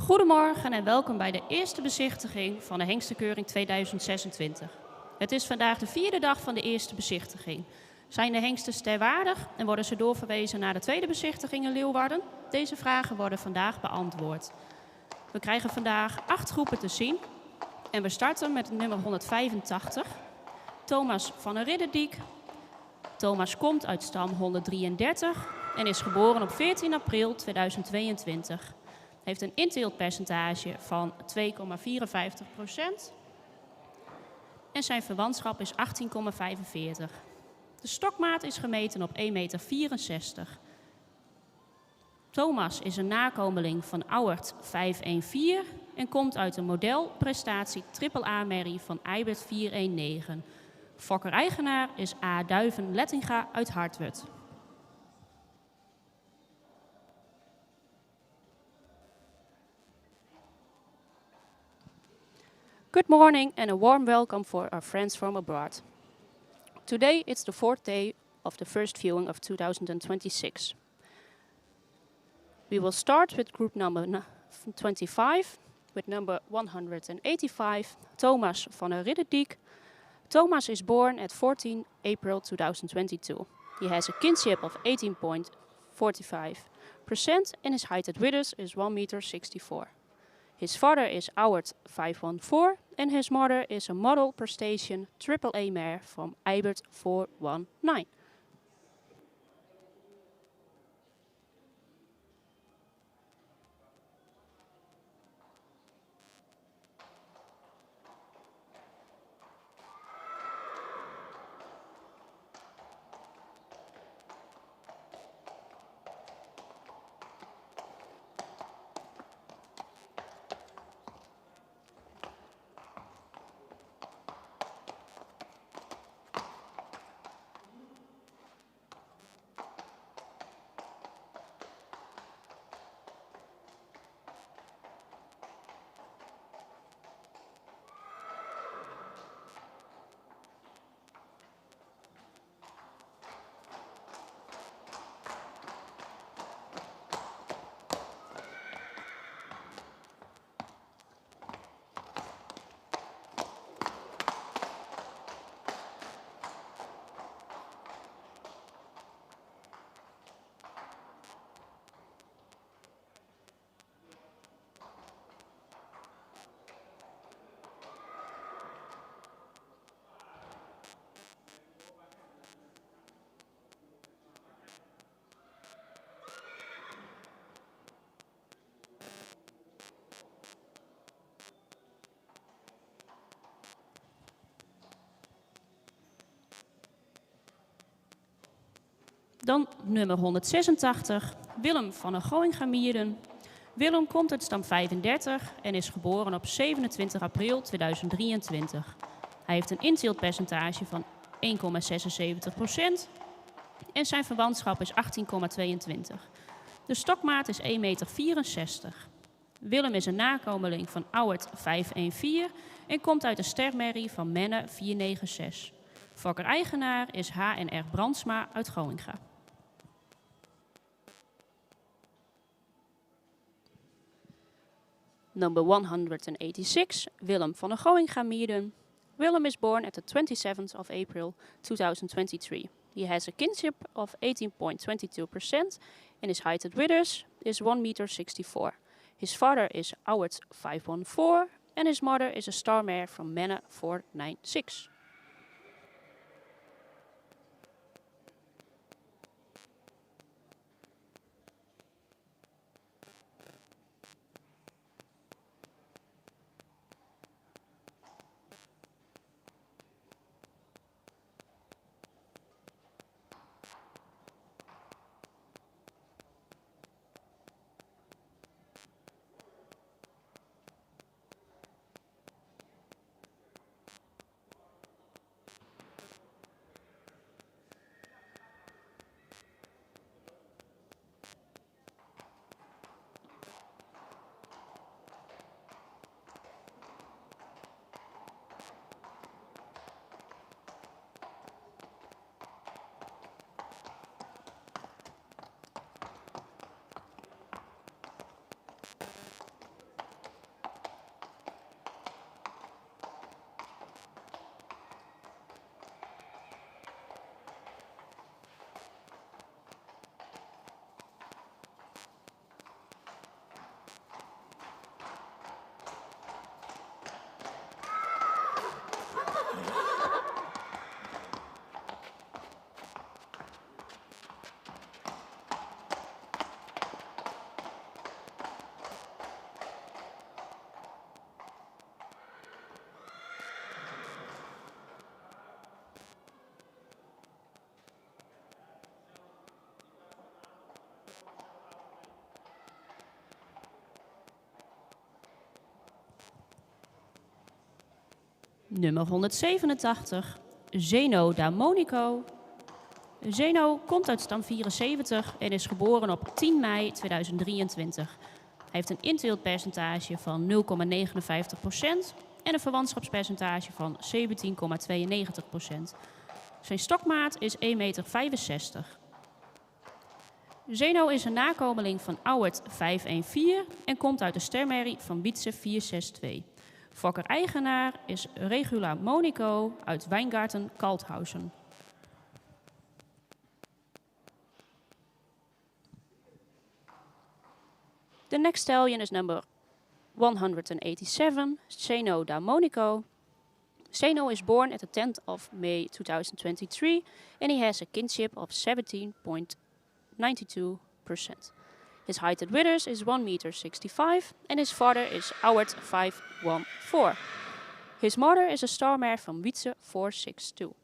Goedemorgen en welkom bij de eerste bezichtiging van de Hengstenkeuring 2026. Het is vandaag de vierde dag van de eerste bezichtiging. Zijn de hengsten sterwaardig en worden ze doorverwezen naar de tweede bezichtiging in Leeuwarden? Deze vragen worden vandaag beantwoord. We krijgen vandaag 8 groepen te zien en we starten met nummer 185. Thomas van der Ridderdiek. Thomas komt uit stam 133 en is geboren op 14 april 2022. Heeft een inteeltpercentage van 2,54% en zijn verwantschap is 18,45. De stokmaat is gemeten op 1,64 meter. Thomas is een nakomeling van Auwert 514 en komt uit een modelprestatie AAA-merrie van Eibert 419. Fokker-eigenaar is A. Duiven-Lettinga uit Hartwerd. Good morning and a warm welcome for our friends from abroad. Today it's the fourth day of the first viewing of 2026. We will start with group number 25, with number 185, Thomas van der Ridderdiek. Thomas is born at 14 April 2022. He has a kinship of 18.45% and his height at Widders is 1,64 meter. His father is Auwert 514 and his mother is a model prestation AAA mare from Eibert 419. Dan nummer 186, Willem van der Gooingamierden. Willem komt uit stam 35 en is geboren op 27 april 2023. Hij heeft een inteeltpercentage van 1,76% en zijn verwantschap is 18,22. De stokmaat is 1,64 meter. Willem is een nakomeling van Auwert 514 en komt uit de stermerrie van Menne 496. Fokker-eigenaar is H.N.R. Brandsma uit Groninga. Number 186, Willem van der Gooingamierden. Willem is born at the 27th of April 2023. He has a kinship of 18.22% and his height at Widders is 1,64 meter. His father is Auwert 514 and his mother is a star mare from Menne 496. Nummer 187, Zeno da Monico. Zeno komt uit stam 74 en is geboren op 10 mei 2023. Hij heeft een inteeltpercentage van 0,59% en een verwantschapspercentage van 17,92%. Zijn stokmaat is 1,65 meter. Zeno is een nakomeling van Auwert 514 en komt uit de stermerrie van Wietse 462. Fokker-eigenaar is Regula Monico uit Weingarten Kalthausen. The next stallion is number 187, Zeno da Monico. Zeno is born at the 10th of May 2023 and he has a kinship of 17.92%. His height at withers is 1,65 meter and his father is Auwert 514. His mother is a star mare from Wietse 462.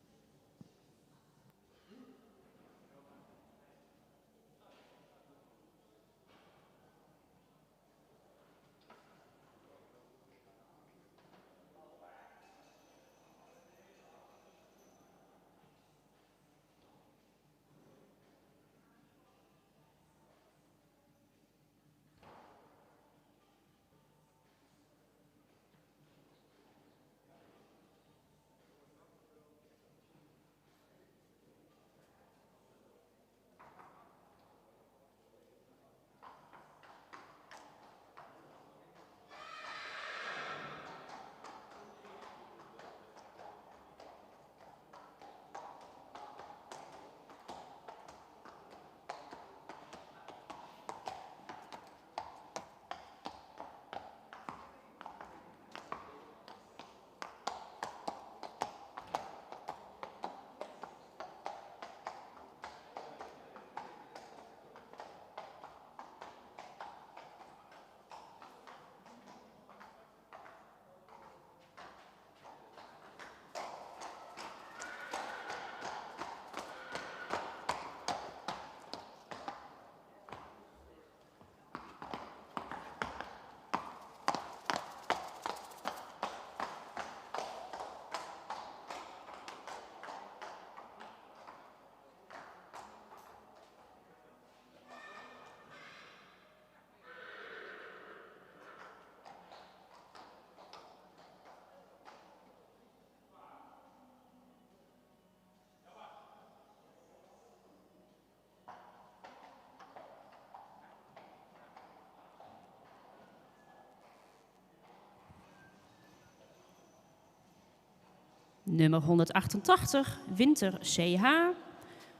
Nummer 188, Winter CH.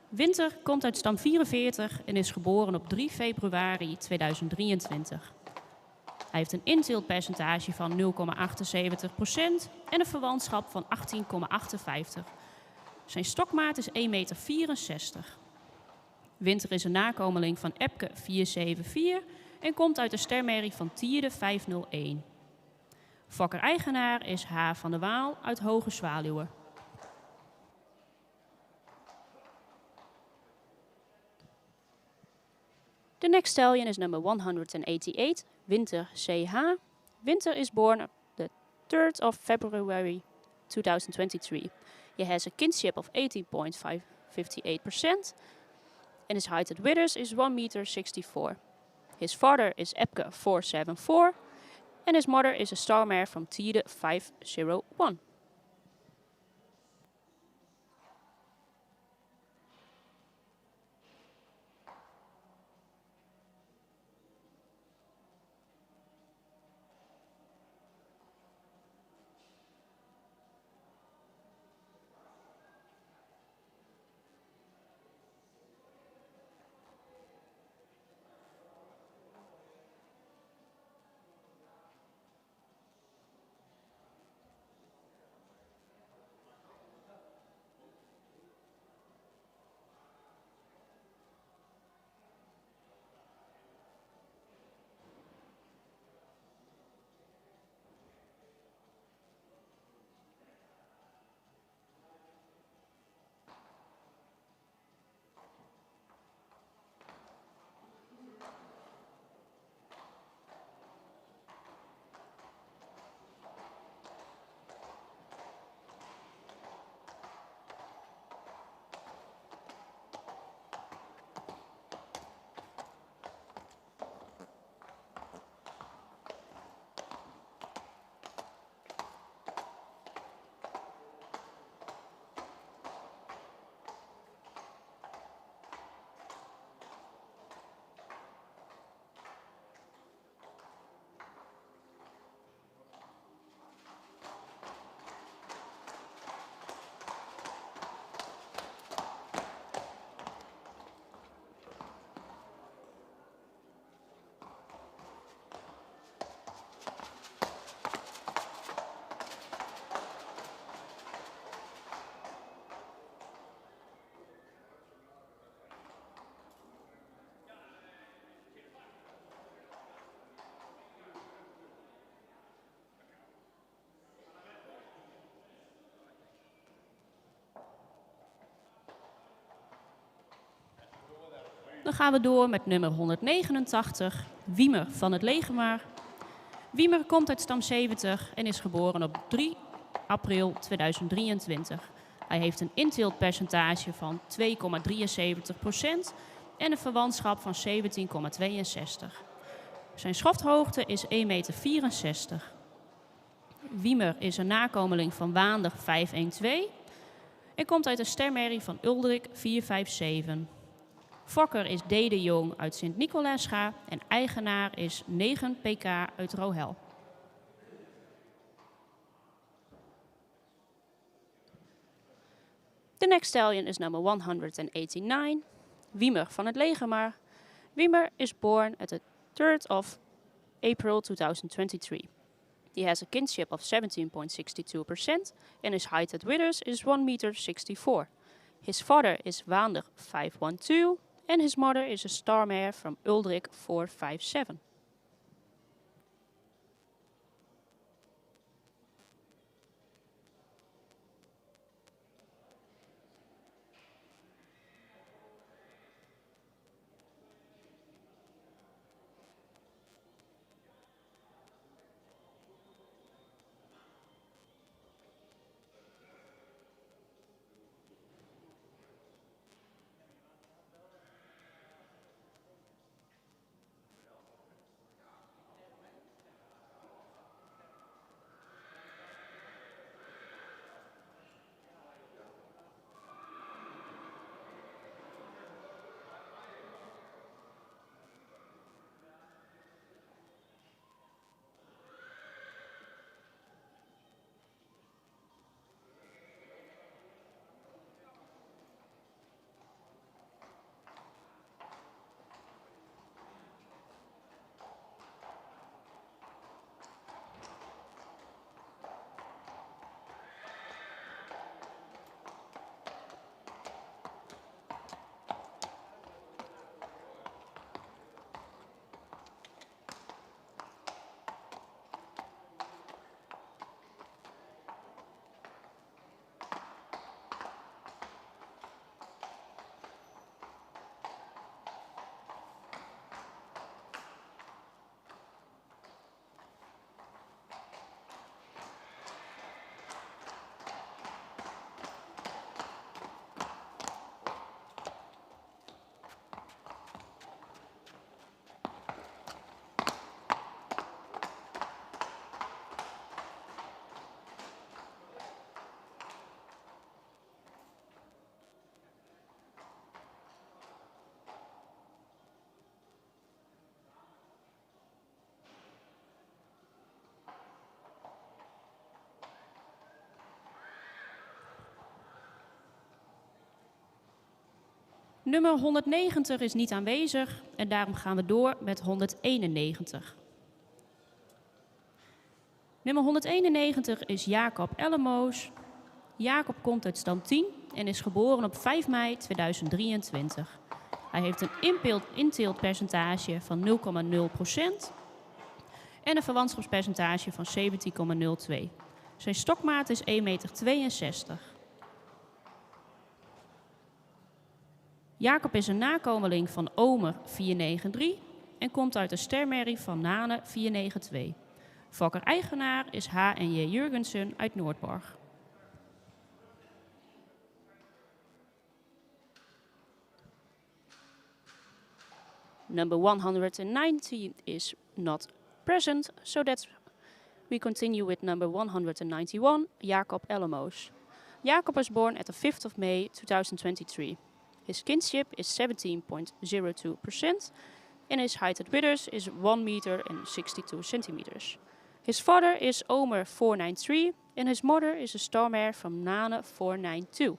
Winter komt uit stam 44 en is geboren op 3 februari 2023. Hij heeft een inteeltpercentage van 0,78% en een verwantschap van 18,58. Zijn stokmaat is 1,64 meter. Winter is een nakomeling van Epke 474 en komt uit de stermerrie van Tierde 501. Fokker-eigenaar is H. van der Waal uit Hoge Zwaluwe. The next stallion is number 188, Winter CH. Winter is born the 3rd of February 2023. He has a kinship of 18.58% and his height at withers is 1,64 meter. His father is Epke 474 and his mother is a star mare from Tiede 501. Dan gaan we door met nummer 189, Wiemer van het Legermaar. Wiemer komt uit stam 70 en is geboren op 3 april 2023. Hij heeft een inteeltpercentage van 2,73% en een verwantschap van 17,62. Zijn schofthoogte is 1,64 meter. Wiemer is een nakomeling van Waandig 512 en komt uit de stemmerrie van Uldrik 457. Fokker is D. de Jong uit Sint-Nicolaascha en eigenaar is 9 pk uit Rohel. The next stallion is number 189, Wiemer van het Legermaar. Wiemer is born at the 3rd of April 2023. He has a kinship of 17.62% and his height at withers is 1,64 meter. His father is Waandig 512 and his mother is a star mare from Uldrik 457. Nummer 190 is niet aanwezig en daarom gaan we door met 191. Nummer 191 is Jacob Ellemoos. Jacob komt uit stam 10 en is geboren op 5 mei 2023. Hij heeft een inteeltpercentage van 0,0% en een verwantschapspercentage van 17,02. Zijn stokmaat is 1,62 meter. Jacob is een nakomeling van Omer 493 en komt uit de stermerrie van Nane 492. Fokker-eigenaar is H.N.J. Jurgensen uit Noordborg. Number 190 is not present, so we continue with number 191, Jacob Ellemoos. Jacob was born at the 5th of May 2023. His kinship is 17.02% and his height at withers is 1 meter and 62 centimeters. His father is Omer 493 and his mother is a star mare from Nane 492.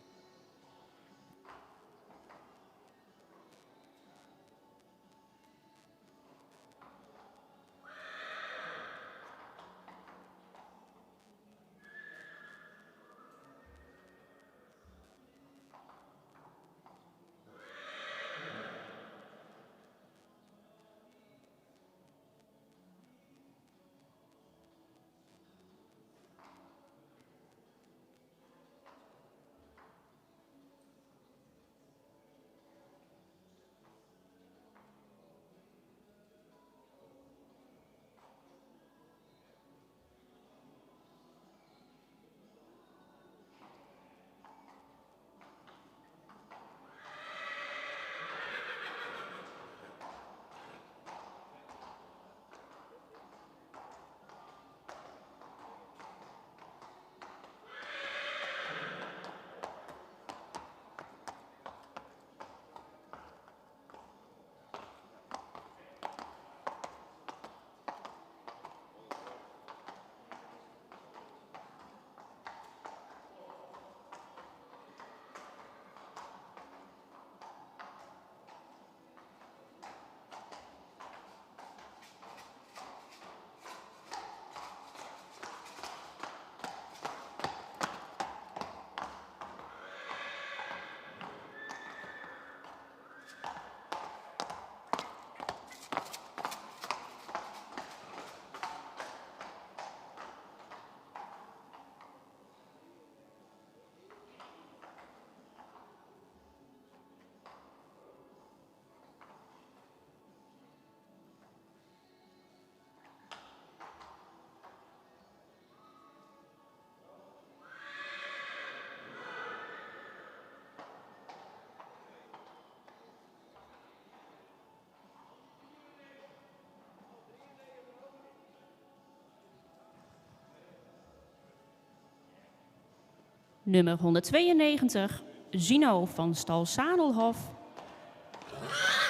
Nummer 192, Zino van stal Zadelhof.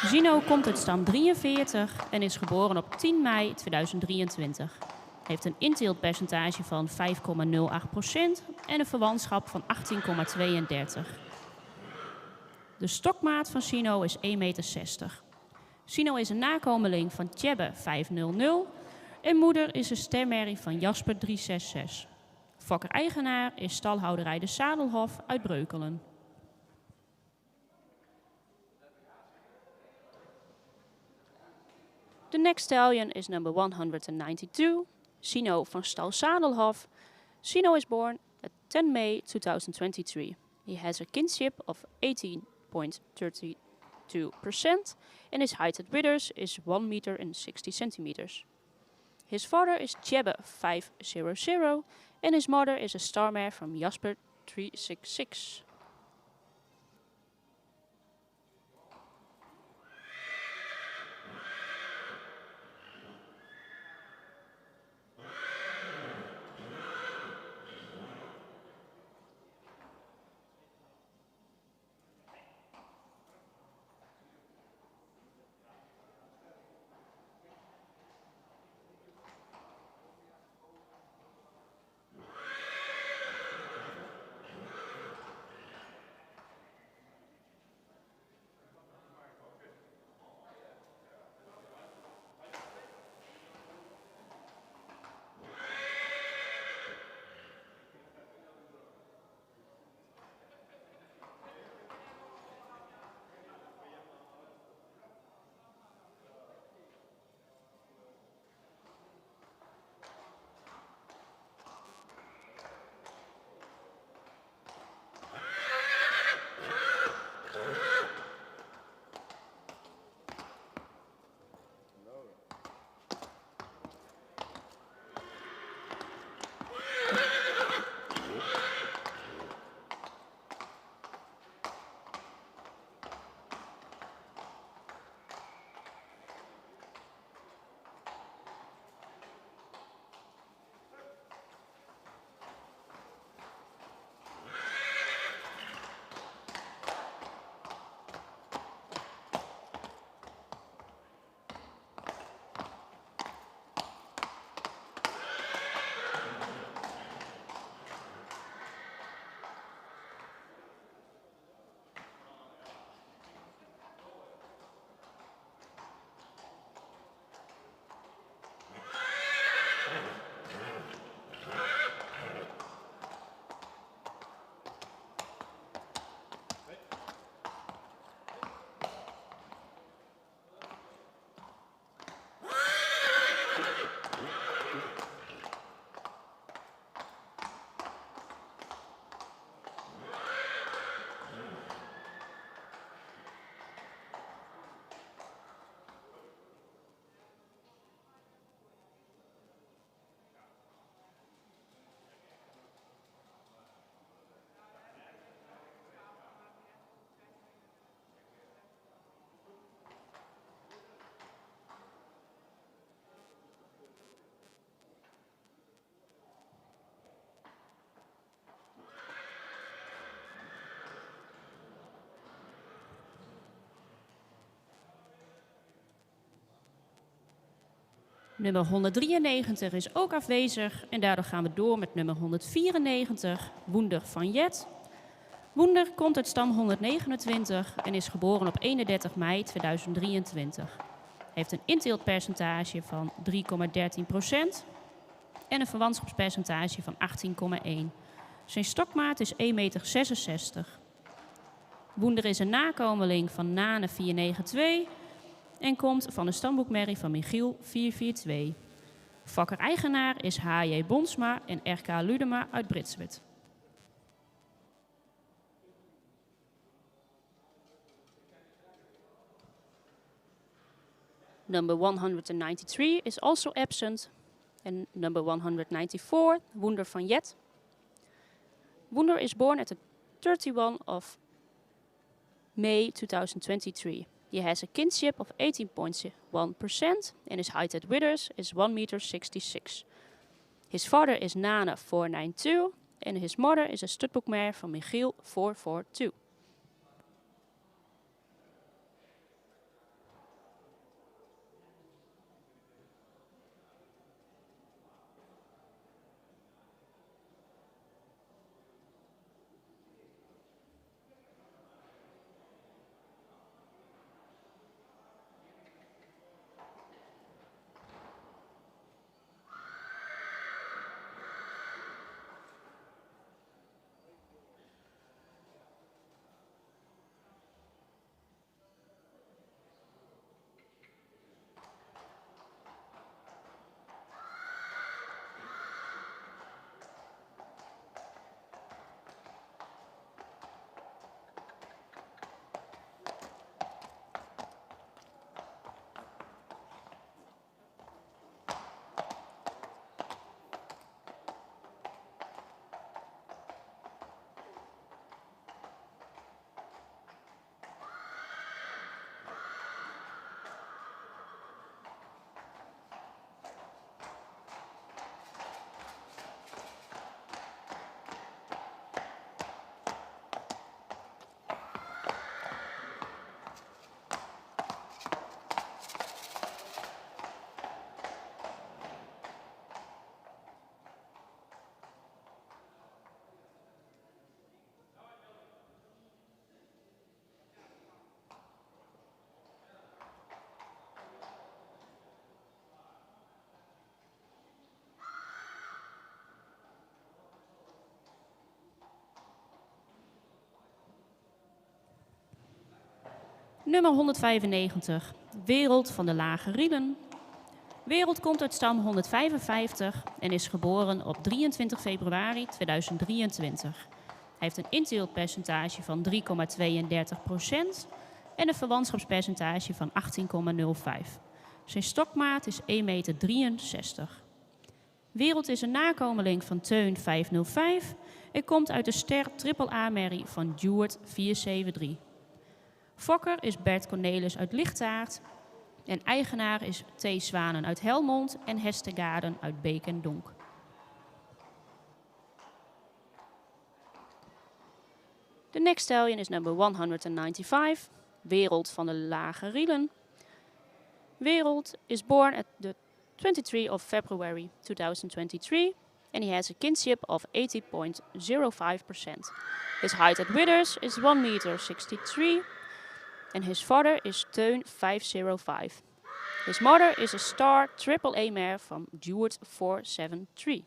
Zino komt uit stam 43 en is geboren op 10 mei 2023. Heeft een inteeltpercentage van 5,08% en een verwantschap van 18,32. De stokmaat van Zino is 1,60 meter. Zino is een nakomeling van Tjebbe 500 en moeder is een stermerrie van Jasper 366. Fokker-eigenaar is stalhouderij de Zadelhof uit Breukelen. The next stallion is number 192, Zino van stal Zadelhof. Zino is born at 10 May 2023. He has a kinship of 18.32% and his height at withers is 1 meter and 60 centimeters. His father is Tjebbe 500 and his mother is a starmare from Jasper 366. Nummer 193 is ook afwezig en daardoor gaan we door met nummer 194, Woender van Jet. Woender komt uit stam 129 en is geboren op 31 mei 2023. Heeft een inteeltpercentage van 3,13% en een verwantschapspercentage van 18,1. Zijn stokmaat is 1,66 meter. Woender is een nakomeling van Nane 492 en komt van de stamboekmerrie van Michiel 442. Fokker-eigenaar is H.J. Bonsma en R.K. Ludema uit Britswit. Number 193 is also absent. And number 194, Woender van Jet. Woender is born at the 31 of May 2023. He has a kinship of 18.1% and his height at withers is 1 meter 66. His father is Nana 492 and his mother is a studbook mare from Michiel 442. Nummer 195, Wereld van de Lage Rielen. Wereld komt uit stam 155 en is geboren op 23 februari 2023. Hij heeft een inteeltpercentage van 3,32% en een verwantschapspercentage van 18,05. Zijn stokmaat is 1,63 meter. Wereld is een nakomeling van Teun 505 en komt uit de ster AAA-merrie van Duart 473. Fokker is Bert Cornelis uit Lichtaard en eigenaar is T. Zwanen uit Helmond en Hestegaarden uit Beek en Donk. The next stallion is number 195, Wereld van de Lage Rielen. Wereld is born at the 23 of February 2023 and he has a kinship of 80.05%. His height at withers is 1,63 meter. And his father is Teun 505. His mother is a star AAA mare from Duart 473.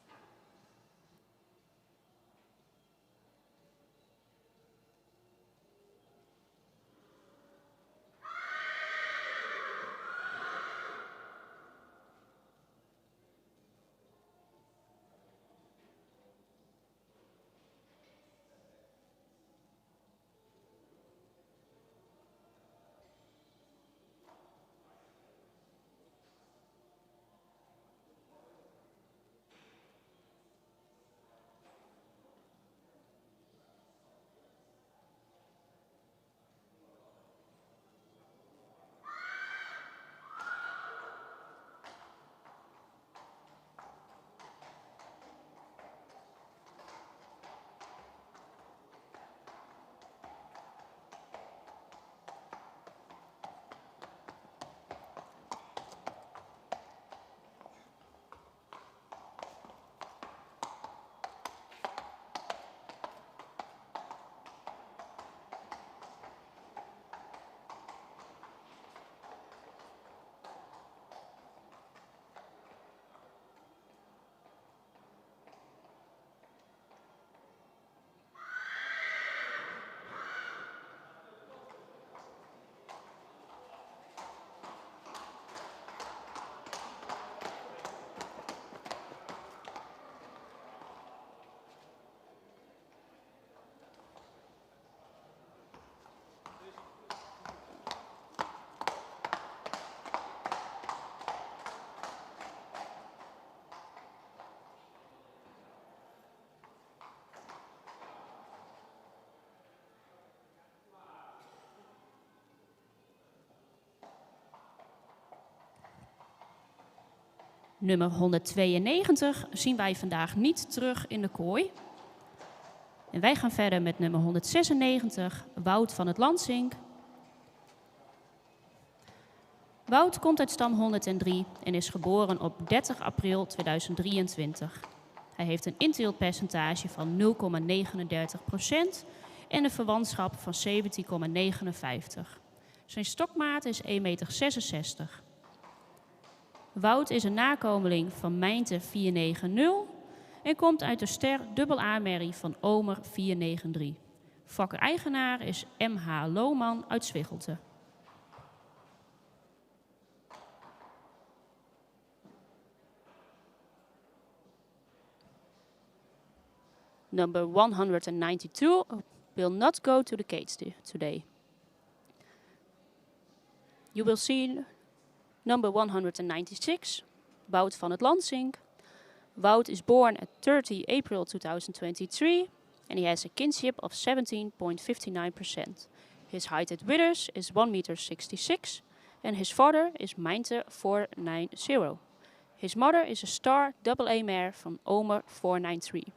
Nummer 192 zien wij vandaag niet terug in de kooi. En wij gaan verder met nummer 196, Wout van het Lansink. Wout komt uit stam 103 en is geboren op 30 april 2023. Hij heeft een inteeltpercentage van 0,39% en een verwantschap van 17,59. Zijn stokmaat is 1,66 meter. Wout is een nakomeling van Mijnte 490 en komt uit de ster dubbel-A-merrie van Omer 493. Fokker-eigenaar is M.H. Lohman uit Zwiggelte. Number 192 will not go to the cage today. You will see number 196, Wout van het Lansink. Wout is born at 30 April 2023 and he has a kinship of 17.59%. His height at withers is 1,66 m and his father is Mijnte 490. His mother is a star AA mare from Omer 493.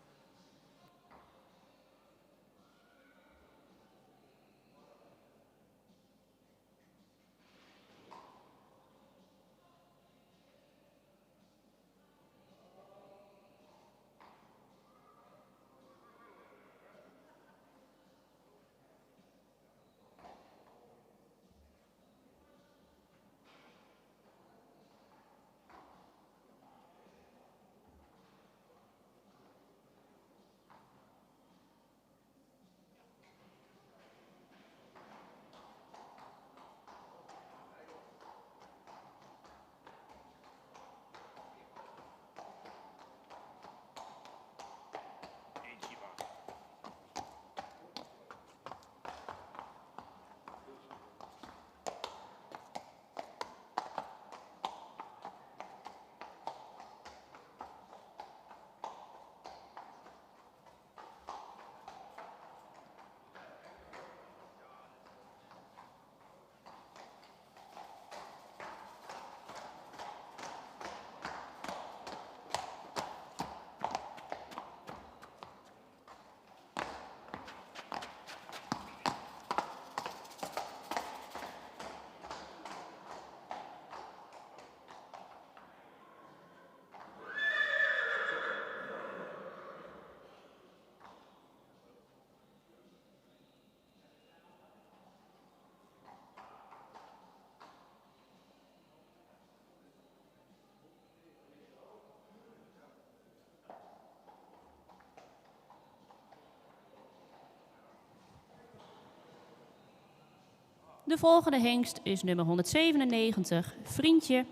De volgende hengst is nummer 197, Vriendje.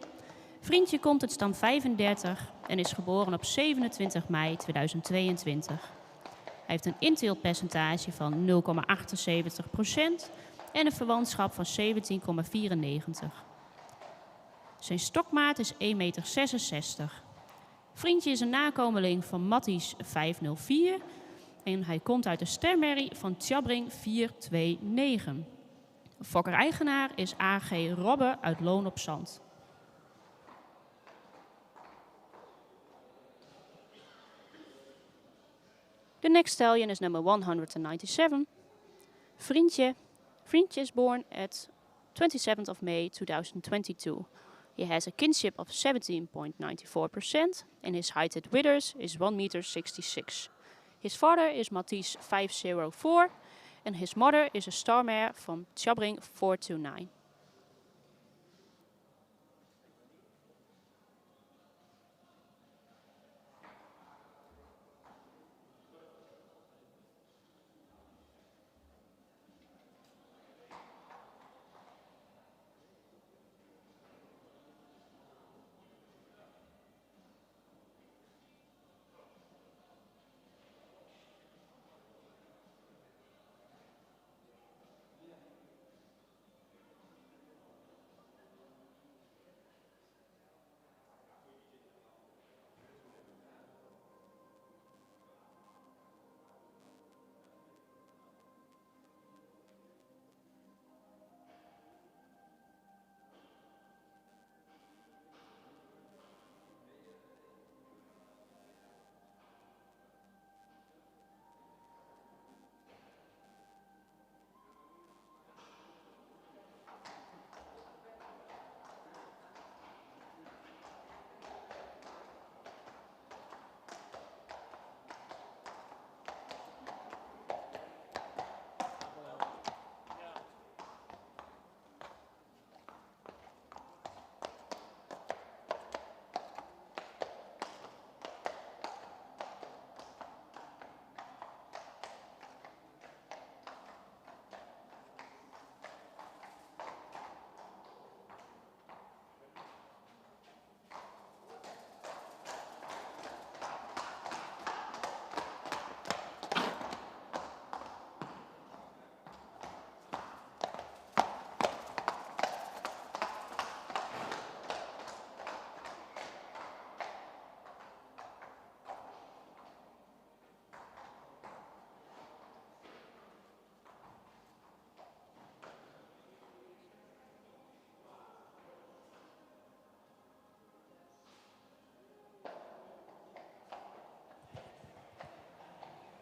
Vriendje komt uit stam 35 en is geboren op 27 mei 2022. Hij heeft een inteeltpercentage van 0,78% en een verwantschap van 17,94. Zijn stokmaat is 1,66 meter. Vriendje is een nakomeling van Matties 504 en hij komt uit de stermerrie van Tjabring 429. Fokker-eigenaar is A.G. Robbe uit Loon op Zand. The next stallion is number 197. Vriendje. Vriendje is born at 27th of May 2022. He has a kinship of 17.94% and his height at withers is 1,66 m. His father is Matties 504 and his mother is a star mare from Tjabring 429.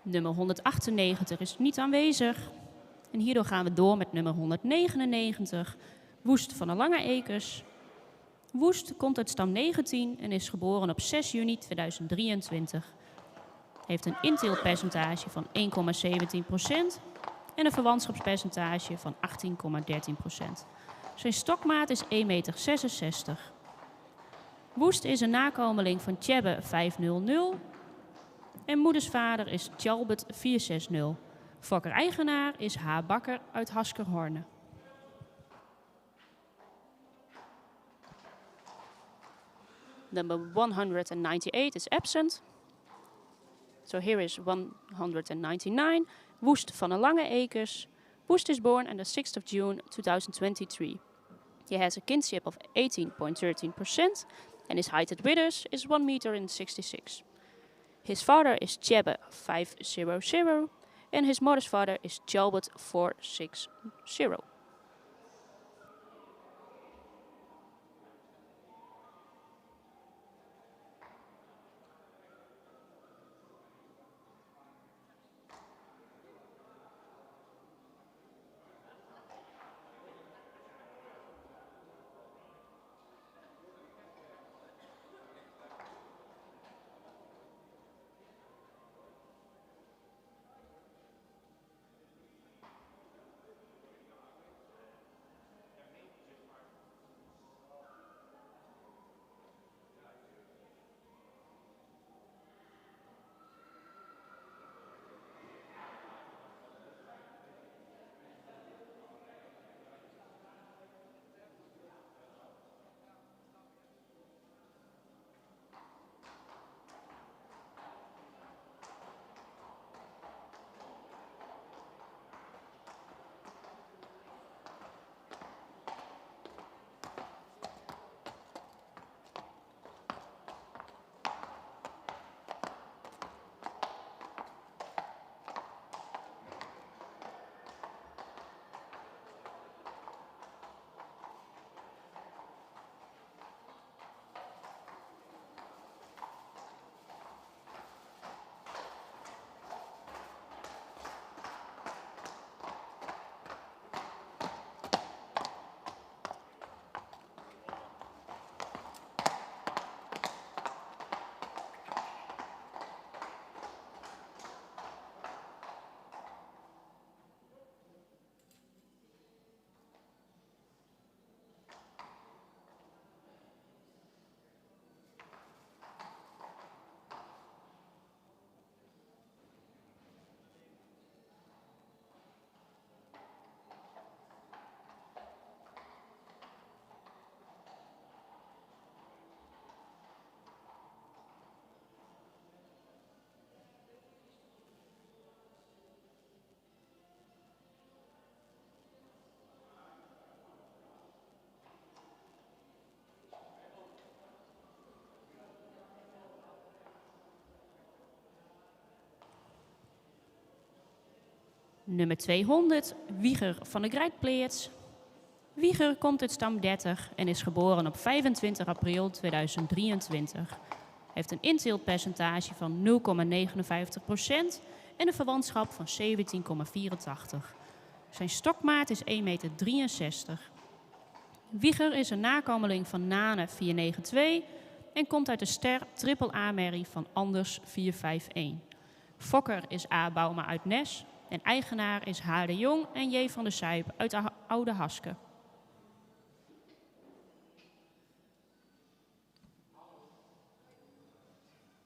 Nummer 198 is niet aanwezig. En hierdoor gaan we door met nummer 199, Woest van de Lange Ekers. Woest komt uit stam 19 en is geboren op 6 juni 2023. Heeft een inteeltpercentage van 1,17% en een verwantschapspercentage van 18,13%. Zijn stokmaat is 1,66 meter. Woest is een nakomeling van Tjebbe 500 en moedersvader is Tjalbert 460. Fokker-eigenaar is H. Bakker uit Haskerhorne. Number 198 is absent. So here is 199. Woest van de Lange Ekers. Woest is born on the 6th of June 2023. He has a kinship of 18.13% and his height at withers is 1 meter and 66. His father is Tjebbe 500 and his mother's father is Tjalbert 460. Nummer 200, Wieger van de Grijpleerts. Wieger komt uit stam 30 en is geboren op 25 april 2023. Heeft een inteeltpercentage van 0,59% en een verwantschap van 17,84. Zijn stokmaat is 1,63 meter. Wieger is een nakomeling van Nane 492 en komt uit de ster triple-A-merrie van Anders 451. Fokker is A. Bouma uit Nes en eigenaar is H. de Jong en J. van de Sijp uit Oude Haske.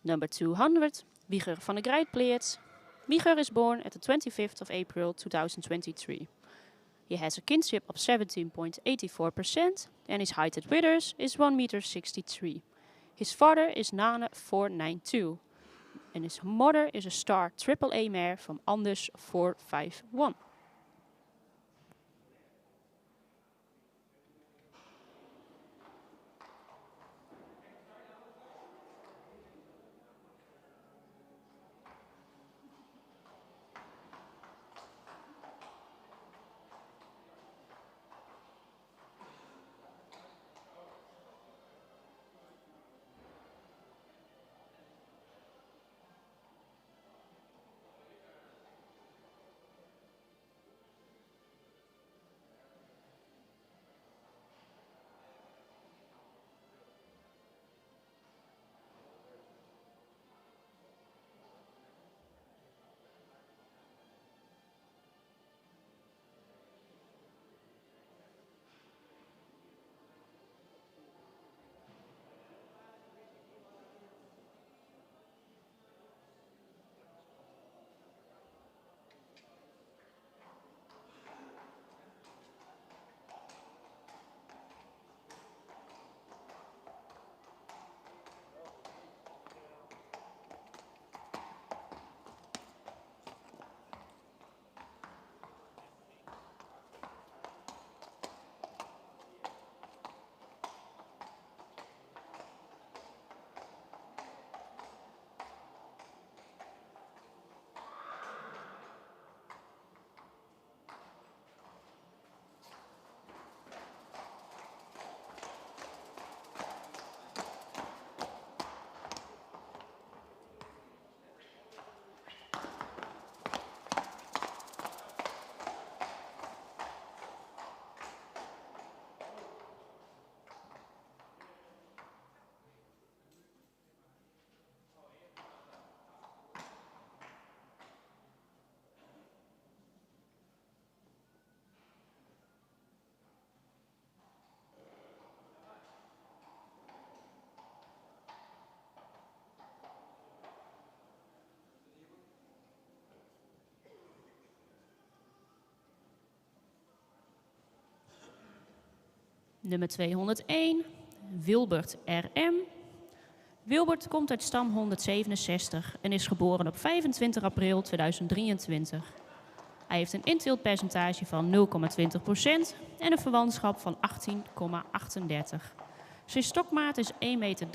Number 200, Wieger van de Grijpleerts. Wieger is born at the 25th of April 2023. He has a kinship of 17.84% and his height at withers is 1 meter 63. His father is Nane 492 and his mother is a star triple-A mare from Anders 451. Nummer 201, Wilbert RM. Wilbert komt uit stam 167 en is geboren op 25 april 2023. Hij heeft een inteeltpercentage van 0,20% en een verwantschap van 18,38. Zijn stokmaat is 1,63 meter.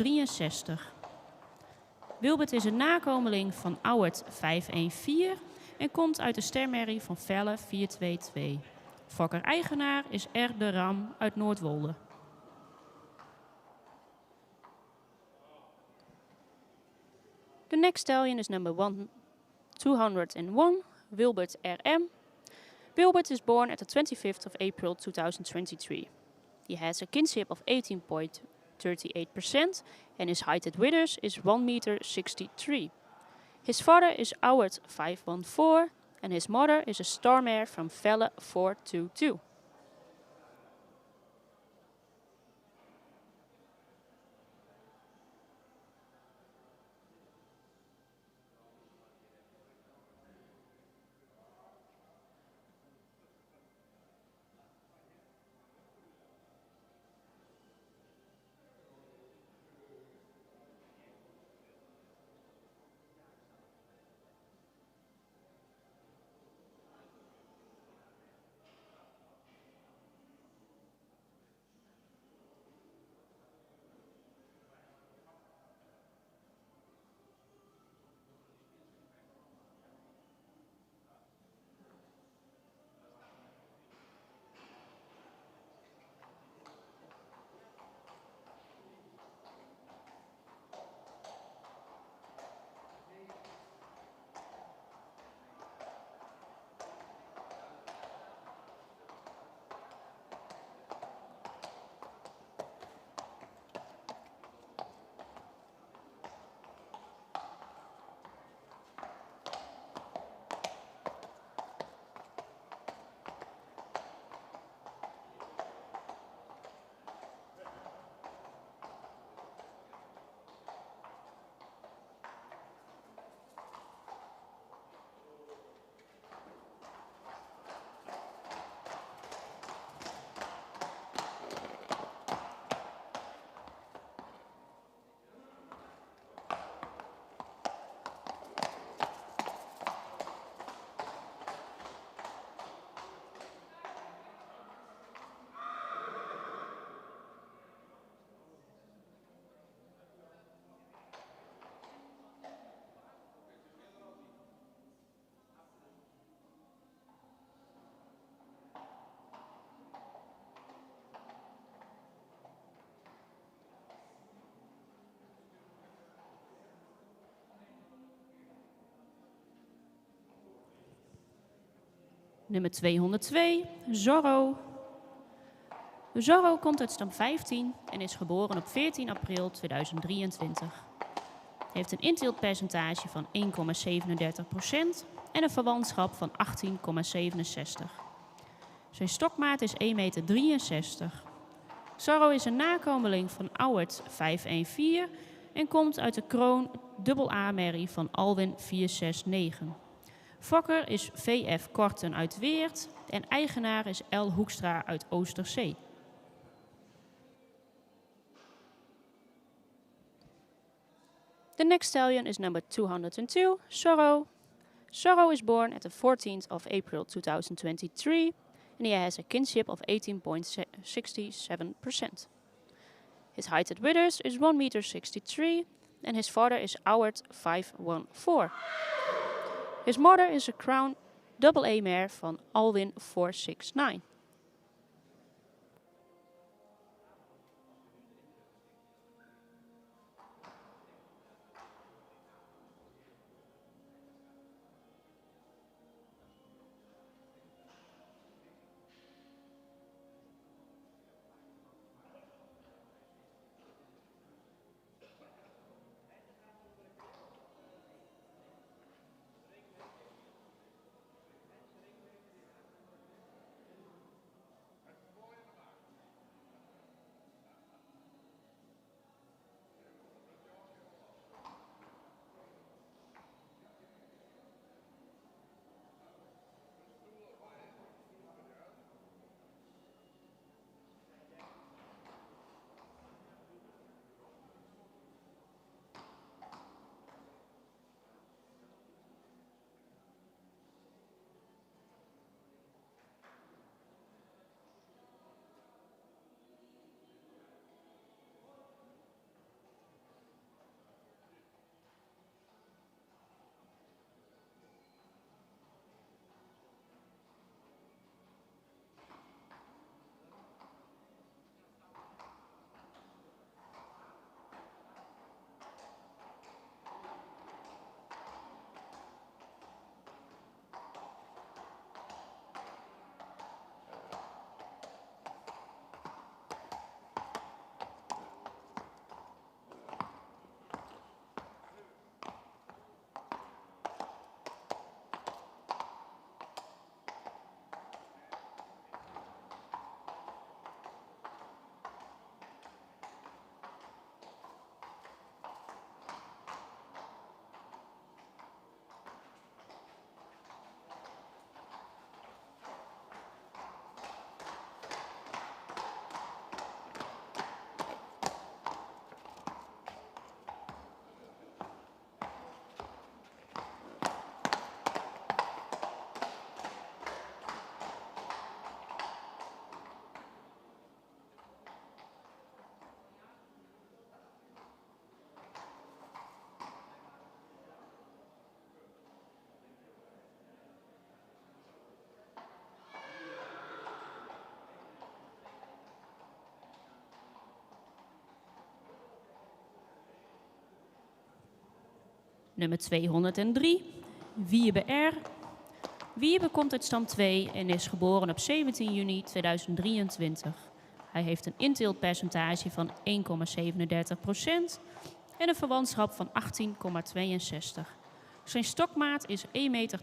Wilbert is een nakomeling van Auwert 514 en komt uit de stermerrie van Velle 422. Fokker-eigenaar is R. de Ram uit Noordwolde. The next stallion is number 201, Wilbert RM. Wilbert is born at the 25th of April 2023. He has a kinship of 18.38% and his height at withers is 1,63 meters. His father is Auwert 514 and his mother is a stormare from Velle 422. Nummer 202, Zorro. Zorro komt uit stam 15 en is geboren op 14 april 2023. Hij heeft een inteeltpercentage van 1,37% en een verwantschap van 18,67. Zijn stokmaat is 1,63 meter. Zorro is een nakomeling van Auwert 514 en komt uit de kroon AA-merrie van Alwin 469. Fokker is V.F. Korten uit Weert en eigenaar is L. Hoekstra uit Oosterzee. The next stallion is number 202, Zorro. Zorro is born at the 14th of April 2023 and he has a kinship of 18.67%. His height at withers is 1,63 meters and his father is Auwert 514. His mother is a crown AA mare van Alwin 469. Nummer 203, Wiebe R. Wiebe komt uit stam 2 en is geboren op 17 juni 2023. Hij heeft een inteeltpercentage van 1,37% en een verwantschap van 18,62. Zijn stokmaat is 1,62 meter.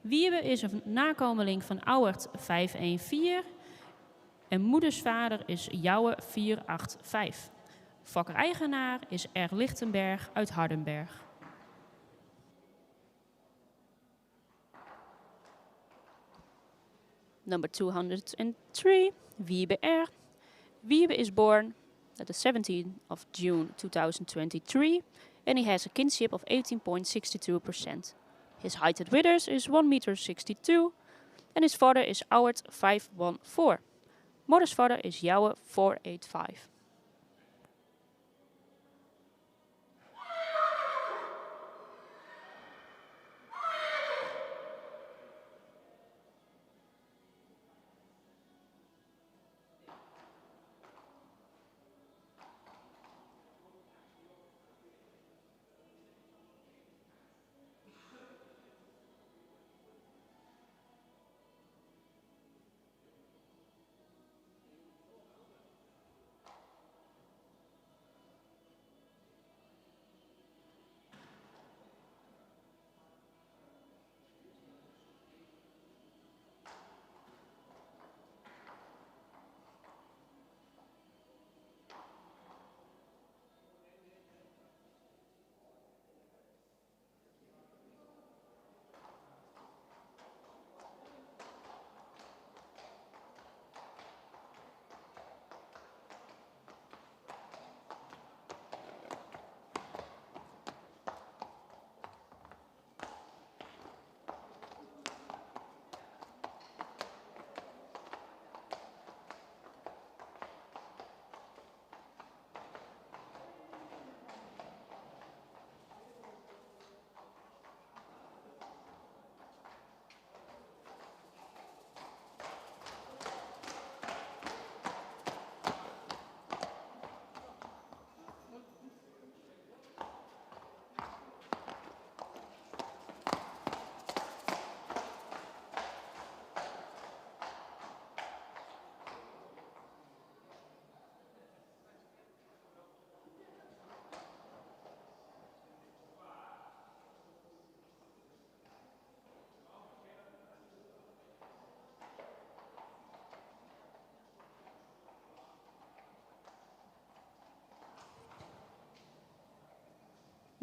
Wiebe is een nakomeling van Auwert 514 en moedersvader is Jouwe 485. Fokker-eigenaar is R. Lichtenberg uit Hardenberg. Number 203, Wiebe R. Wiebe is born at the 17th of June 2023 and he has a kinship of 18.62%. His height at withers is 1,62 meter and his father is Auwert 514. Mother's father is Jouwe 485.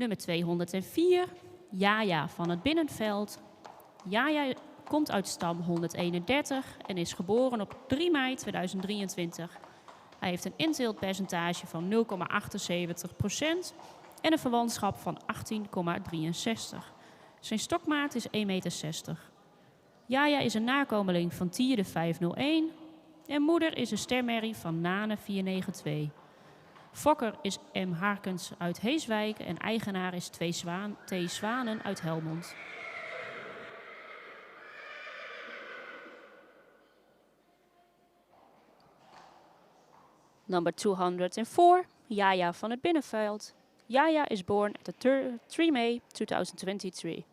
Nummer 204, Jaja van het Binnenveld. Jaja komt uit stam 131 en is geboren op 3 mei 2023. Hij heeft een inteeltpercentage van 0,78% en een verwantschap van 18,63. Zijn stokmaat is 1,60 meter. Jaja is een nakomeling van Tierde 501 en moeder is een stermerrie van Nane 492. Fokker is M. Harkens uit Heeswijk en eigenaar is T. Zwanen uit Helmond. Number 204, Jaja van het Binnenveld. Jaja is born at the 3 May 2023.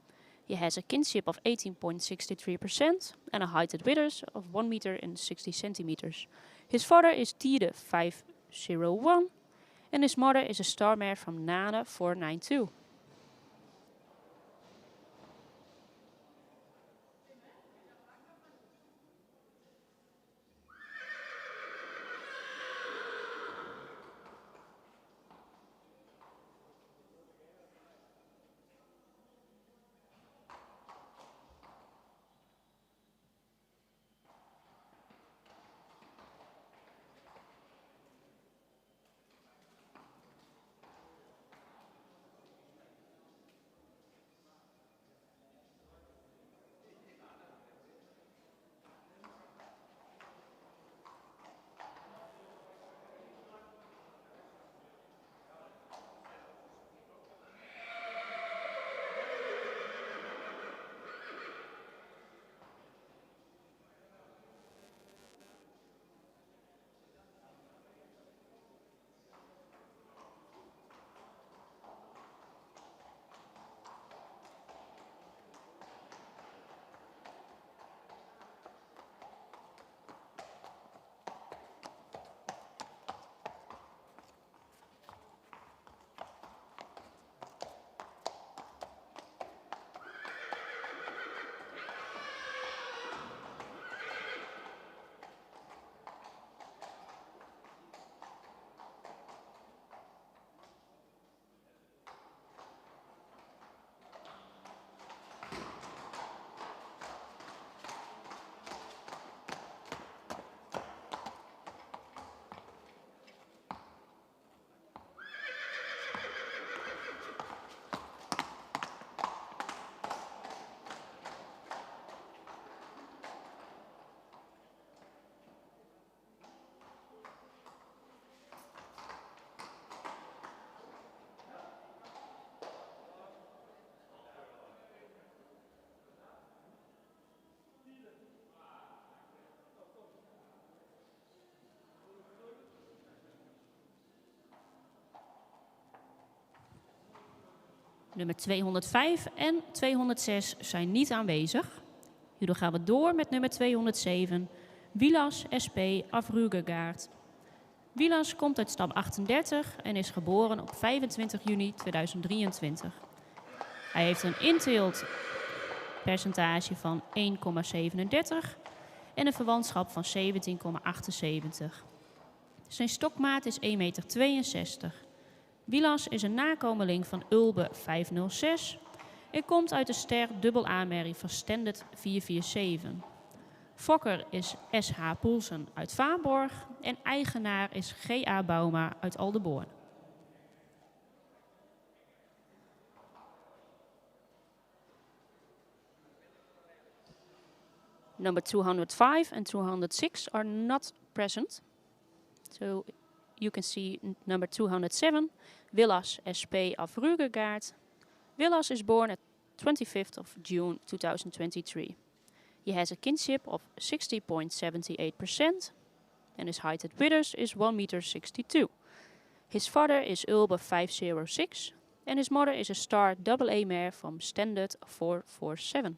He has a kinship of 18.63% and a height at withers of 1 meter and 60 centimeters. His father is Tiede 501 and his mother is a star mare from Nane 492. Nummer 205 en 206 zijn niet aanwezig. Hierdoor gaan we door met nummer 207, Vilas SP Afrugegaard. Vilas komt uit stam 38 en is geboren op 25 juni 2023. Hij heeft een inteeltpercentage van 1,37 en een verwantschap van 17,78. Zijn stokmaat is 1,62 meter. Vilas is een nakomeling van Ulbe 506 en komt uit de ster dubbel-A-merrie van Standard 447. Fokker is S.H. Poelsen uit Vaanborg en eigenaar is G.A. Bauma uit Aldeborn. Number 205 and 206 are not present. So you can see number 207, Vilas SP Afrugegaard. Vilas is born at 25th of June 2023. He has a kinship of 60.78% and his height at withers is 1,62 m. His father is Ulbe 506 and his mother is a star AA mare from Standard 447.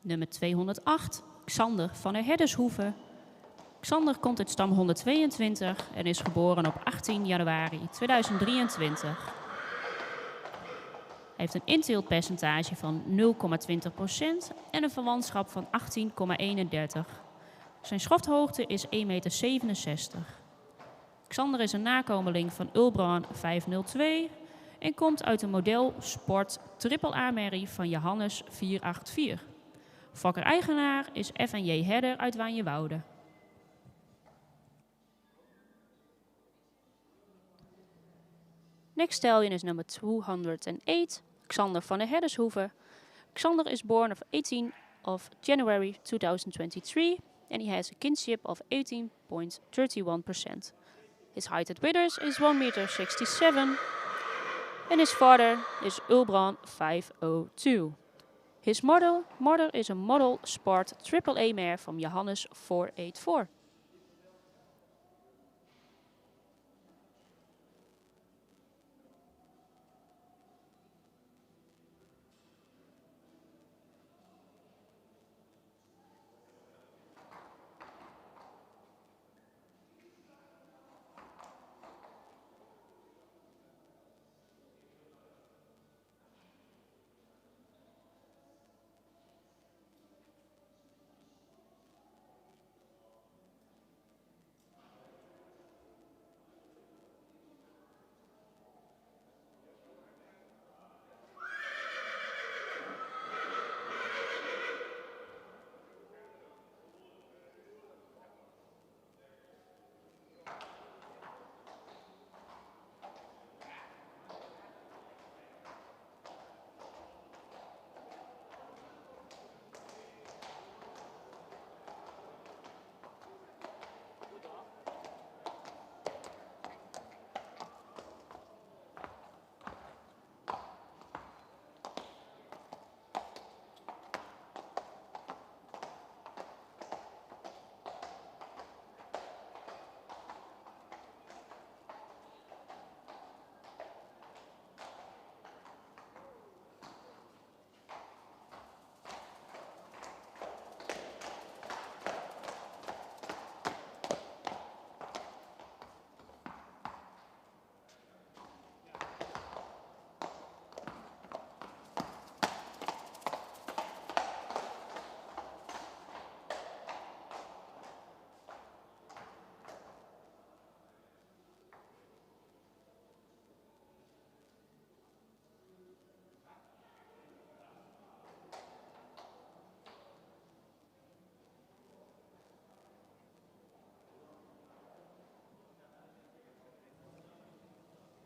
Nummer 208, Xander van der Herdershoeve. Xander komt uit stam 122 en is geboren op 18 januari 2023. Hij heeft een inteeltpercentage van 0,20% en een verwantschap van 18,31. Zijn schofthoogte is 1,67 meter. Xander is een nakomeling van Ulbran 502 en komt uit de model Sport AAA-merrie van Johannes 484. Fokker-eigenaar is F&J Herder uit Waanjewoude. Next stallion is number 208, Xander van der Herdershoeve. Xander is born of 18 of January 2023 and he has a kinship of 18.31%. His height at withers is 1,67 m and his father is Ulbran 502. His mother is a model Sport AAA mare from Johannes 484.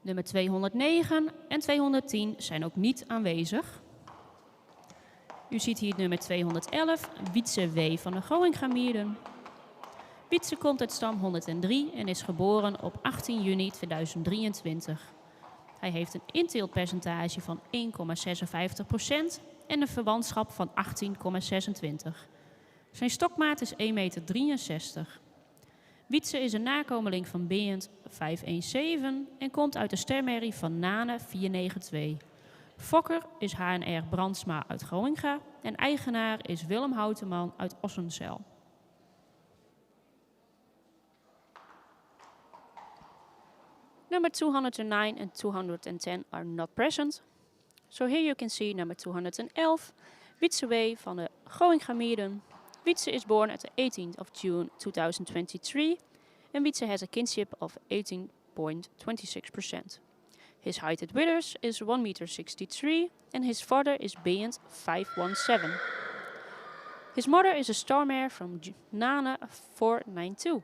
Nummer 209 en 210 zijn ook niet aanwezig. U ziet hier nummer 211, Wietse W. van de Goingamierden. Wietse komt uit stam 103 en is geboren op 18 juni 2023. Hij heeft een inteeltpercentage van 1,56% en een verwantschap van 18,26. Zijn stokmaat is 1,63 meter. Wietse is een nakomeling van Beent 517 en komt uit de stemmerrie van Nane 492. Fokker is HNR Brandsma uit Groninga en eigenaar is Willem Houteman uit Ossenzijl. Number 209 and 210 are not present. So here you can see number 211, Wietse W. van de Goingamierden. Wietse is born at the 18th of June 2023 and Wietse has a kinship of 18.26%. His height at withers is 1,63 meter and his father is Beent 517. His mother is a star mare from Nane 492.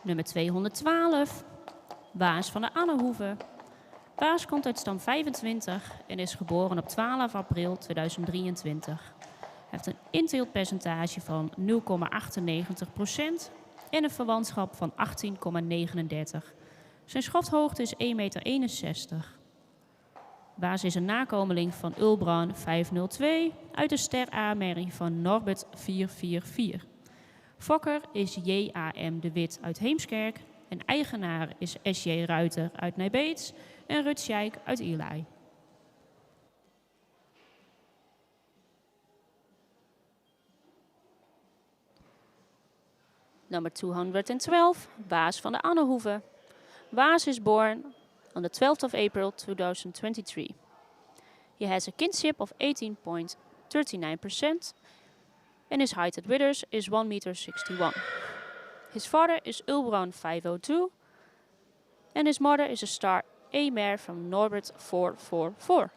Nummer 212, Waas van de Annehoeve. Waas komt uit stam 25 en is geboren op 12 april 2023. Hij heeft een inteeltpercentage van 0,98% en een verwantschap van 18,39. Zijn schofthoogte is 1,61 meter. Waas is een nakomeling van Ulbran 502 uit de ster A-merrie van Norbert 444. Fokker is J.A.M. de Wit uit Heemskerk en eigenaar is S.J. Ruiter uit Nijbeets en Rut Scheik uit Ierlei. Number 212, Waas van de Annehoeve. Waas is born on the 12th of April 2023. He has a kinship of 18.39%. And his height at withers is 1,61 meter. His father is Ulbran 502 and his mother is a star A mare from Norbert 444.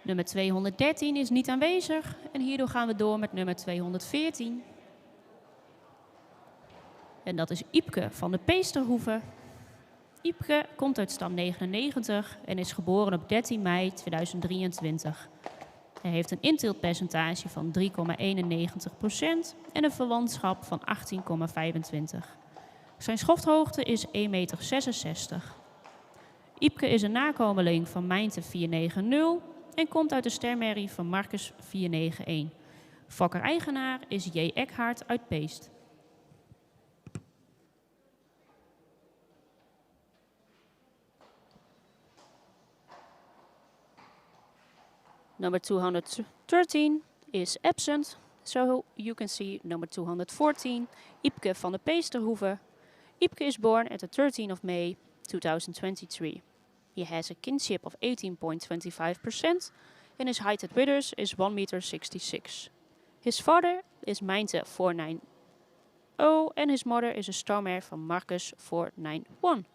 Nummer 213 is niet aanwezig en hierdoor gaan we door met nummer 214. En dat is Iepke van de Peesterhoeve. Iepke komt uit stam 99 en is geboren op 13 mei 2023. Hij heeft een inteeltpercentage van 3,91% en een verwantschap van 18,25. Zijn schofthoogte is 1,66 meter. Iepke is een nakomeling van Mijnte 490 en komt uit de stermerrie van Marcus 491. Fokker-eigenaar is J. Eckhart uit Peest. Number 213 is absent, so you can see number 214, Iepke van de Peesterhoeve. Iepke is born at the 13th of May 2023. He has a kinship of 18.25% and his height at withers is 1,66 meter. His father is Mijnte 490 and his mother is a stammer van Marcus 491.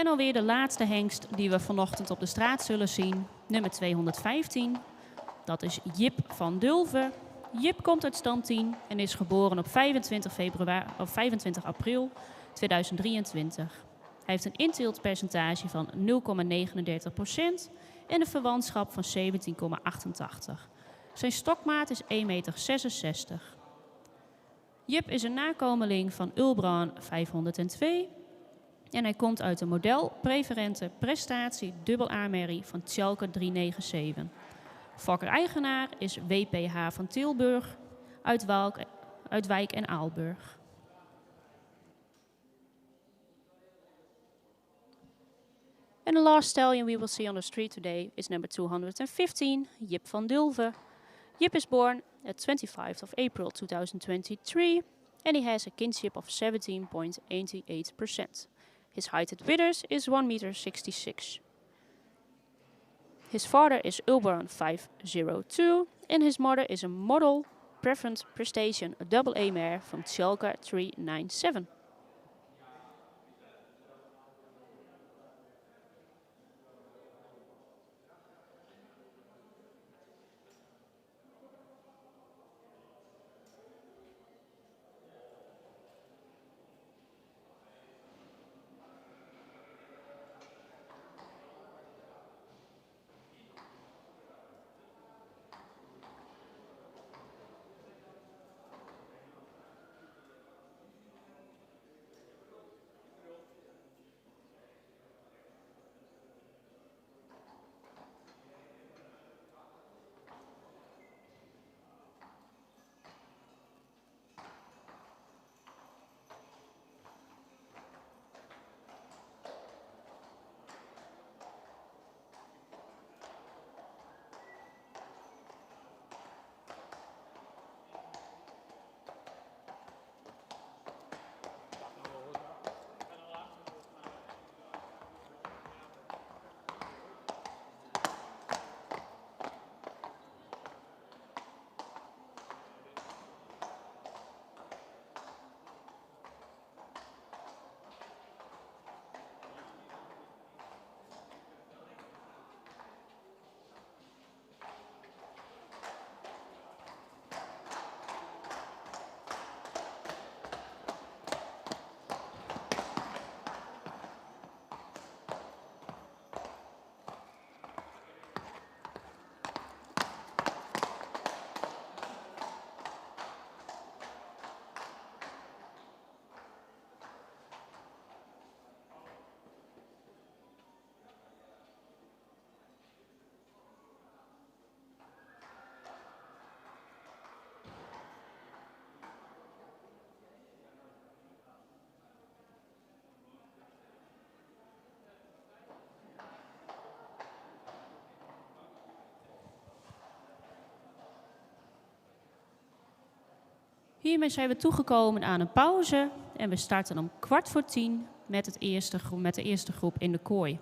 En alweer de laatste hengst die we vanochtend op de straat zullen zien, nummer 215. Dat is Jip van Dulve. Jip komt uit stam 10 en is geboren op 25 april 2023. Hij heeft een inteeltpercentage van 0,39% en een verwantschap van 17,88. Zijn stokmaat is 1,66 meter. Jip is een nakomeling van Ulbran 502 en hij komt uit de model preferente prestatie dubbel A-merrie van Tjalke 397. Fokker-eigenaar is WPH van Tilburg uit Wijk en Aalburg. And the last stallion we will see on the street today is number 215, Jip van Dulve. Jip is born at 25th of April 2023 and he has a kinship of 17.88%. His height at withers is 1,66 meter. His father is Ulbran 502 and his mother is a model preference prestation, a double A mare from Tjalka 397. Hiermee zijn we toegekomen aan een pauze en we starten om 9:15 met de eerste groep in de kooi.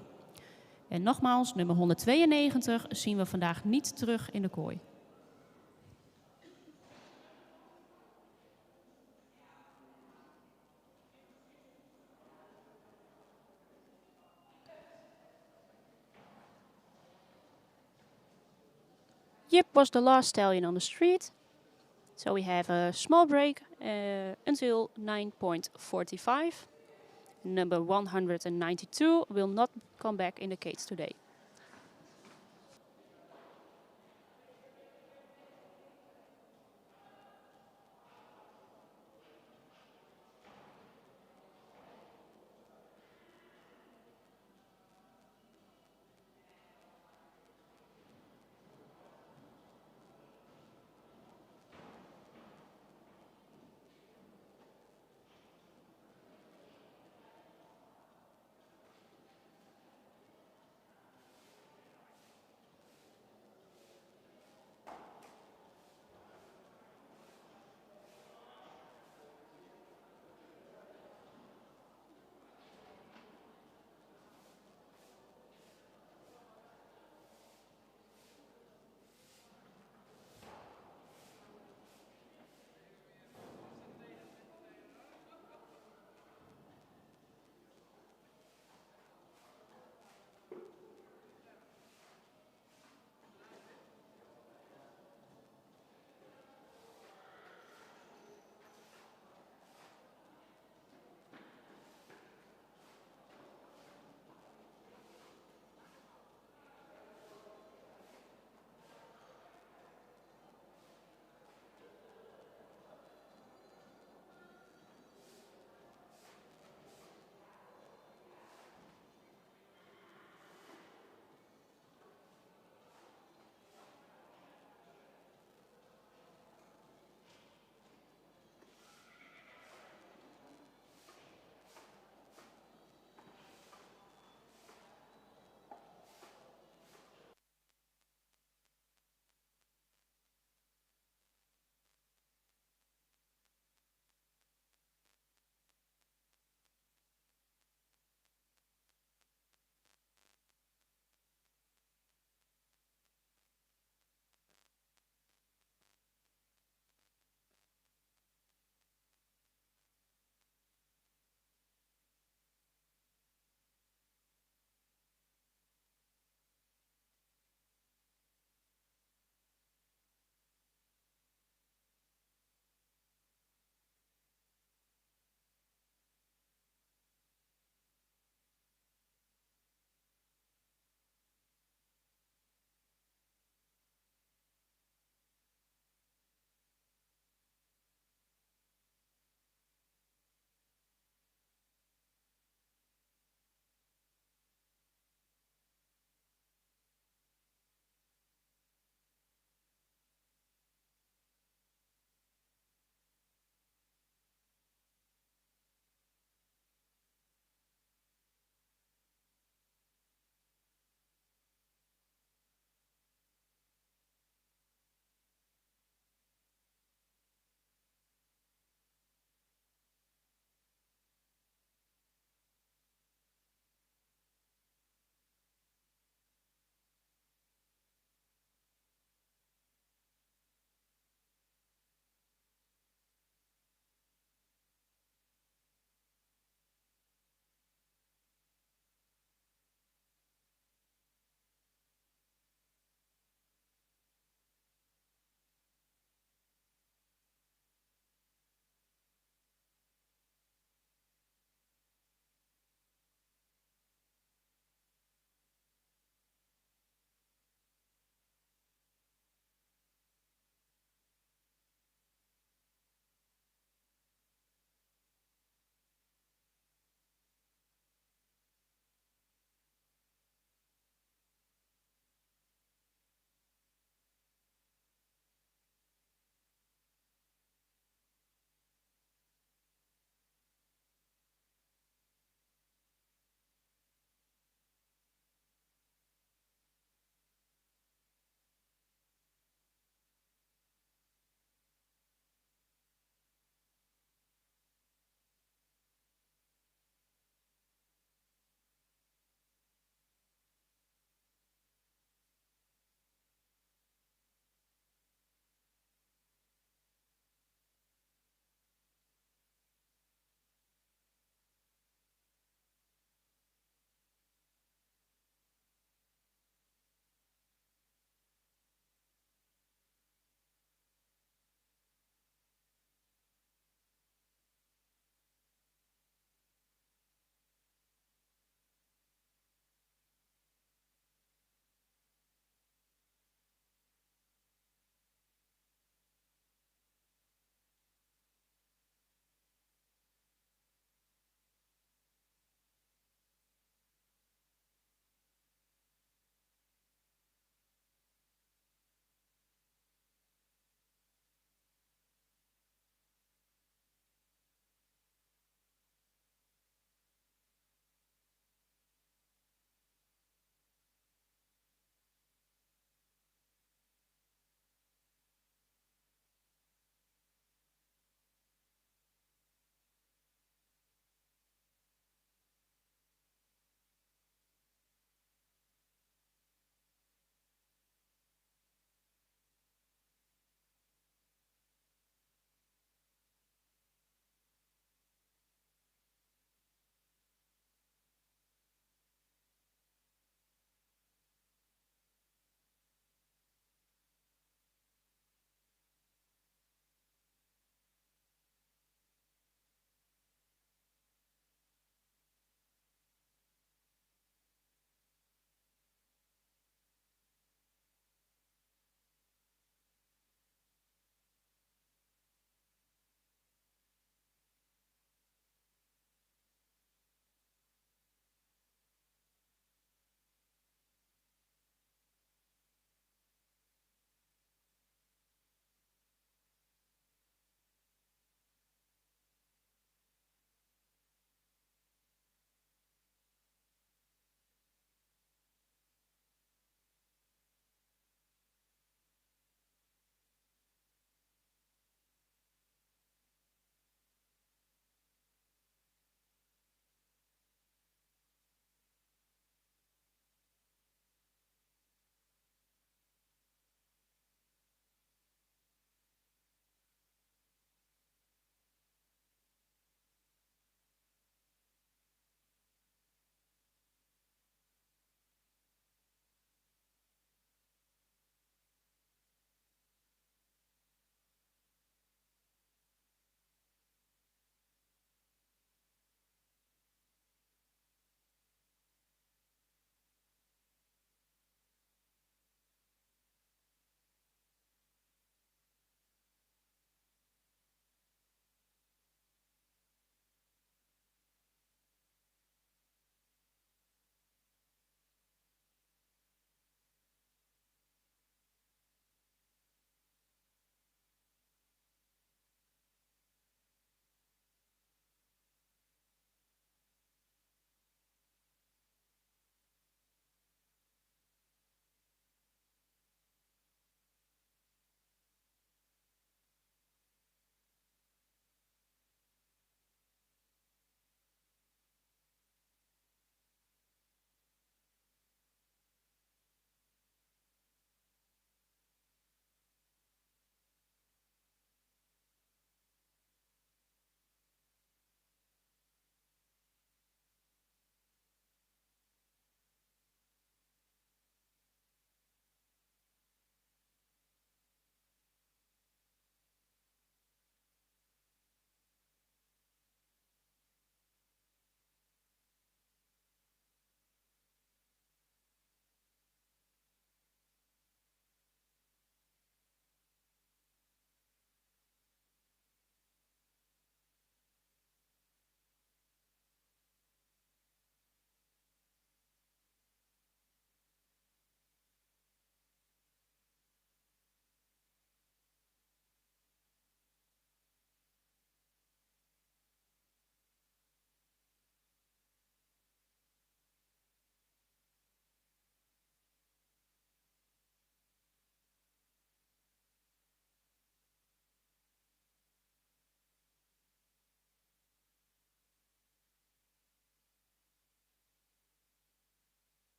En nogmaals, nummer 192 zien we vandaag niet terug in de kooi. Yep was the last stallion on the street. So we have a small break until 9:45. Number 192 will not come back in the cage today.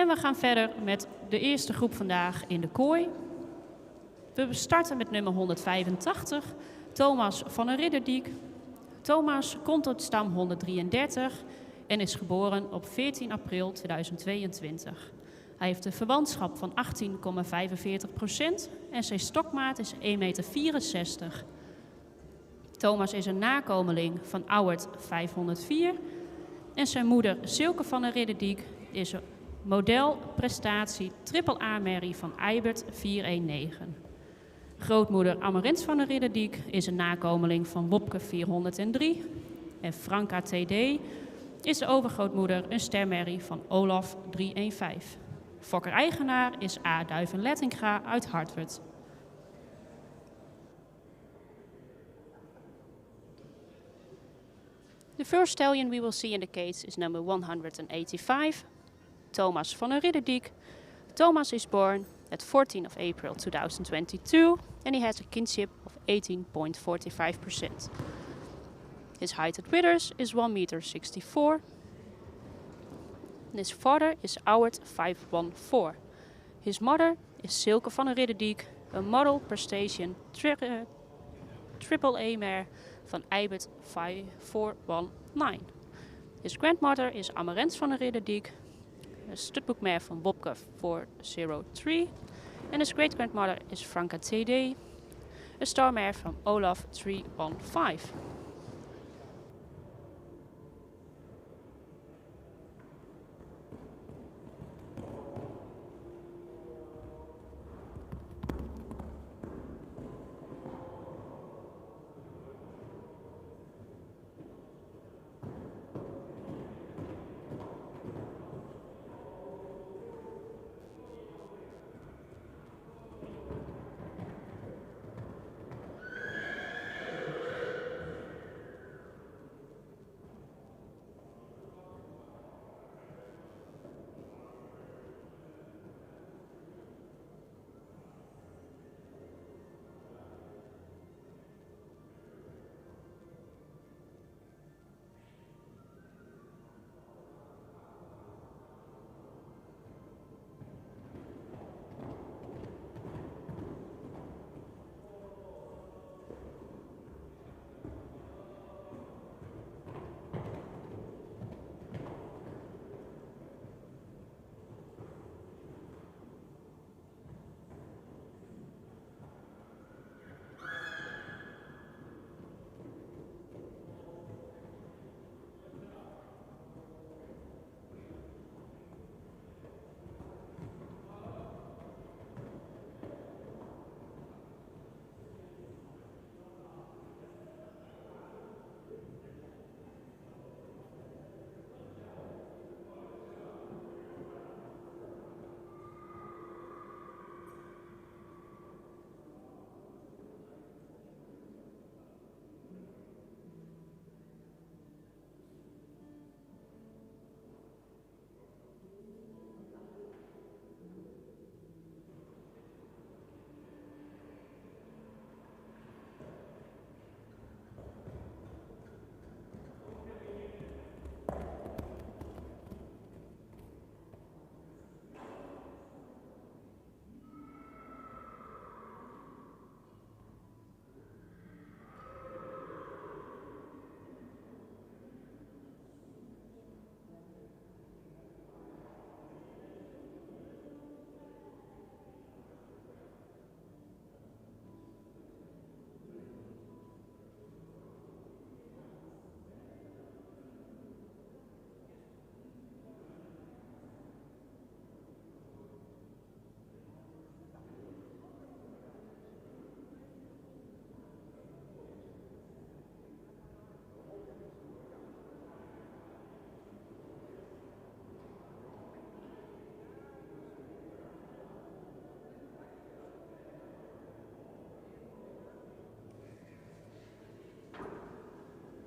En we gaan verder met de eerste groep vandaag in de kooi. We starten met nummer 185, Thomas van der Ridderdiek. Thomas komt uit stam 133 en is geboren op 14 april 2022. Hij heeft een verwantschap van 18,45% en zijn stokmaat is 1,64 meter. Thomas is een nakomeling van Auwert 504 en zijn moeder Silke van der Ridderdiek is een modelprestatie triple A-merrie van Eibert 419. Grootmoeder Amarins van der Ridderdiek is een nakomeling van Wopke 403 en Franka TD is de overgrootmoeder een stermerrie van Olaf 315. Fokker-eigenaar is A. Duiven-Lettinga uit Hartwerd. The first stallion we will see in the cage is number 185, Thomas van der Ridderdiek. Thomas is born at 14 of April 2022 and he has a kinship of 18.45%. His height at withers is 1,64 meter. And his father is Auwert 514. His mother is Silke van der Ridderdiek, a model prestation triple A mare van Eibert 5419. His grandmother is Amarens van der Ridderdiek, a studboekmare van Wopke 403. And his great-grandmother is Franka TD, a starmare from Olaf 315.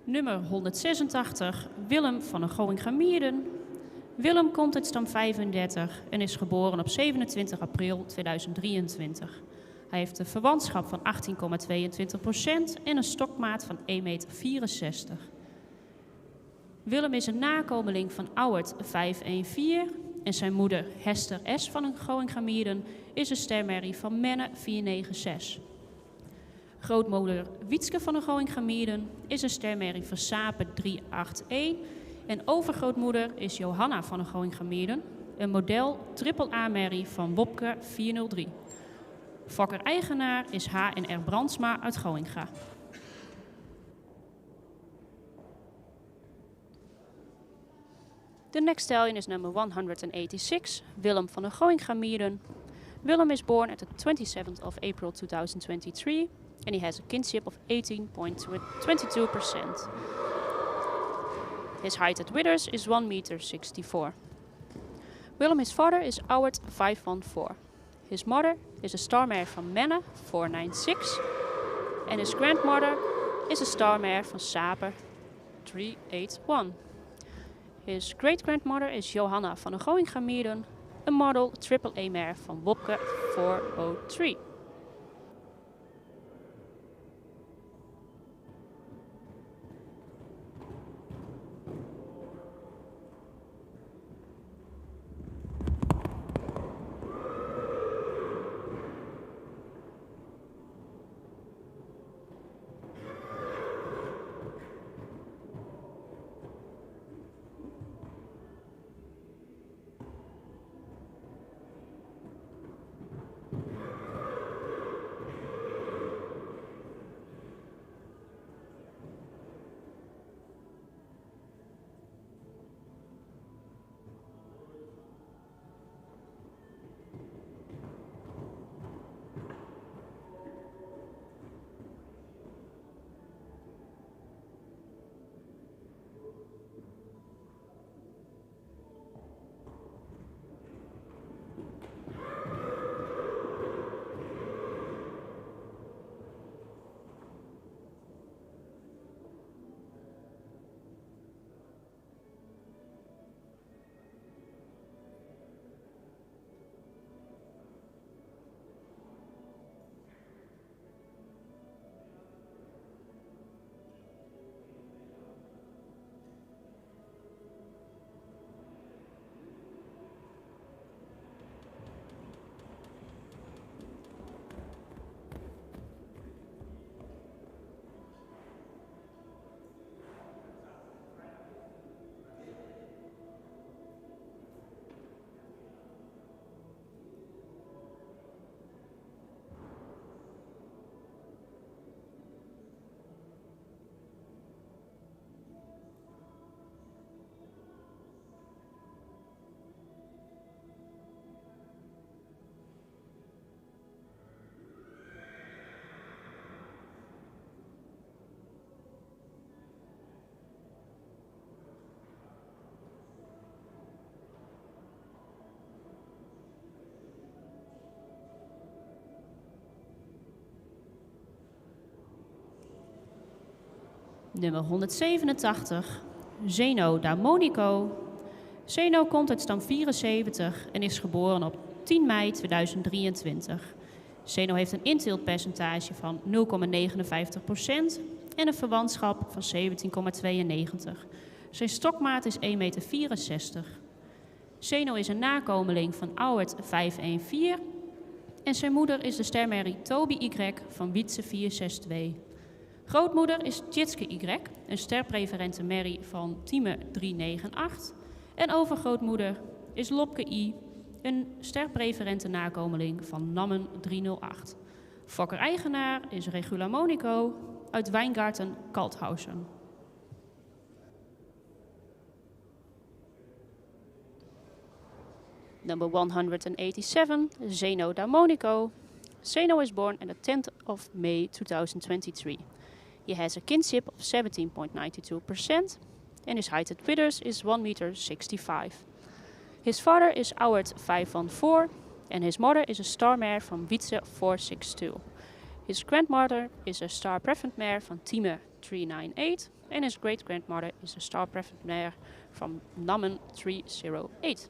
Nummer 186, Willem van der Goingamierden. Willem komt uit stam 35 en is geboren op 27 april 2023. Hij heeft een verwantschap van 18,22% en een stokmaat van 1,64 meter. Willem is een nakomeling van Auwert 514 En zijn moeder Hester S. van een Goingamierden is een stermerrie van Menne 496. Grootmoeder Wietske van een Goingamierden is een stermerrie van Sapen 381. En overgrootmoeder is Johanna van een Goingamierden, een model triple-A-merrie van Wopke 403. Fokker-eigenaar is H&R Brandsma uit Goinga. The next stallion is number 186, Willem van den Goingamierden. Willem is born at the 27th of April 2023 and he has a kinship of 18.22%. His height at withers is 1 meter 64. Willem, his father, is Auwert 514. His mother is a star mare from Menne 496 and his grandmother is a star mare from Saper 381. His great-grandmother is Johanna van den Goingamierden, a model triple-A mare van Wopke 403. Nummer 187, Zeno da Monico. Zeno komt uit stam 74 en is geboren op 10 mei 2023. Zeno heeft een inteeltpercentage van 0,59% en een verwantschap van 17,92. Zijn stokmaat is 1,64 meter. Zeno is een nakomeling van Auwert 514 en zijn moeder is de stermerrie Toby Y van Wietse 462. Grootmoeder is Tjitske Y, een sterpreferente merrie van Thieme 398. En overgrootmoeder is Lopke I, een sterpreferente nakomeling van Nammen 308. Fokker-eigenaar is Regula Monico uit Wijngaarten Kalthausen. Number 187, Zeno da Monico. Zeno is born on the 10th of May 2023. He has a kinship of 17.92% and his height at withers is 1 meter 65. His father is Auwert 514 and his mother is a star mare from Wietse 462. His grandmother is a star preferent mare from Thieme 398 and his great-grandmother is a star preferent mare from Nammen 308.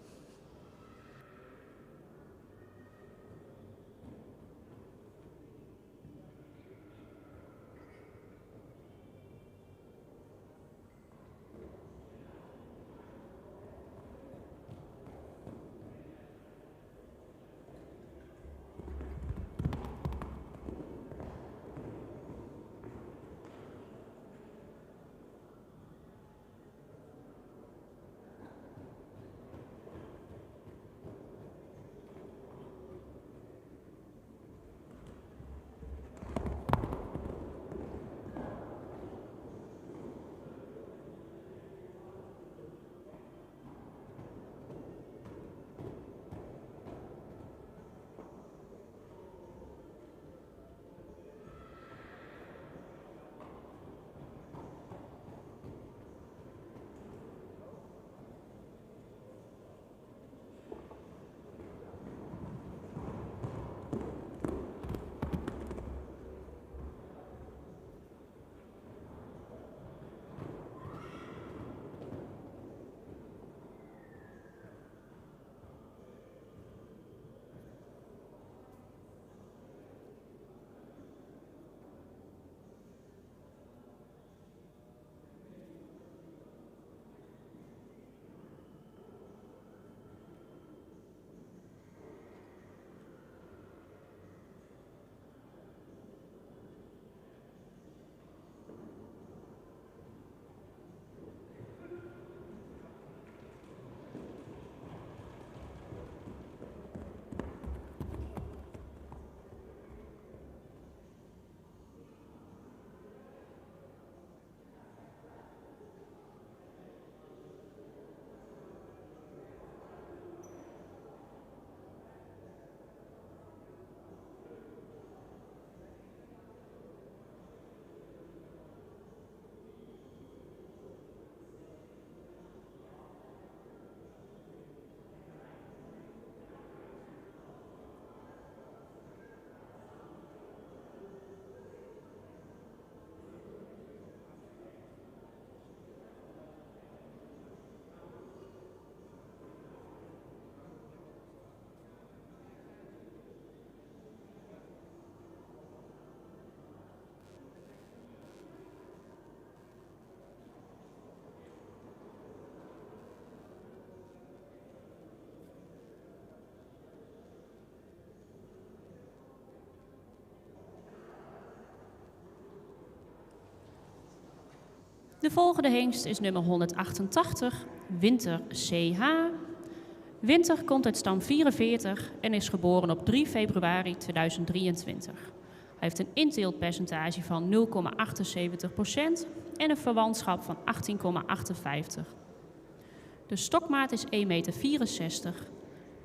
De volgende hengst is nummer 188, Winter CH. Winter komt uit stam 44 en is geboren op 3 februari 2023. Hij heeft een inteeltpercentage van 0,78% en een verwantschap van 18,58. De stokmaat is 1,64 meter.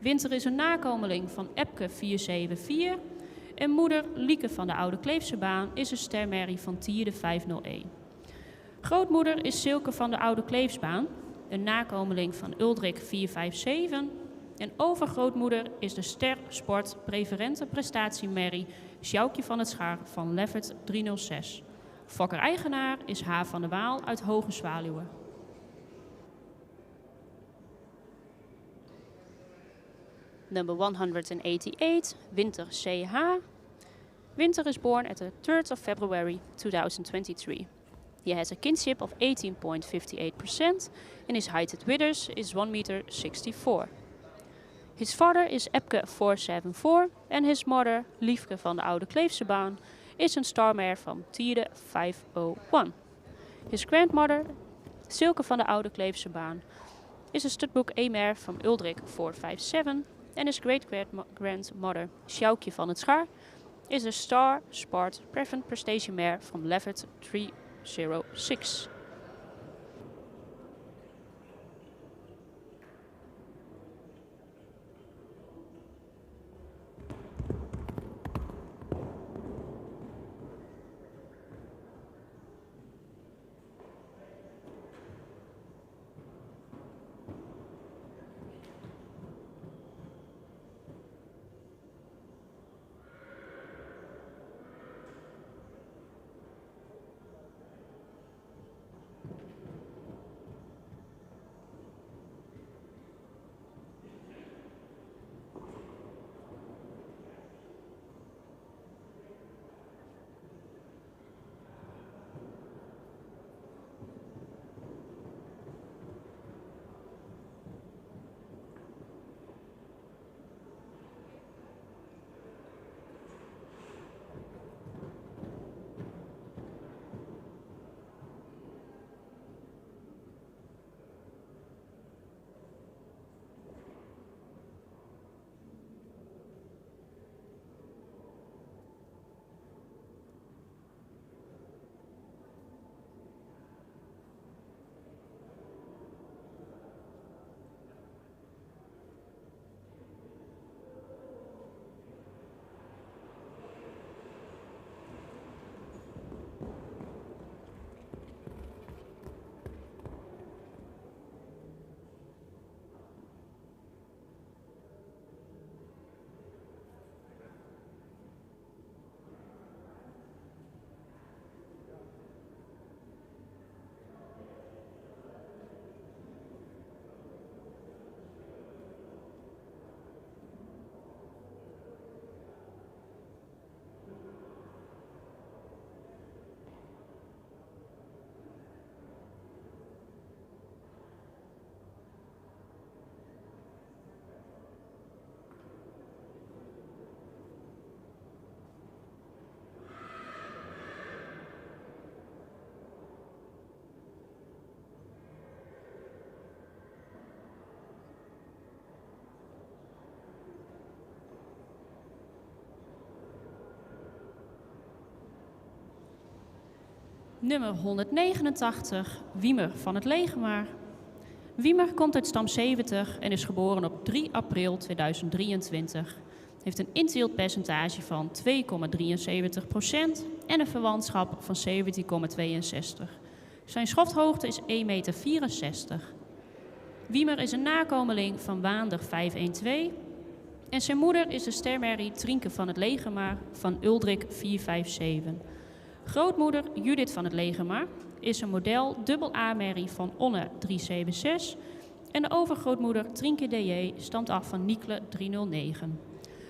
Winter is een nakomeling van Epke 474 en moeder Lieke van de Oude Kleefse Baan is een stermerrie van Tierde 501. Grootmoeder is Silke van de Oude Kleefsbaan, een nakomeling van Uldrik 457. En overgrootmoeder is de Ster Sport Preferente Prestatiemerrie Sjoukje van het Schaar van Leffert 306. Fokker-eigenaar is H. van der Waal uit Hoge Zwaluwe. Number 188, Winter CH. Winter is born at the 3rd of February 2023. He has a kinship of 18.58% and his height at withers is 1,64 meter. His father is Epke 474 and his mother, Liefke van de Oude Kleefse Baan, is een starmare van Tierde 501. His grandmother, Silke van de Oude Kleefse Baan, is een studboek E-mare van Uldrik 457 en his great-grandmother, Sjoukje van het Schaar, is een Star Sport Preferent Prestation Mare from Leffert 306. Nummer 189, Wiemer van het Leegemaar. Wiemer komt uit stam 70 en is geboren op 3 april 2023. Heeft een inteeltpercentage van 2,73% en een verwantschap van 17,62. Zijn schofthoogte is 1,64 meter. Wiemer is een nakomeling van Waandig 512 en zijn moeder is de stermerrie Trienke van het Leegemaar van Uldrik 457. Grootmoeder Judith van het Leegemaar is een model dubbel A-merrie van Onne 376 en de overgrootmoeder Trienke DJ stamt af van Nikle 309.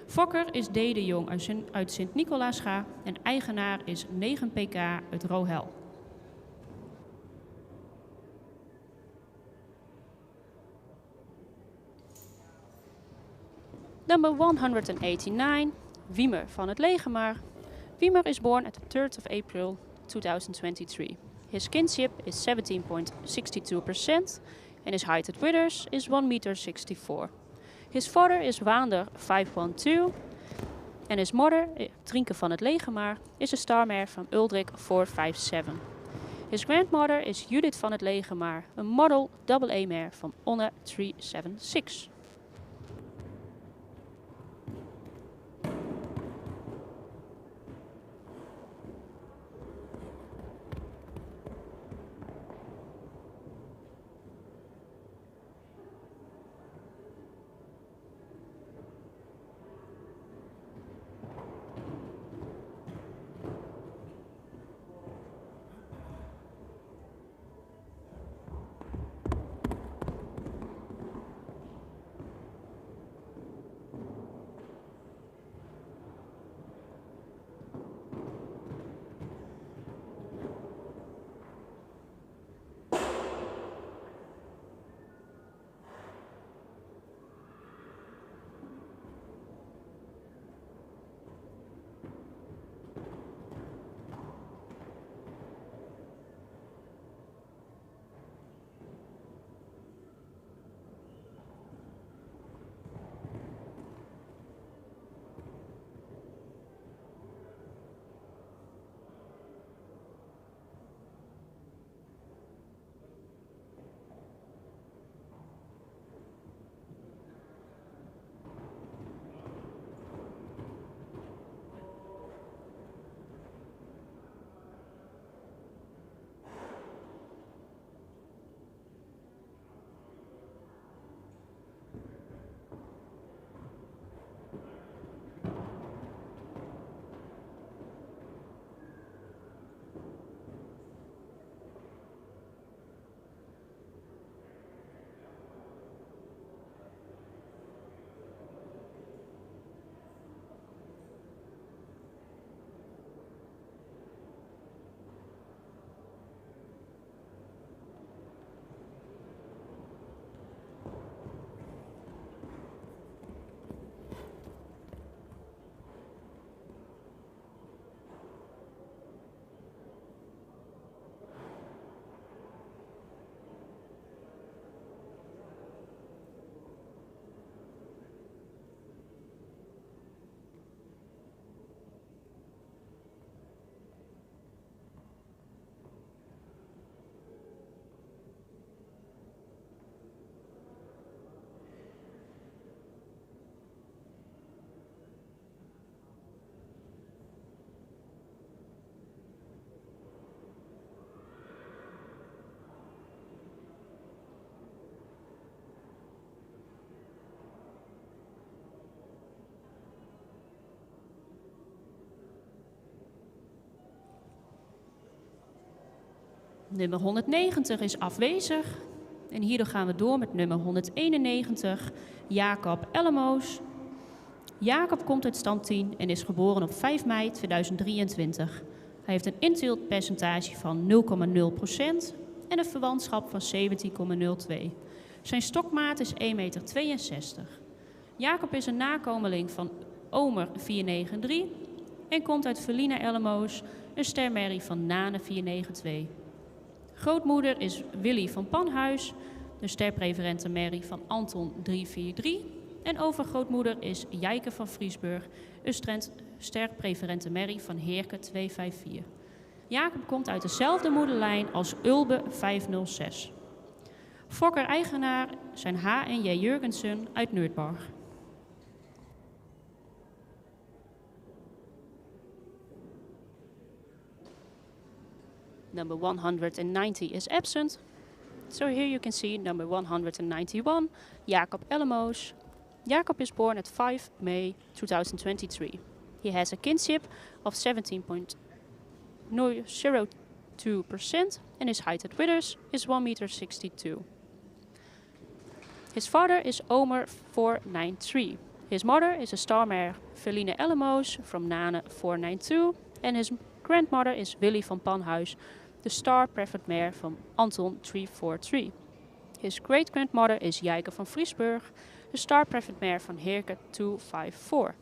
Fokker is D. de Jong uit Sint-Nicolaasga en eigenaar is 9 pk uit Rohel. Number 189, Wiemer van het Leegemaar. Wiemer is born at the 3rd of April 2023. His kinship is 17.62% and his height at withers is 1,64 meter. His father is Wander 512 en his mother, Trienke van het Legemaar, is een starmare van Uldrik 457. His grandmother is Judith van het Legemaar, een model AA mare van Onne 376. Nummer 190 is afwezig. En hierdoor gaan we door met nummer 191, Jacob Ellemoos. Jacob komt uit stand 10 en is geboren op 5 mei 2023. Hij heeft een inteeltpercentage van 0,0% en een verwantschap van 17,02. Zijn stokmaat is 1,62 meter. Jacob is een nakomeling van Omer 493 en komt uit Verlina Ellemoos, een stermerrie van Nane 492. Grootmoeder is Willy van Panhuis, de sterpreferente merrie van Anton 343. En overgrootmoeder is Jijke van Friesburg, een sterpreferente merrie van Heerke 254. Jacob komt uit dezelfde moederlijn als Ulbe 506. Fokker-eigenaar zijn H. en J. Jurgensen uit Noordborg. Number 190 is absent. So here you can see number 191, Jacob Ellemoos. Jacob is born at 5 May 2023. He has a kinship of 17.02% and his height at withers is 1,62 meter. His father is Omer 493. His mother is a starmare Verline Ellemoos from Nane 492 and his grandmother is Willy van Panhuis, the star preferred mare from Anton 343. His great-grandmother is Jijke van Friesburg, the star preferred mare from Heerke 254.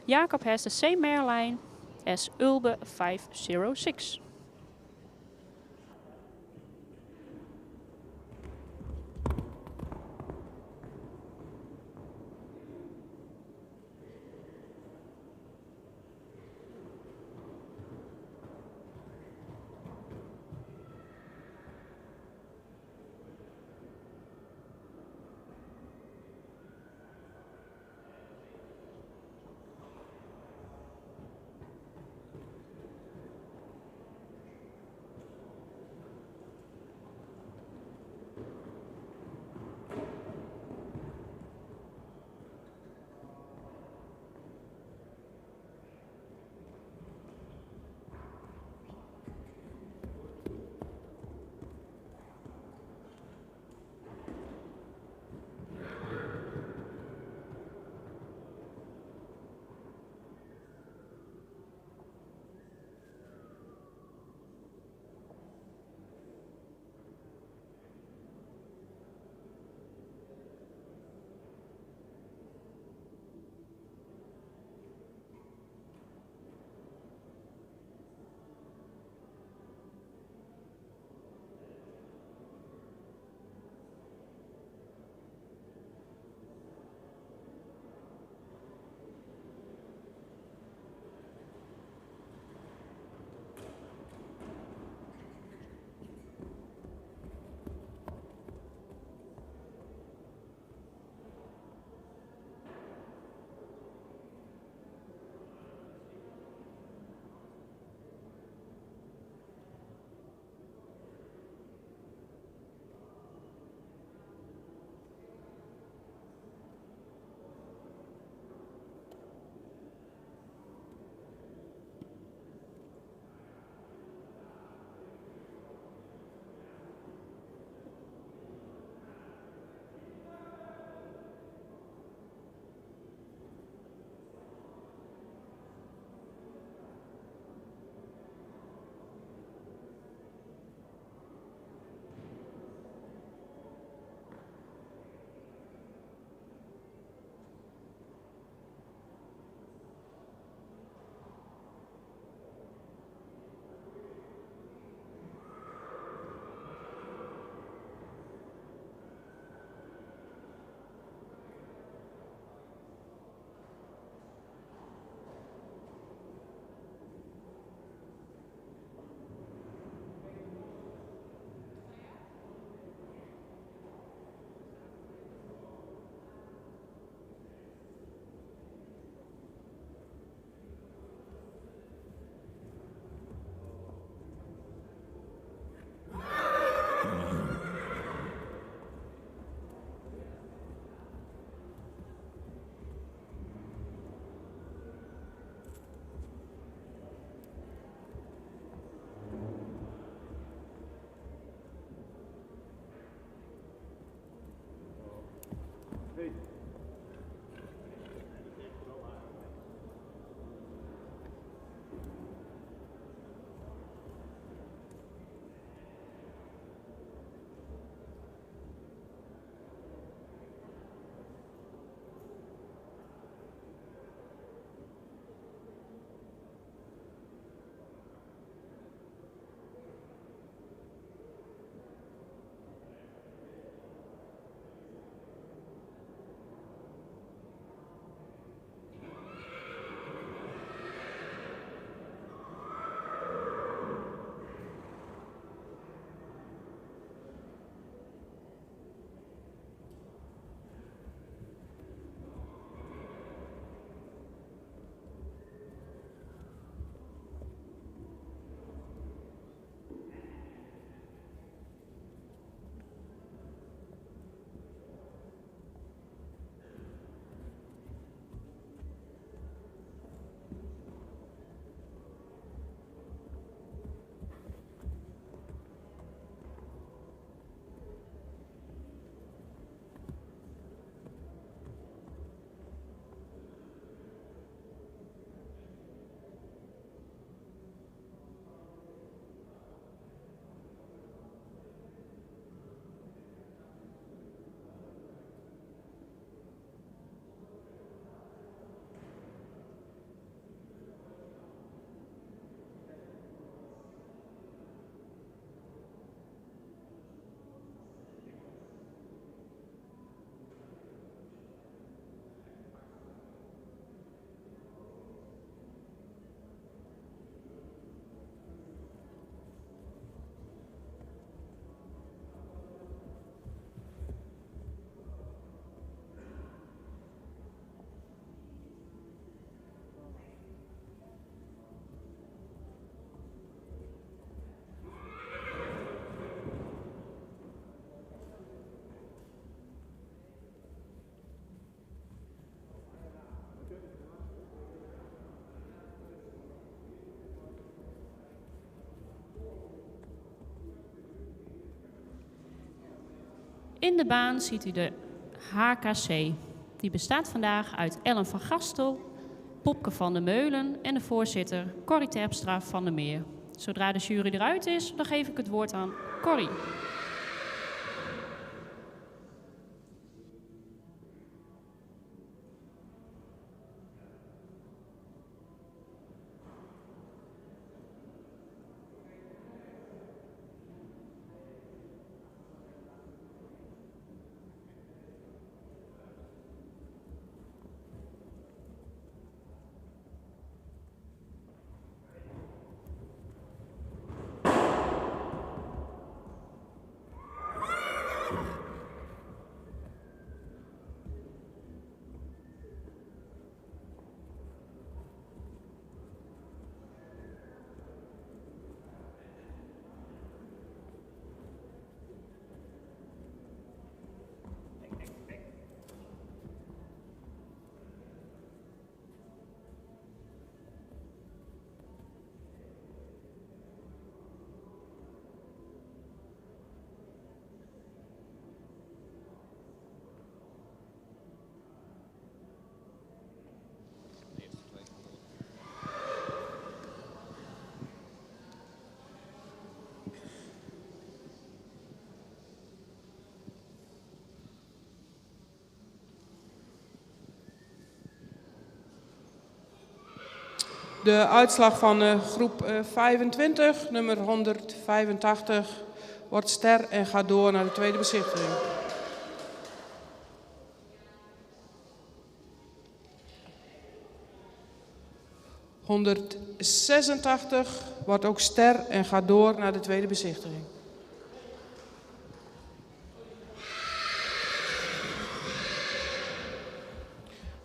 Jacob has the same mare line as Ulbe 506. In de baan ziet u de HKC. Die bestaat vandaag uit Ellen van Gastel, Popke van der Meulen en de voorzitter Corrie Terpstra van der Meer. Zodra de jury eruit is, dan geef ik het woord aan Corrie. De uitslag van groep 25, nummer 185, wordt ster en gaat door naar de tweede bezichtiging. (186) wordt ook ster en gaat door naar de tweede bezichtiging.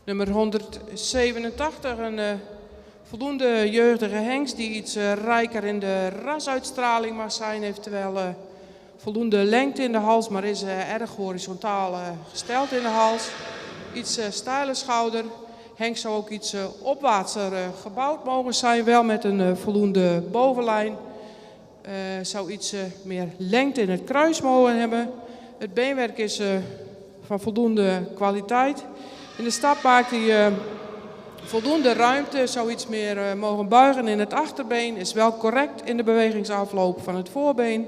Nummer 187, een voldoende jeugdige hengst die iets rijker in de rasuitstraling mag zijn. Heeft wel voldoende lengte in de hals, maar is erg horizontaal gesteld in de hals. Iets steile schouder. Hengst zou ook iets opwaartser gebouwd mogen zijn, wel met een voldoende bovenlijn. Zou iets meer lengte in het kruis mogen hebben. Het beenwerk is van voldoende kwaliteit. In de stap maakt hij voldoende ruimte, zou iets meer mogen buigen in het achterbeen. Is wel correct in de bewegingsafloop van het voorbeen.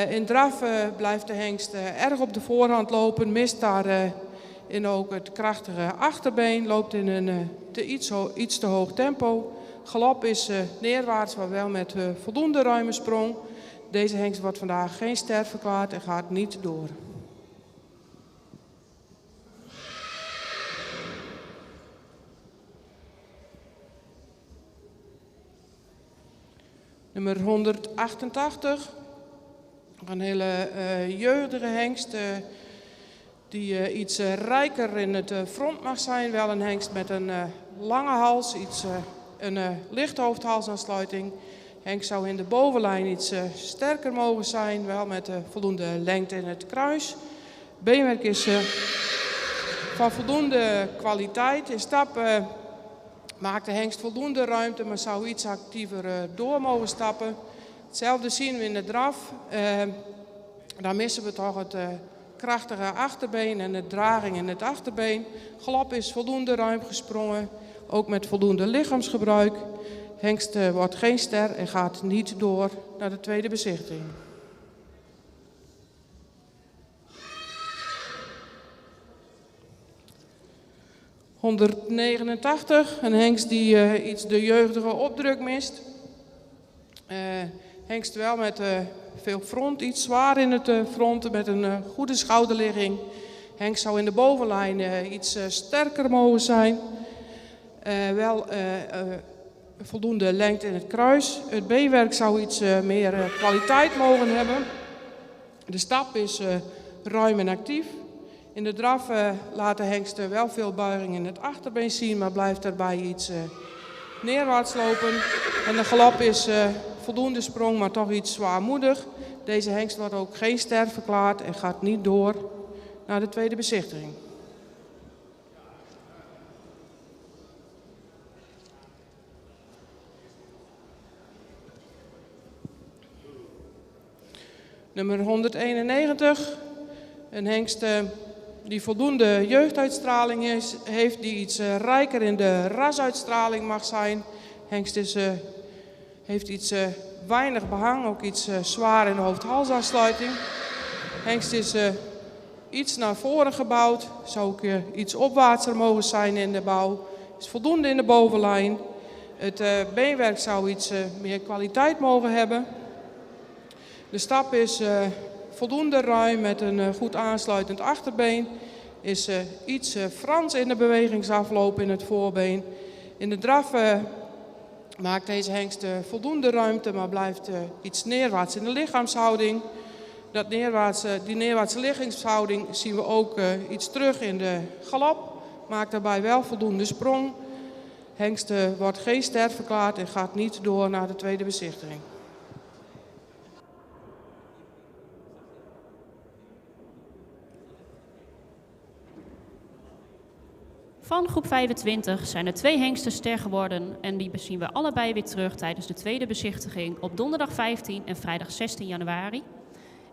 In draf blijft de hengst erg op de voorhand lopen, mist daarin ook het krachtige achterbeen, loopt in een iets te hoog tempo. Galop is neerwaarts, maar wel met voldoende ruime sprong. Deze hengst wordt vandaag geen ster verklaard en gaat niet door. Nummer 188, een hele jeugdige hengst die iets rijker in het front mag zijn. Wel een hengst met een lange hals, een lichte hoofdhalsaansluiting. Hengst zou in de bovenlijn iets sterker mogen zijn, wel met voldoende lengte in het kruis. Beenwerk is van voldoende kwaliteit. In stap maakt de hengst voldoende ruimte, maar zou iets actiever door mogen stappen. Hetzelfde zien we in de draf. Dan missen we toch het krachtige achterbeen en de draging in het achterbeen. Galop is voldoende ruim gesprongen, ook met voldoende lichaamsgebruik. Hengst wordt geen ster en gaat niet door naar de tweede bezichtiging. (189), een hengst die iets de jeugdige opdruk mist. Hengst wel met veel front, iets zwaar in het front, met een goede schouderligging. Hengst zou in de bovenlijn iets sterker mogen zijn. Wel voldoende lengte in het kruis. Het beenwerk zou iets meer kwaliteit mogen hebben. De stap is ruim en actief. In de draf laat de hengst wel veel buiging in het achterbeen zien, maar blijft daarbij iets neerwaarts lopen. En de galop is voldoende sprong, maar toch iets zwaarmoedig. Deze hengst wordt ook geen ster verklaard en gaat niet door naar de tweede bezichtiging. Nummer 191. Een hengst die voldoende jeugduitstraling heeft, die iets rijker in de rasuitstraling mag zijn. Hengst heeft iets weinig behang, ook iets zwaar in de hoofd-halsafsluiting. Hengst is iets naar voren gebouwd, zou ook iets opwaartser mogen zijn in de bouw. Is voldoende in de bovenlijn. Het beenwerk zou iets meer kwaliteit mogen hebben. De stap is voldoende ruim met een goed aansluitend achterbeen. Is iets Frans in de bewegingsafloop in het voorbeen. In de draf maakt deze hengst voldoende ruimte, maar blijft iets neerwaarts in de lichaamshouding. Die neerwaartse lichaamshouding zien we ook iets terug in de galop. Maakt daarbij wel voldoende sprong. Hengst wordt geen ster verklaard en gaat niet door naar de tweede bezichtiging. Van groep 25 zijn er 2 hengsten ster geworden en die zien we allebei weer terug tijdens de tweede bezichtiging op donderdag 15 en vrijdag 16 januari.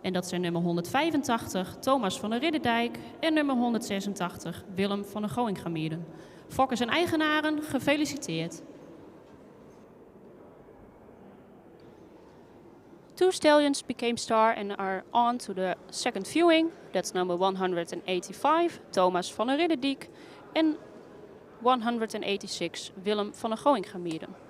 En dat zijn nummer 185 Thomas van der Ridderdijk en nummer 186 Willem van der Gooingamierden. Fokkers en eigenaren, gefeliciteerd. 2 stallions became star and are on to the second viewing. That's number 185 Thomas van der Ridderdijk en 186 Willem van der Gooingamierden.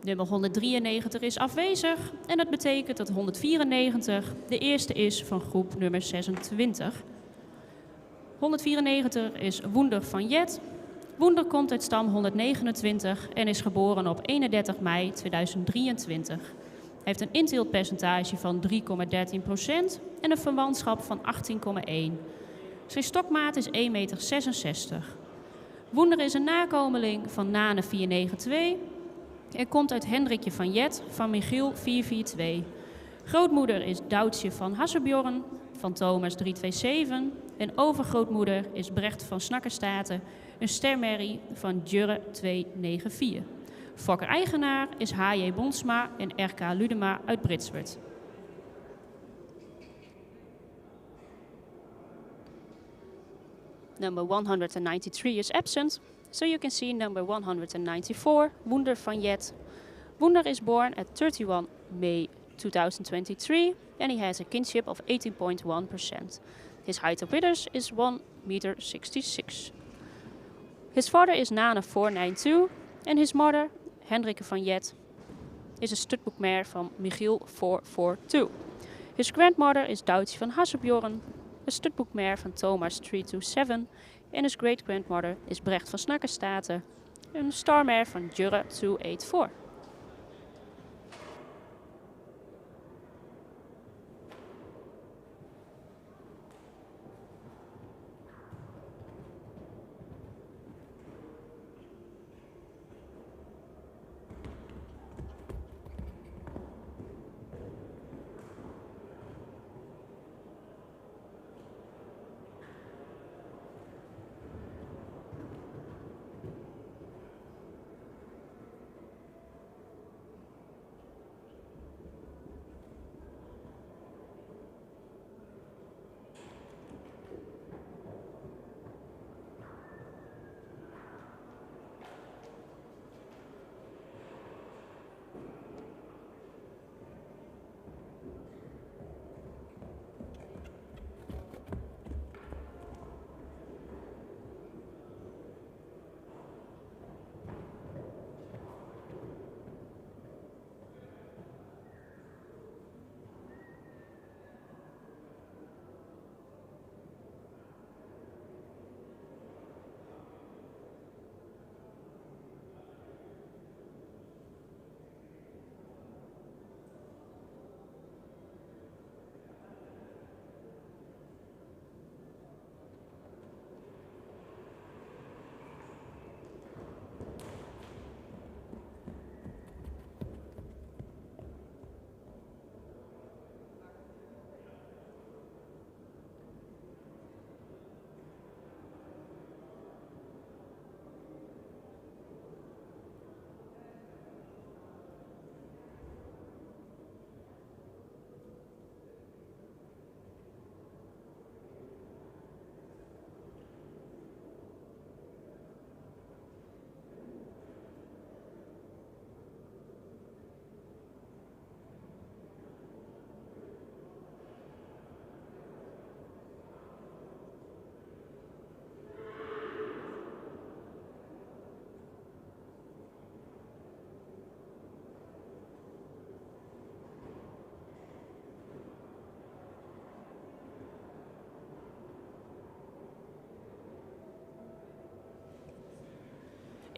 Nummer 193 is afwezig en dat betekent dat 194 de eerste is van groep nummer 26. 194 is Woender van Jet. Woender komt uit stam 129 en is geboren op 31 mei 2023. Hij heeft een inteeltpercentage van 3,13% en een verwantschap van 18,1. Zijn stokmaat is 1,66 meter. Woender is een nakomeling van Nane 492 en komt uit Hendrikje van Jet van Michiel 442. Grootmoeder is Douwtje van Hassebjorn van Thomas 327 en overgrootmoeder is Brecht van Snakkerstaten, een stermerrie van Jurre 294. Fokker-eigenaar is H.J. Bonsma en R.K. Ludema uit Britswerd. Number 193 is absent, so you can see number 194, Woender van Jet. Woender is born at 31 May 2023 and he has a kinship of 18.1%. His height of withers is 1,66 meter. His father is Nane 492 and his mother, Hendrike van Jet, is a studboekmare van Michiel 442. His grandmother is Douwtje van Hassebjorn, a studboekmare van Thomas 327 en his great-grandmother is Brecht van Snakkerstaten, een starmare van Jurre 284.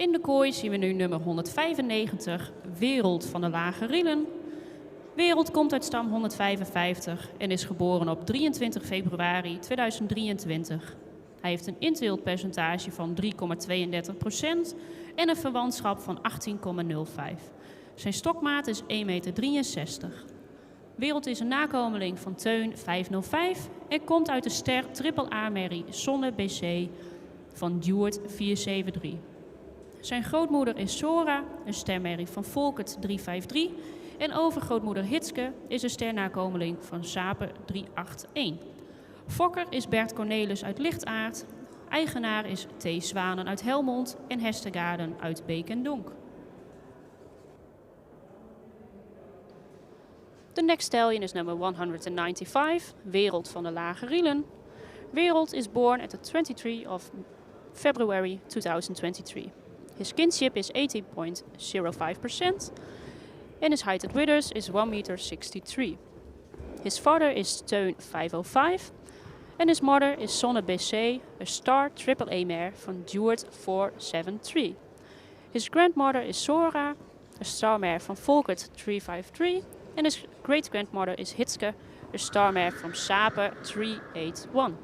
In de kooi zien we nu nummer 195, Wereld van de Lage Rielen. Wereld komt uit stam 155 en is geboren op 23 februari 2023. Hij heeft een inteeltpercentage van 3,32% en een verwantschap van 18,05. Zijn stokmaat is 1,63 meter. Wereld is een nakomeling van Teun 505 en komt uit de ster AAA-merrie Sonne BC van Duart 473. Zijn grootmoeder is Sora, een stermerrie van Volkert 353. En overgrootmoeder Hitske is een sternakomeling van Saper 381. Fokker is Bert Cornelis uit Lichtaard. Eigenaar is T. Zwanen uit Helmond en Hestergaarden uit Beek en Donk. The next stallion is number 195, Wereld van de Lage Rielen. Wereld is born at the 23 of February 2023. His kinship is 18.05% and his height at withers is 1,63 meter. His father is Teun 505 and his mother is Sonne BC, a star AAA mare van Duart 473. His grandmother is Sora, a star mare van Volkert 353 and his great-grandmother is Hitske, a star mare from Saper 381.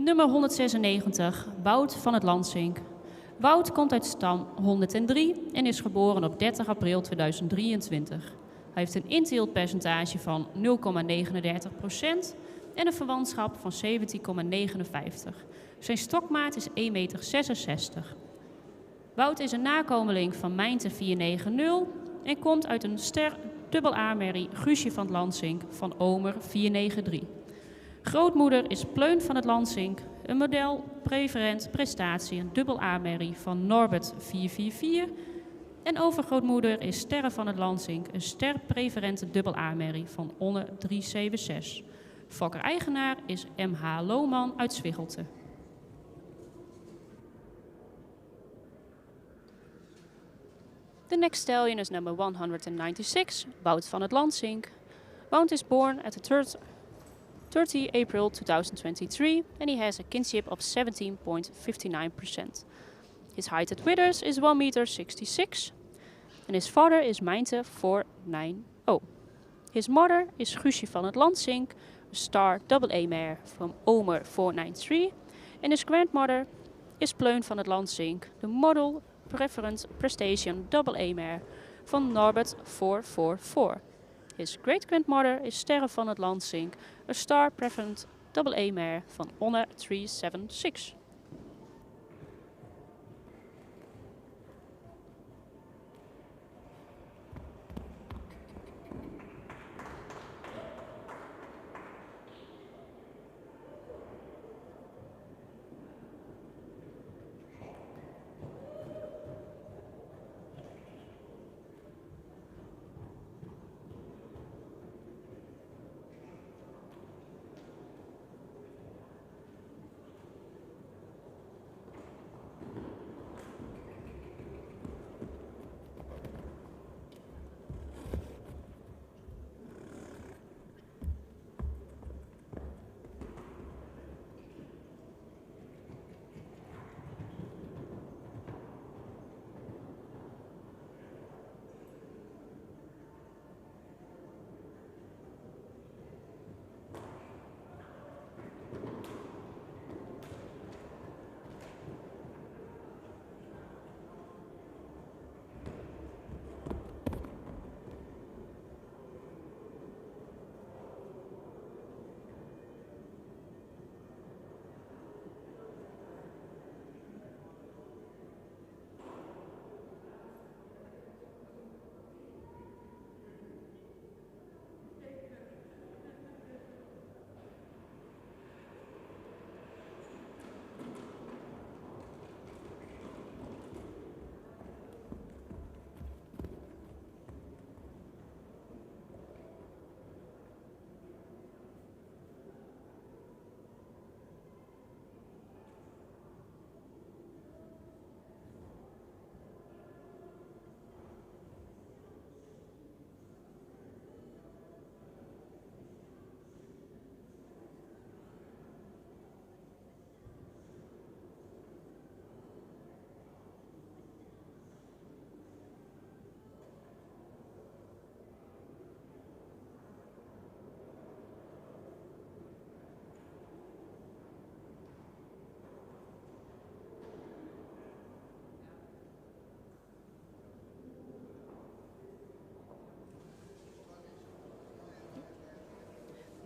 Nummer 196, Wout van het Lansink. Wout komt uit stam 103 en is geboren op 30 april 2023. Hij heeft een inteeltpercentage van 0,39% en een verwantschap van 17,59. Zijn stokmaat is 1,66 meter. Wout is een nakomeling van Mijnte 490 en komt uit een ster AAA-merrie Guusje van het Lansink van Omer 493. Grootmoeder is Pleun van het Lansink, een model preferent prestatie, een AA-merrie van Norbert 444. En overgrootmoeder is Sterre van het Lansink, een ster preferente AA-merrie van Onne 376. Fokker-eigenaar is M.H. Lohman uit Zwiggelte. The next stallion is number 196, Wout van het Lansink. Wout is born at the 30 April 2023 and he has a kinship of 17.59%. His height at withers is 1,66 meter. and his father is Meinte 490. His mother is Guusje van het Landsink, a star AA mare from Omer 493, and his grandmother is Pleun van het Landsink, the model preference prestation AA mare van Norbert 444. His great-grandmother is Sterre van het Landsink, a star preference AA mare van Onne 376.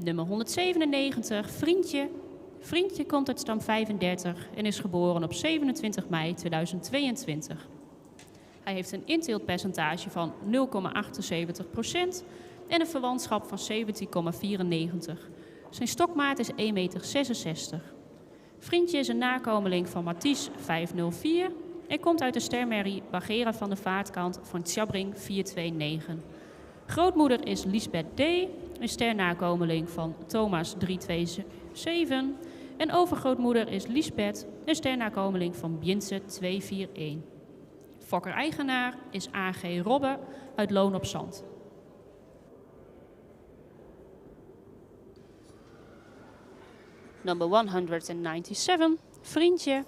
Nummer 197, Vriendje. Vriendje komt uit stam 35 en is geboren op 27 mei 2022. Hij heeft een inteeltpercentage van 0,78% en een verwantschap van 17,94. Zijn stokmaat is 1,66 meter. Vriendje is een nakomeling van Mathies 504 en komt uit de stermerrie Bagheera van de Vaartkant van Tjabring 429. Grootmoeder is Lisbeth D., een sternakomeling van Thomas 327. En overgrootmoeder is Lisbeth, een sternakomeling van Bjintse 241. Fokker-eigenaar is A.G. Robbe uit Loon op Zand. Number 197, Vriendje.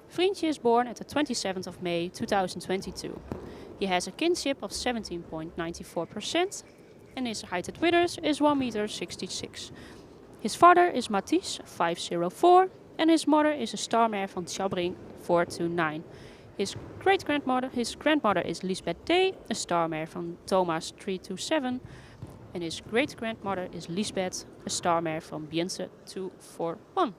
Vriendje is born at the 27th of May 2022. He has a kinship of 17.94% and his height at withers is 1 meter 66. His father is Mathies 504 and his mother is a star mare van Tjabring 429. His grandmother is Lisbeth D., a star mare van Thomas 327. And his great-grandmother is Lisbeth, a star mare van Bjintse 241.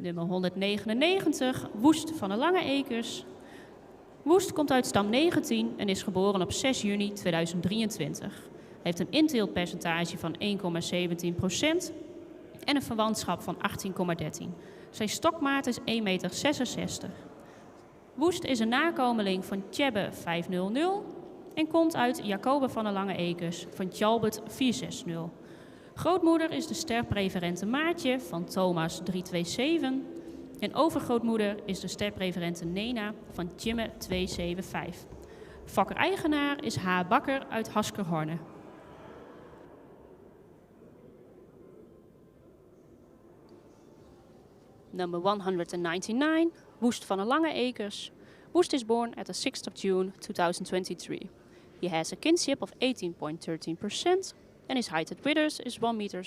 Nummer 199, Woest van de Lange Ekers. Woest komt uit stam 19 en is geboren op 6 juni 2023. Hij heeft een inteeltpercentage van 1,17% en een verwantschap van 18,13. Zijn stokmaat is 1,66 meter. Woest is een nakomeling van Tjebbe 500 en komt uit Jacobe van de Lange Ekers van Tjalbert 460. Grootmoeder is de sterpreferente Maartje van Thomas 327 en overgrootmoeder is de sterpreferente Nena van Tjimme 275. Vakker-eigenaar is H. Bakker uit Haskerhorne. Number 199, Woest van de Lange Ekers. Woest is born at the 6th of June 2023. He has a kinship of 18.13% and his height at withers is 1,66 meter.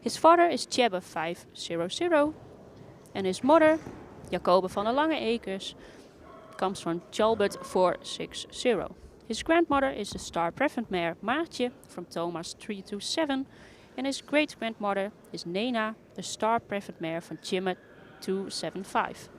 His father is Tjebbe 500 and his mother, Jacobe van de Lange Ekers, comes from Tjalbert 460. His grandmother is the star preferent mare Maartje from Thomas 327 and his great-grandmother is Nena, the star preferent mare from Tjimme 275.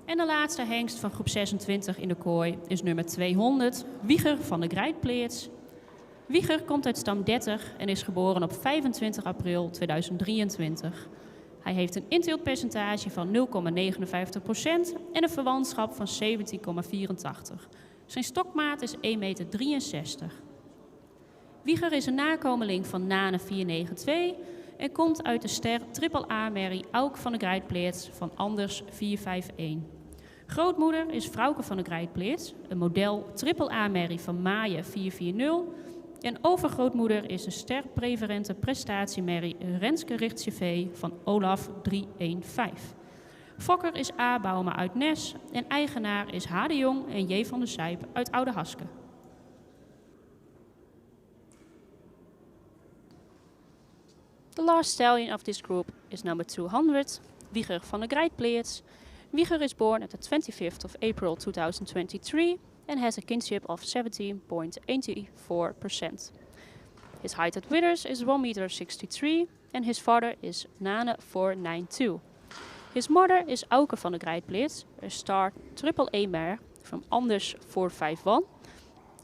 En de laatste hengst van groep 26 in de kooi is nummer 200, Wieger van de Grijtpleets. Wieger komt uit stam 30 en is geboren op 25 april 2023. Hij heeft een inteeltpercentage van 0,59% en een verwantschap van 17,84. Zijn stokmaat is 1,63 meter. Wieger is een nakomeling van Nane 492 en komt uit de ster AAA-merrie Auk van de Grijtpleets van Anders 451. Grootmoeder is Frauke van de Grijtpleets, een model AAA-merrie van Maaie 440. En overgrootmoeder is de sterpreferente prestatiemerrie Renske Richtje van Olaf 315. Fokker is A. Bouma uit Nes en eigenaar is H. de Jong en J. van der Sijp uit Oude Haske. The last stallion of this group is number 200, Wieger van der Grijpleerts. Wieger is born at the 25th of April 2023 and has a kinship of 17.84%. His height at withers is 1,63 m and his father is Nane 492. His mother is Auke van der Grijpleerts, a star triple-A mare from Anders 451.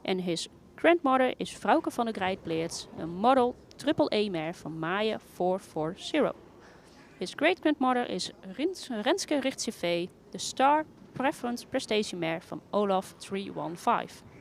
And his grandmother is Frauke van der Grijpleerts, a model triple-A mare from Maaien 440. His great-grandmother is Renske Richtsevee, the star preference prestation mare from Olaf 315.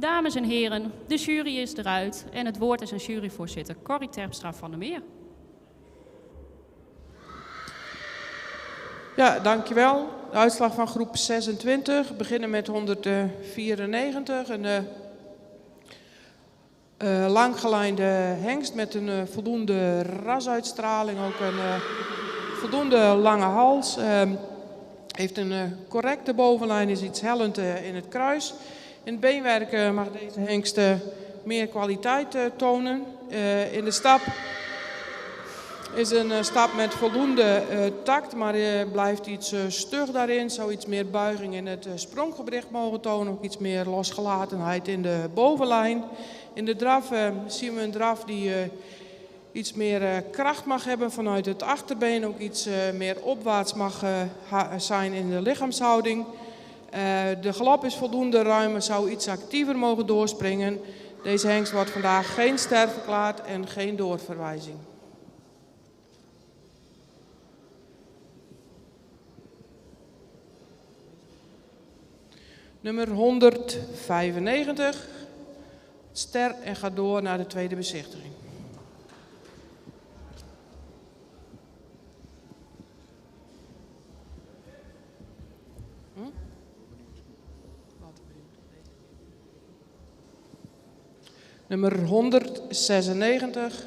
Dames en heren, de jury is eruit en het woord is aan juryvoorzitter Corrie Terpstra van der Meer. Ja, dankjewel. De uitslag van groep 26. We beginnen met 194. Een langgelijnde hengst met een voldoende rasuitstraling. Ook een voldoende lange hals. Heeft een correcte bovenlijn, is iets hellend in het kruis. In het beenwerk mag deze hengst meer kwaliteit tonen. In de stap is een stap met voldoende takt, maar blijft iets stug daarin. Zou iets meer buiging in het spronggewicht mogen tonen. Ook iets meer losgelatenheid in de bovenlijn. In de draf zien we een draf die iets meer kracht mag hebben vanuit het achterbeen. Ook iets meer opwaarts mag zijn in de lichaamshouding. De galop is voldoende ruim, zou iets actiever mogen doorspringen. Deze hengst wordt vandaag geen ster verklaard en geen doorverwijzing. Nummer 195, ster en gaat door naar de tweede bezichtiging. Nummer 196,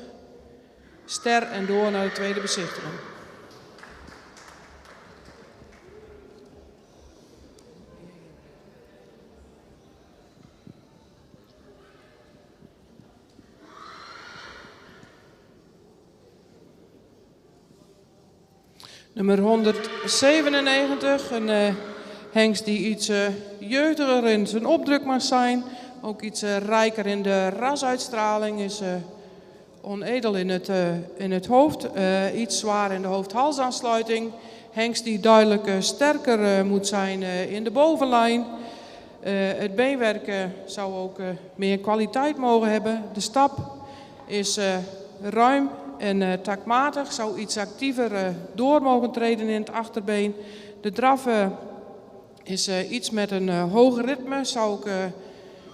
ster en door naar de tweede bezichtiging. Nummer 197, een hengst die iets jeugdiger in zijn opdruk mag zijn. Ook iets rijker in de rasuitstraling, is onedel in het hoofd. Iets zwaar in de hoofd-halsaansluiting. Hengst die duidelijk sterker moet zijn in de bovenlijn. Het beenwerk zou ook meer kwaliteit mogen hebben. De stap is ruim en taktmatig, zou iets actiever door mogen treden in het achterbeen. De draf is iets met een hoger ritme, zou ook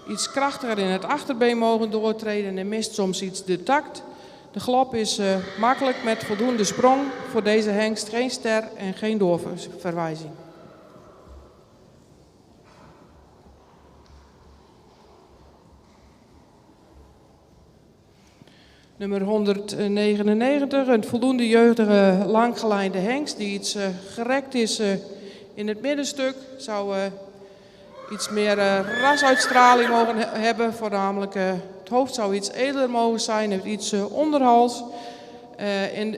iets krachtiger in het achterbeen mogen doortreden en mist soms iets de takt. De galop is makkelijk met voldoende sprong. Voor deze hengst geen ster en geen doorverwijzing. Nummer 199, een voldoende jeugdige langgelijnde hengst die iets gerekt is in het middenstuk. Zou iets meer rasuitstraling mogen hebben, voornamelijk het hoofd zou iets edeler mogen zijn, heeft iets onderhals.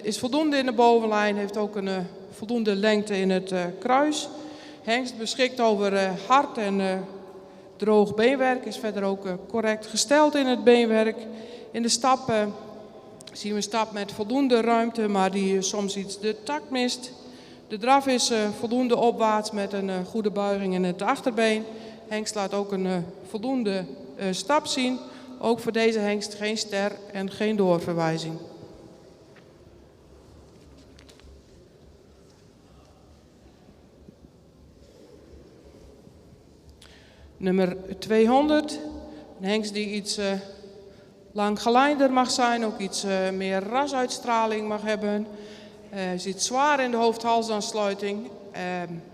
Is voldoende in de bovenlijn, heeft ook een voldoende lengte in het kruis. Hengst beschikt over hard en droog beenwerk, is verder ook correct gesteld in het beenwerk. In de stap zien we een stap met voldoende ruimte, maar die soms iets de takt mist. De draf is voldoende opwaarts met een goede buiging in het achterbeen. Hengst laat ook een voldoende stap zien. Ook voor deze hengst geen ster en geen doorverwijzing. Nummer 200, een hengst die iets langgelijnder mag zijn, ook iets meer rasuitstraling mag hebben. Zit zwaar in de hoofd-halsaansluiting.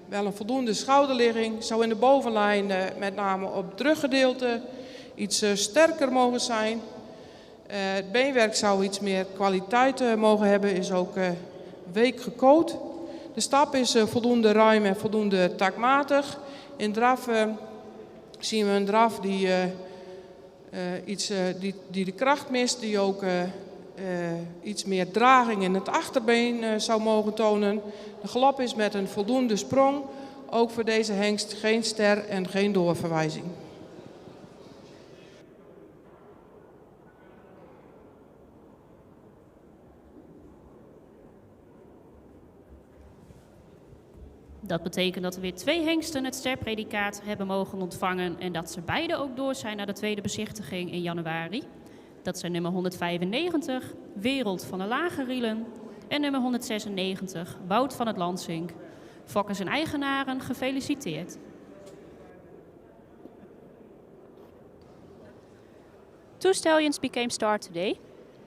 Wel een voldoende schouderligging. Zou in de bovenlijn, met name op het ruggedeelte, iets sterker mogen zijn. Het beenwerk zou iets meer kwaliteit mogen hebben. Is ook week gecoat. De stap is voldoende ruim en voldoende taktmatig. In draf zien we een draf die die de kracht mist, die ook iets meer draging in het achterbeen zou mogen tonen. De galop is met een voldoende sprong. Ook voor deze hengst geen ster en geen doorverwijzing. Dat betekent dat er weer 2 hengsten het sterpredicaat hebben mogen ontvangen en dat ze beide ook door zijn naar de tweede bezichtiging in januari. Dat zijn nummer 195, Wereld van de Lagerielen, en nummer 196, Wout van het Lansink. Fokkers en eigenaren, gefeliciteerd. Two stallions became star today,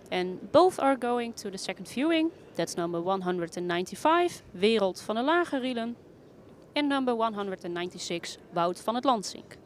and both are going to the second viewing. That's number 195, Wereld van de Lage Rielen, and number 196, Woud van het Landsink.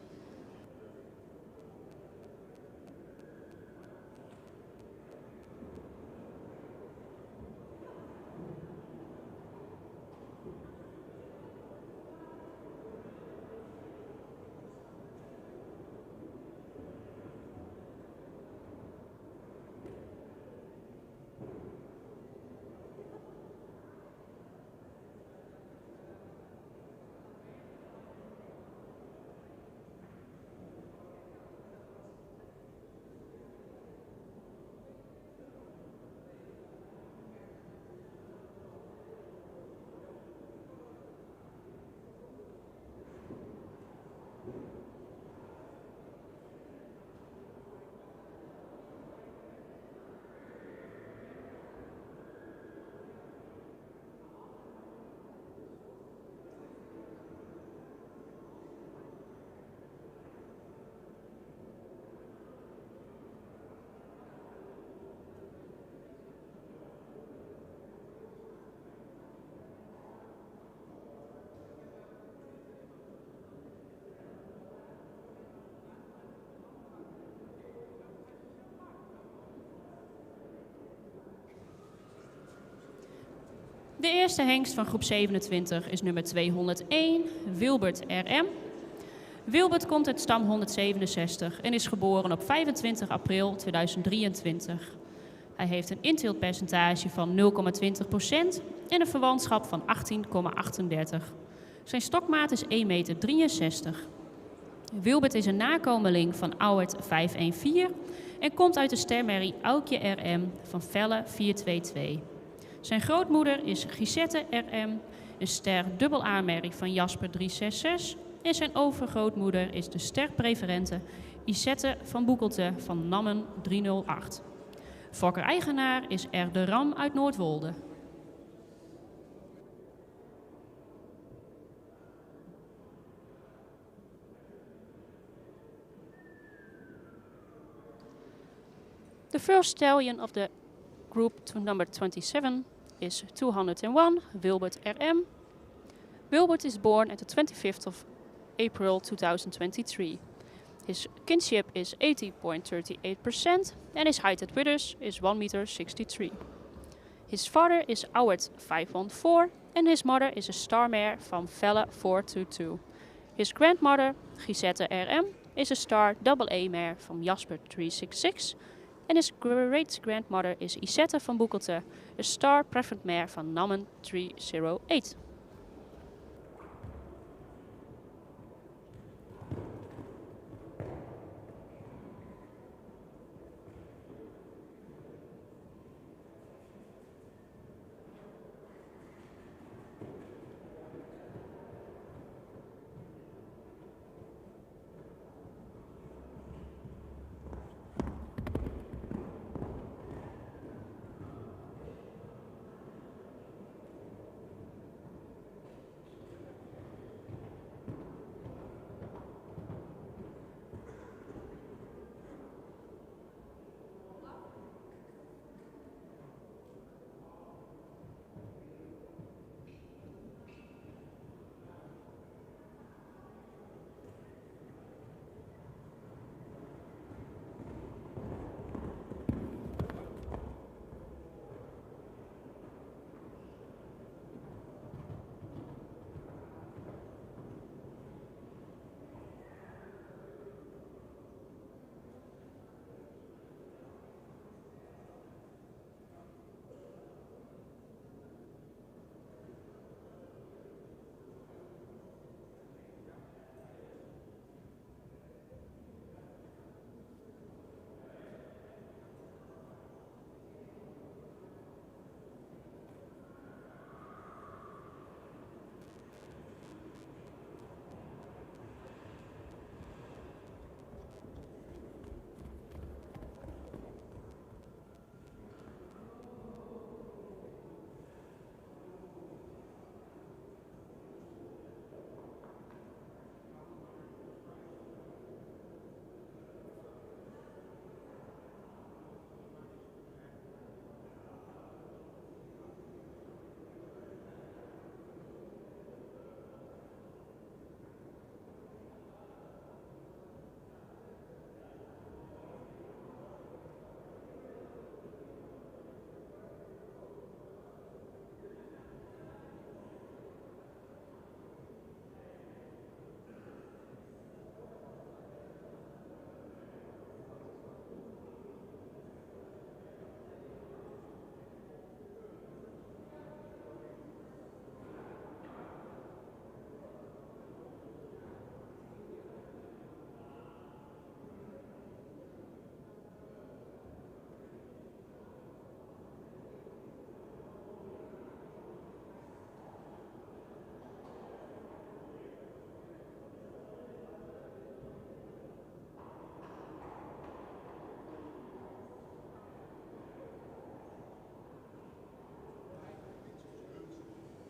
De eerste hengst van groep 27 is nummer 201, Wilbert RM. Wilbert komt uit stam 167 en is geboren op 25 april 2023. Hij heeft een inteeltpercentage van 0,20% en een verwantschap van 18,38. Zijn stokmaat is 1,63 meter. Wilbert is een nakomeling van Auwert 514 en komt uit de stermerrie Aukje RM van Velle 422. Zijn grootmoeder is Gisette RM, een ster dubbel-A-merrie van Jasper 366. En zijn overgrootmoeder is de sterpreferente Isette van Boekelte van Nammen 308. Fokker-eigenaar is R. de Ram uit Noordwolde. The first stallion of the group to number 27 is 201, Wilbert RM. Wilbert is born at the 25th of April 2023. His kinship is 80.38% and his height at withers is 1,63 meters. His father is Auwert 514 and his mother is a star mare from Velle 422. His grandmother, Gisette RM, is a star double-A mare from Jasper 366. En his great-grandmother is Isette van Boekelte, a star preferent mare van Nammen 308.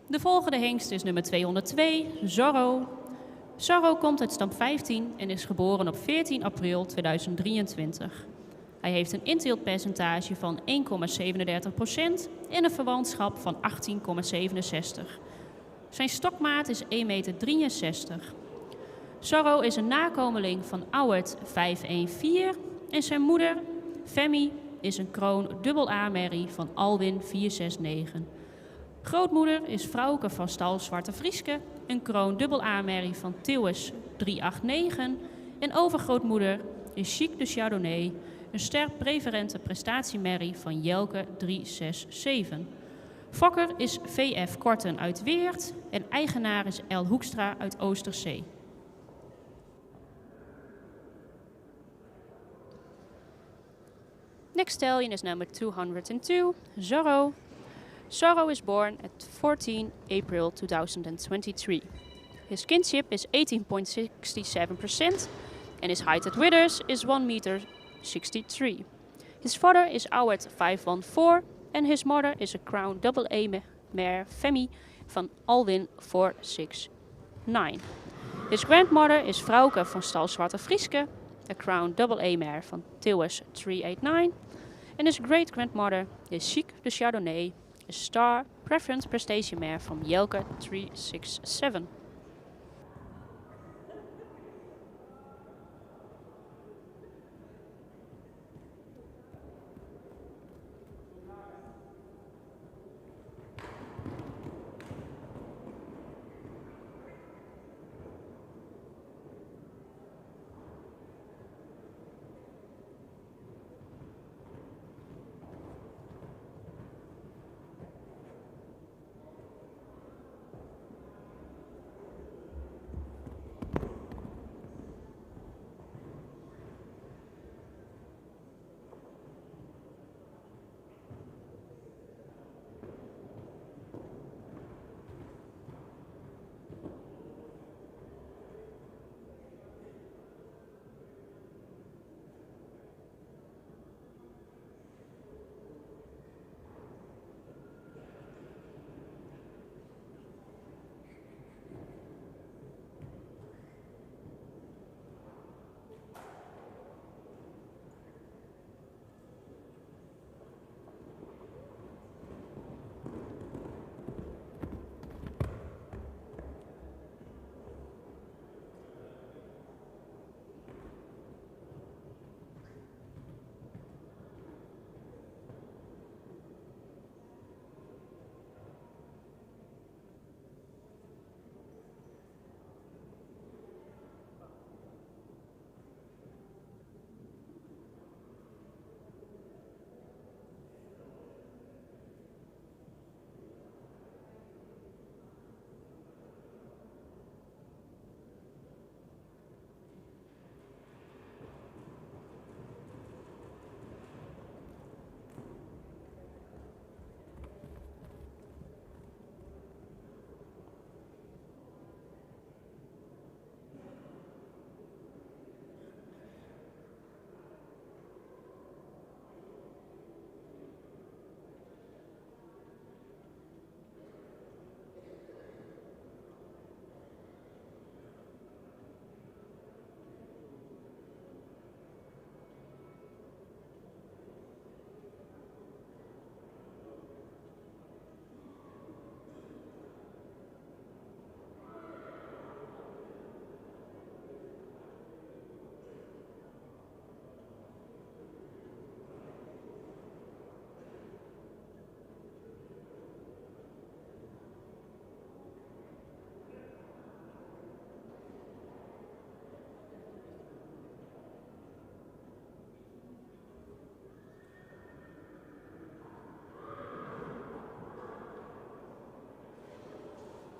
De volgende hengst is nummer 202, Zorro. Zorro komt uit stam 15 en is geboren op 14 april 2023. Hij heeft een inteeltpercentage van 1,37% en een verwantschap van 18,67. Zijn stokmaat is 1,63 meter. Zorro is een nakomeling van Auwert 514 en zijn moeder, Femi, is een kroon dubbel-A-merrie van Alwin 469. Grootmoeder is Frauke van stal Zwarte Frieske, een kroon dubbel-A-merrie van Tilwes 389. En overgrootmoeder is Chic de Chardonnay, een sterk preferente prestatiemerrie van Jelke 367. Fokker is VF Korten uit Weert en eigenaar is L. Hoekstra uit Oosterzee. Next stallion is number 202, Zorro. Zorro is born at 14 April 2023. His kinship is 18.67% and his height at withers is 1 meter 63. His father is Auwert 514 and his mother is a crown double-A mare Femi van Alwin 469. His grandmother is Frauke van stal Zwarte Frieske, a crown double-A mare van Tilwes 389. And his great-grandmother is Chic de Chardonnay, a star preference prestation mare from Jelke 367.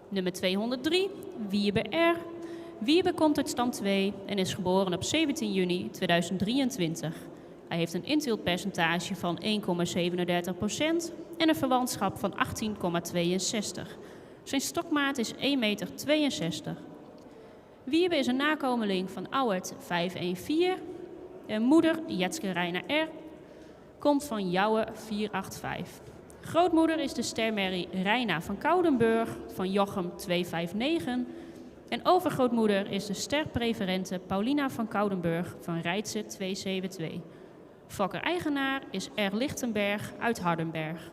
Nummer 203, Wiebe R. Wiebe komt uit stam 2 en is geboren op 17 juni 2023. Hij heeft een inteeltpercentage van 1,37% en een verwantschap van 18,62. Zijn stokmaat is 1,62 meter. Wiebe is een nakomeling van Auwert 514 en moeder Jetske Reiner R. komt van Jouwe 485. Grootmoeder is de stermerrie Reina van Koudenburg van Jochem 259. En overgrootmoeder is de sterpreferente Paulina van Koudenburg van Reitse 272. Fokker-eigenaar is R. Lichtenberg uit Hardenberg.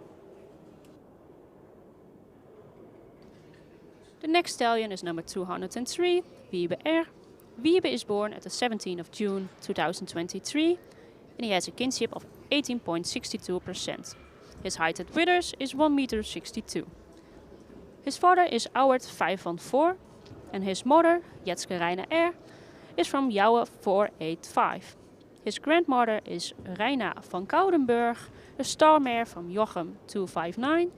The next stallion is number 203, Wiebe R. Wiebe is born at the 17th of June 2023 and he has a kinship of 18.62%. His height at withers is 1,62 m. His father is Auwert 514 and his mother, Jetske Reina R, is from Jouwe 485. His grandmother is Reina van Koudenburg, the star mare from Jochem 259,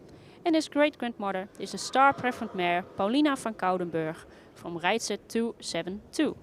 and his great-grandmother is the star preferent mare Paulina van Koudenburg from Reitse 272.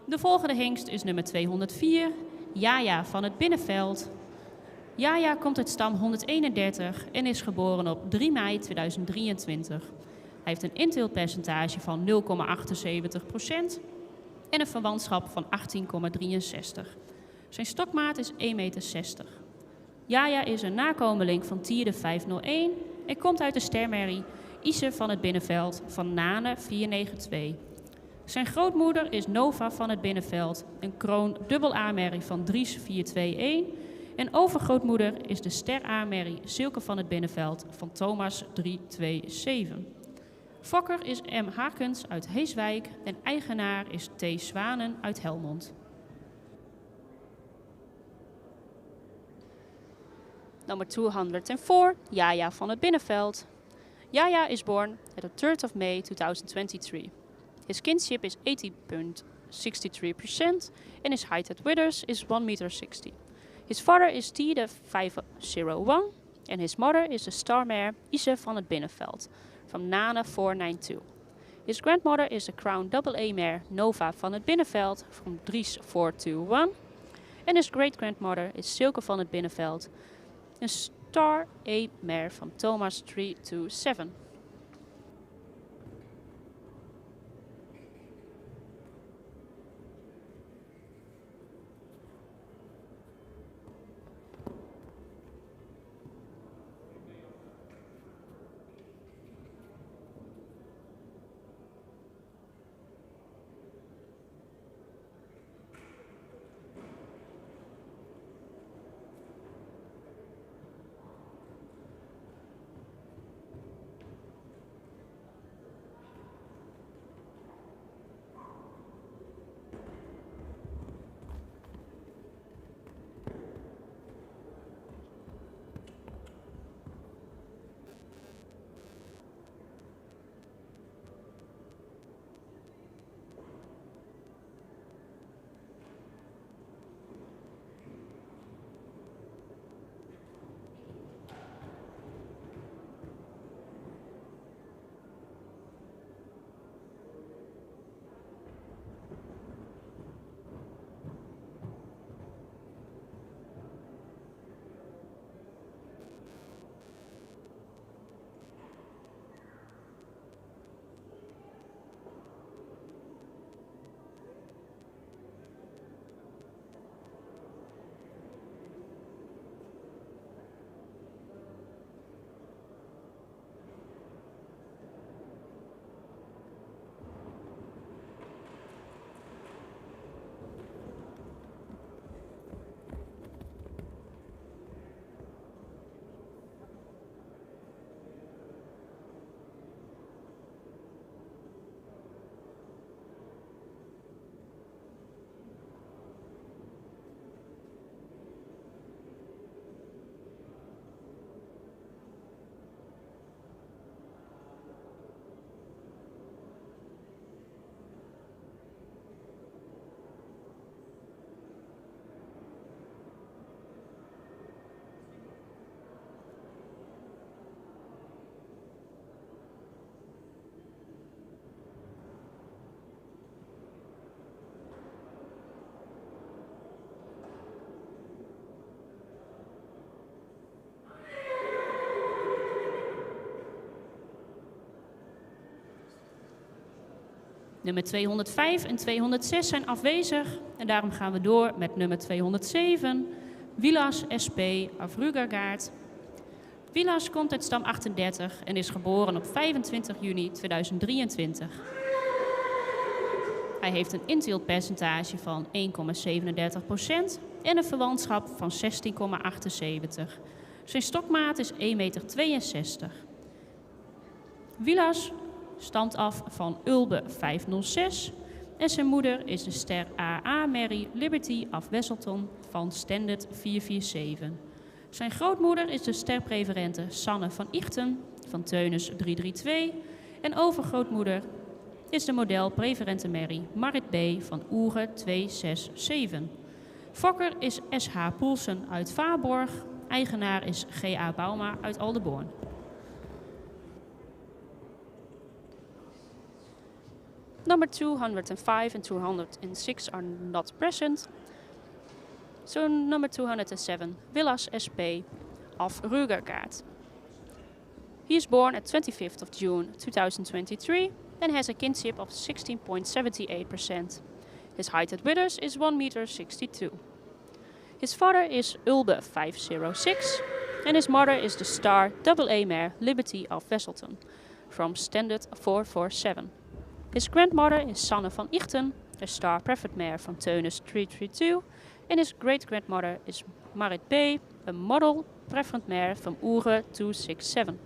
De volgende hengst is nummer 204, Jaja van het Binnenveld. Jaja komt uit stam 131 en is geboren op 3 mei 2023. Hij heeft een inteeltpercentage van 0,78% en een verwantschap van 18,63. Zijn stokmaat is 1,60 meter. Jaja is een nakomeling van Tierde 501 en komt uit de stermerrie Ise van het Binnenveld van Nane 492. Zijn grootmoeder is Nova van het Binnenveld, een kroon dubbel A-merrie van Dries 421. En overgrootmoeder is de ster A-merrie Silke van het Binnenveld van Thomas 327. Fokker is M. Hakens uit Heeswijk en eigenaar is T. Zwanen uit Helmond. Nummer 204, Jaja van het Binnenveld. Jaja is born at the 3rd of May 2023. His kinship is 80.63% and his height at withers is 1,60 meter. His father is Tiede 501 and his mother is the star mare Ise van het Binnenveld from Nane 492. His grandmother is the crown double A mare Nova van het Binnenveld from Dries 421 and his great grandmother is Silke van het Binnenveld, een star A mare from Thomas 327. Nummer 205 en 206 zijn afwezig en daarom gaan we door met nummer 207, Wilas SP Afrugergaard. Wilas komt uit stam 38 en is geboren op 25 juni 2023. Hij heeft een inteeltpercentage van 1,37% en een verwantschap van 16,78. Zijn stokmaat is 1,62 meter. Wilas stamt af van Ulbe 506 en zijn moeder is de ster AA Mary Liberty af Wesselton van Standard 447. Zijn grootmoeder is de sterpreferente Sanne van Ichten van Teunis 332 en overgrootmoeder is de model preferente Mary Marit B. van Oere 267. Fokker is SH Poelsen uit Vaarborg, eigenaar is G.A. Bauma uit Aldeborn. Number 205 and 206 are not present. So number 207, Wilas SP of Rugergaard. He is born at 25th of June 2023 and has a kinship of 16.78%. His height at withers is 1,62 meters. His father is Ulbe 506 and his mother is the star AA mare Liberty of Wesselton from Standard 447. His grandmother is Sanne van Ichten, a star preferred mare from Teunis 332, and his great-grandmother is Marit B., a model preferred mare from Oere 267.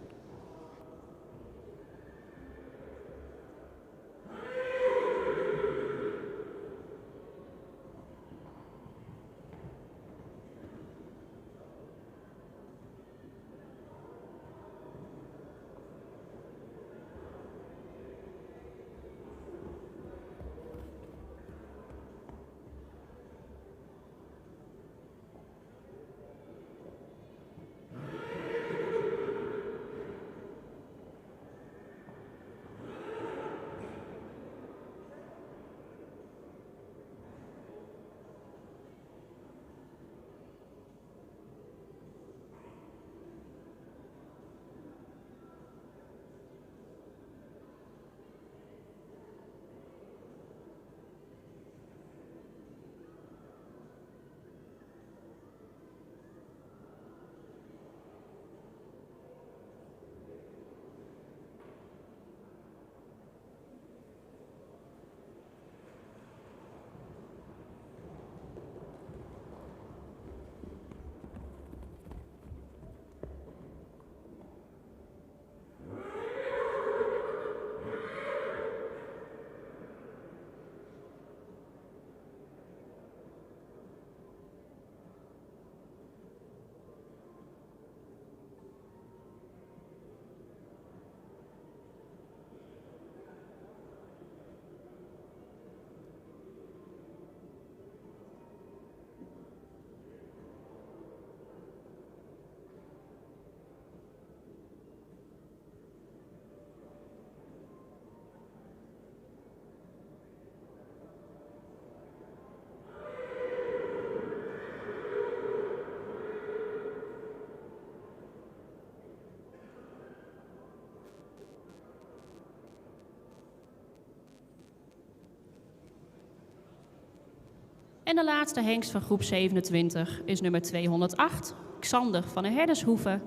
En de laatste hengst van groep 27 is nummer 208, Xander van de Herdershoeve.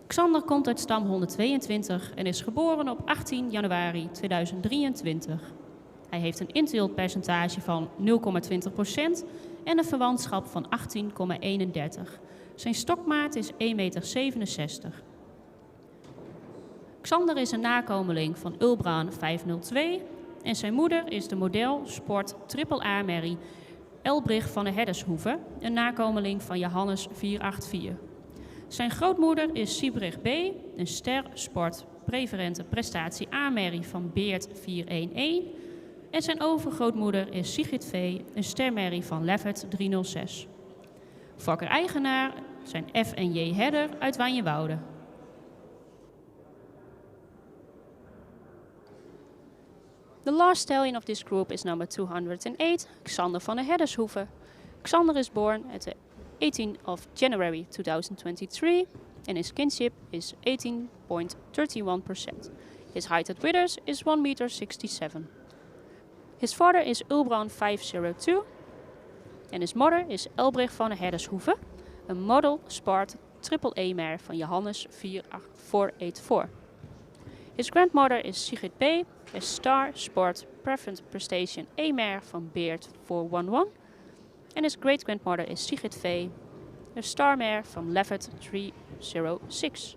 Xander komt uit stam 122 en is geboren op 18 januari 2023. Hij heeft een inteeltpercentage van 0,20% en een verwantschap van 18,31. Zijn stokmaat is 1,67 meter. Xander is een nakomeling van Ulbraan 502 en zijn moeder is de model Sport AAA Mary Elbrich van de Herdershoeve, een nakomeling van Johannes 484. Zijn grootmoeder is Siebrich B., een ster sport preferente prestatie A-merrie van Beert 411. En zijn overgrootmoeder is Sigrid V., een stermerrie van Leffert 306. Fokker-eigenaar zijn F en J. Herder uit Waaijenwoude. The last stallion of this group is number 208, Xander van de Herdershoeve. Xander is born at the 18th of January 2023 and his kinship is 18.31%. His height at withers is 1,67 meters. His father is Ulbrand 502 and his mother is Elbrich van Herdershoeve, a model sport triple-A mare van Johannes 484. His grandmother is Sigrid P., a star sport preference prestation A mare van Beert 411. And his great-grandmother is Sigrid V., a star mare from Levitt 306.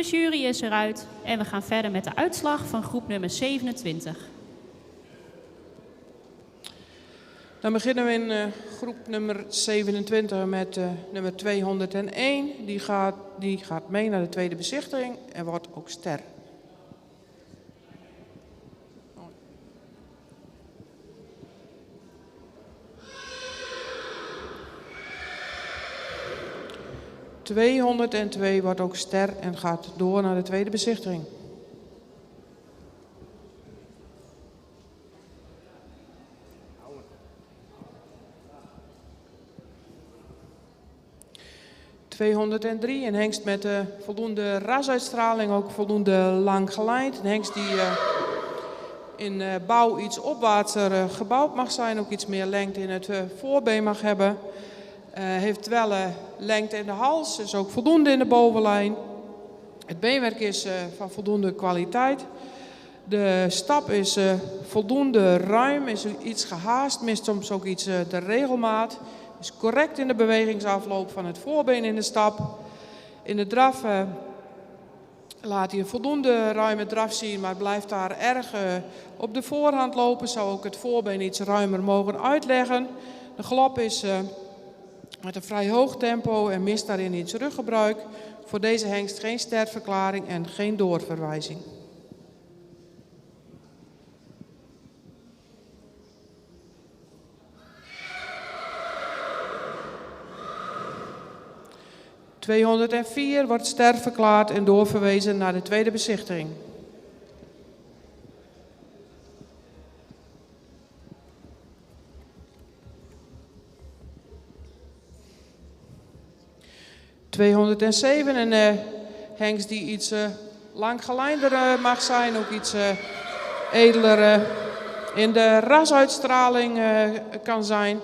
De jury is eruit en we gaan verder met de uitslag van groep nummer 27. Dan beginnen we in groep nummer 27 met nummer 201. Die gaat mee naar de tweede bezichtiging en wordt ook ster. ...202 wordt ook ster en gaat door naar de tweede bezichtiging. ...203, een hengst met voldoende rasuitstraling, ook voldoende lang geleid. Een hengst die in bouw iets opwaartser gebouwd mag zijn, ook iets meer lengte in het voorbeen mag hebben. Heeft wel lengte in de hals, is ook voldoende in de bovenlijn. Het beenwerk is van voldoende kwaliteit. De stap is voldoende ruim, is iets gehaast, mist soms ook iets de regelmaat. Is correct in de bewegingsafloop van het voorbeen in de stap. In de draf laat hij een voldoende ruime draf zien, maar blijft daar erg op de voorhand lopen. Zou ook het voorbeen iets ruimer mogen uitleggen. De galop is met een vrij hoog tempo en mist daarin iets ruggebruik. Voor deze hengst geen sterverklaring en geen doorverwijzing. ...204 wordt ster verklaard en doorverwezen naar de tweede bezichtiging. ...207, een hengst die iets langgeleinder mag zijn, ook iets edeler in de rasuitstraling kan zijn.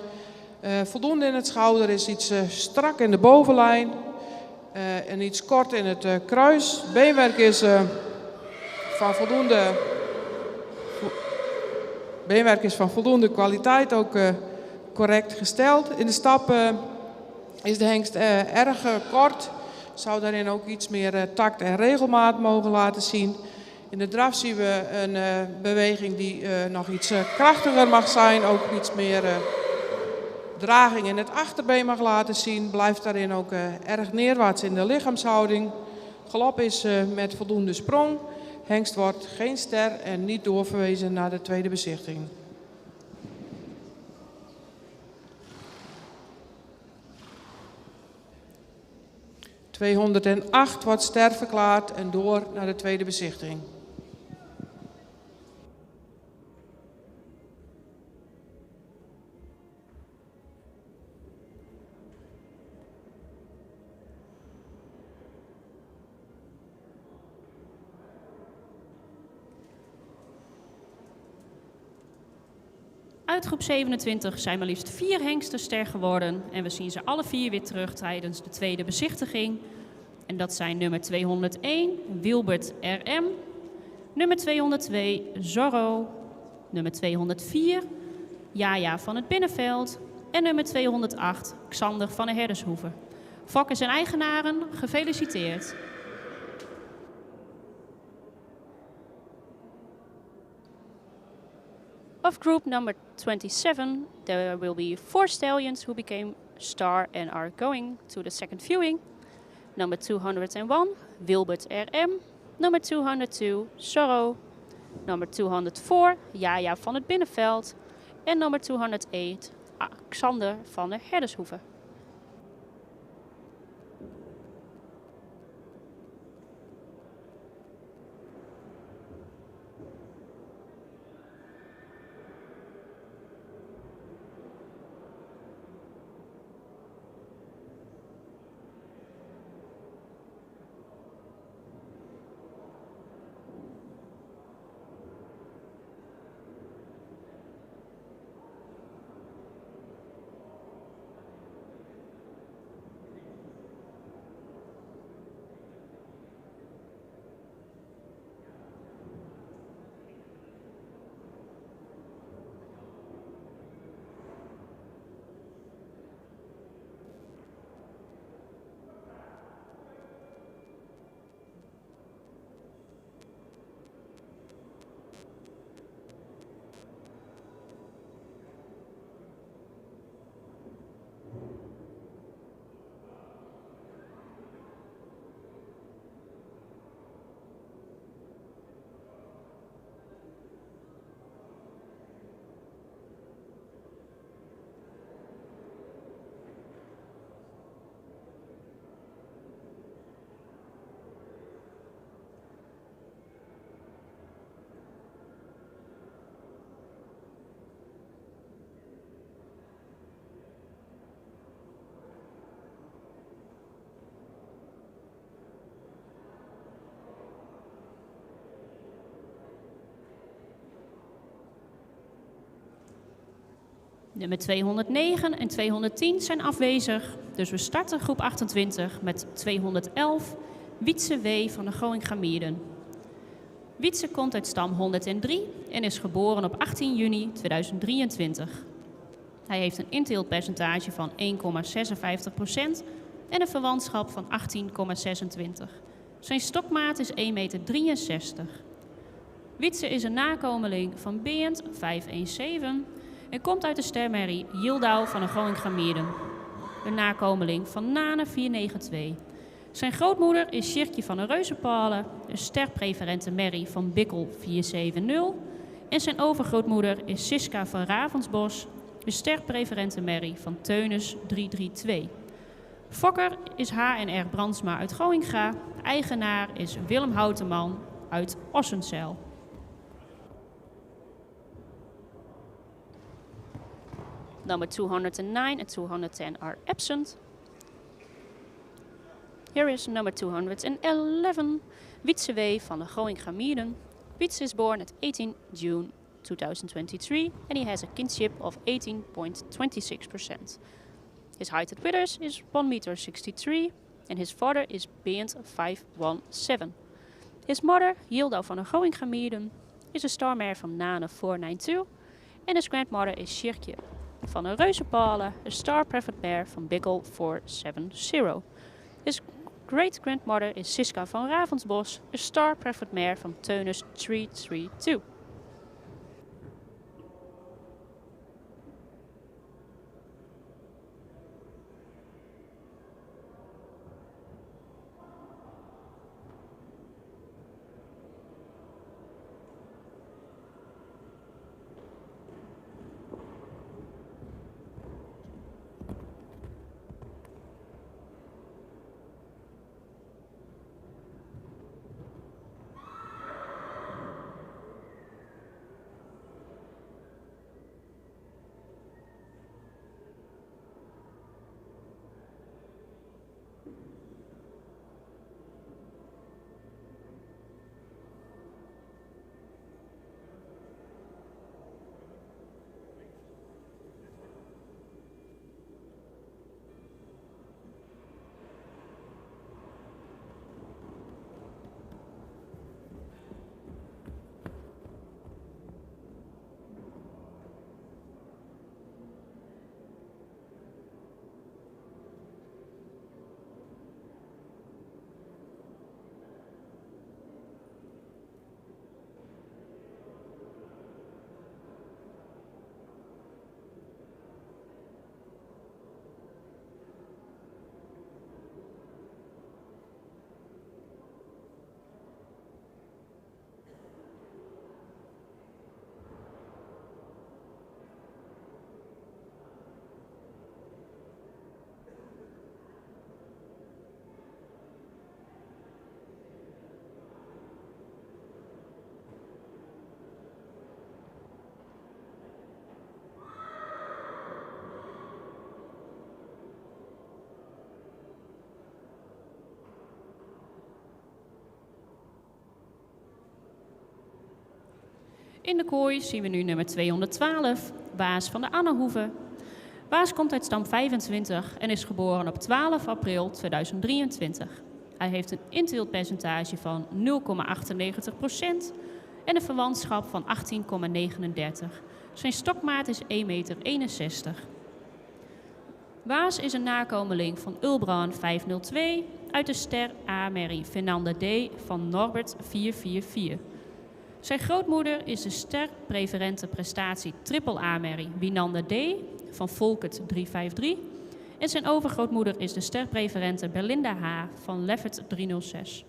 Voldoende in het schouder, is iets strak in de bovenlijn en iets kort in het kruis. Beenwerk is van voldoende kwaliteit, ook correct gesteld. In de stap is de hengst erg kort, zou daarin ook iets meer tact en regelmaat mogen laten zien. In de draf zien we een beweging die nog iets krachtiger mag zijn, ook iets meer draging in het achterbeen mag laten zien. Blijft daarin ook erg neerwaarts in de lichaamshouding. Galop is met voldoende sprong. Hengst wordt geen ster en niet doorverwezen naar de tweede bezichtiging. ...208 wordt ster verklaard en door naar de tweede bezichtiging. Uit groep 27 zijn maar liefst 4 hengsten ster geworden en we zien ze alle 4 weer terug tijdens de tweede bezichtiging. En dat zijn nummer 201, Wilbert RM, nummer 202, Zorro, nummer 204, Jaja van het Binnenveld en nummer 208, Xander van de Herdershoeve. Fokkers en eigenaren, gefeliciteerd. Of group number 27, there will be 4 stallions who became star and are going to the second viewing. Number 201, Wilbert RM. Number 202, Zorro. Number 204, Jaja van het Binnenveld. En nummer 208, Xander van de Herdershoeve. Nummer 209 en 210 zijn afwezig, dus we starten groep 28 met 211, Wietse W. van de Goingamierden. Wietse komt uit stam 103 en is geboren op 18 juni 2023. Hij heeft een inteeltpercentage van 1,56% en een verwantschap van 18,26. Zijn stokmaat is 1,63 meter. Wietse is een nakomeling van Beent 517 en komt uit de stermerrie Yildau van de Goingamierden. Een nakomeling van Nane 492. Zijn grootmoeder is Sjirtje van de Reuzenpalen, een sterpreferente merrie van Bikkel 470. En zijn overgrootmoeder is Siska van Ravensbos, een sterpreferente merrie van Teunis 332. Fokker is H.N.R. Brandsma uit Goinga. Eigenaar is Willem Houteman uit Ossenzeil. Number 209 and 210 are absent. Here is number 211, Wietse W. van de Goingamierden. Wietse is born at 18 June 2023 and he has a kinship of 18.26%. His height at withers is 1,63 meter and his father is Beent 517. His mother, Yildau van de Goingamierden, is a star mare from Nane 492 and his grandmother is Sjirtje van de Reuzenpalen, a star preferred mare from Bikkel 470. His great-grandmother is Siska van Ravensbos, a star preferred mare from Teunis 332. In de kooi zien we nu nummer 212, Waas van de Annehoeve. Waas komt uit stam 25 en is geboren op 12 april 2023. Hij heeft een inteeltpercentage van 0,98% en een verwantschap van 18,39. Zijn stokmaat is 1,61 meter. Waas is een nakomeling van Ulbran 502 uit de ster A-merrie Fernanda D. van Norbert 444. Zijn grootmoeder is de sterpreferente prestatie triple A-merrie Winanda D. van Volkert 353. En zijn overgrootmoeder is de sterpreferente Berlinda H. van Leffert 306.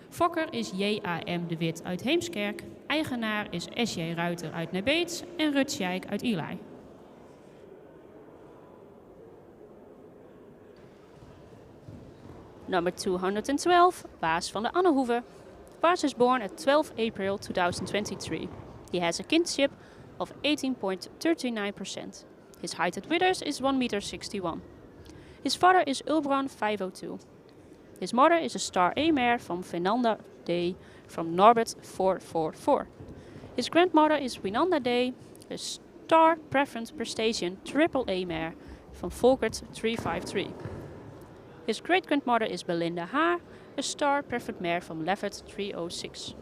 Fokker is J.A.M. de Wit uit Heemskerk. Eigenaar is S.J. Ruiter uit Nebeets en Rut Scheik uit Eli. Number 212, Waas van de Annehoeve. Waas is born at 12 April 2023. He has a kinship of 18.39%. His height at withers is 1,61 meter. His father is Ulbran 502. His mother is a star A-mare from Fernanda D. from Norbert 444. His grandmother is Winanda D., a Star Preference Prestation Triple-A mare van Volkert 353. His great-grandmother is Belinda Haar, a Star Preferred mare from Leffert 306.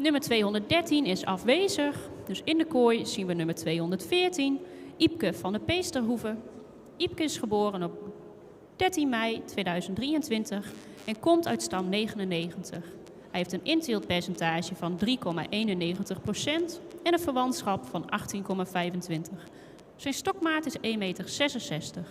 Nummer 213 is afwezig, dus in de kooi zien we nummer 214, Iepke van de Peesterhoeve. Iepke is geboren op 13 mei 2023 en komt uit stam 99. Hij heeft een inteeltpercentage van 3,91% en een verwantschap van 18,25. Zijn stokmaat is 1,66 meter.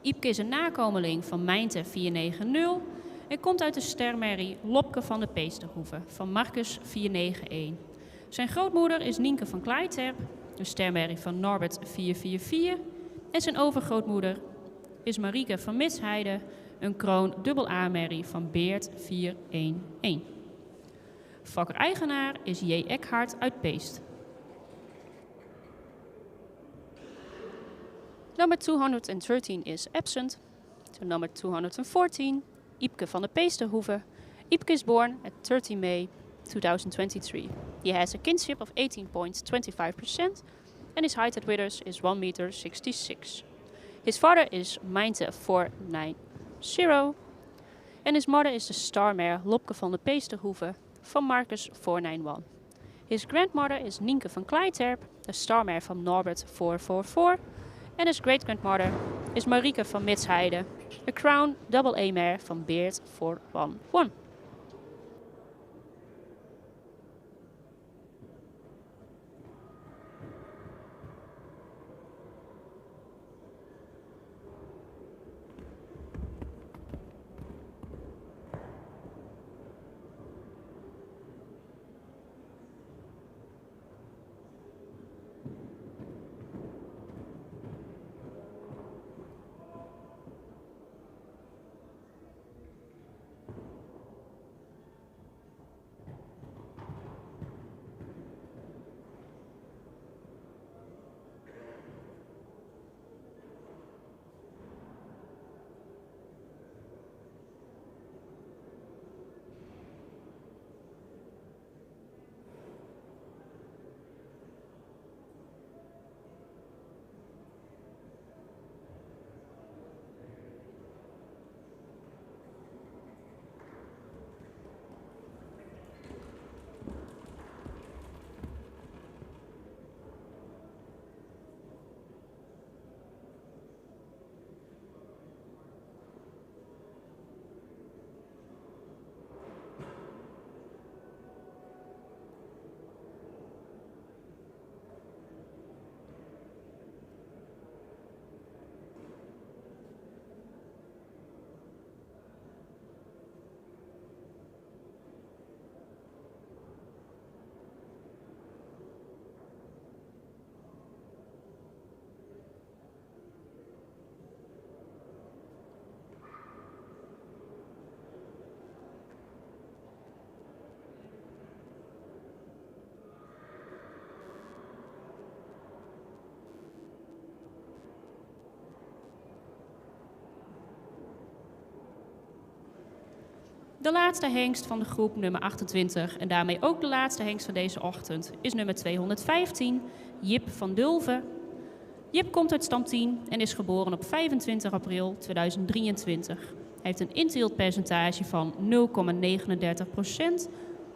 Iepke is een nakomeling van Mijnte 490 en komt uit de stermerrie Lopke van de Peesterhoeve van Marcus 491. Zijn grootmoeder is Nienke van Kleiterp, een stermerrie van Norbert 444. En zijn overgrootmoeder is Marieke van Mitsheide, een kroon dubbel-A-merrie van Beert 411. Fokker-eigenaar is J. Eckhart uit Peest. Number 213 is absent. To number 214, Iepke van de Peesterhoeve. Iepke is born at 30 May 2023. He has a kinship of 18.25% and his height at withers is 1 meter 66. His father is Mijnte 490 and his mother is the star mare Lopke van de Peesterhoeve van Marcus 491. His grandmother is Nienke van Kleiterp, the star mare from Norbert 444, and his great-grandmother is Marieke van Mitsheide, a crown double-A mare from Beert 411. De laatste hengst van de groep nummer 28 en daarmee ook de laatste hengst van deze ochtend is nummer 215, Jip van Dulven. Jip komt uit stam 10 en is geboren op 25 april 2023. Hij heeft een inteeltpercentage van 0,39%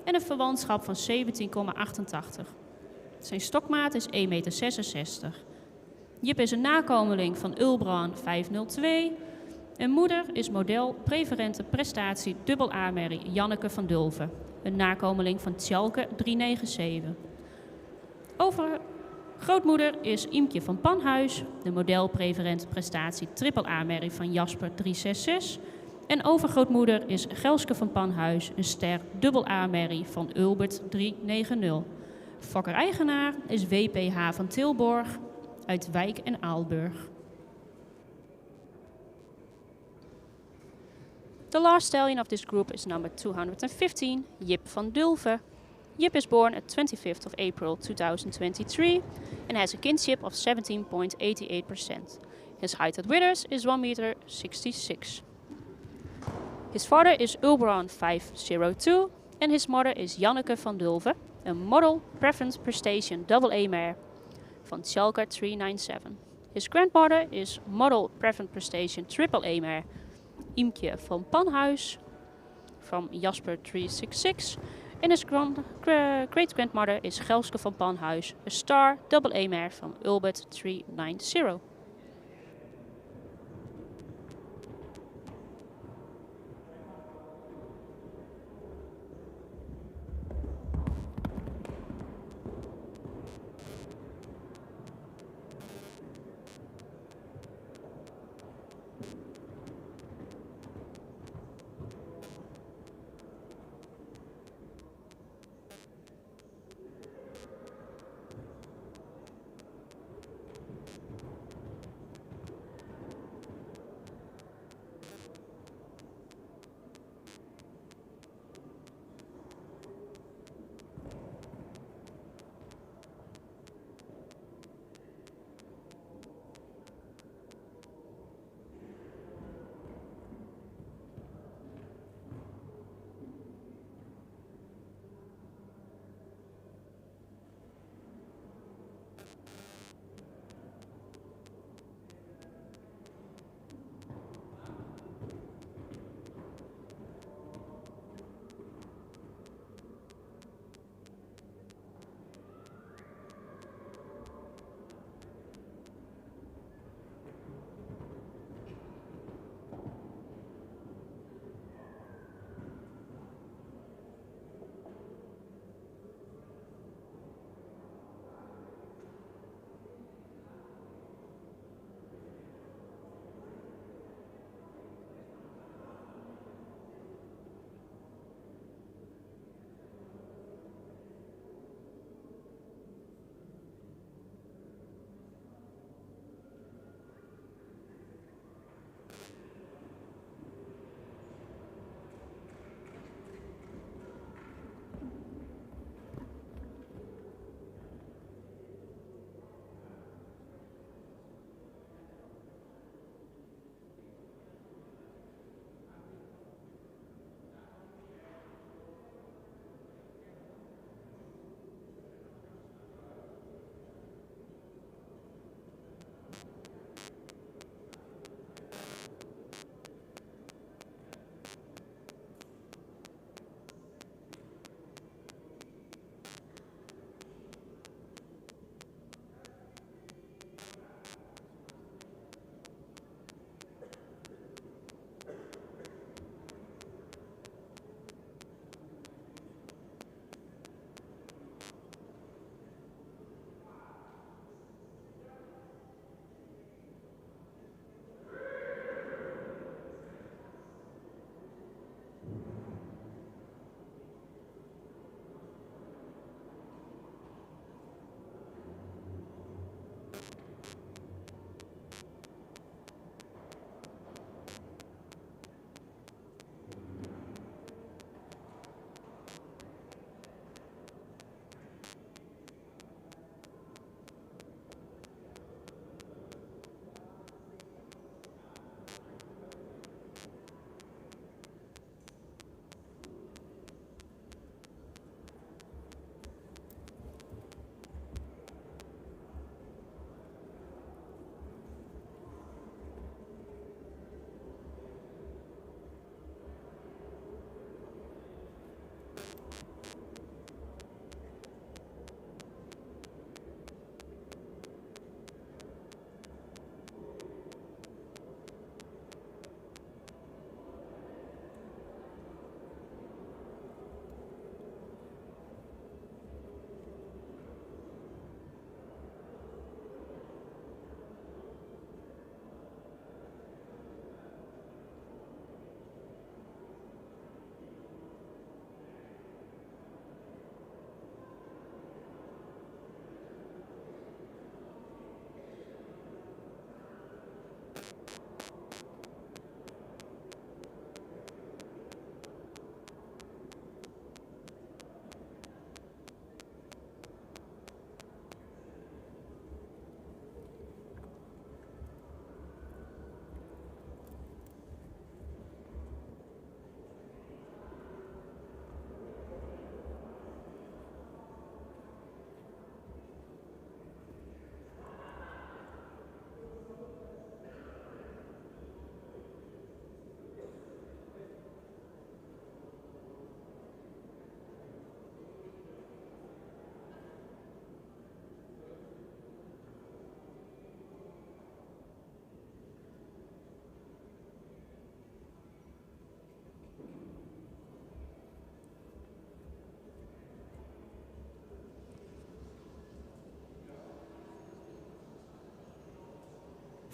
en een verwantschap van 17,88. Zijn stokmaat is 1,66 meter. Jip is een nakomeling van Ulbran 502. En moeder is model preferente prestatie dubbel A-merrie Janneke van Dulven. Een nakomeling van Tjalke 397. Grootmoeder is Imke van Panhuis. De model preferente prestatie triple A-merrie van Jasper 366. En overgrootmoeder is Gelske van Panhuis. Een ster dubbel A-merrie van Ulbert 390. Fokker-eigenaar is WPH van Tilborg uit Wijk en Aalburg. The last stallion of this group is number 215, Jip van Dulven. Jip is born at 25th of April 2023 and has a kinship of 17.88%. His height at withers is 1 meter 66. His father is Ulbran 502 and his mother is Janneke van Dulven, a model preference prestation double A mare van Tjalke 397. His grandmother is model preference prestation triple A mare Imke van Panhuis from Jasper 366. And his great-grandmother is Gelske van Panhuis, a star double A mare from Ulbert 390.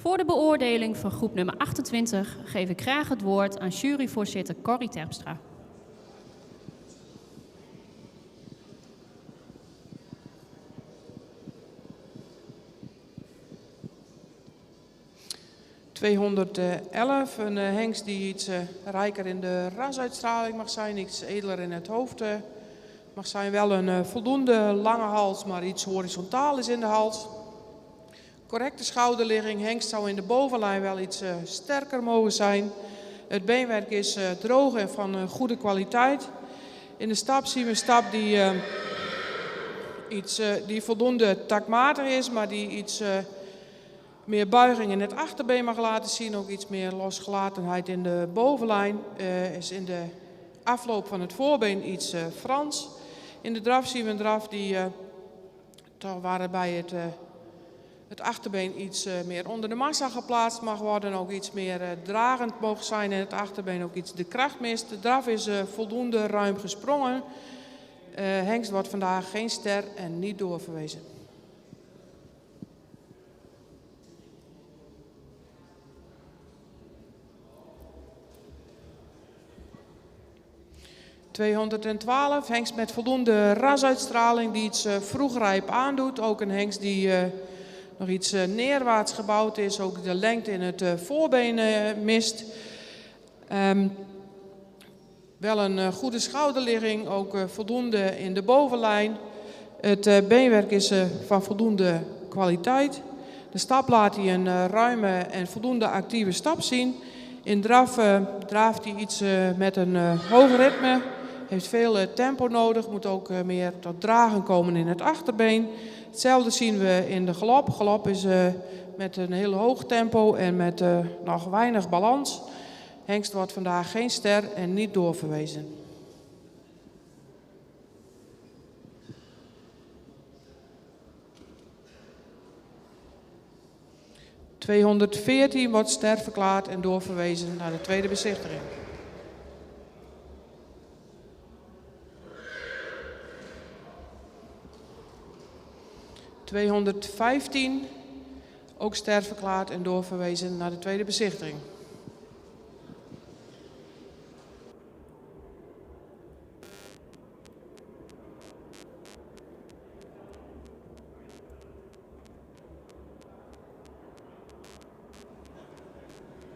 Voor de beoordeling van groep nummer 28 geef ik graag het woord aan juryvoorzitter Corrie Terpstra. ...211, een hengst die iets rijker in de rasuitstraling mag zijn, iets edeler in het hoofd mag zijn. Wel een voldoende lange hals, maar iets horizontaal is in de hals. Correcte schouderligging, hengst zou in de bovenlijn wel iets sterker mogen zijn. Het beenwerk is droog en van goede kwaliteit. In de stap zien we een stap die voldoende takmatig is, maar die iets meer buiging in het achterbeen mag laten zien. Ook iets meer losgelatenheid in de bovenlijn. Is in de afloop van het voorbeen iets Frans. In de draf zien we een draf die toch waarbij het achterbeen iets meer onder de massa geplaatst mag worden. Ook iets meer dragend mogen zijn en het achterbeen ook iets de kracht mist. De draf is voldoende ruim gesprongen. Hengst wordt vandaag geen ster en niet doorverwezen. ...212, hengst met voldoende rasuitstraling die iets vroegrijp aandoet. Ook een hengst die nog iets neerwaarts gebouwd is. Ook de lengte in het voorbeen mist. Wel een goede schouderligging, ook voldoende in de bovenlijn. Het beenwerk is van voldoende kwaliteit. De stap laat hij een ruime en voldoende actieve stap zien. In draf draaft hij iets met een hoog ritme. Heeft veel tempo nodig, moet ook meer tot dragen komen in het achterbeen. Hetzelfde zien we in de galop. Galop is met een heel hoog tempo en met nog weinig balans. Hengst wordt vandaag geen ster en niet doorverwezen. ...214 wordt ster verklaard en doorverwezen naar de tweede bezichtiging. ...215, ook ster verklaard en doorverwezen naar de tweede bezichtiging.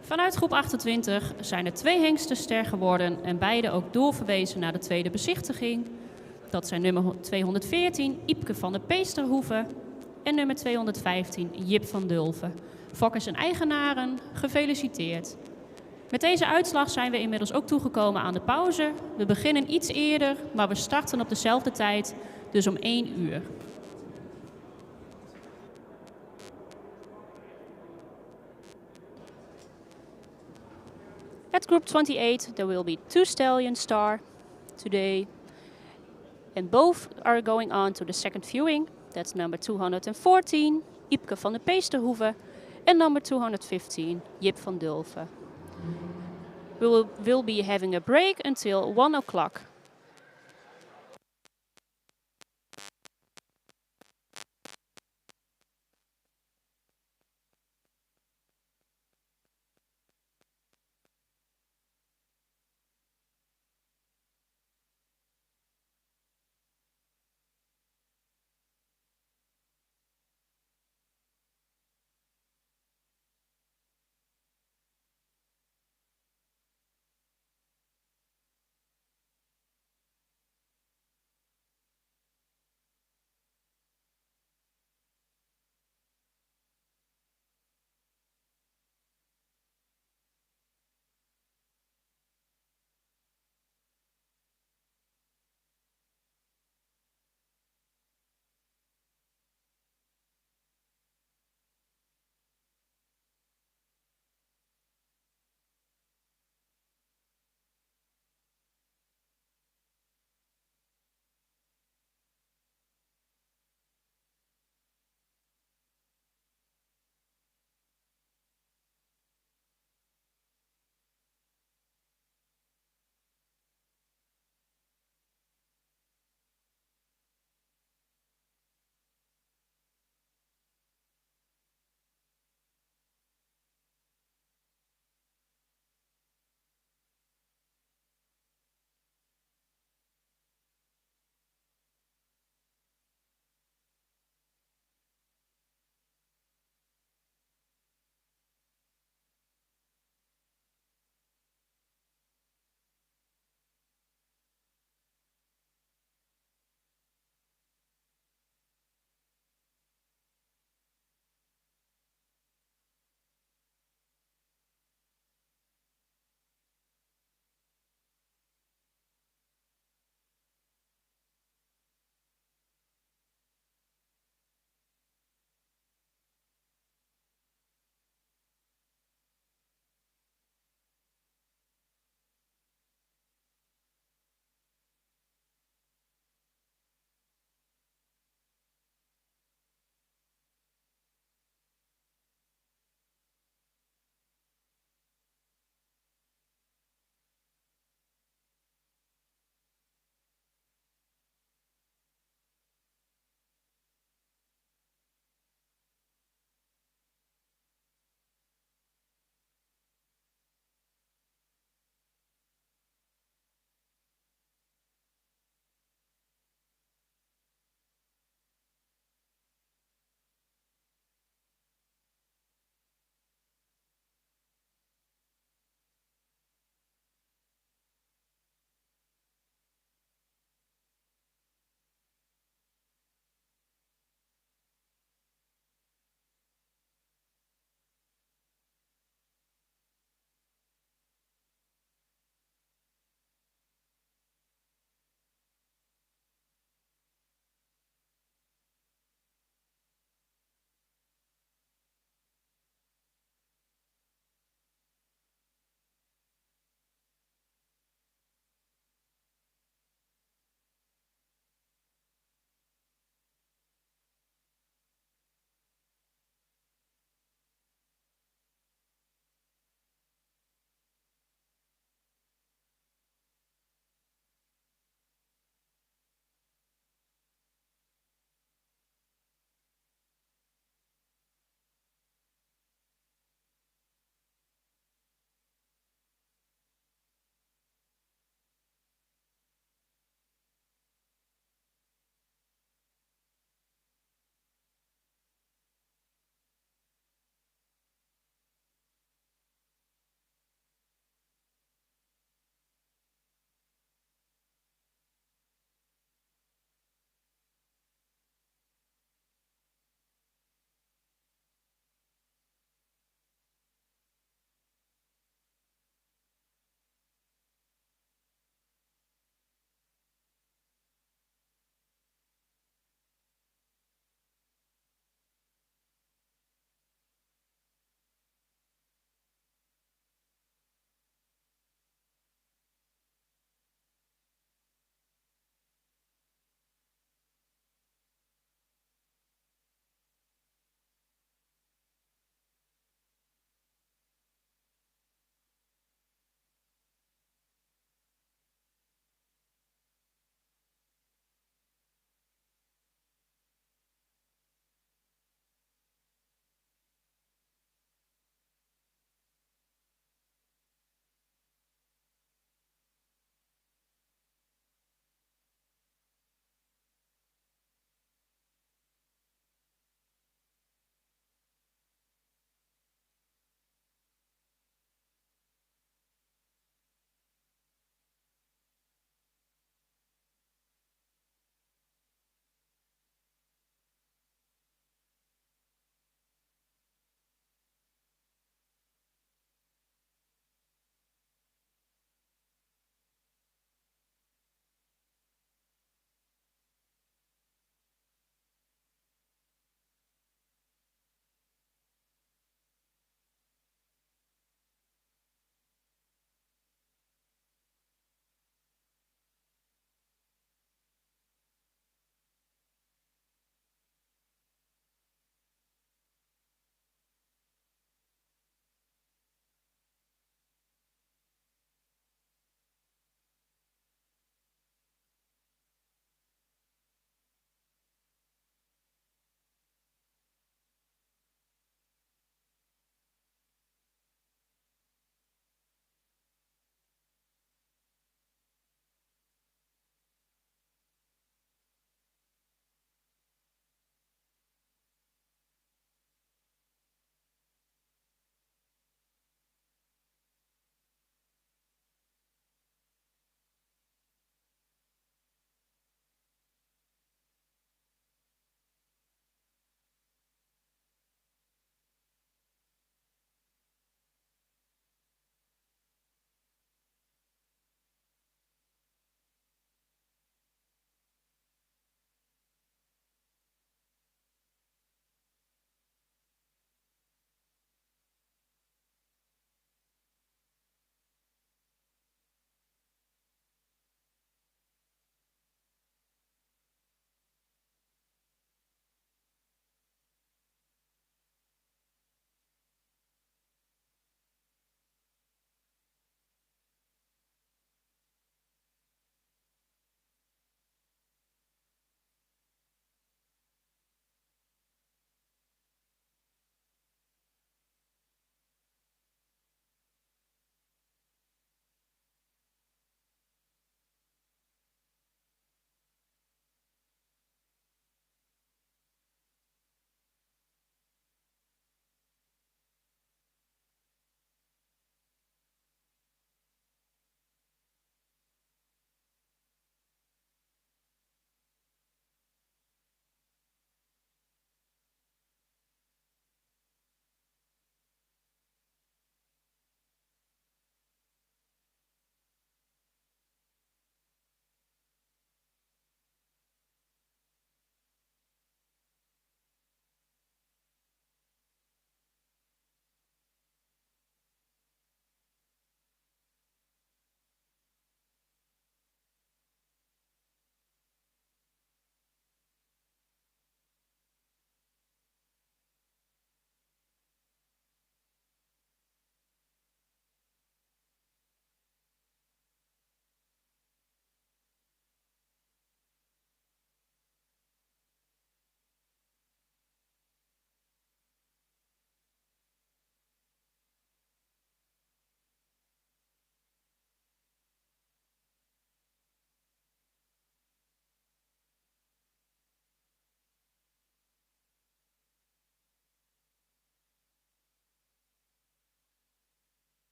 Vanuit groep 28 zijn er 2 hengsten ster geworden en beide ook doorverwezen naar de tweede bezichtiging. Dat zijn nummer 214 Iepke van de Peesterhoeve en nummer 215 Jip van Dulven. Fokkers en eigenaren, gefeliciteerd. Met deze uitslag zijn we inmiddels ook toegekomen aan de pauze. We beginnen iets eerder, maar we starten op dezelfde tijd, dus om 1 uur. At group 28, there will be 2 stallions star today, and both are going on to the second viewing. That's number 214, Iepke van de Peesterhoeve, and number 215, Jip van Dulven. We will be having a break until 1 o'clock.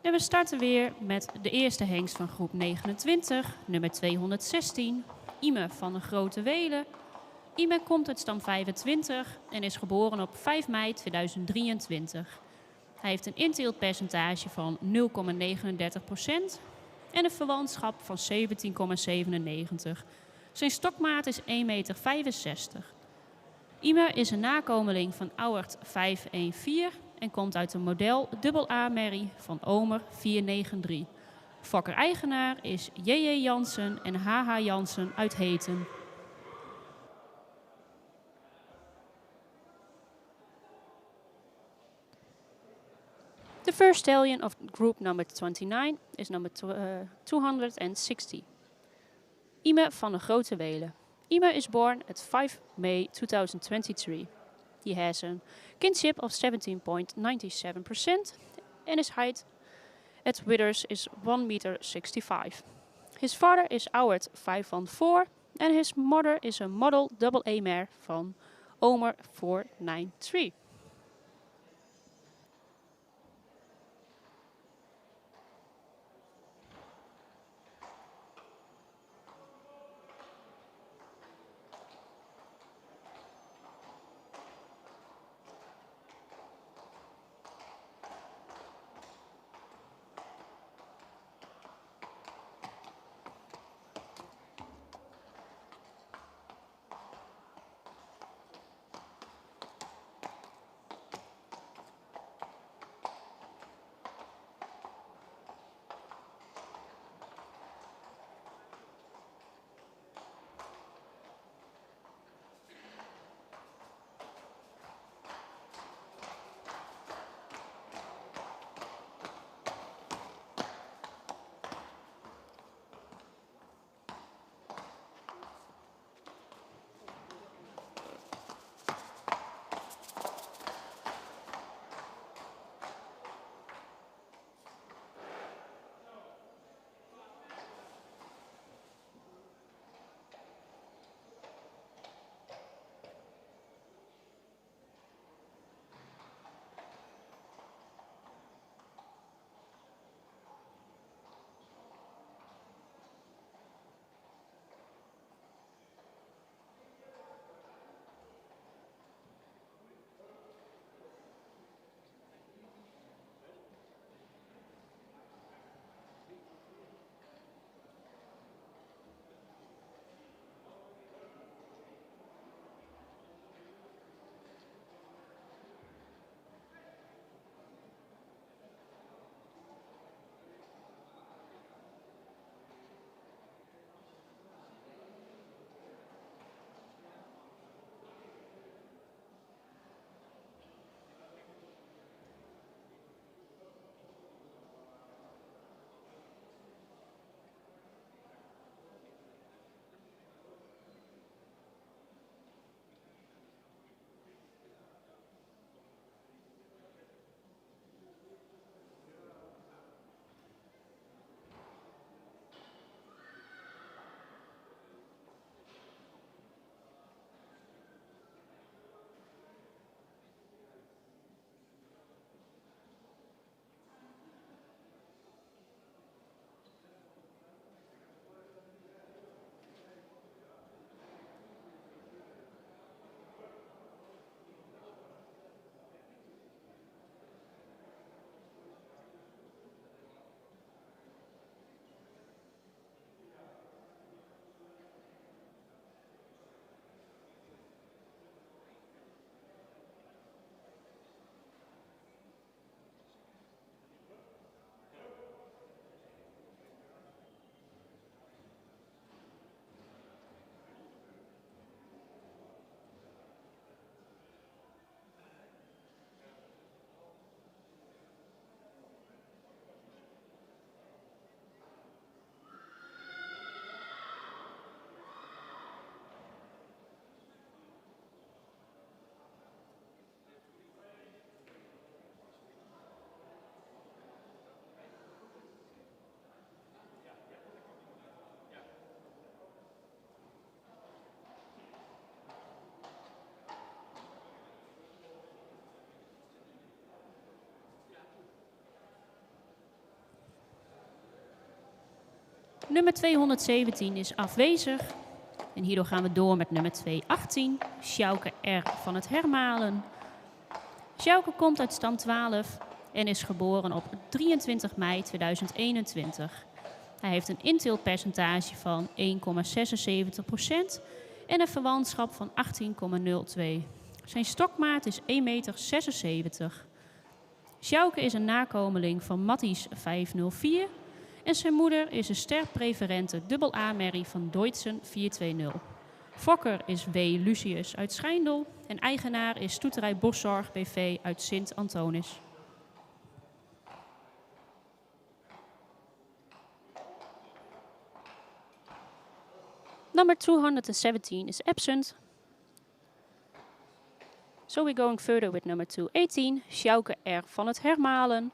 En we starten weer met de eerste hengst van groep 29, nummer 216, Ime van de Grote Welen. Ime komt uit stam 25 en is geboren op 5 mei 2023. Hij heeft een inteeltpercentage van 0,39% en een verwantschap van 17,97. Zijn stokmaat is 1,65 meter. Ime is een nakomeling van Auwert 514 en komt uit een model AA-merrie van Omer 493. Fokker-eigenaar is J.J. Jansen en H.H. Jansen uit Heten. The first stallion of group number 29 is number 260. Ime van de Grote Welen. Ime is born at 5 May 2023. He has a kinship of 17.97% and his height at withers is 1,65 meter. His father is Auwert 514 and his mother is a model AA mare van Omer 493. Nummer 217 is afwezig. En hierdoor gaan we door met nummer 218, Sjouke R. van het Hermalen. Sjouke komt uit stam 12 en is geboren op 23 mei 2021. Hij heeft een inteeltpercentage van 1,76% en een verwantschap van 18,02. Zijn stokmaat is 1,76 meter. Sjouke is een nakomeling van Matties 504 en zijn moeder is een sterpreferente AA-merrie van Deutzen 420. Fokker is W. Lucius uit Schijndel en eigenaar is Stoeterij Boszorg BV uit Sint-Antonis. Number 217 is absent. So we're going further with number 218, Sjouke R. van het Hermalen.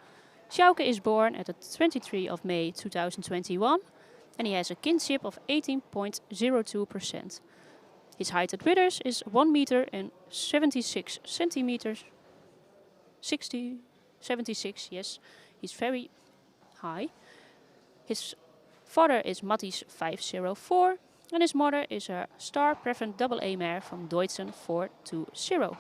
Sjouke is born at the 23 of May 2021 and he has a kinship of 18.02%. His height at withers is 1 meter and 76 centimeters. 76, yes, he's very high. His father is Matties 504 and his mother is a star preferent AA mare from Deutzen 420.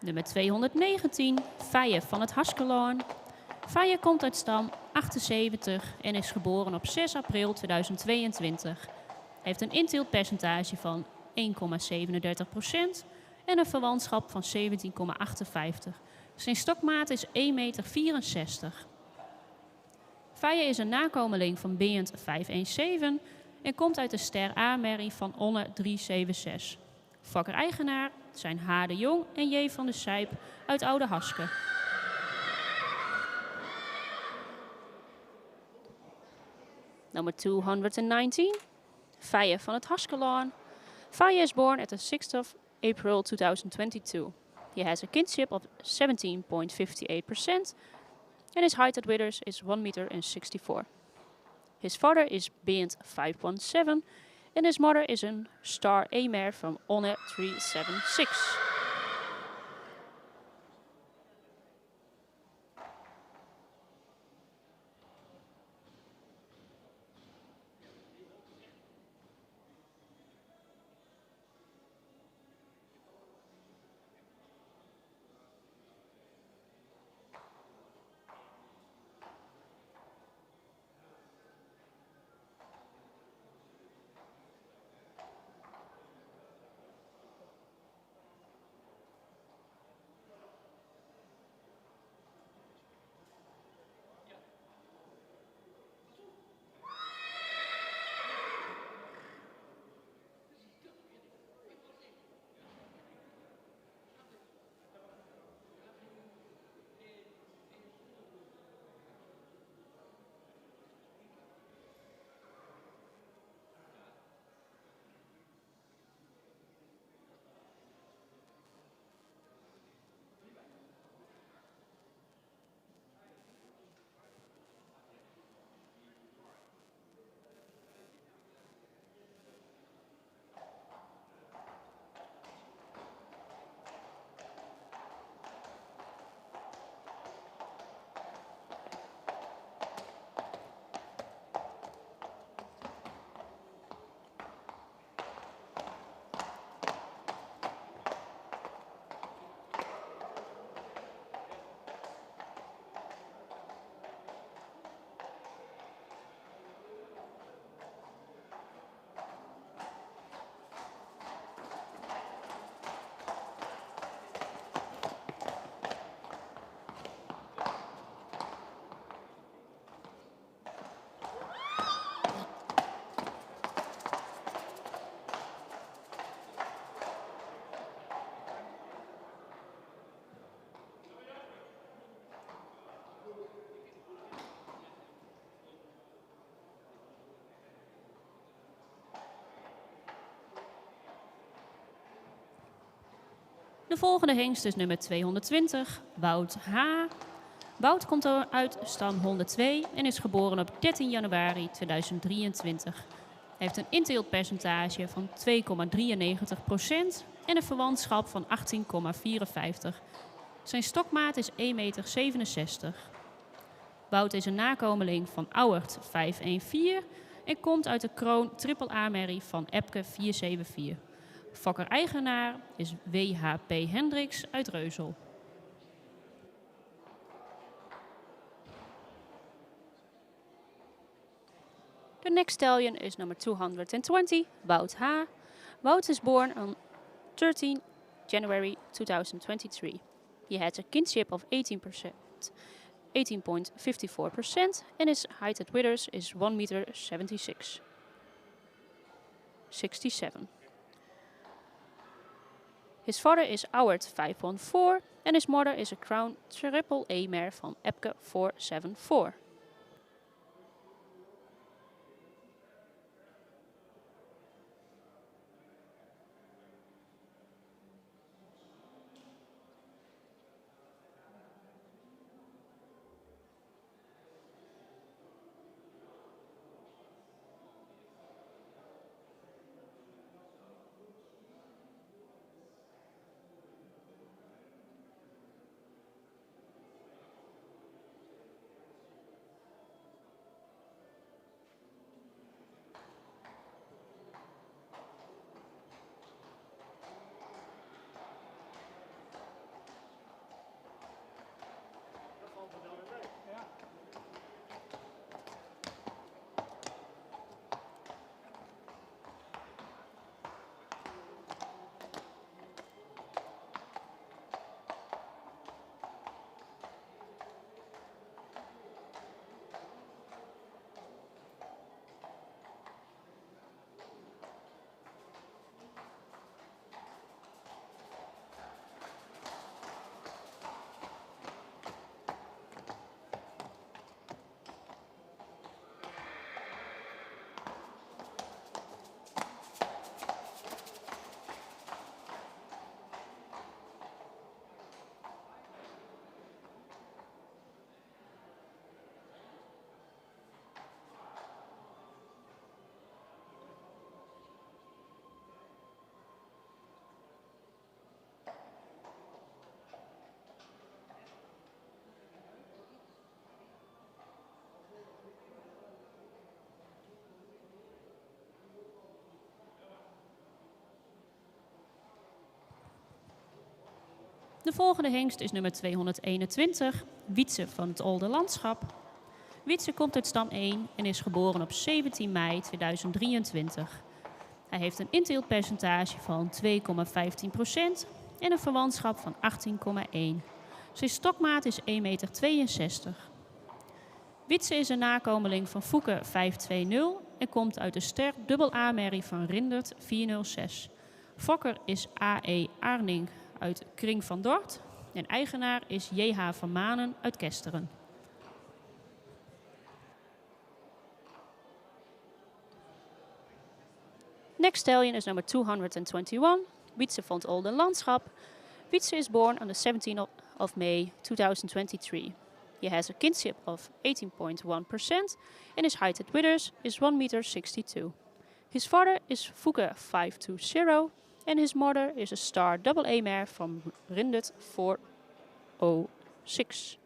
Nummer 219, Fije van het Haskeloorn. Fije komt uit stam 78 en is geboren op 6 april 2022. Hij heeft een inteeltpercentage van 1,37% en een verwantschap van 17,58. Zijn stokmaat is 1,64 meter. Fije is een nakomeling van Beent 517 en komt uit de ster A-merrie van Onne 376. Fokker-eigenaar zijn H. de Jong en J. van de Sijp uit Oude Haske. Number 219, Fije van het Haskeloorn. Fije is born at the 6th of April 2022. He has a kinship of 17.58% and his height at withers is 1 meter and 64. His father is Beent 517 and his mother is a star A-mare from Onne 376. De volgende hengst is nummer 220, Wout H. Wout komt uit stam 102 en is geboren op 13 januari 2023. Hij heeft een inteeltpercentage van 2,93% en een verwantschap van 18,54. Zijn stokmaat is 1,67 meter. Wout is een nakomeling van Auwert 514 en komt uit de kroon triple A-merrie van Epke 474. Fokker-eigenaar is WHP Hendricks uit Reuzel. The next stallion is number 220, Wout H. Wout is born on 13 January 2023. He has a kinship of 18.54% and his height at withers is 1 meter 67. His father is Auwert 514 and his mother is a crown triple A mare van Epke 474. De volgende hengst is nummer 221, Wietse van het Olde Landschap. Wietse komt uit stam 1 en is geboren op 17 mei 2023. Hij heeft een inteeltpercentage van 2,15% en een verwantschap van 18,1. Zijn stokmaat is 1,62 meter. Wietse is een nakomeling van Fouke 520 en komt uit de ster dubbel A-merrie van Rindert 406. Fokker is A.E. Arning uit Kring van Dort en eigenaar is J.H. van Manen uit Kesteren. Next stallion is number 221, Wietse van het Olde Landschap. Wietse is born on the 17th of May 2023. He has a kinship of 18.1% and his height at withers is 1 meter 62. His father is Fouke 520 and his mother is a star double A mare from Rindert 406.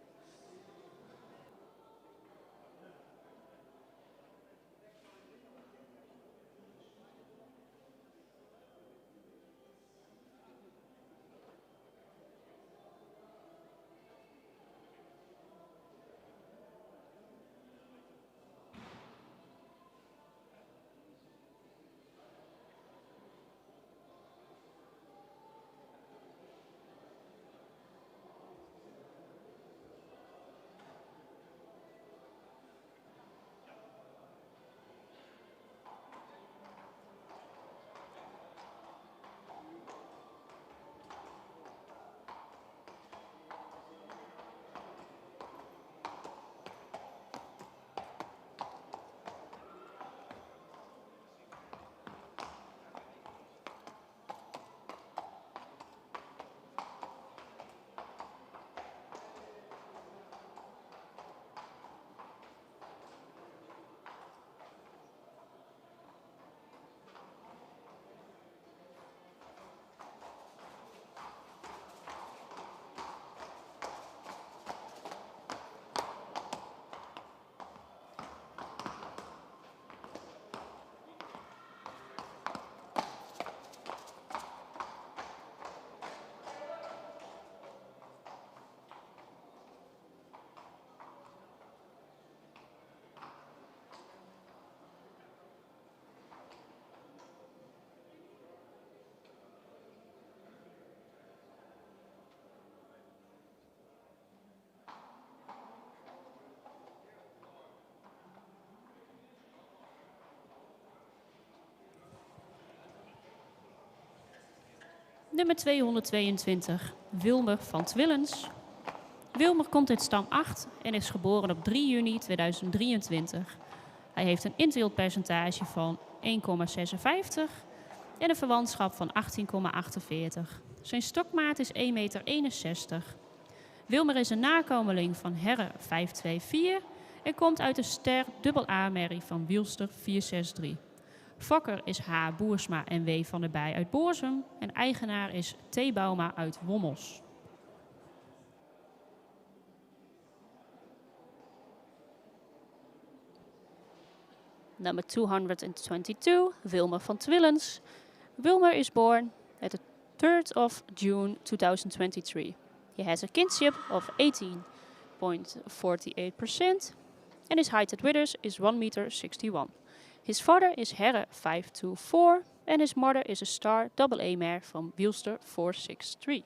Nummer 222, Wilmer van Twillens. Wilmer komt uit stam 8 en is geboren op 3 juni 2023. Hij heeft een inteeltpercentage van 1,56 en een verwantschap van 18,48. Zijn stokmaat is 1,61 meter. Wilmer is een nakomeling van Herre 524 en komt uit de ster AA-merrie van Wielster 463. Fokker is H. Boersma en W. van der Bij uit Boorsum en eigenaar is T. Bauma uit Wommels. Number 222, Wilmer van Twillens. Wilmer is born at the 3rd of June 2023. He has a kinship of 18.48% and his height at withers is 1,61 meter. His father is Herre 524 and his mother is a star AA mare from Wielster 463.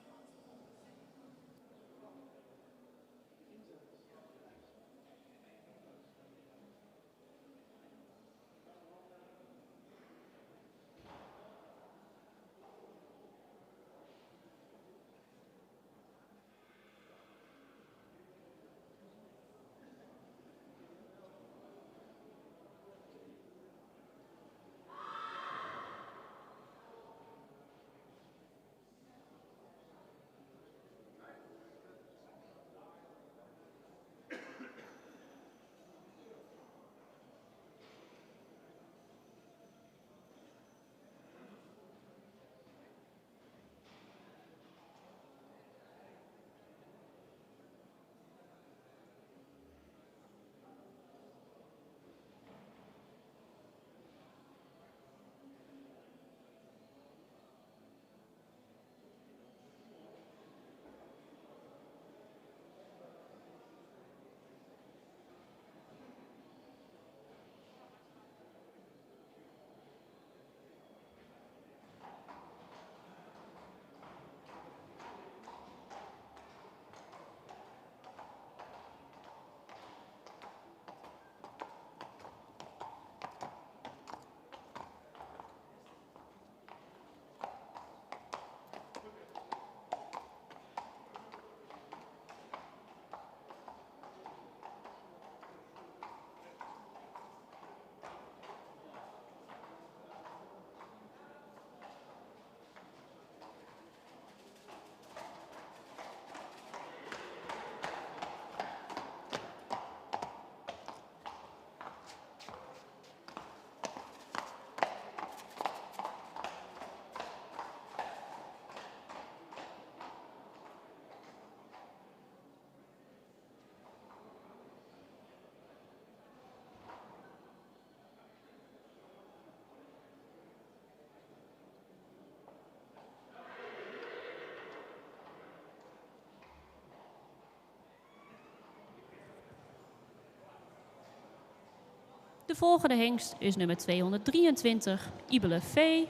De volgende hengst is nummer 223, Ibele V.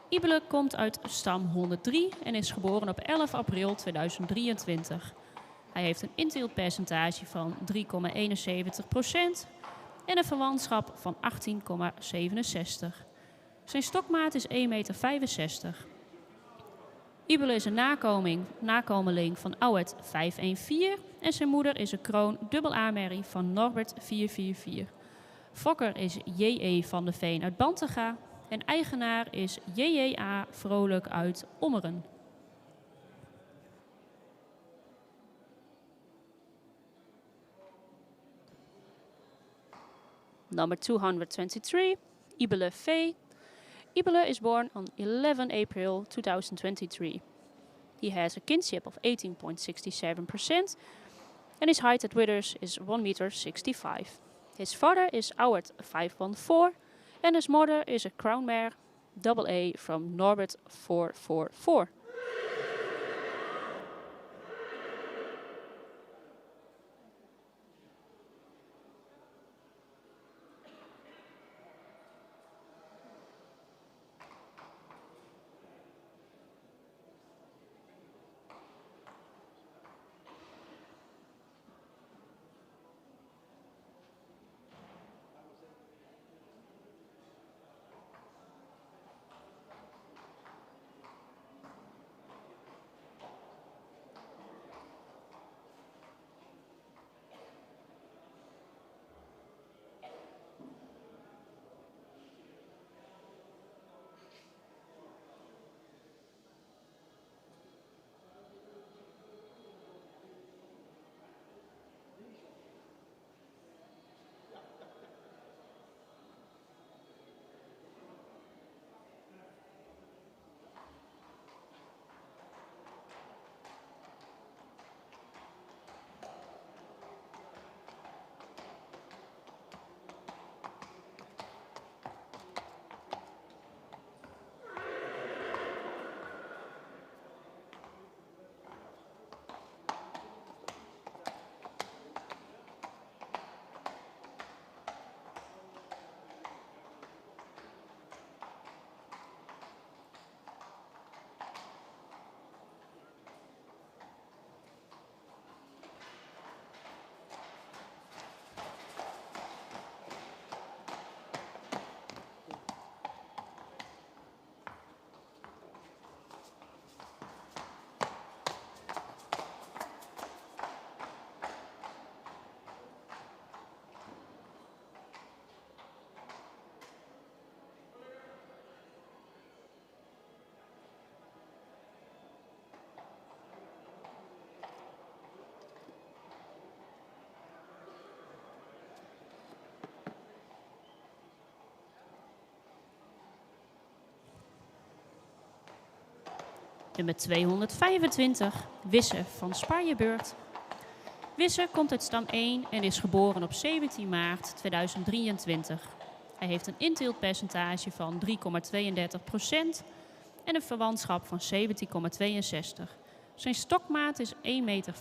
Ibele komt uit stam 103 en is geboren op 11 april 2023. Hij heeft een inteeltpercentage van 3,71% en een verwantschap van 18,67. Zijn stokmaat is 1,65 meter. Ibele is een nakomeling van Ouwet 514 en zijn moeder is een kroon AA-merrie van Norbert 444. Fokker is J.E. van de Veen uit Bantega en eigenaar is J.J.A. Vrolijk uit Ommeren. Number 223, Ibele V. Ibele is born on 11 April 2023. He has a kinship of 18.67% and his height at withers is 1,65 meter. His father is Ouwert 514 and his mother is a crown mare AA from Norbert 444. Nummer 225, Wisse van Spanjebeurt. Wisse komt uit stam 1 en is geboren op 17 maart 2023. Hij heeft een inteeltpercentage van 3,32% en een verwantschap van 17,62. Zijn stokmaat is 1,65 meter.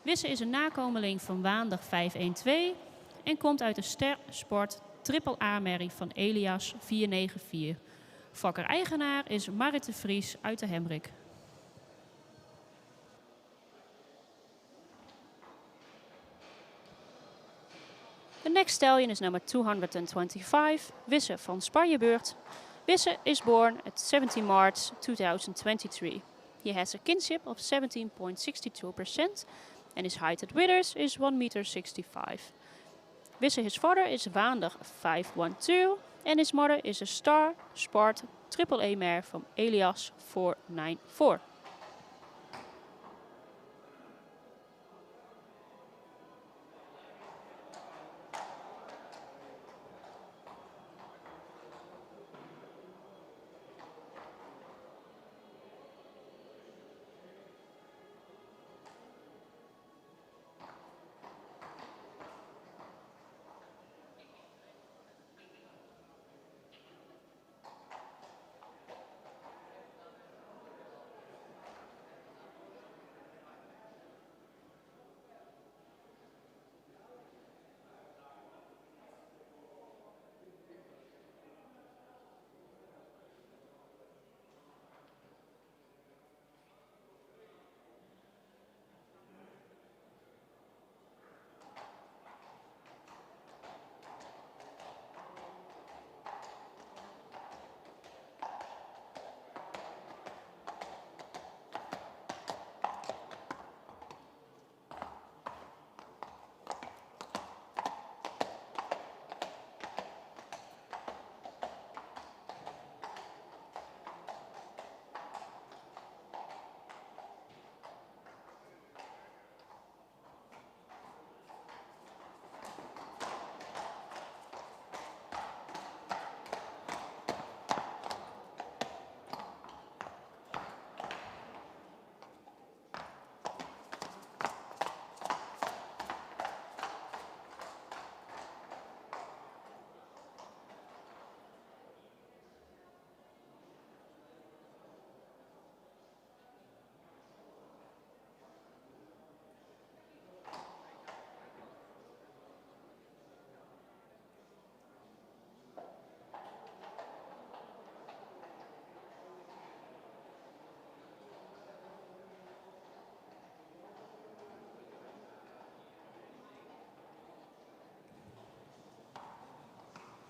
Wisse is een nakomeling van Waandag 512 en komt uit de Ster-Sport Triple A-merrie van Elias 494. Fokker-eigenaar is Marit de Vries uit de Hemrik. The next stallion is number 225, Wisse van Spanjebeurt. Wisse is born at 17 March 2023. He has a kinship of 17.62% and his height at withers is 1,65 meter. Wisse, his father is Waandag 512 and his mother is a Star Sport Triple A mare from Elias 494.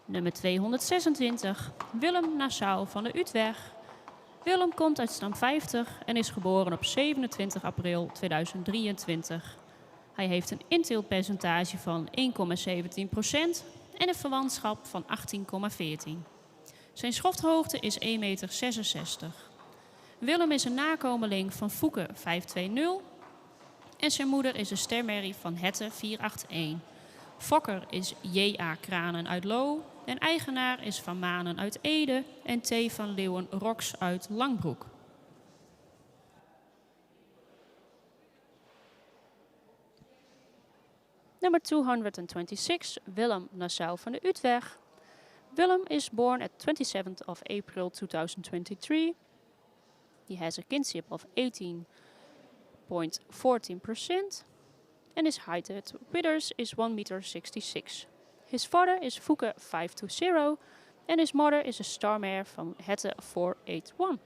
Nummer 226, Willem Nassau van de Utweg. Willem komt uit stam 50 en is geboren op 27 april 2023. Hij heeft een inteeltpercentage van 1,17% en een verwantschap van 18,14. Zijn schofthoogte is 1,66 meter. Willem is een nakomeling van Fouke 520 en zijn moeder is een stermerrie van Hette 481. Fokker is J.A. Kranen uit Loo en eigenaar is Van Manen uit Ede en T. van Leeuwen Rox uit Langbroek. Nummer 226, Willem Nassau van de Utweg. Willem is born at 27th of April 2023. He has a kinship of 18.14%. And his height at withers is 1,66 meter. His father is Fouke 520 and his mother is a star mare from Hette 481.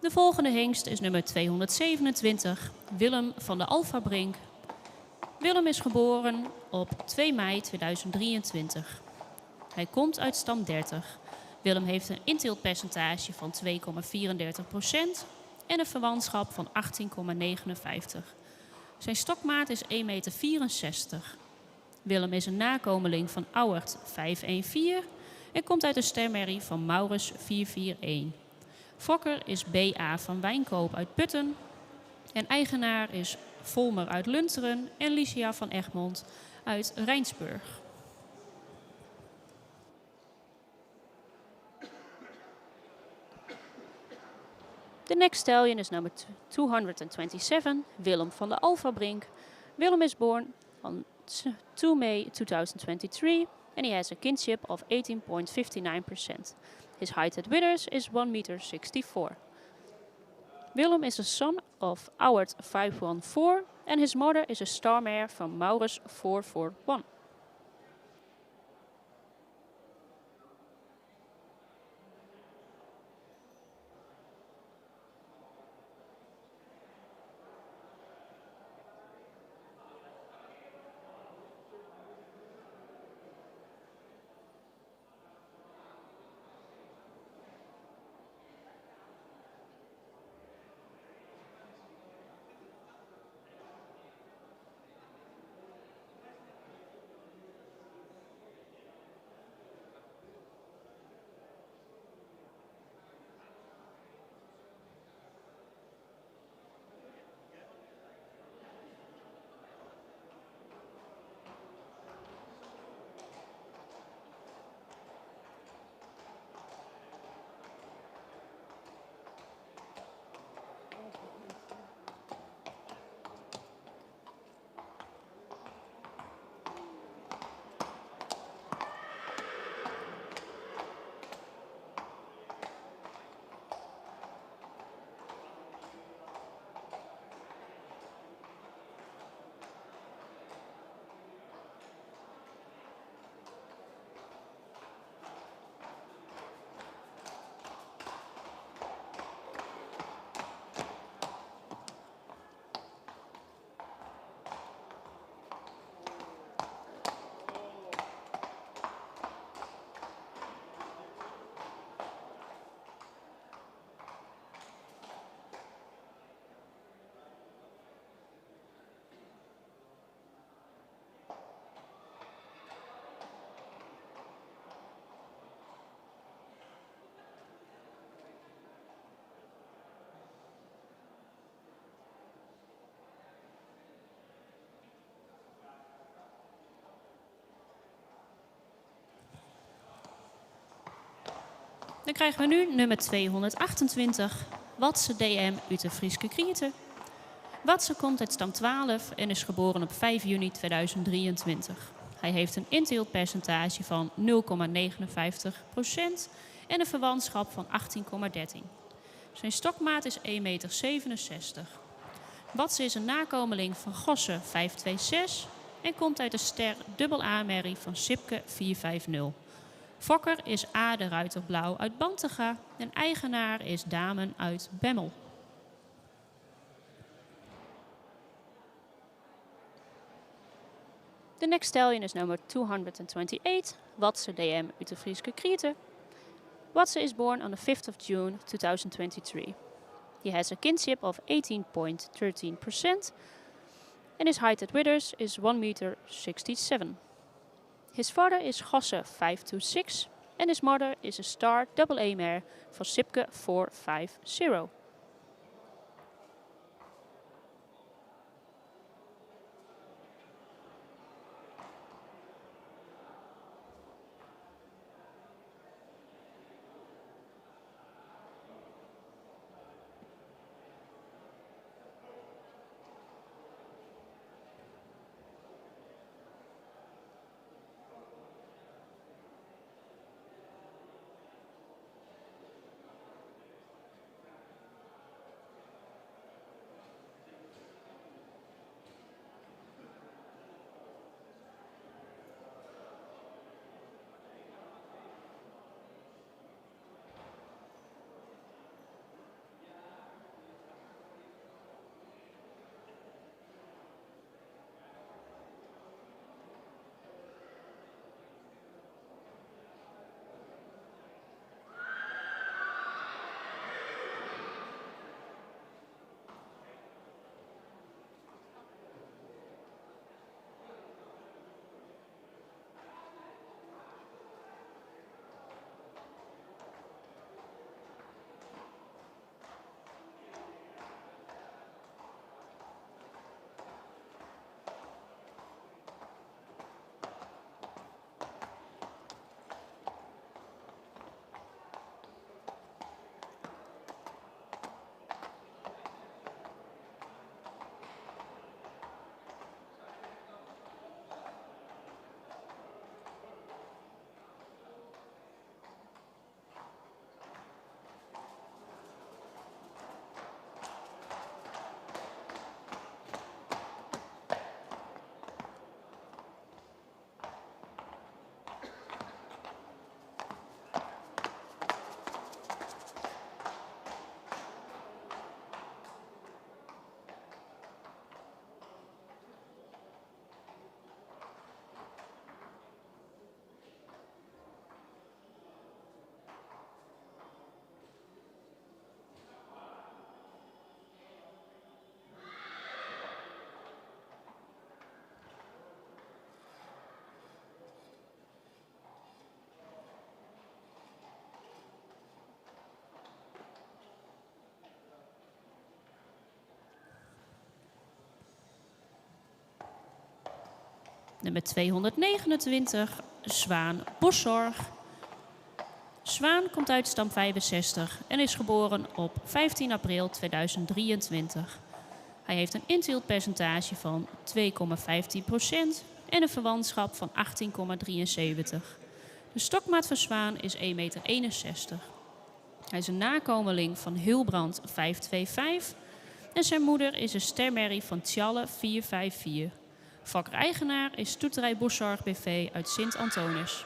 De volgende hengst is nummer 227, Willem van de Alfabrink. Willem is geboren op 2 mei 2023. Hij komt uit stam 30. Willem heeft een inteeltpercentage van 2,34% en een verwantschap van 18,59. Zijn stokmaat is 1,64 meter. Willem is een nakomeling van Auwert 514 en komt uit de stemmerrie van Maurus 441. Fokker is B.A. van Wijnkoop uit Putten en eigenaar is Volmer uit Lunteren en Licia van Egmond uit Rijnsburg. The next stallion is number 227, Willem van de Alfabrink. Willem is born on 2 May 2023 and he has a kinship of 18.59%. His height at withers is 1,64 meter. Willem is a son of Auwert 514 and his mother is a star mare from Maurus 441. Dan krijgen we nu nummer 228, Watse DM uit de Frieske Kriete. Watse komt uit stam 12 en is geboren op 5 juni 2023. Hij heeft een inteeltpercentage van 0,59% en een verwantschap van 18,13. Zijn stokmaat is 1,67 meter. Watse is een nakomeling van Gosse 526 en komt uit de ster AA-merrie van Sipke 450. Fokker is A. de Ruiterblauw uit Bantega en eigenaar is Damen uit Bemmel. The next stallion is number 228, Watse DM uit de Frieske Kriete. Watse is born on the 5th of June 2023. He has a kinship of 18.13% and his height at withers is 1,67 meter. His father is Gosse 526 and his mother is a star AA mare van Sipke 450. Nummer 229, Zwaan Boszorg. Zwaan komt uit stam 65 en is geboren op 15 april 2023. Hij heeft een inteeltpercentage van 2,15% en een verwantschap van 18,73. De stokmaat van Zwaan is 1,61 meter. Hij is een nakomeling van Hilbrand 525 en zijn moeder is een stermerrie van Tjalle 454. Fokker-eigenaar is Stoeterij Boszorg BV uit Sint-Antonis.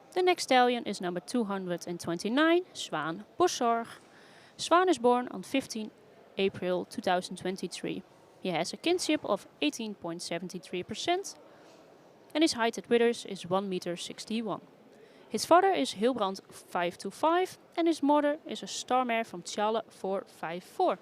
The next stallion is number 229, Zwaan Boszorg. Zwaan is born on 15 April 2023. He has a kinship of 18.73% and his height at withers is 1 meter 61. His father is Hilbrand 525 and his mother is a starmare from Tjalle 454.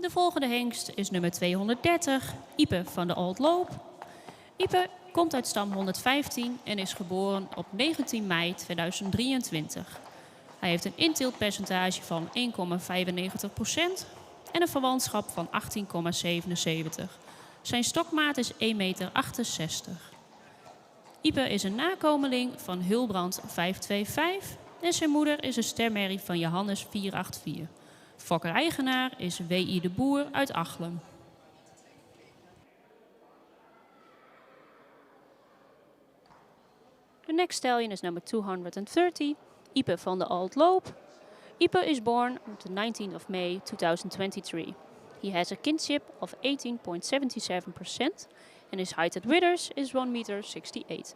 De volgende hengst is nummer 230, Ipe van de Old Loop. Ipe komt uit stam 115 en is geboren op 19 mei 2023. Hij heeft een inteeltpercentage van 1,95% en een verwantschap van 18,77. Zijn stokmaat is 1,68 meter. Ipe is een nakomeling van Hilbrand 525 en zijn moeder is een stermerrie van Johannes 484. Fokker-eigenaar is W.I. de Boer uit Achlem. The next stallion is number 230, Ipe van de Old Loop. Ipe is born on the 19th of May 2023. He has a kinship of 18.77% and his height at withers is 1 meter 68.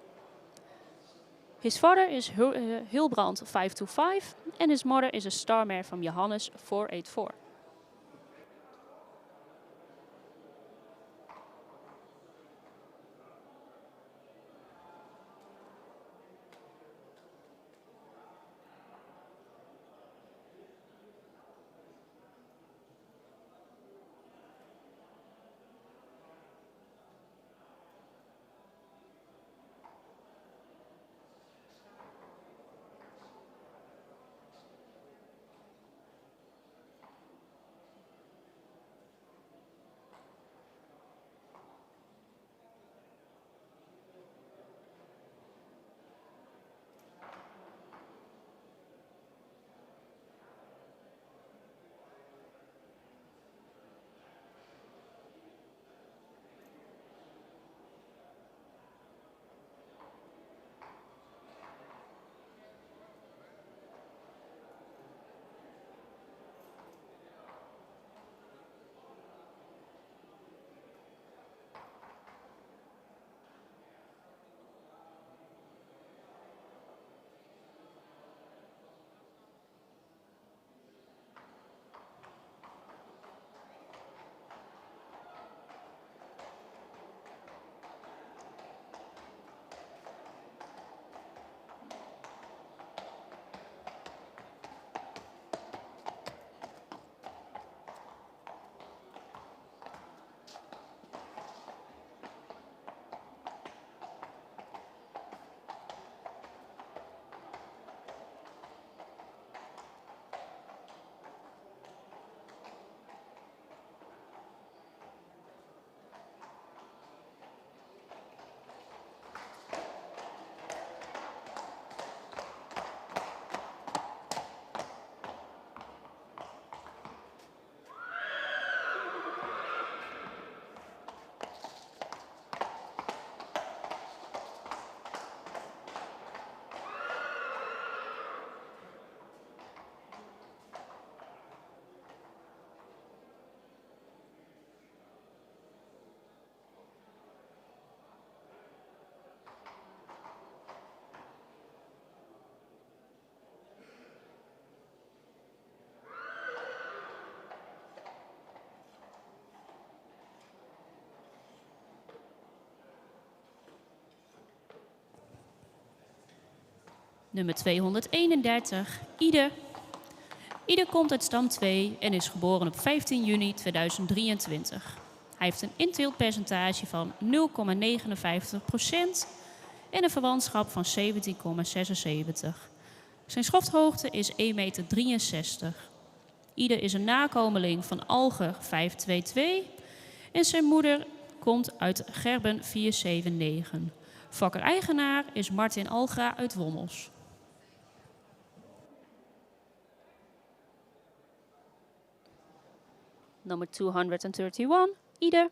His father is Hilbrand 525 and his mother is a star mare from Johannes 484. Nummer 231, Ide. Ide komt uit stam 2 en is geboren op 15 juni 2023. Hij heeft een inteeltpercentage van 0,59% en een verwantschap van 17,76. Zijn schofthoogte is 1,63 meter. Ide is een nakomeling van Alger 522 en zijn moeder komt uit Gerben 479. Fokker-eigenaar is Martin Algra uit Wommels. Number 231, Ide.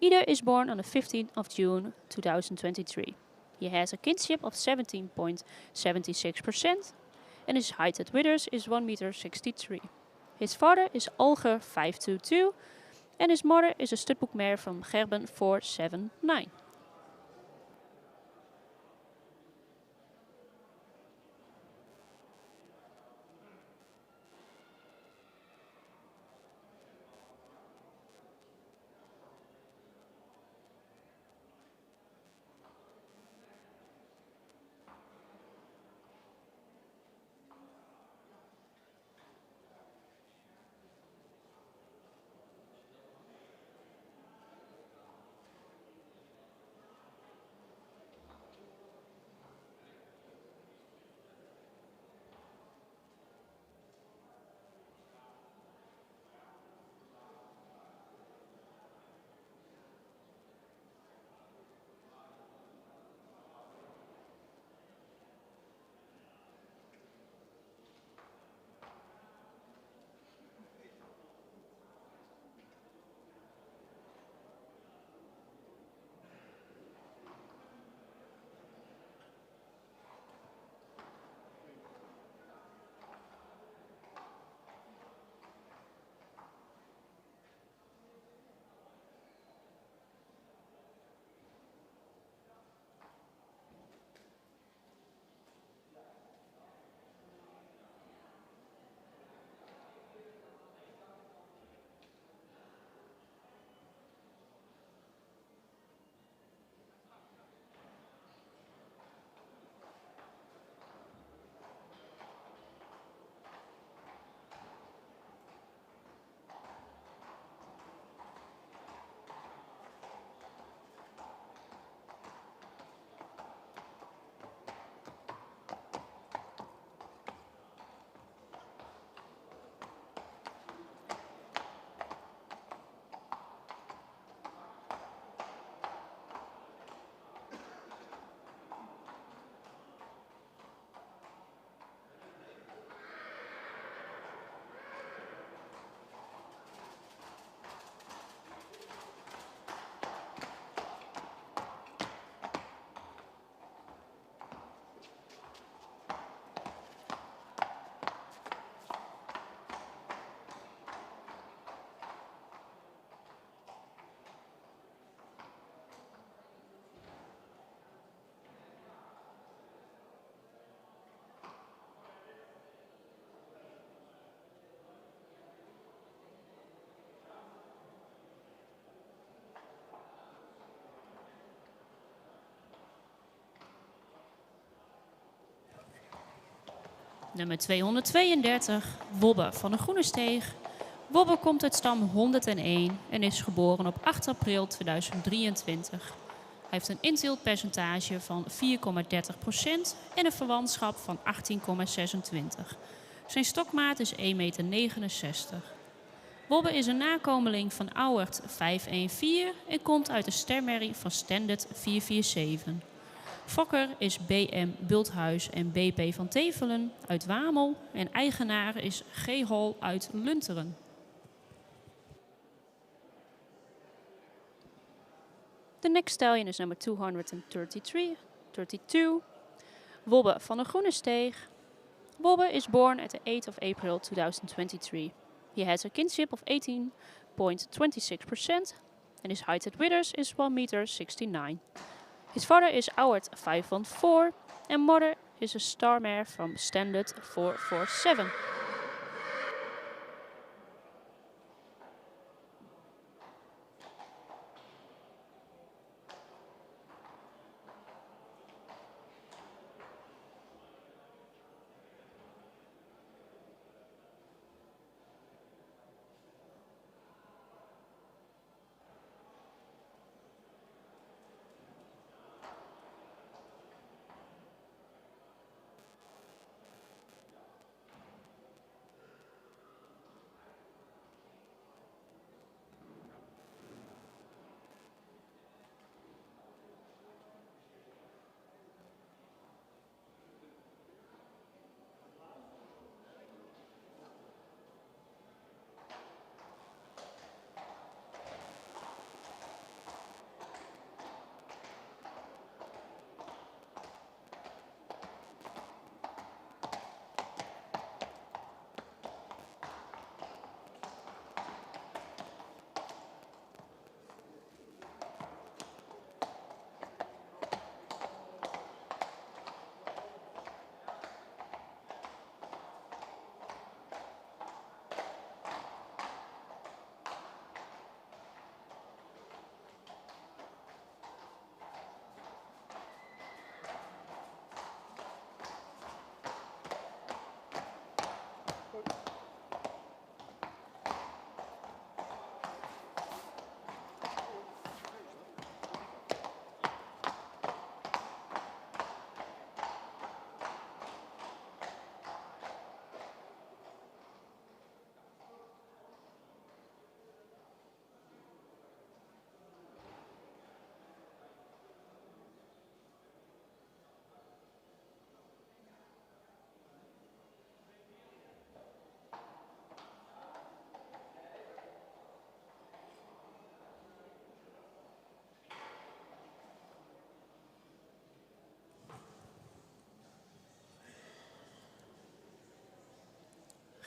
Ide is born on the 15th of June 2023. He has a kinship of 17.76% and his height at withers is 1,63 meter. His father is Alger 522 and his mother is a studbook mare from Gerben 479. Nummer 232, Wobbe van de Groene Steeg. Wobbe komt uit stam 101 en is geboren op 8 april 2023. Hij heeft een inteeltpercentage van 4,30% en een verwantschap van 18,26. Zijn stokmaat is 1,69 meter. Wobbe is een nakomeling van Auwert 514 en komt uit de stermerrie van Standard 447. Fokker is BM Bulthuis en BP van Tevelen uit Wamel en eigenaar is G. Hol uit Lunteren. The next stallion is number 232, Wobbe van de Groene Steeg. Wobbe is born at the 8th of April 2023. He has a kinship of 18.26% and his height at withers is 1,69 meter. His father is Auwert 514 and mother is a star mare from Standard 447.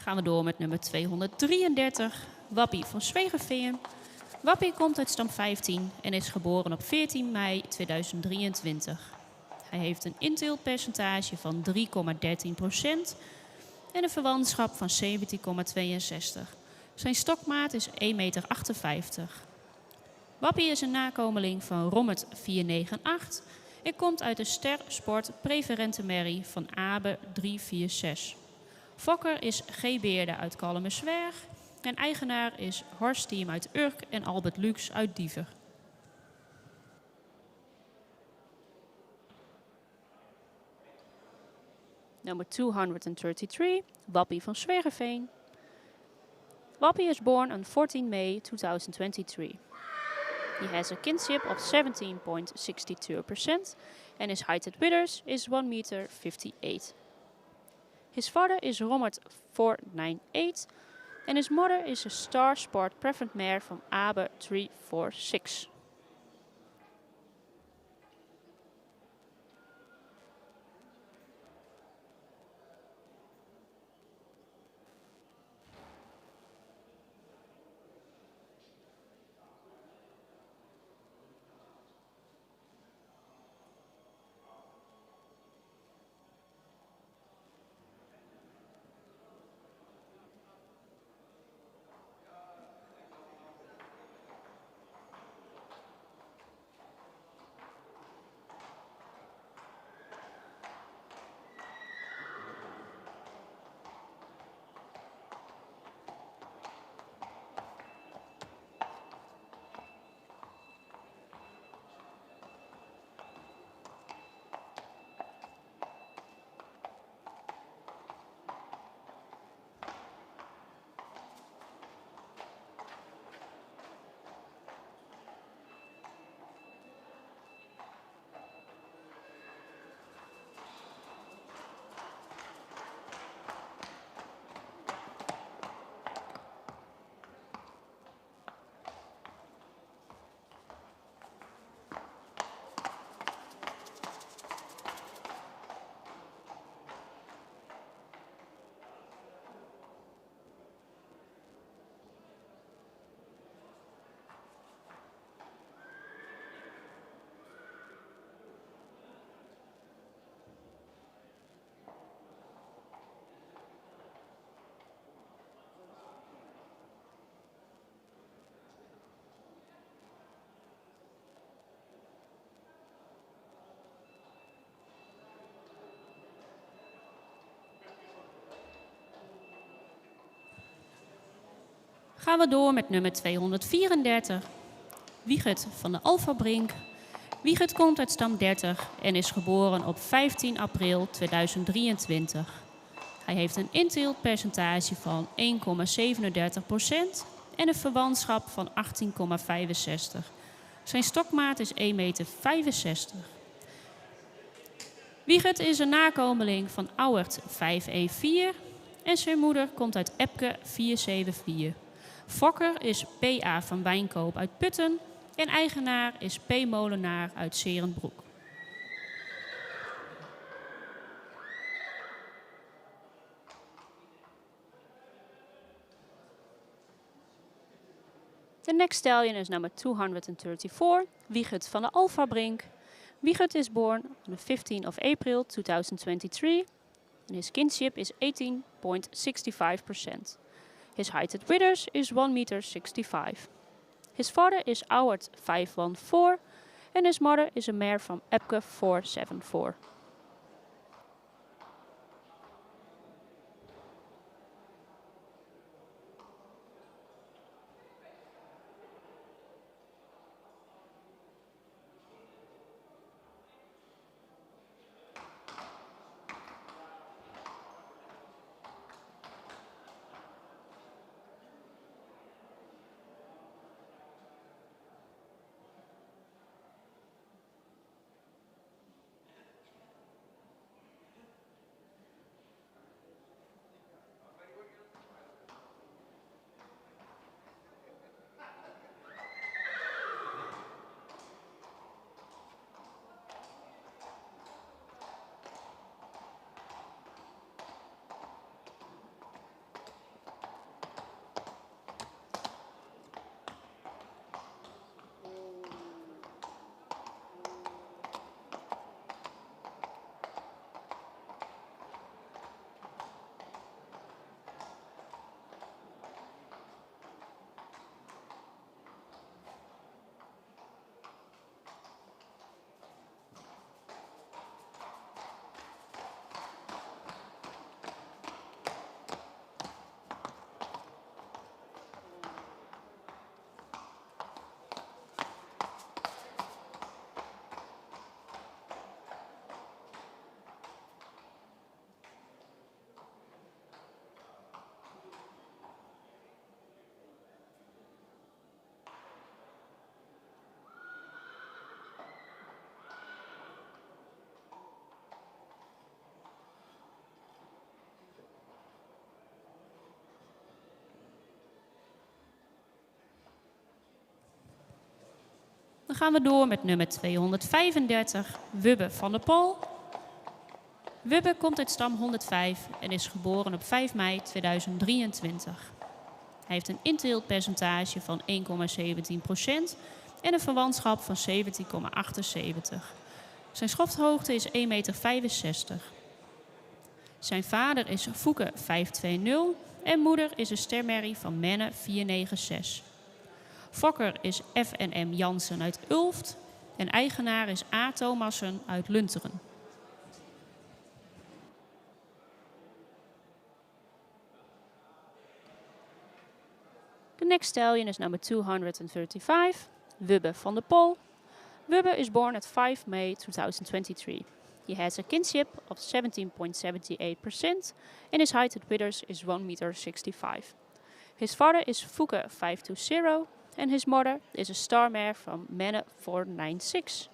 Gaan we door met nummer 233, Wappie van Zwegerveen. Wappie komt uit stam 15 en is geboren op 14 mei 2023. Hij heeft een inteeltpercentage van 3,13% en een verwantschap van 17,62. Zijn stokmaat is 1,58 meter. Wappie is een nakomeling van Rommet 498 en komt uit de Ster Sport Preferente Merrie van Abe 346. Fokker is G. Beerde uit Kalmerswerg en eigenaar is Horst Team uit Urk en Albert Lux uit Diever. Number 233, Wappie van Zwergeveen. Wappie is born on 14 May 2023. He has a kinship of 17.62% and his height at withers is 1,58 meter. His father is Rommert 498 and his mother is a Star Sport Preferent Mare from Abe 346. gaan we door met nummer 234. Wiegert van de Alfabrink. Wiegert komt uit stam 30 en is geboren op 15 april 2023. Hij heeft een inteeltpercentage van 1,37% en een verwantschap van 18,65. Zijn stokmaat is 1,65 meter. Wiegert is een nakomeling van Auwert 5E4 en zijn moeder komt uit Epke 474. Fokker is P.A. van Wijnkoop uit Putten en eigenaar is P. Molenaar uit Serenbroek. The next stallion is number 234, Wiegert van de Alfabrink. Wiegert is born on the 15th of April 2023 and his kinship is 18.65%. His height at withers is 1,65 meter. His father is Auwert 514 and his mother is a mare from Epke 474. Dan gaan we door met nummer 235, Wubbe van der Pol. Wubbe komt uit stam 105 en is geboren op 5 mei 2023. Hij heeft een inteeltpercentage van 1,17% en een verwantschap van 17,78. Zijn schofthoogte is 1,65 meter. Zijn vader is Fouke 520 en moeder is een stermerrie van Menne 496. Fokker is F&M Jansen uit Ulft en eigenaar is A. Thomassen uit Lunteren. The next stallion is number 235, Wubbe van der Pol. Wubbe is born at 5 May 2023. He has a kinship of 17.78% and his height at withers is 1,65 meter. His father is Fouke 520 and his mother is a star mare from Menne 496.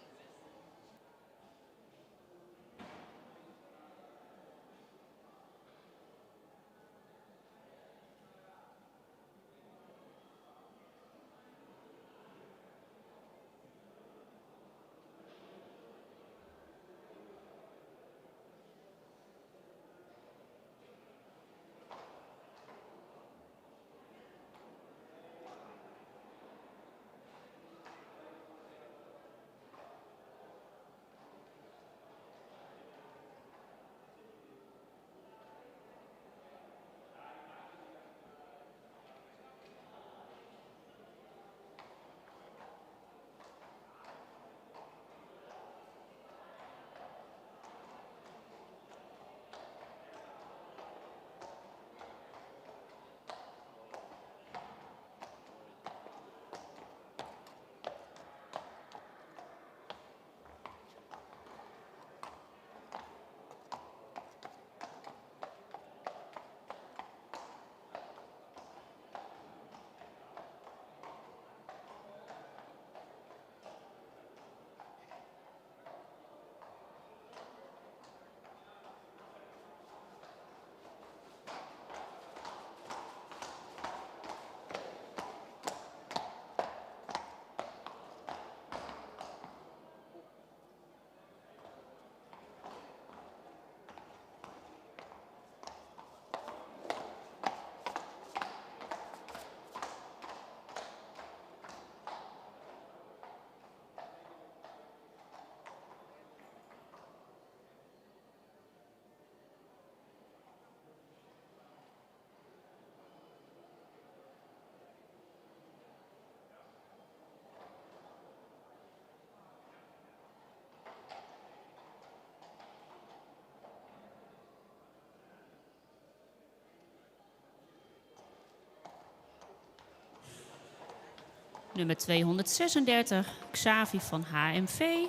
Nummer 236, Xavi van HMV.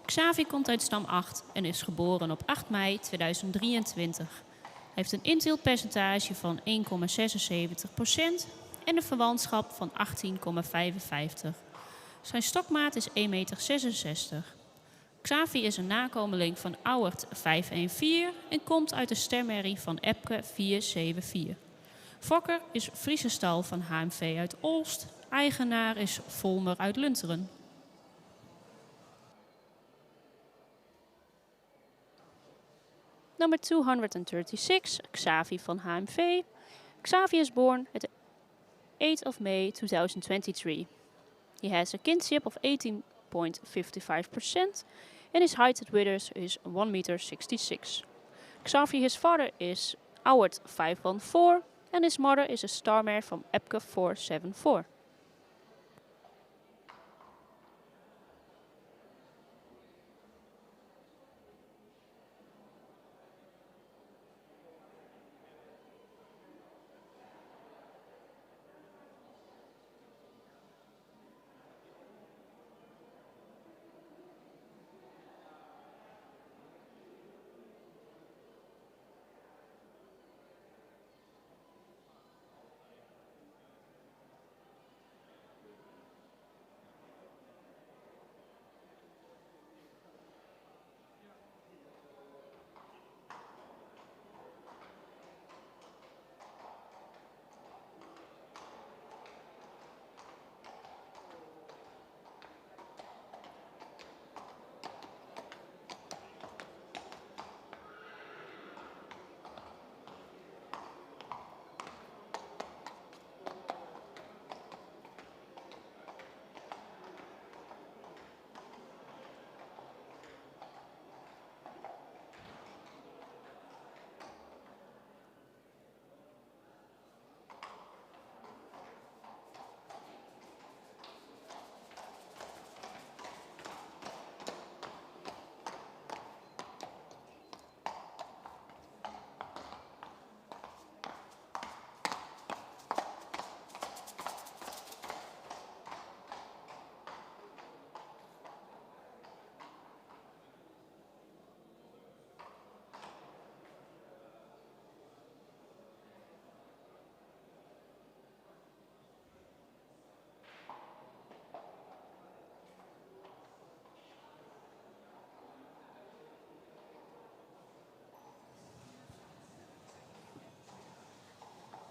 Xavi komt uit stam 8 en is geboren op 8 mei 2023. Hij heeft een inteelpercentage van 1,76% en een verwantschap van 18,55. Zijn stokmaat is 1,66 meter. Xavi is een nakomeling van Auwert 514 en komt uit de stemmerrie van Epke 474. Fokker is Friese stal van HMV uit Olst. Eigenaar is Volmer uit Lunteren. Number 236, Xavi van HMV. Xavi is born at the 8th of May 2023. He has a kinship of 18.55% and his height at withers is 1,66 meter. Xavi, his father, is Auwert 514 and his mother is a star mare from Epke 474.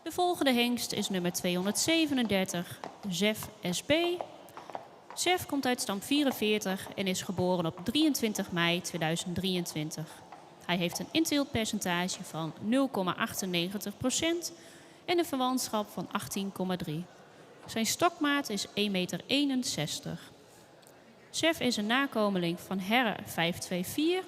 De volgende hengst is nummer 237, Zef SB. Zef komt uit stam 44 en is geboren op 23 mei 2023. Hij heeft een inteelpercentage van 0,98% en een verwantschap van 18,3. Zijn stokmaat is 1,61 meter. Zef is een nakomeling van Herre 524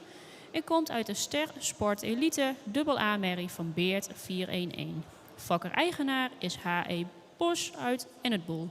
en komt uit de Ster Sport Elite dubbel A-merrie van Beert 411. Fokker-eigenaar is H.E. Bos uit En het Boel.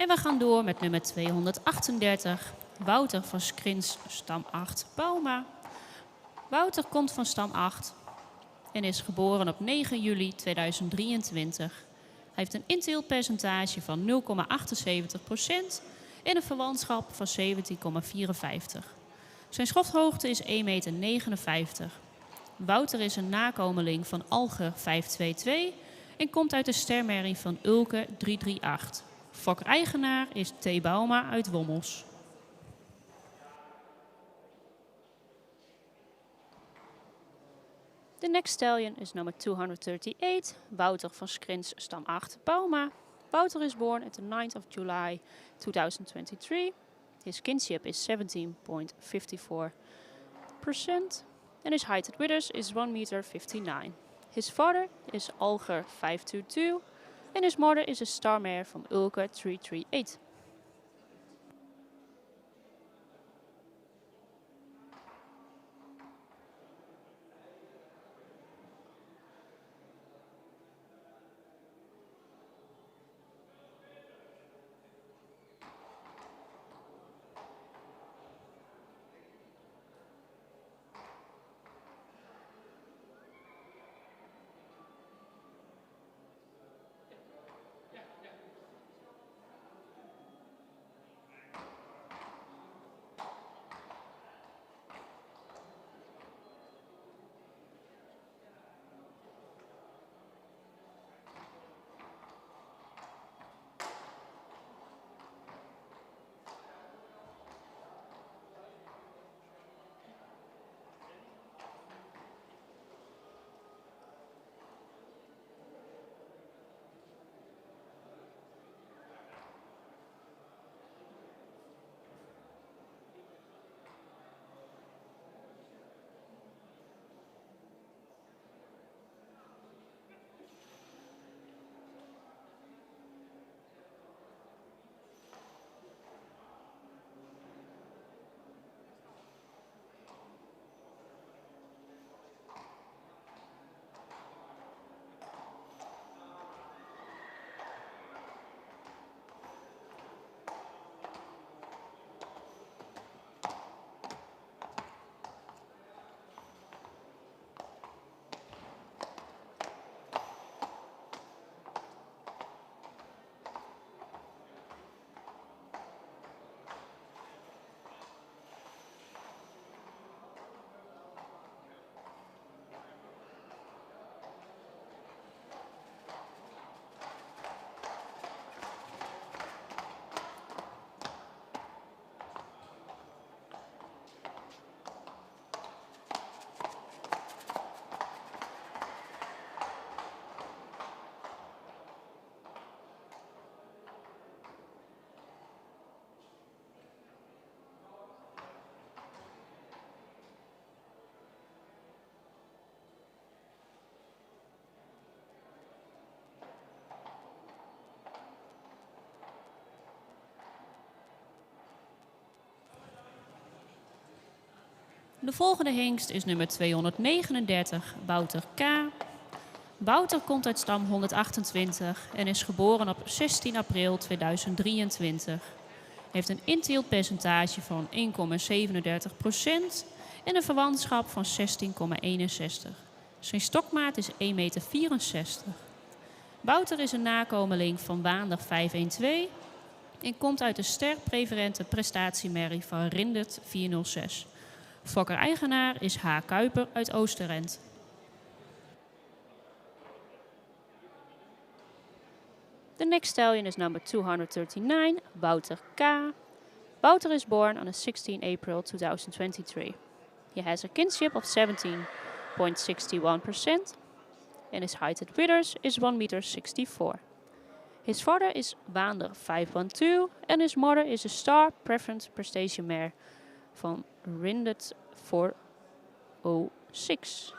En we gaan door met nummer 238, Wouter van Skrins, stam 8, Bauma. Wouter komt van stam 8 en is geboren op 9 juli 2023. Hij heeft een inteelpercentage van 0,78% en een verwantschap van 17,54. Zijn schofthoogte is 1,59 meter. Wouter is een nakomeling van Alger 522 en komt uit de stermerrie van Ulke 338. Fokker-eigenaar is T. Bauma uit Wommels. The next stallion is number 238, Wouter van Skrins, stam 8, Bauma. Wouter is born at the 9th of July 2023. His kinship is 17.54%. And his height at withers is 1,59 meter. His father is Alger 522 and his mother is a star mare from Ulke 338. De volgende hengst is nummer 239, Wouter K. Wouter komt uit stam 128 en is geboren op 16 april 2023. Heeft een inteeltpercentage van 1,37% en een verwantschap van 16,61. Zijn stokmaat is 1,64 meter. Wouter is een nakomeling van Waandag 512 en komt uit de sterpreferente prestatiemerrie van Rindert 406. Fokker-eigenaar is H. Kuiper uit Oosterend. The next stallion is number 239, Wouter K. Wouter is born on 16 April 2023. He has a kinship of 17.61% and his height at withers is 1,64 meter. His father is Wander 512 and his mother is a star preference prestation mare van Rindert 406.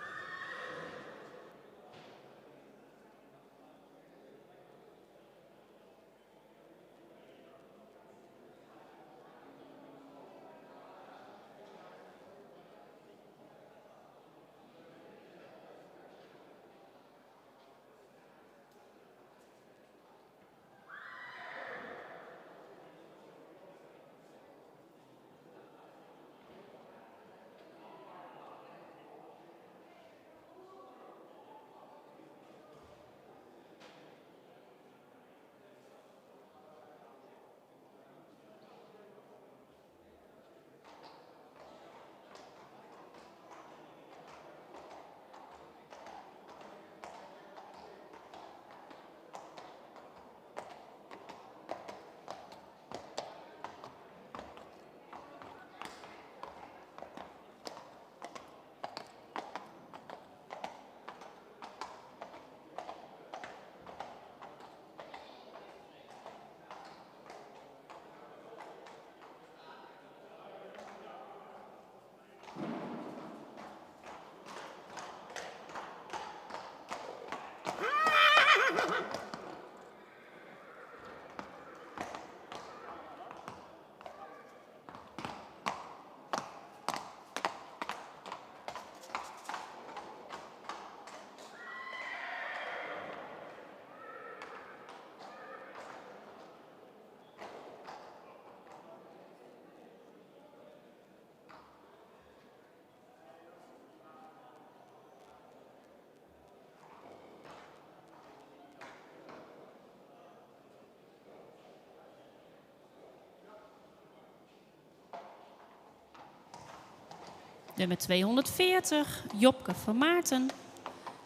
Nummer 240, Jopke van Maarten.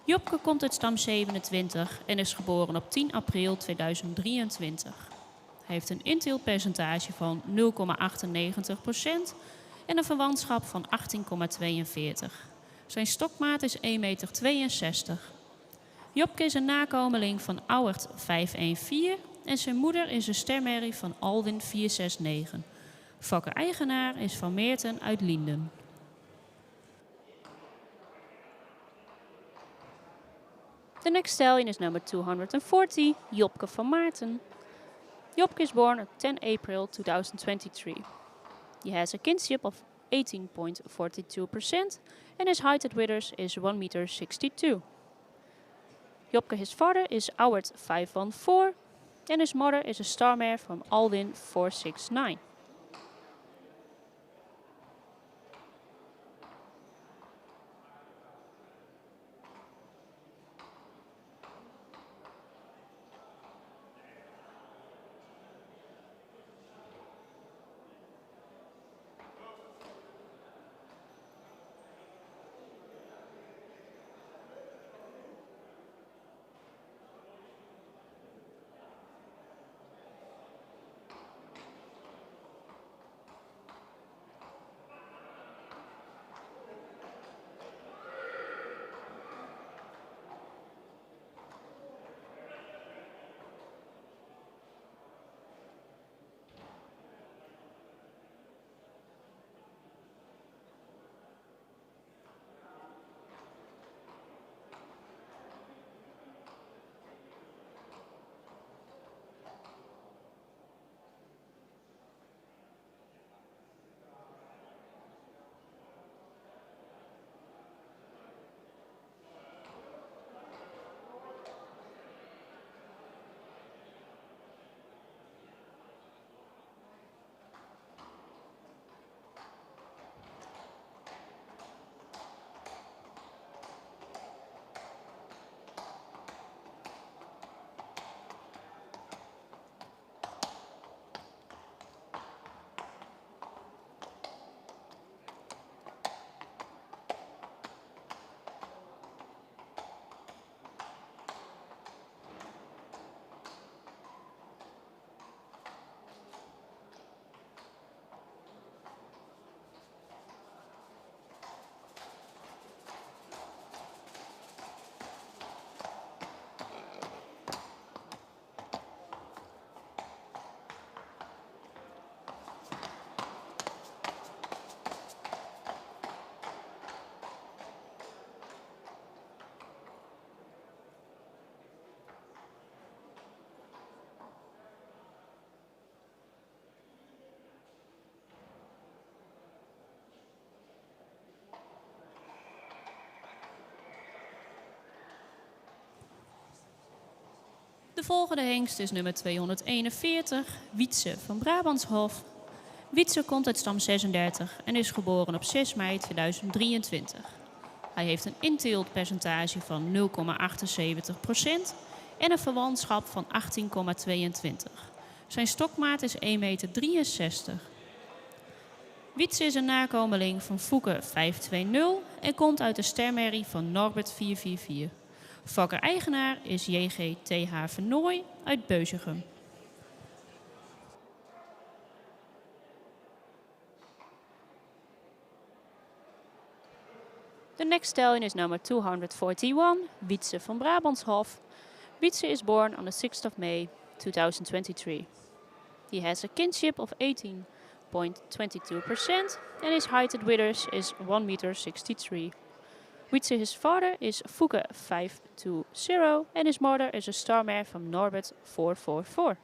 Jopke komt uit stam 27 en is geboren op 10 april 2023. Hij heeft een inteelpercentage van 0,98% en een verwantschap van 18,42. Zijn stokmaat is 1,62 meter. Jopke is een nakomeling van Auwert 514 en zijn moeder is een stermerrie van Alwin 469. Fokker-eigenaar is Van Meerten uit Lienden. The next stallion is number 240, Jopke van Maarten. Jopke is born on 10 April 2023. He has a kinship of 18.42% and his height at withers is 1,62 meter. Jopke, his father, is Auwert 514 and his mother is a star mare from Alwin 469. De volgende hengst is nummer 241, Wietse van Brabantshof. Wietse komt uit stam 36 en is geboren op 6 mei 2023. Hij heeft een inteeltpercentage van 0,78% en een verwantschap van 18,22. Zijn stokmaat is 1,63 meter. Wietse is een nakomeling van Fouke 520 en komt uit de stermerrie van Norbert 444. Fokker-eigenaar is JGTH Vernooy uit Beuzegem. The next stallion is number 241, Wietse van Brabantshof. Wietse is born on the 6th of May 2023. He has a kinship of 18.22% and his height at withers is 1,63 meter. Wietse, his father, is Fouke 520 and his mother is a star mare from Norbert 444.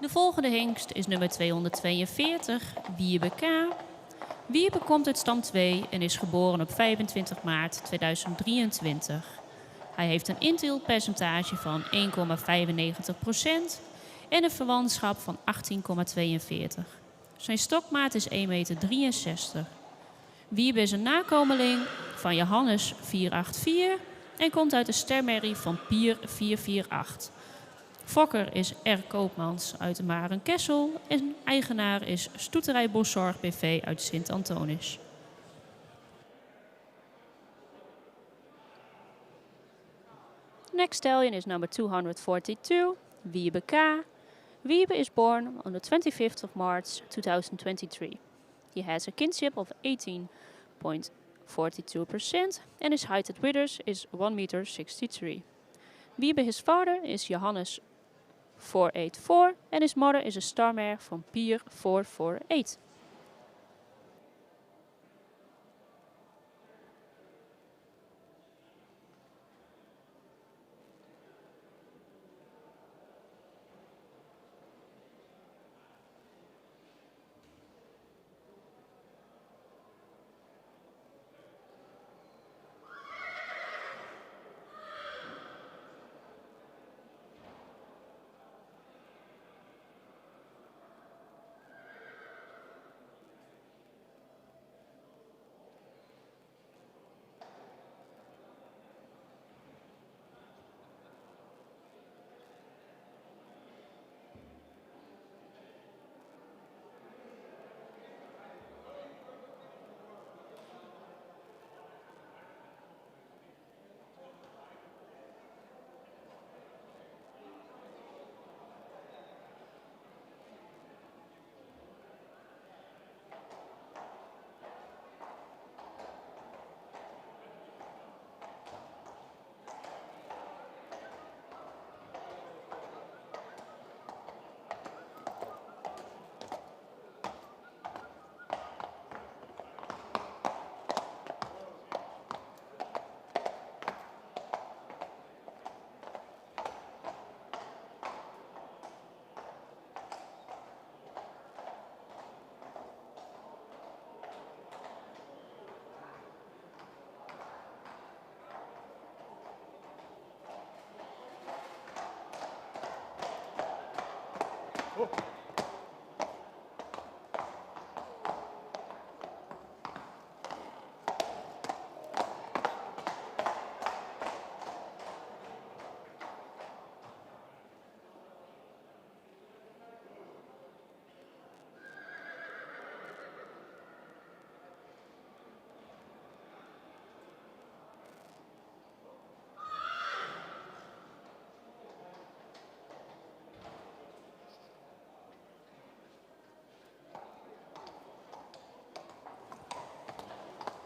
De volgende hengst is nummer 242, Wiebe K. Wiebe komt uit stam 2 en is geboren op 25 maart 2023. Hij heeft een inteelpercentage van 1,95% en een verwantschap van 18,42. Zijn stokmaat is 1,63 meter. Wiebe is een nakomeling van Johannes 484 en komt uit de stemmerrie van Pier 448. Fokker is R. Koopmans uit de Maren-Kessel en eigenaar is Stoeterij Boszorg BV uit Sint-Antonis. The next stallion is number 242, Wiebe K. Wiebe is born on the 25th of March 2023. He has a kinship of 18.42% and his height at withers is 1,63 meter. Wiebe, his father, is Johannes 484 and his mother is a star mare from Pier 448.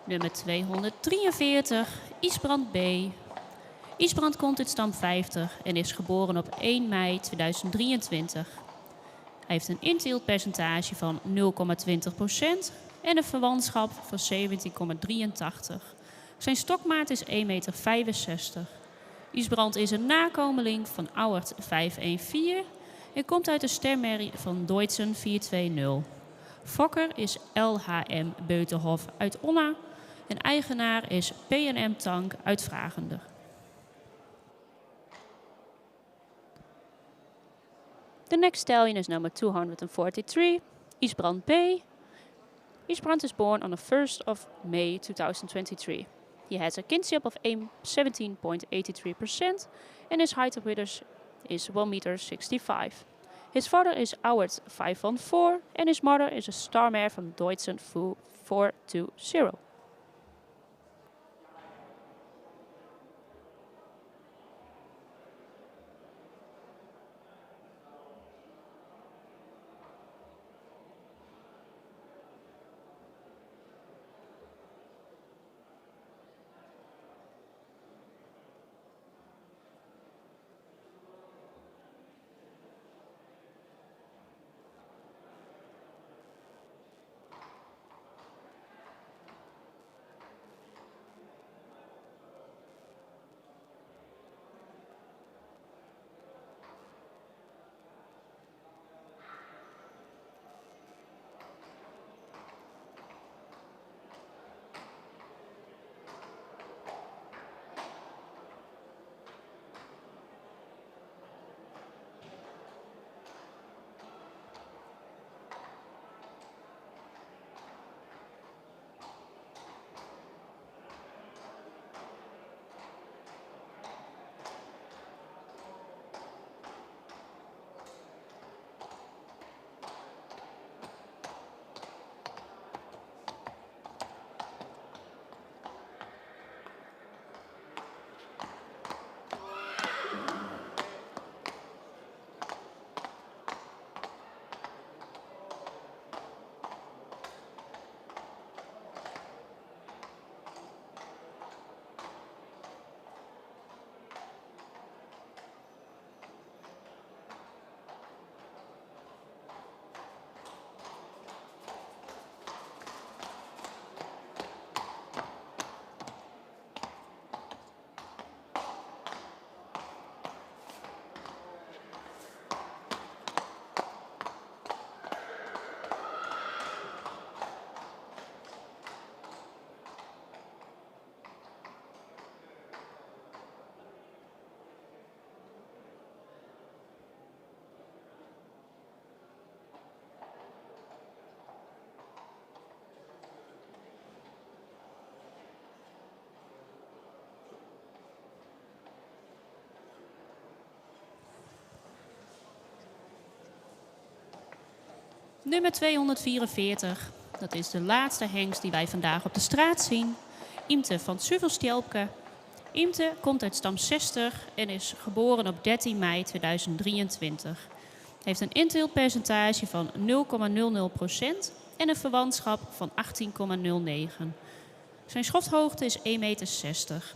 Nummer 243, Isbrand B. Isbrand komt uit stam 50 en is geboren op 1 mei 2023. Hij heeft een inteelpercentage van 0,20% en een verwantschap van 17,83. Zijn stokmaat is 1,65 meter. Isbrand is een nakomeling van Auwert 514 en komt uit de stemmerrie van Deutzen 420. Fokker is LHM Beutenhof uit Onna en eigenaar is P&M Tank uit Vragender. The next stallion is number 243, Isbrand B. Isbrand is born on the 1st of May 2023. He has a kinship of 17.83% and his height of withers is 1,65 meter. His father is Auwert 514 and his mother is a star mare from Deutzen 420. Nummer 244, dat is de laatste hengst die wij vandaag op de straat zien. Imte van Suvelstjelpke. Imte komt uit stam 60 en is geboren op 13 mei 2023. Heeft een inteeltpercentage van 0,00% en een verwantschap van 18,09. Zijn schofthoogte is 1,60 meter.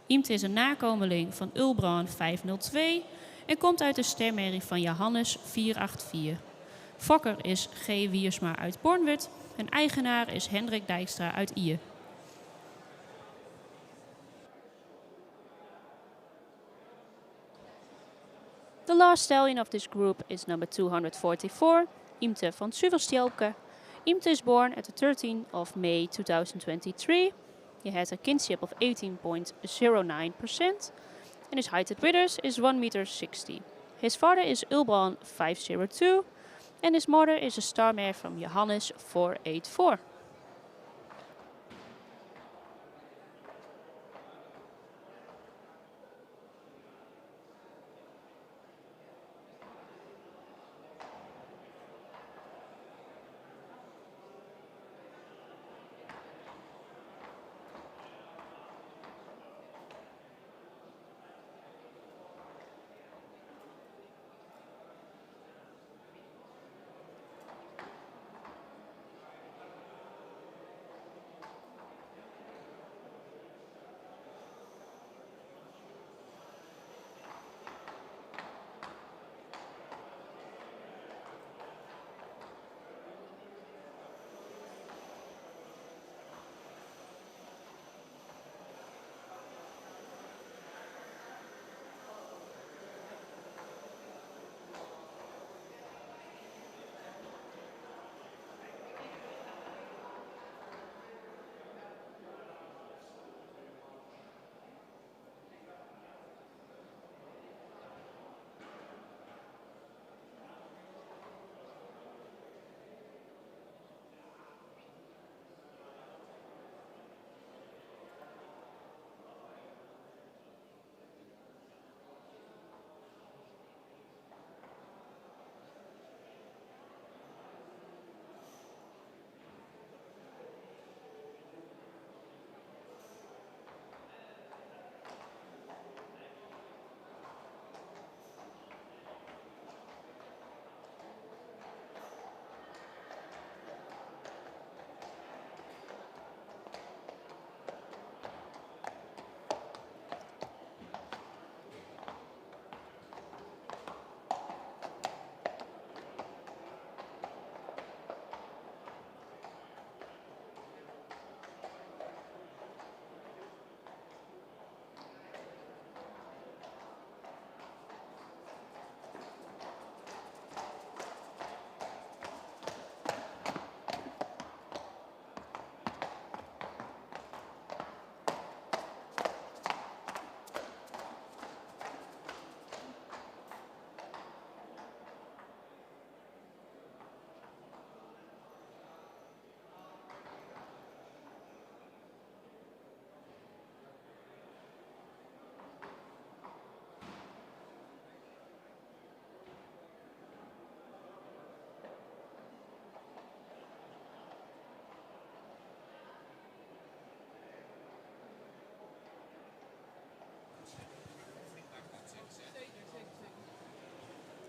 Imte is een nakomeling van Ulbran 502 en komt uit de stemmerrie van Johannes 484. Fokker is G. Wiersma uit Bornwerd en eigenaar is Hendrik Dijkstra uit Ier. The last stallion of this group is number 244, Imte van Suvelstjelpke. Imte is born at the 13th of May 2023. He has a kinship of 18.09% and his height at withers is 1,60 meter. His father is Ulbran 502 and his mother is a star mare from Johannes 484.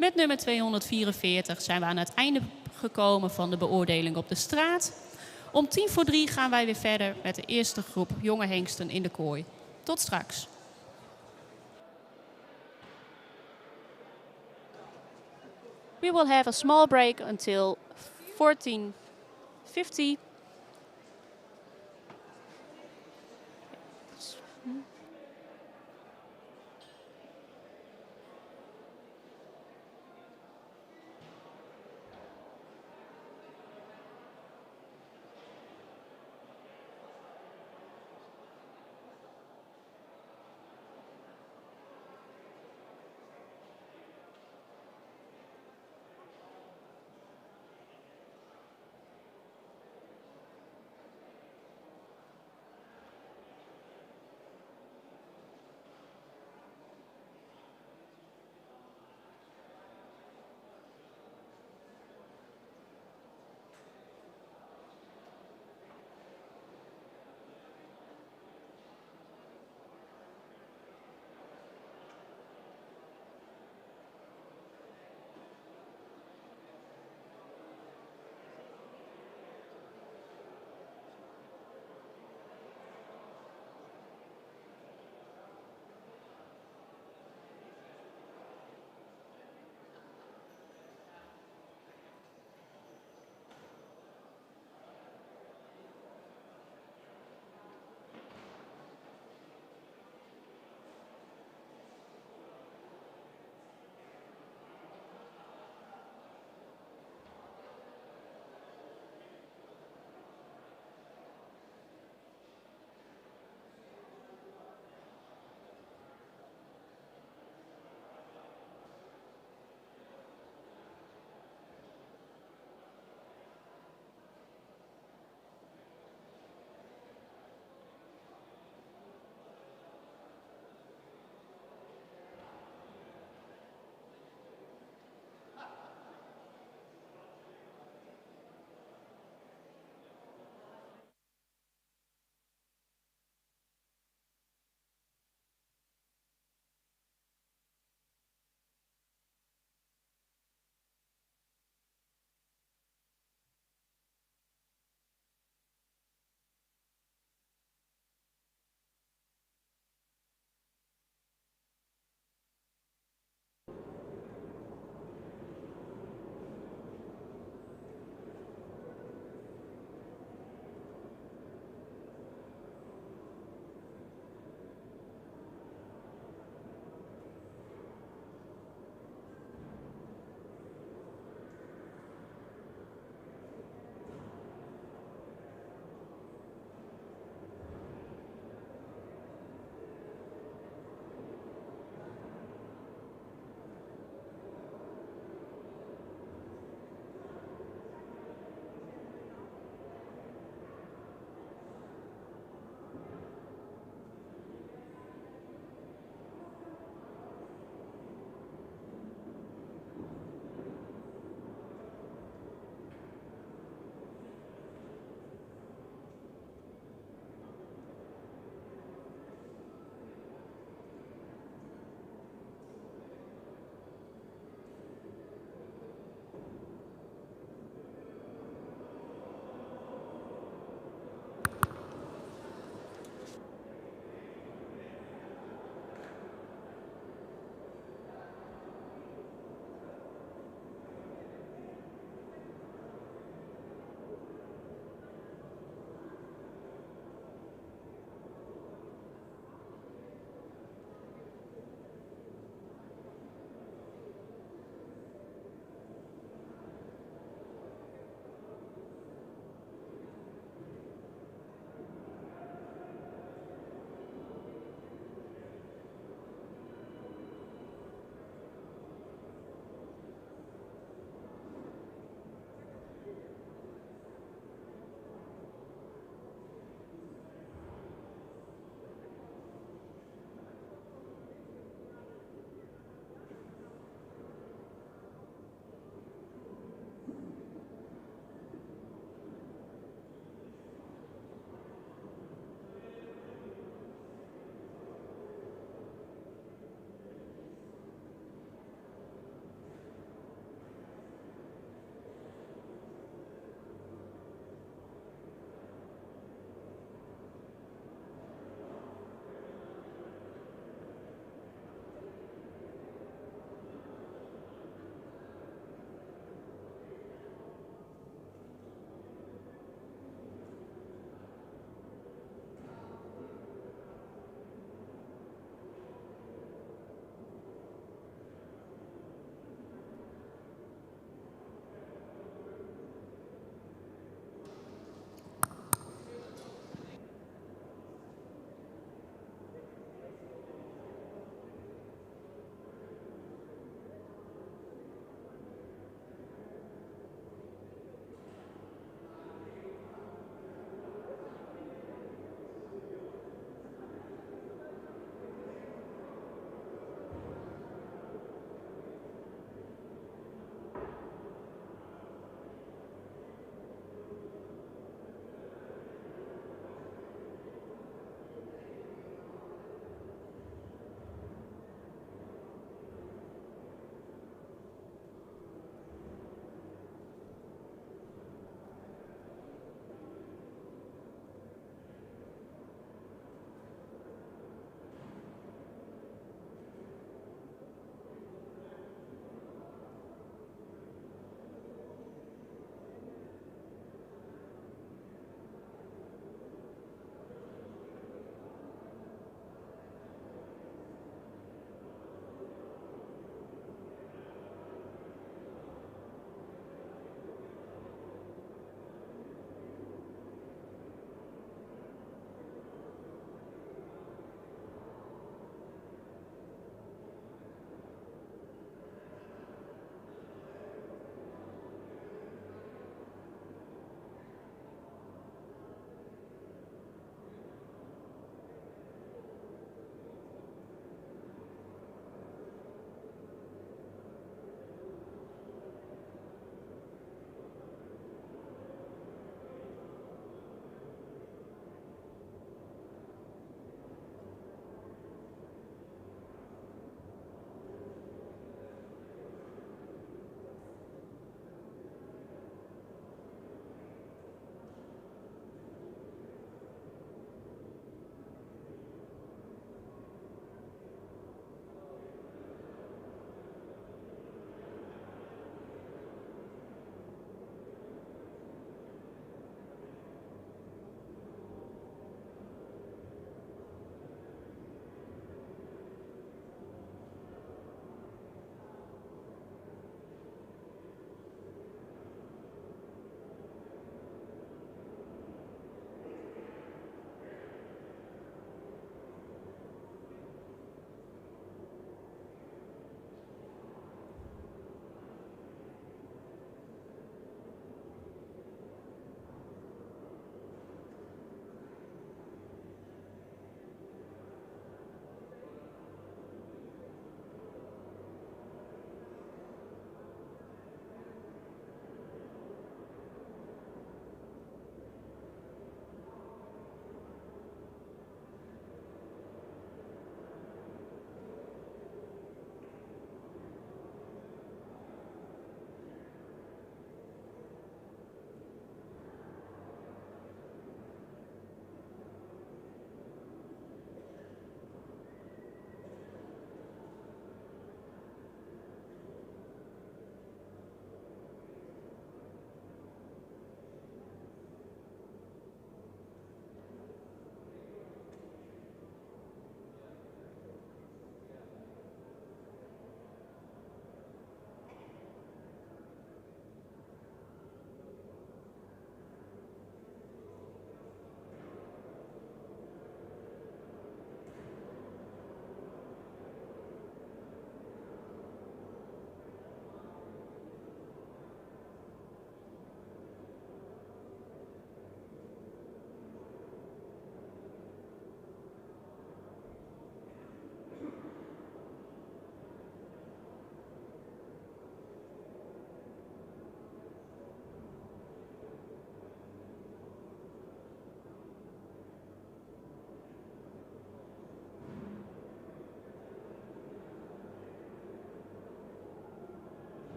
Met nummer 244 zijn we aan het einde gekomen van de beoordeling op de straat. Om 2:50 gaan wij weer verder met de eerste groep jonge hengsten in de kooi. Tot straks. We will have a small break until 14:50.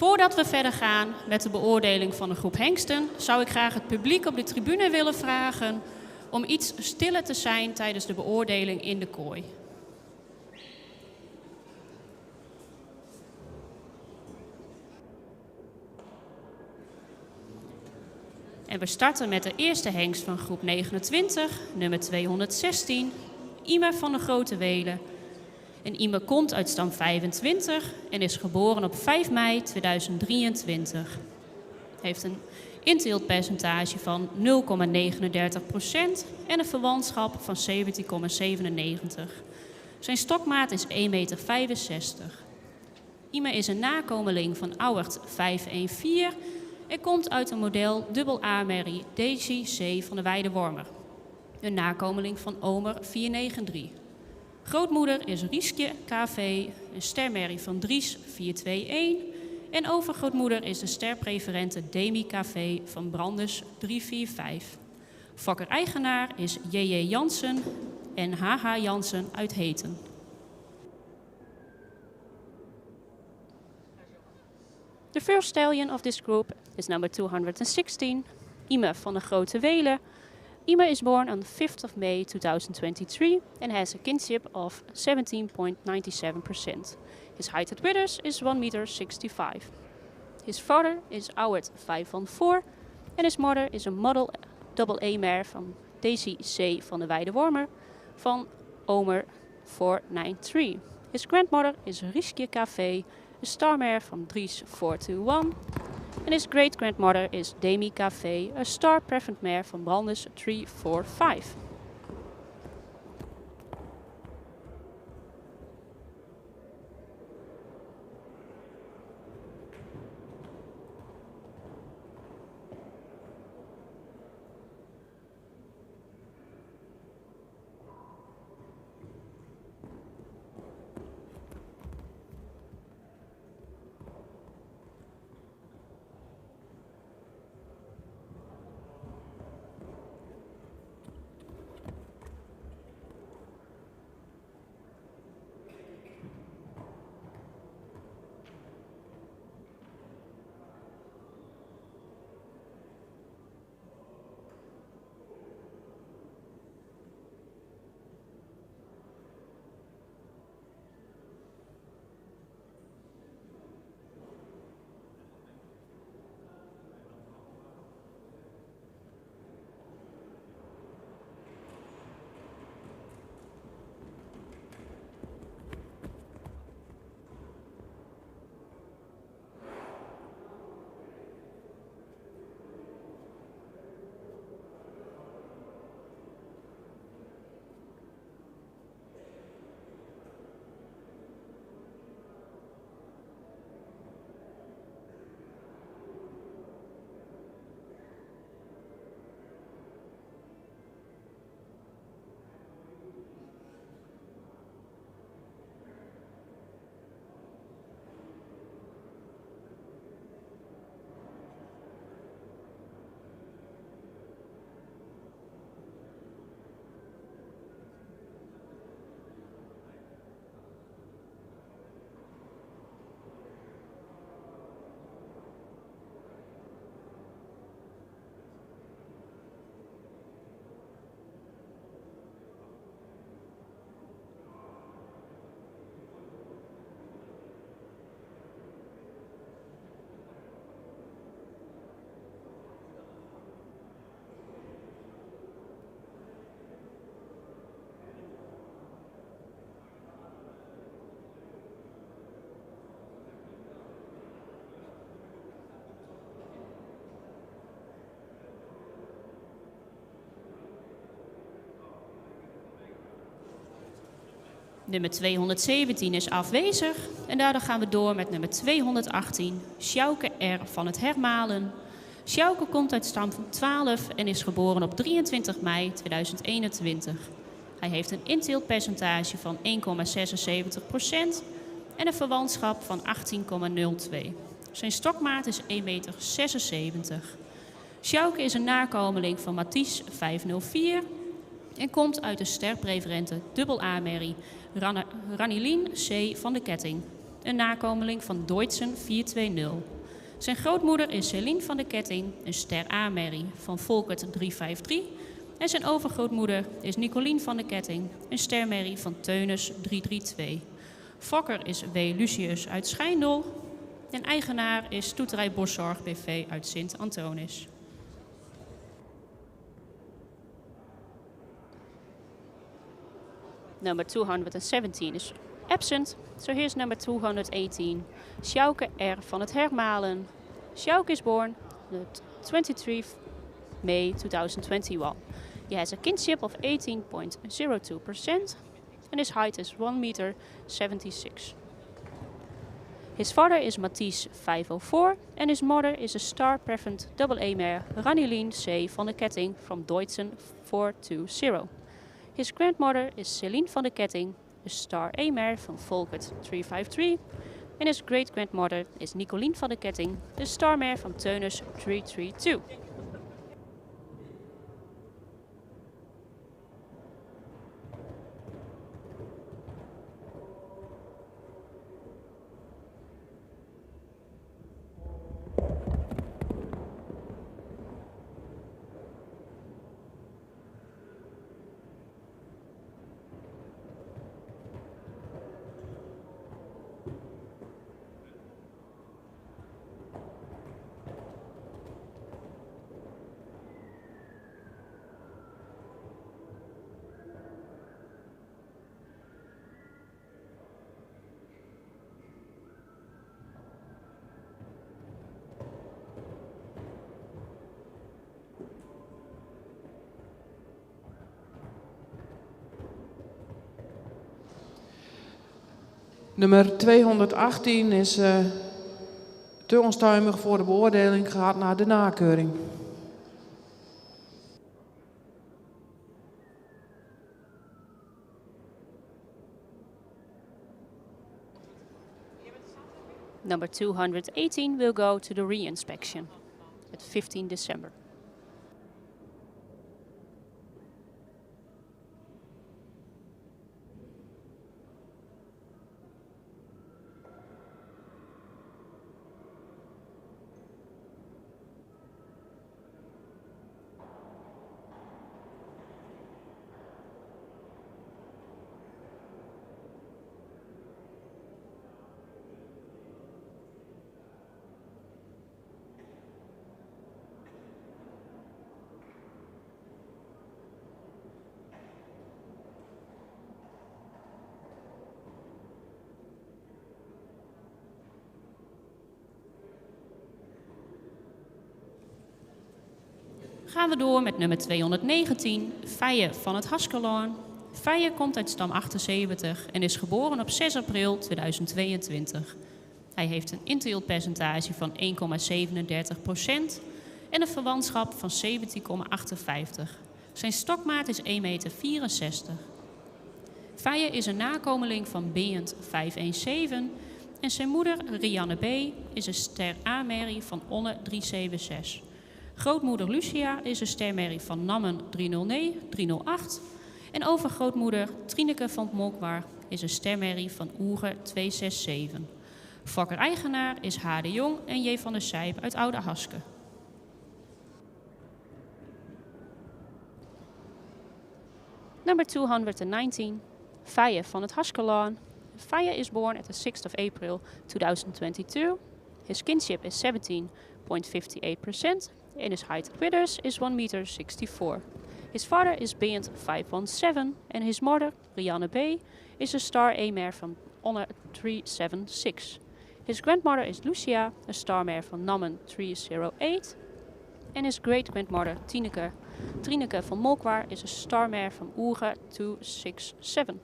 Voordat we verder gaan met de beoordeling van de groep hengsten, zou ik graag het publiek op de tribune willen vragen om iets stiller te zijn tijdens de beoordeling in de kooi. En we starten met de eerste hengst van groep 29, nummer 216, Ime van de Grote Welen. En Ime komt uit stam 25 en is geboren op 5 mei 2023. Heeft een inteeltpercentage van 0,39% en een verwantschap van 17,97. Zijn stokmaat is 1,65 meter. Ime is een nakomeling van Auwert 514 en komt uit een model AA-merrie Daisy C van de Weidewormer. Een nakomeling van Omer 493. Grootmoeder is Rieske KV, een stermerrie van Dries 421. En overgrootmoeder is de sterpreferente Demi KV van Brandus 345. Fokker-eigenaar is J.J. Jansen en H.H. Jansen uit Heten. The first stallion of this group is number 216, Ime van de Grote Welen. Ime is born on 5th of May 2023 and has a kinship of 17.97%. His height at withers is 1,65 meter. His father is Auwert 514 and his mother is a model AA mare van Daisy C van de Weidewormer van Omer 493. His grandmother is Rieske KV, a star mare van Dries 421. And his great-grandmother is Demi KV, a star preferent mare van Brandus 345. Nummer 217 is afwezig en daardoor gaan we door met nummer 218, Sjouke R. van het Hermalen. Sjouke komt uit stam van 12 en is geboren op 23 mei 2021. Hij heeft een inteeltpercentage van 1,76% en een verwantschap van 18,02. Zijn stokmaat is 1,76 meter. Sjouke is een nakomeling van Mathies 504 en komt uit de sterpreferente AA-merrie Ranilien C. van de Ketting. een nakomeling van Deutzen 420. Zijn grootmoeder is Celine van de Ketting, een ster A-merrie van Volkert 353. En zijn overgrootmoeder is Nicolien van de Ketting, een stermerrie van Teunis 332. Fokker is W. Lucius uit Schijndel en eigenaar is Stoeterij Boszorg BV uit Sint-Antonis. Number 217 is absent, so here's number 218. Sjouke R. van het Hermalen. Sjouke is born on 23 May 2021. He has a kinship of 18.02% and his height is 1 meter 76. His father is Mathies 504 and his mother is a star preferent AA mare Ranilien C. van de Ketting from Deutzen 420. His grandmother is Celine van de Ketting, a star A mare from Volkert 353. And his great-grandmother is Nicolien van de Ketting, the star mare from Teunis 332. Nummer 218 is te onstuimig voor de beoordeling, gaat naar de nakeuring. Number 218 will go to the re-inspection at 15 December. Gaan we door met nummer 219, Feye van het Haskeloon. Feye komt uit stam 78 en is geboren op 6 april 2022. Hij heeft een inteelpercentage van 1,37% en een verwantschap van 17,58. Zijn stokmaat is 1,64 meter. Feye is een nakomeling van Beend 517 en zijn moeder, Rianne B., is een ster A-merrie van Onne 376. Grootmoeder Lucia is een stermerrie van Nammen 308. En overgrootmoeder Trineke van Molkwaar is een stermerrie van Oeger 267. Fokker-eigenaar is H. de Jong en J. van der Sijp uit Oude Haske. Number 219, Feye van het Haskelaan. Feye is born at the 6th of April 2022. His kinship is 17.58%. And his height at withers is 1 meter 64. His father is Beend 517 and his mother, Rianne B., is a star A-mare from Honor 376. His grandmother is Lucia, a star mare from Nammen 308. And his great-grandmother, Trineke van Molkwaar, is a star mare from Oeger 267.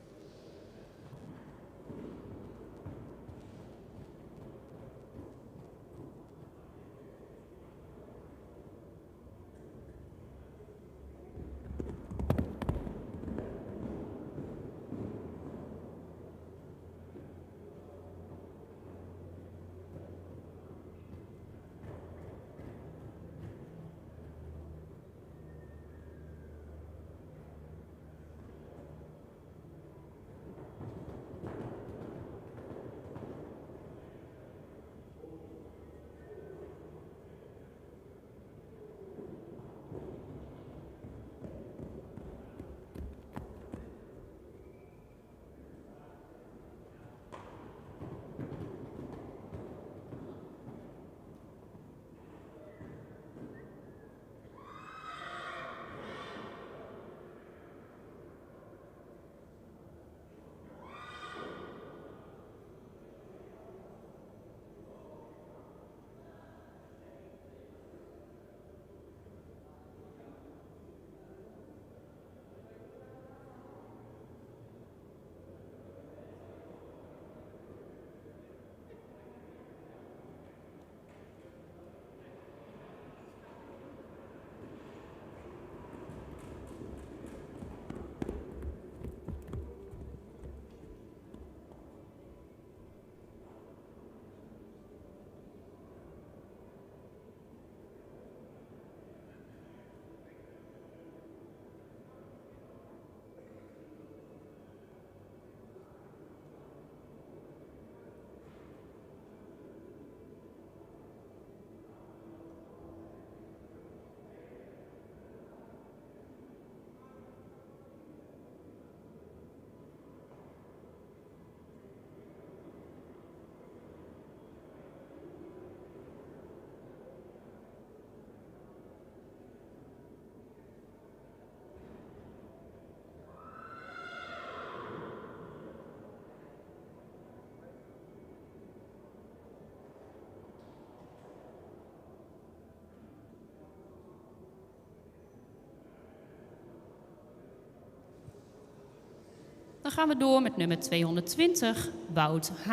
gaan we door met nummer 220, Wout H.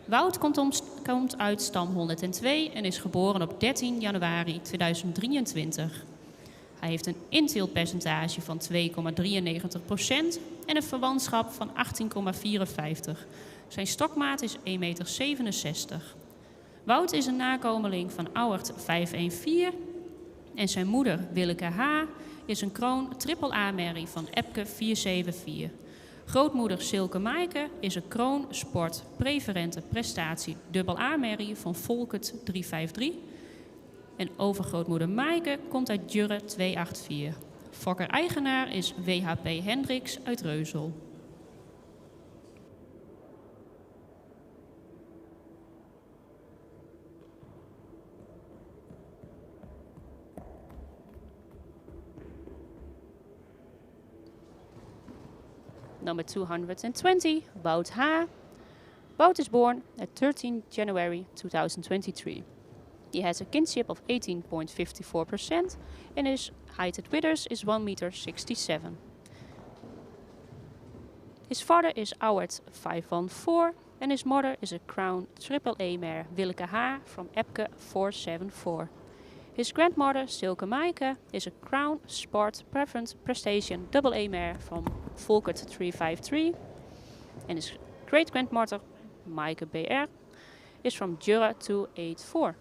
Wout komt uit stam 102 en is geboren op 13 januari 2023. Hij heeft een inteeltpercentage van 2,93% en een verwantschap van 18,54. Zijn stokmaat is 1,67 meter. Wout is een nakomeling van Auwert 514 en zijn moeder Willeke H. is een kroon triple A-merrie van Epke 474. Grootmoeder Silke Maaike is een kroon sport preferente prestatie dubbel A-merrie van Volkert 353. En overgrootmoeder Maaike komt uit Jurre 284. Fokker-eigenaar is WHP Hendricks uit Reuzel. Number 220, Wout H. Wout is born at 13 January 2023. He has a kinship of 18.54% and his height at withers is 1,67 meter. His father is Auwert 514 and his mother is a crown triple A mare Willeke H. from Epke 474. His grandmother Silke Maaike is a crown sport preference prestation double A mare from Volkert 353 and his great grandmother Maaike BR is from Jurre 284.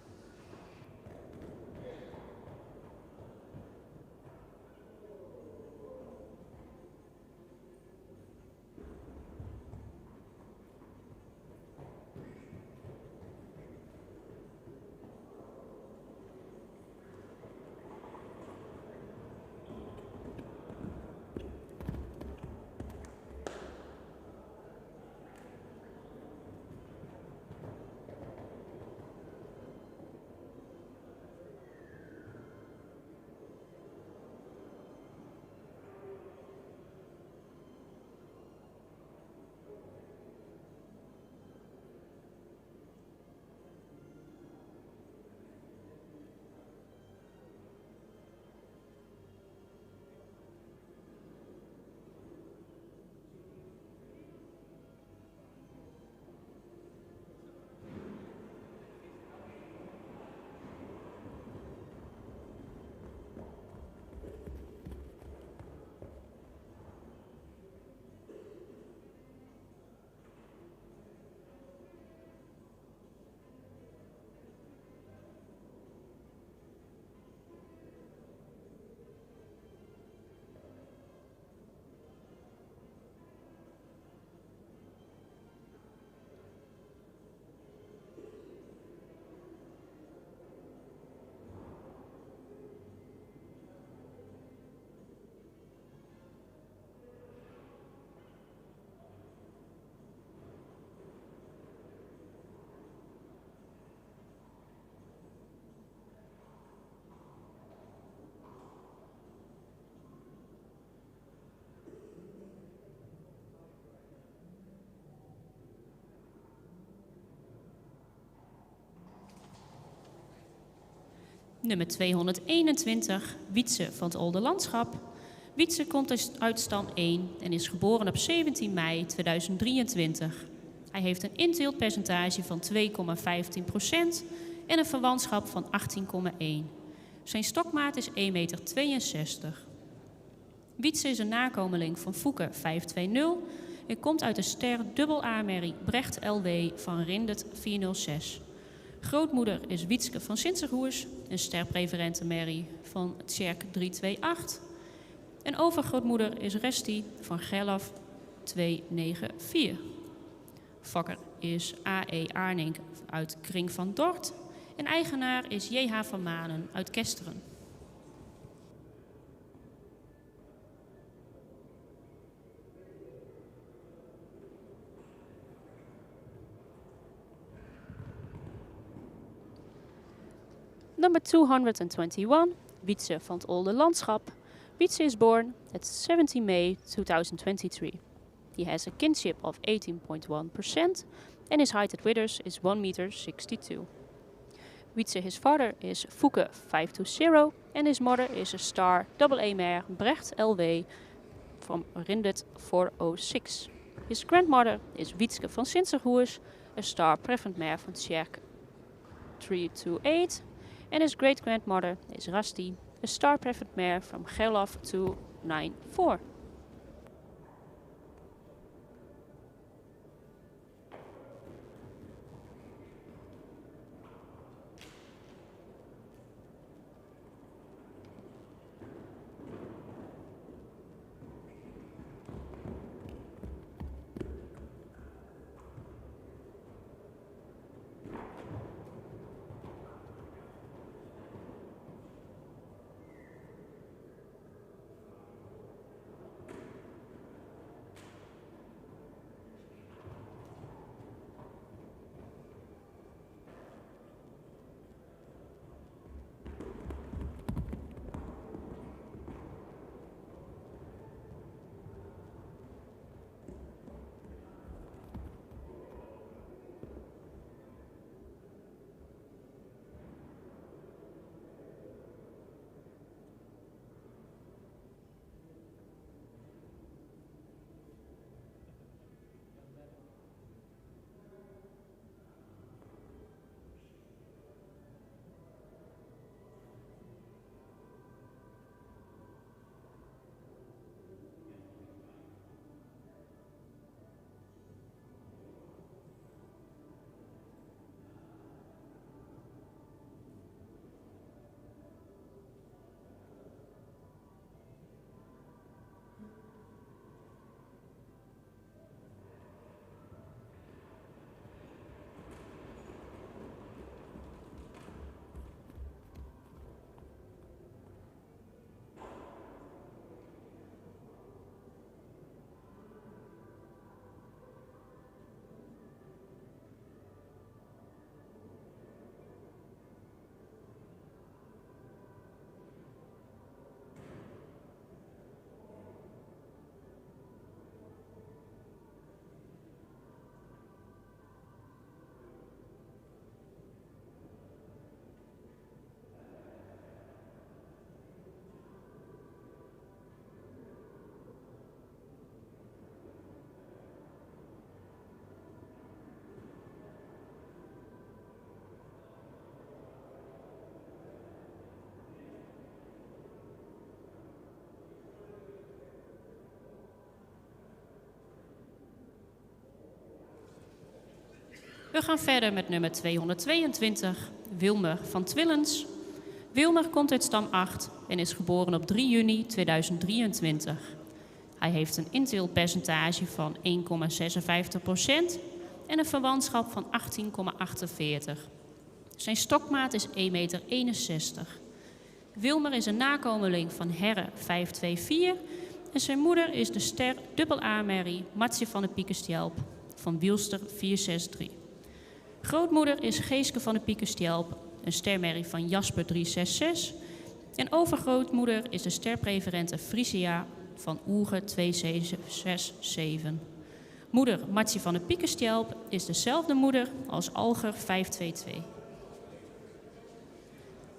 Nummer 221, Wietse van het Olde Landschap. Wietse komt uit stam 1 en is geboren op 17 mei 2023. Hij heeft een inteeltpercentage van 2,15% en een verwantschap van 18,1. Zijn stokmaat is 1,62 meter. Wietse is een nakomeling van Fouke 520 en komt uit de ster dubbel A-merrie Brecht LW van Rindert 406. Grootmoeder is Wietske van Sintserhoers, een sterpreferente merrie van Tjerk 328. En overgrootmoeder is Resti van Gerlaf 294. Fokker is A.E. Arnink uit Kring van Dort. En eigenaar is J.H. van Manen uit Kesteren. Number 221, Wietse van het Olde Landschap. Wietse is born at 17 May 2023. He has a kinship of 18.1% and his height at withers is 1,62 meter. Wietse, his father is Fouke 520 and his mother is a star AA mare Brecht LW from Rindet 406. His grandmother is Wietske van Sinterhoers, a star preferred mare from Tjerk 328. And his great-grandmother is Rusty, a star preferred mare from Gerlof 294. We gaan verder met nummer 222, Wilmer van Twillens. Wilmer komt uit stam 8 en is geboren op 3 juni 2023. Hij heeft een inteelpercentage van 1,56% en een verwantschap van 18,48. Zijn stokmaat is 1,61 meter. Wilmer is een nakomeling van Herre 524 en zijn moeder is de ster dubbel-A-merrie Matje van de Piekenstjelp van Wielster 463. Grootmoeder is Geeske van de Piekenstjelp, een stermerrie van Jasper 366. En overgrootmoeder is de sterpreferente Frisia van Oege 2767. Moeder Matje van de Piekenstjelp is dezelfde moeder als Alger 522.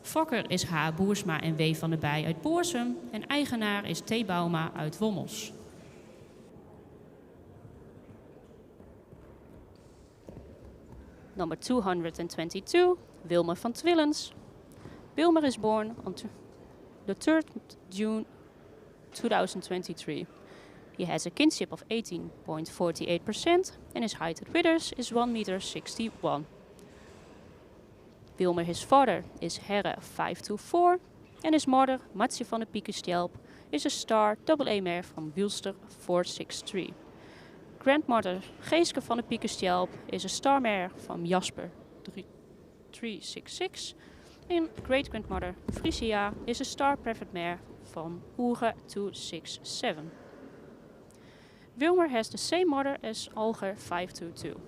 Fokker is H. Boersma en W. van der Bij uit Boorsum en eigenaar is T. Bauma uit Wommels. Number 222, Wilmer van Twillens. Wilmer is born on the 3rd June 2023. He has a kinship of 18.48% and his height at withers is 1,61 m. Wilmer, his father, is Herre 524 and his mother, Matje van de Piekenstjelp, is a star AA mare from Wielster 463. Grandmother Geeske van de Piekenstjelp is a star mare from Jasper 366. And great-grandmother Frisia is a star preferred mare from Oege 267. Wilmer has the same mother as Alger 522.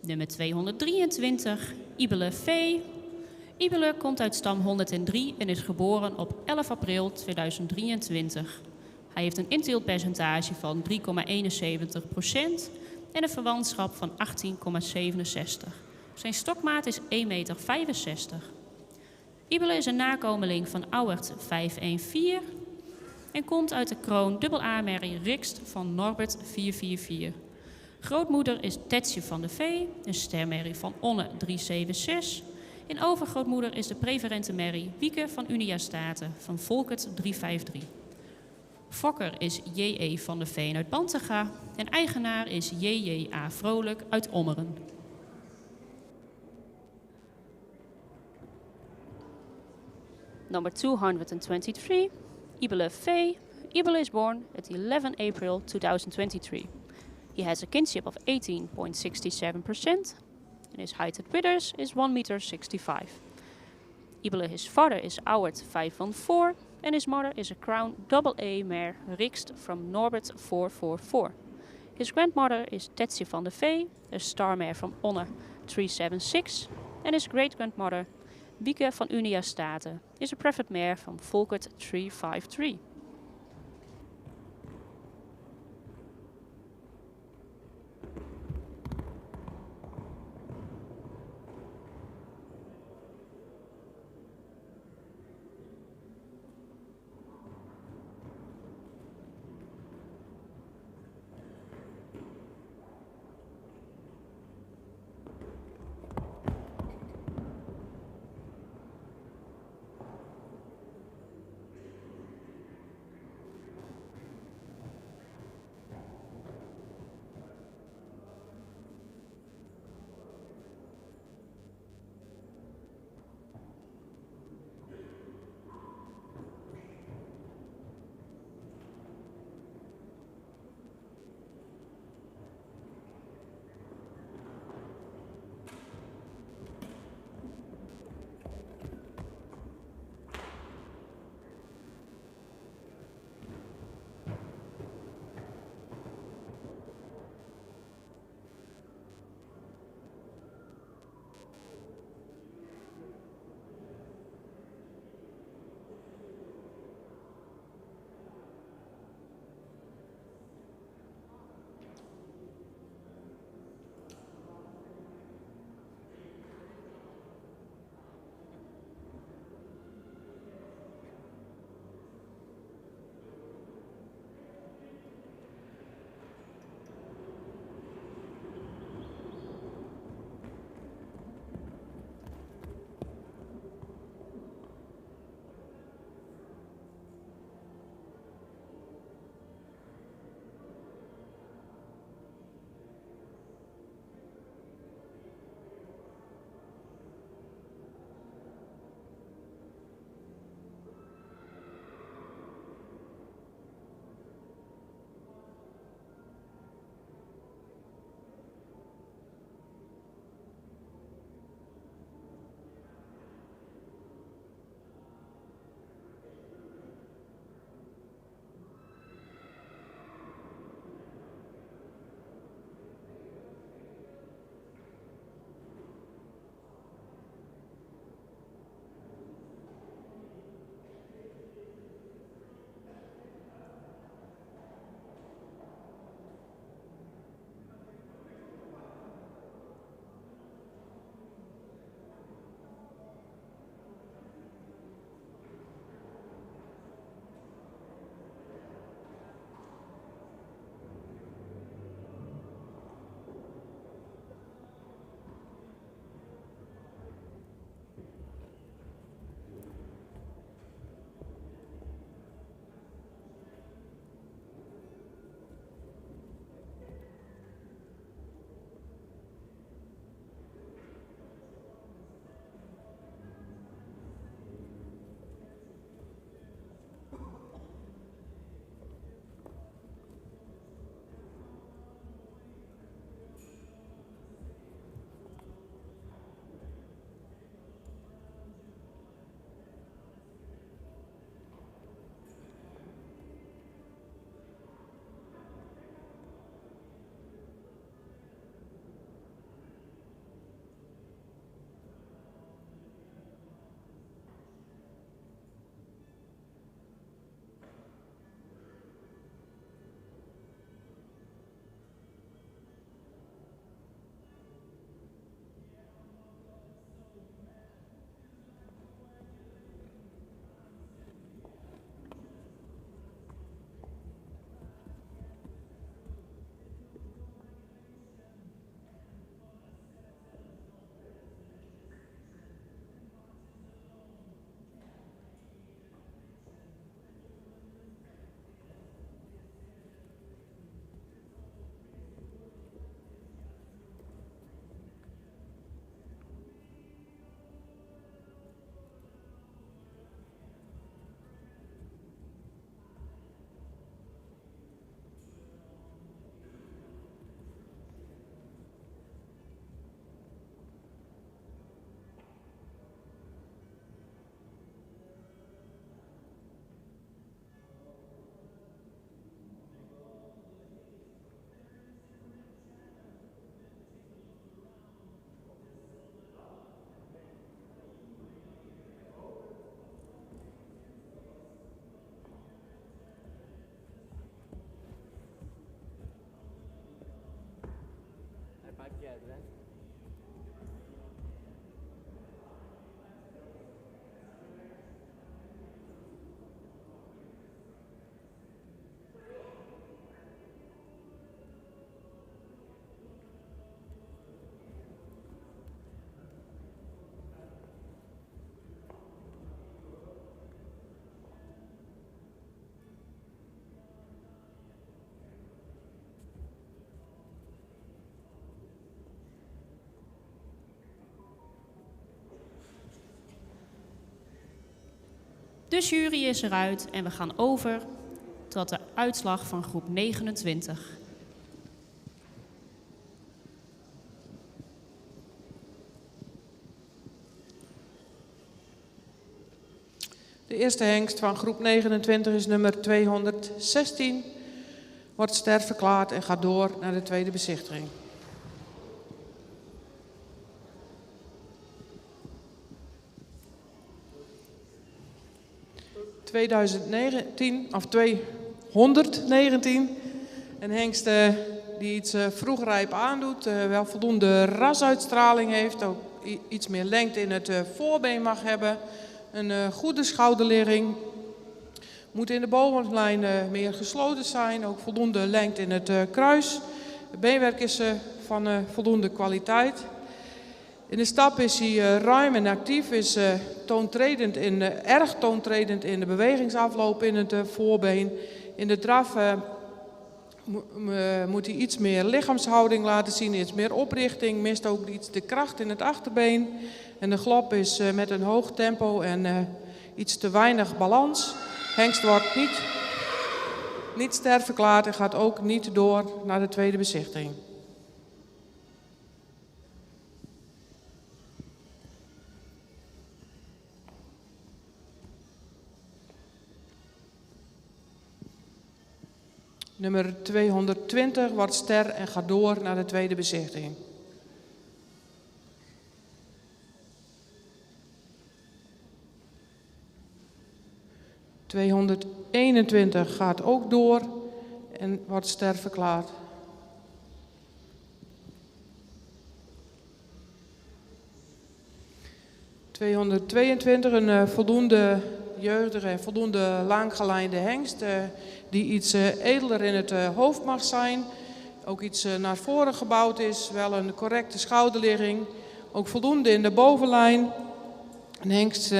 Nummer 223, Ibele V. Ibele komt uit stam 103 en is geboren op 11 april 2023. Hij heeft een inteelpercentage van 3,71% en een verwantschap van 18,67. Zijn stokmaat is 1,65 meter. Ibele is een nakomeling van Auwert 514 en komt uit de kroon AA-merrie Rikst van Norbert 444. Grootmoeder is Tetje van de Vee, een stermerrie van Onne 376. En overgrootmoeder is de preferente merrie Wieke van Unia Staten van Volkert 353. Fokker is J.E. van de Veen uit Bantega en eigenaar is J.J.A. Vrolijk uit Ommeren. Number 223, Ibele V. Ibele is born at 11 April 2023. He has a kinship of 18.67% and his height at withers is 1 meter 65. Ibele, his father is Auwert 514 and his mother is a crown AA mare Rikst from Norbert 444. His grandmother is Tetje van de Vee, a star mare from Onne 376 and his great-grandmother Wieke van Unia Staten is a preferred mare from Volkert 353. De jury is eruit en we gaan over tot de uitslag van groep 29. De eerste hengst van groep 29 is nummer 216. Wordt ster verklaard en gaat door naar de tweede bezichtiging. of 219. Een hengst die iets vroegrijp aandoet, wel voldoende rasuitstraling heeft, ook iets meer lengte in het voorbeen mag hebben. Een goede schouderligging. Moet in de bovenlijn meer gesloten zijn, ook voldoende lengte in het kruis. Het beenwerk is van voldoende kwaliteit. In de stap is hij ruim en actief, is erg toontredend in de bewegingsafloop in het voorbeen. In de draf moet hij iets meer lichaamshouding laten zien, iets meer oprichting, mist ook iets de kracht in het achterbeen. En de galop is met een hoog tempo en iets te weinig balans. Hengst wordt niet ster verklaard en gaat ook niet door naar de tweede bezichtiging. Nummer 220 wordt ster en gaat door naar de tweede bezichtiging. ...221 gaat ook door en wordt ster verklaard. ...222 een voldoende jeugdige en voldoende laanggelijnde hengst... die iets edeler in het hoofd mag zijn. Ook iets naar voren gebouwd is, wel een correcte schouderligging. Ook voldoende in de bovenlijn. Een hengst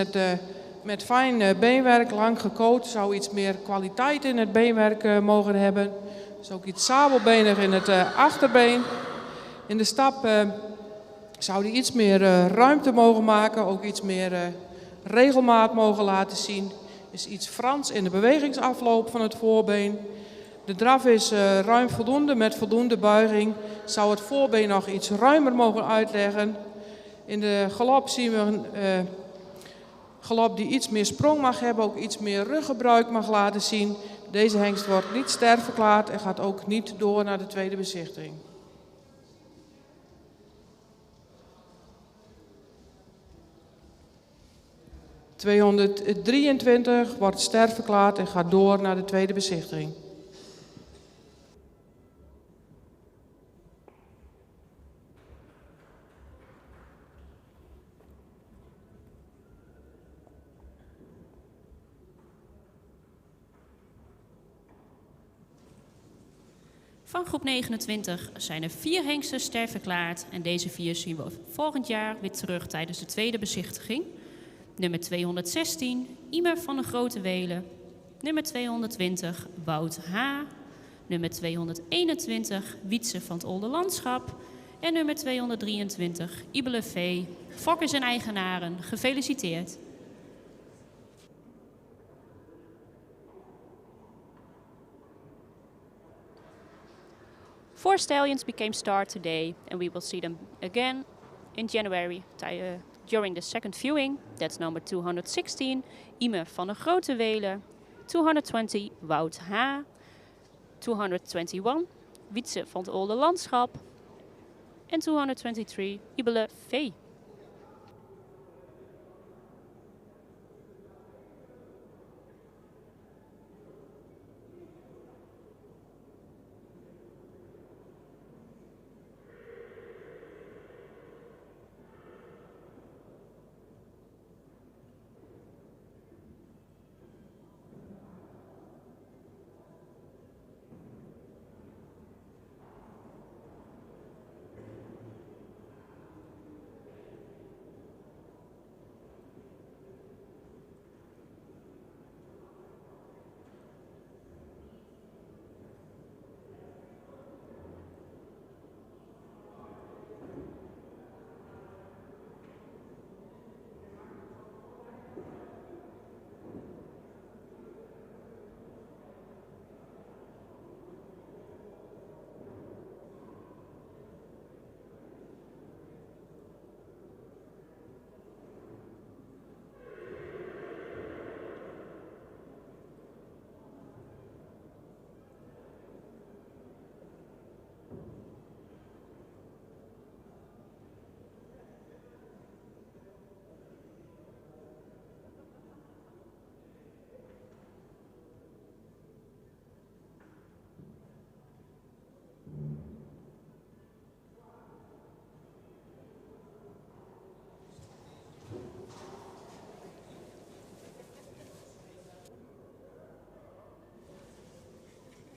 met fijn beenwerk, lang gecoacht, zou iets meer kwaliteit in het beenwerk mogen hebben. Dus ook iets sabelbenig in het achterbeen. In de stap zou hij iets meer ruimte mogen maken, ook iets meer regelmaat mogen laten zien. Is iets Frans in de bewegingsafloop van het voorbeen. De draf is ruim voldoende met voldoende buiging. Zou het voorbeen nog iets ruimer mogen uitleggen. In de galop zien we een galop die iets meer sprong mag hebben, ook iets meer ruggebruik mag laten zien. Deze hengst wordt niet ster verklaard en gaat ook niet door naar de tweede bezichtiging. ...223 wordt ster verklaard en gaat door naar de tweede bezichtiging. Van groep 29 zijn er 4 hengsten ster verklaard en deze 4 zien we volgend jaar weer terug tijdens de tweede bezichtiging. Nummer 216, Imer van de Grote Welen. Nummer 220, Wout H. Nummer 221, Wietse van het Olde Landschap. En nummer 223, Ibele V. Fokkers en eigenaren, gefeliciteerd. 4 stallions became star today, and we will see them again in January during the second viewing. That's number 216, Ime van der Grote Welen, 220, Wout H, 221, Wietse van het Olde Landschap en 223, Ibele V.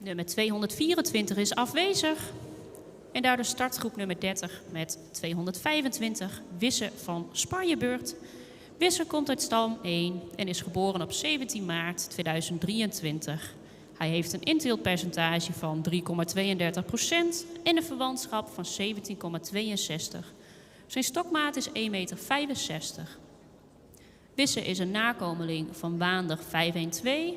Nummer 224 is afwezig. En daardoor startgroep nummer 30 met 225, Wisse van Spanjebeurt. Wisse komt uit stam 1 en is geboren op 17 maart 2023. Hij heeft een inteeltpercentage van 3,32% en een verwantschap van 17,62. Zijn stokmaat is 1,65 meter. Wisse is een nakomeling van Waandig 512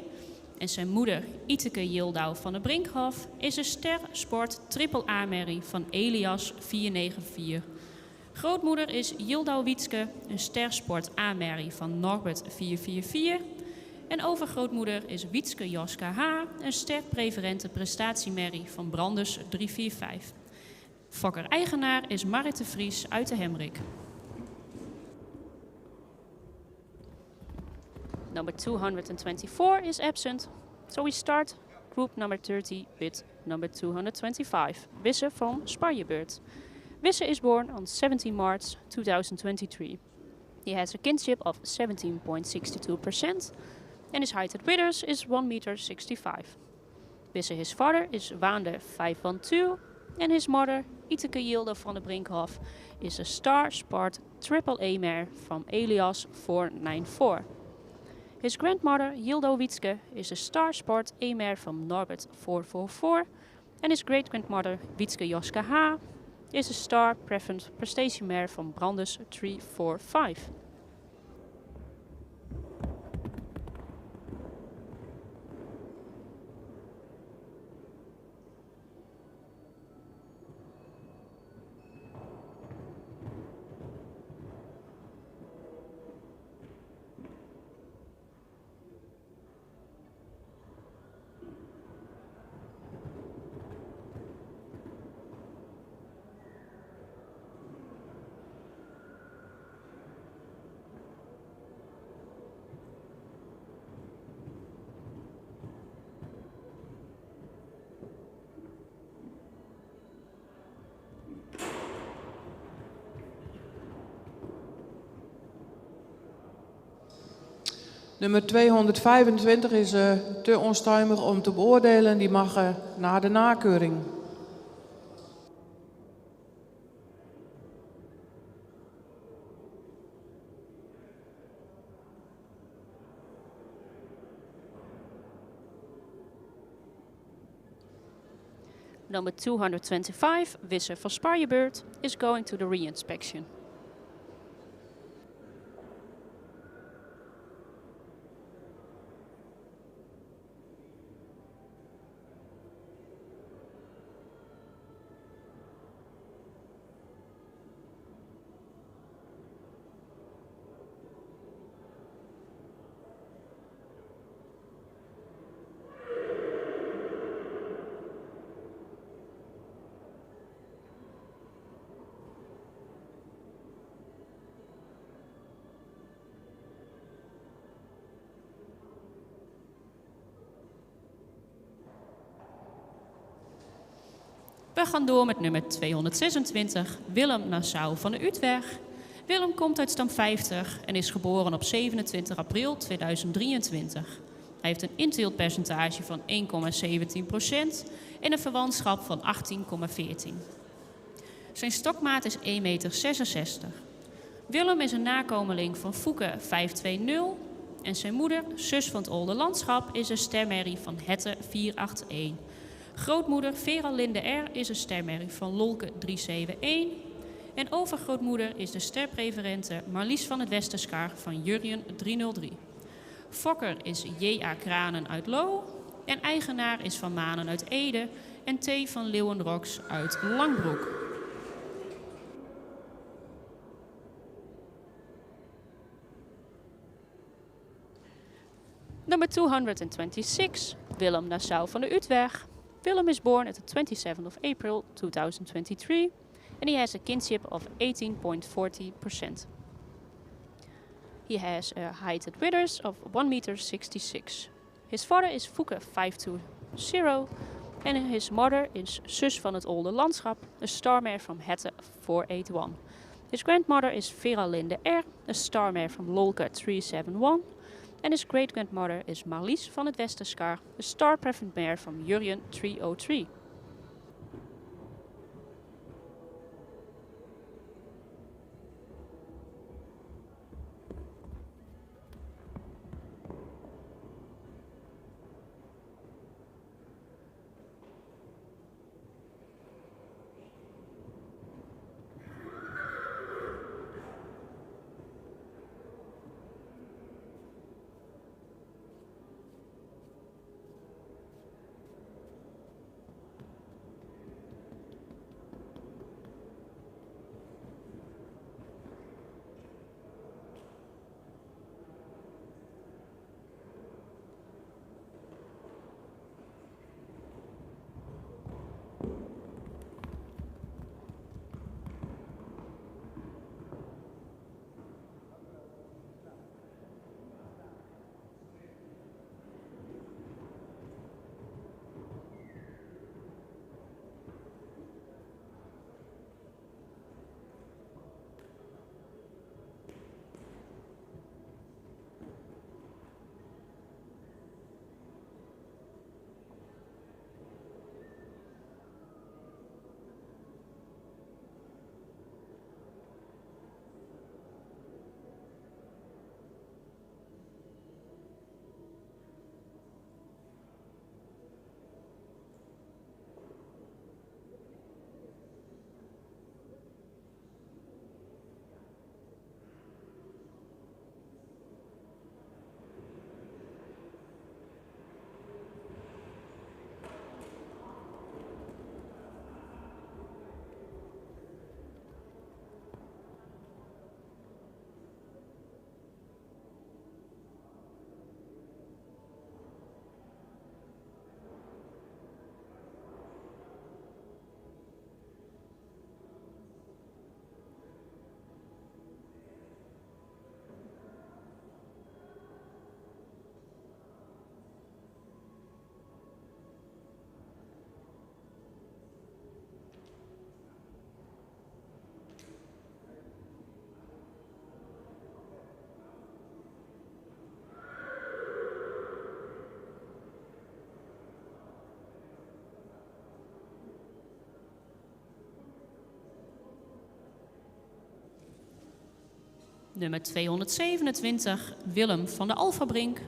en zijn moeder Iteke Jildau van de Brinkhoff is een ster sport triple A-merrie van Elias 494. Grootmoeder is Jildau Wietske, een ster sport A-merrie van Norbert 444. En overgrootmoeder is Wietske Joska H., een ster preferente prestatiemerrie van Brandus 345. Fokker-eigenaar is Marit de Vries uit de Hemrik. Number 224 is absent. So we start group number 30 with number 225, Wisse van Spanjebeurt. Wisse is born on 17 March 2023. He has a kinship of 17.62% and his height at withers is 1 meter 65. Wisse, his father, is Waande 512 and his mother, Iteke Jilde van de Brinkhoff, is a star sport triple A mare from Elias 494. His grandmother, Jildo Wietske, is a star sport A-mare from Norbert 444. And his great-grandmother, Wietske Joska H., is a star preference prestation mare from Brandus 345. Nummer 225 is te onstuimig om te beoordelen. Die mag na de nakeuring. Number 225, Wisse van Spanjebeurt, is going to the re-inspection. We gaan door met nummer 226, Willem Nassau van de Utrecht. Willem komt uit stam 50 en is geboren op 27 april 2023. Hij heeft een inteeltpercentage van 1,17% en een verwantschap van 18,14. Zijn stokmaat is 1,66 meter. Willem is een nakomeling van Fouke 520 en zijn moeder, zus van het Olde Landschap, is een stermerrie van Hette 481. Grootmoeder Vera Linde R. is een stermerrie van Lolke 371. En overgrootmoeder is de sterpreferente Marlies van het Westerskar van Jurjen 303. Fokker is J.A. Kranen uit Loo. En eigenaar is Van Manen uit Ede en T. van Leeuwenroks uit Langbroek. Number 226, Willem Nassau van de Utrecht. Willem is born at the 27th of April 2023 and he has a kinship of 18.40%. He has a height at withers of 1 meter 66. His father is Fouke 520 and his mother is zus van het Olde Landschap, a starmare from Hette 481. His grandmother is Vera Linde R., a starmare from Lolke 371. En his great-grandmother is Marlies van het Westerskar, a star-preferred mare from Jurjen 303. Nummer 227, Willem van de Alfabrink.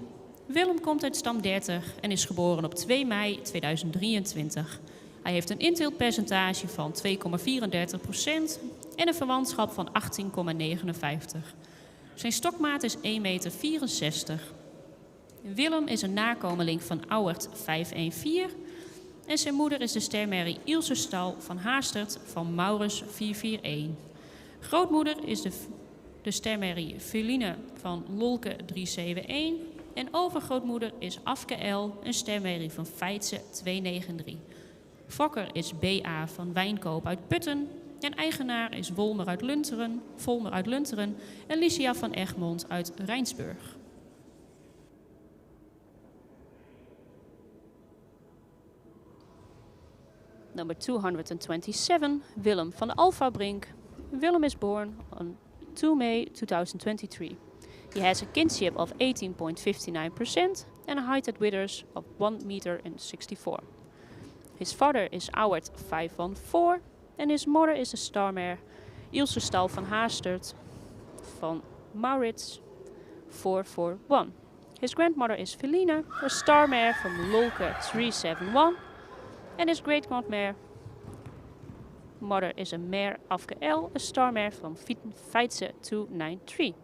Willem komt uit stam 30 en is geboren op 2 mei 2023. Hij heeft een inteeltpercentage van 2,34% en een verwantschap van 18,59. Zijn stokmaat is 1,64 meter. Willem is een nakomeling van Auwert 514 en zijn moeder is de stermerrie Ilse Stal van Haastert van Maurus 441. Grootmoeder is de stermerrie Feline van Lolke 371 en overgrootmoeder is Afke L, een stermerrie van Feitse 293. Fokker is B.A. van Wijnkoop uit Putten en eigenaar is Volmer uit Lunteren en Licia van Egmond uit Rijnsburg. Number 227, Willem van de Alfabrink. Willem is born on 2 May 2023. He has a kinship of 18.59% and a height at withers of 1 meter and 64. His father is Auwert 514 and his mother is a starmare Ilse Stal van Haastert van Maurits 441. His grandmother is Feline, a starmare from Lolke 371 and his great-grandmother is a mare Afke L, a starmare from Feitse 293.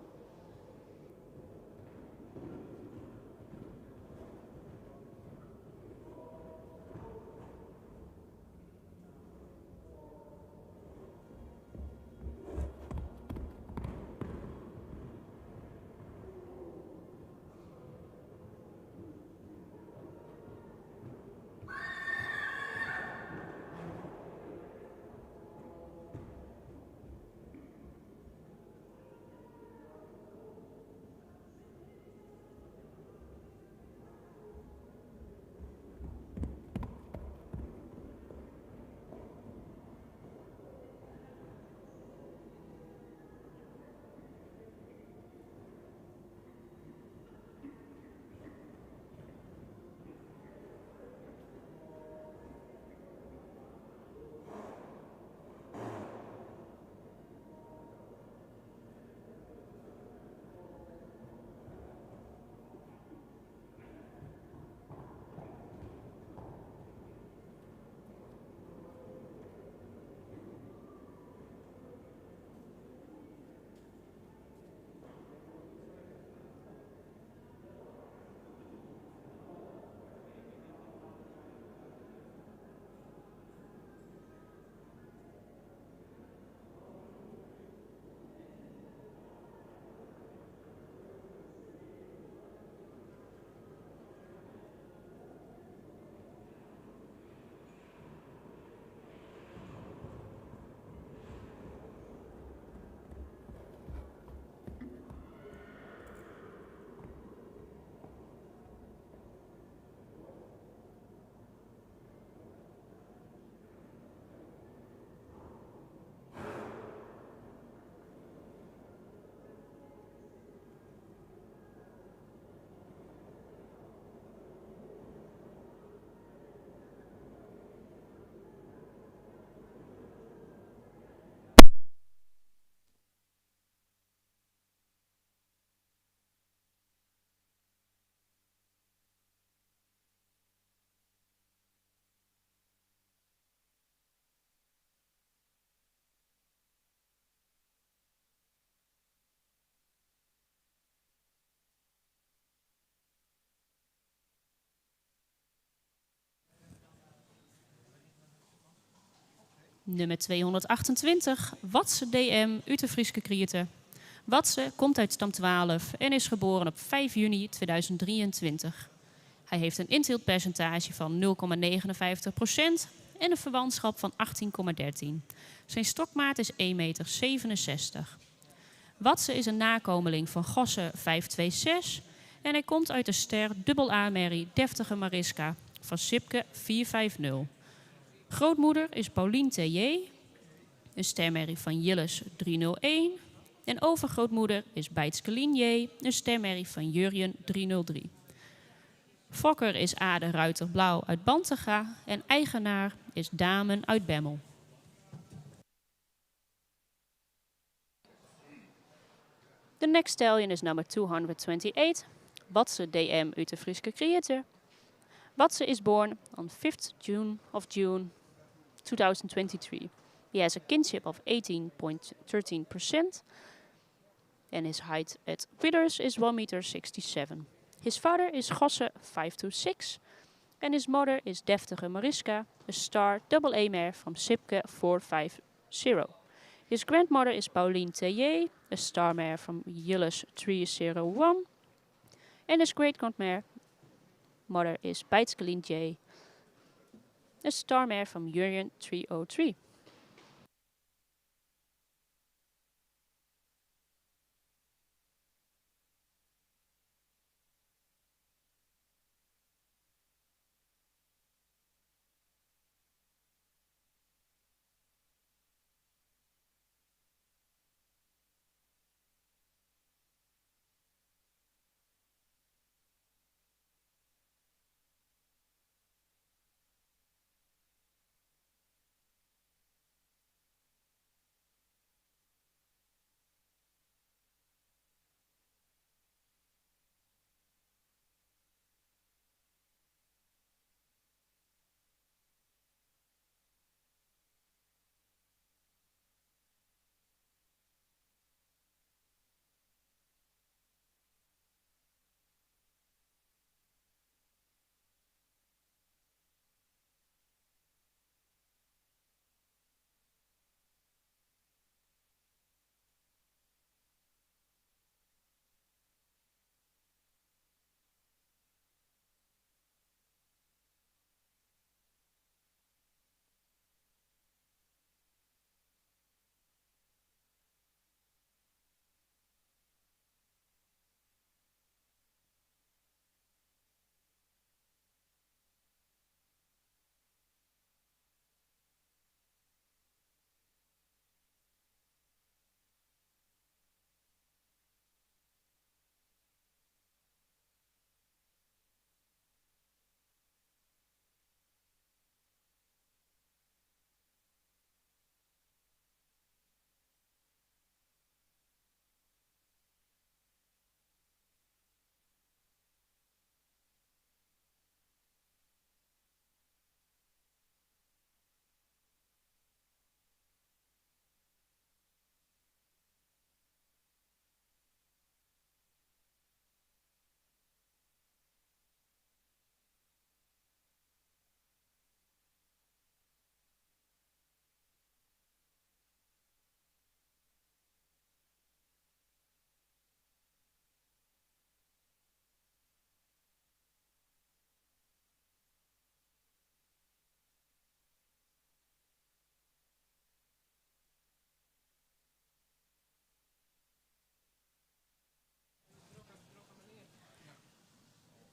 Nummer 228, Watse DM, Utefrieske Kriete. Watse komt uit stam 12 en is geboren op 5 juni 2023. Hij heeft een inteeltpercentage van 0,59% en een verwantschap van 18,13. Zijn stokmaat is 1,67 meter. Watse is een nakomeling van Gosse 526 en hij komt uit de ster dubbel A-merrie Deftige Mariska van Sipke 450. Grootmoeder is Paulien T.J., een stermerrie van Jilles 301. En overgrootmoeder is Bijtske Lien J., een stermerrie van Jurjen 303. Fokker is Ade Ruiter Blauw uit Bantega en eigenaar is Damen uit Bemmel. The next stallion is number 228, Watse DM Utefrieske Kriete. Watse is born on 5th June 2023. He has a kinship of 18.13% and his height at withers is 1,67 meter. His father is Gosse 526 and his mother is Deftige Mariska, a star double A mare from Sipke 450. His grandmother is Paulien T.J., a star mare from Jilles 301 and his great-grandmother is Bijtske Lien J., a star mare from Jurjen 303.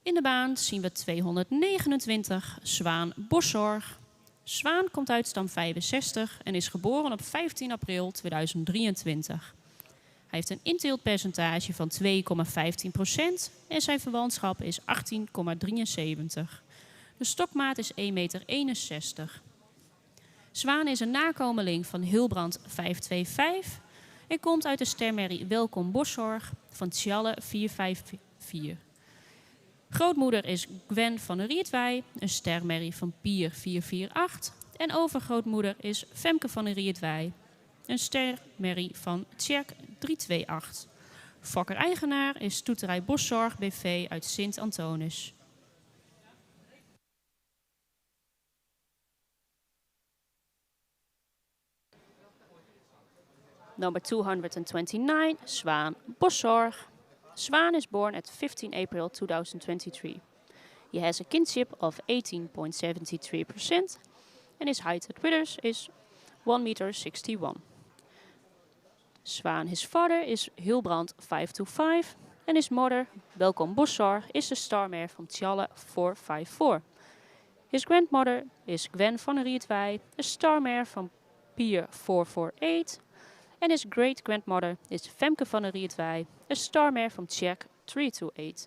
In de baan zien we 229, Zwaan Boszorg. Zwaan komt uit stam 65 en is geboren op 15 april 2023. Hij heeft een inteeltpercentage van 2,15% en zijn verwantschap is 18,73. De stokmaat is 1,61 meter. Zwaan is een nakomeling van Hilbrand 525 en komt uit de stermerrie Welkom Boszorg van Tjalle 454. Grootmoeder is Gwen van der Rietwij, een stermerrie van Pier 448. En overgrootmoeder is Femke van der Rietwij, een stermerrie van Tjerk 328. Fokker-eigenaar is Stoeterij Boszorg BV uit Sint-Antonis. Number 229, Zwaan Boszorg. Zwaan is born at 15 April 2023. He has a kinship of 18.73% and his height at withers is 1 meter 61. Zwaan, his father is Hilbrand 525 and his mother, Welkom Boszorg, is the star mare from Tjalle 454. His grandmother is Gwen van Rietwij, a star mare from Pier 448. And his great-grandmother is Femke van Rietwij, a star mare from Tjerk 328.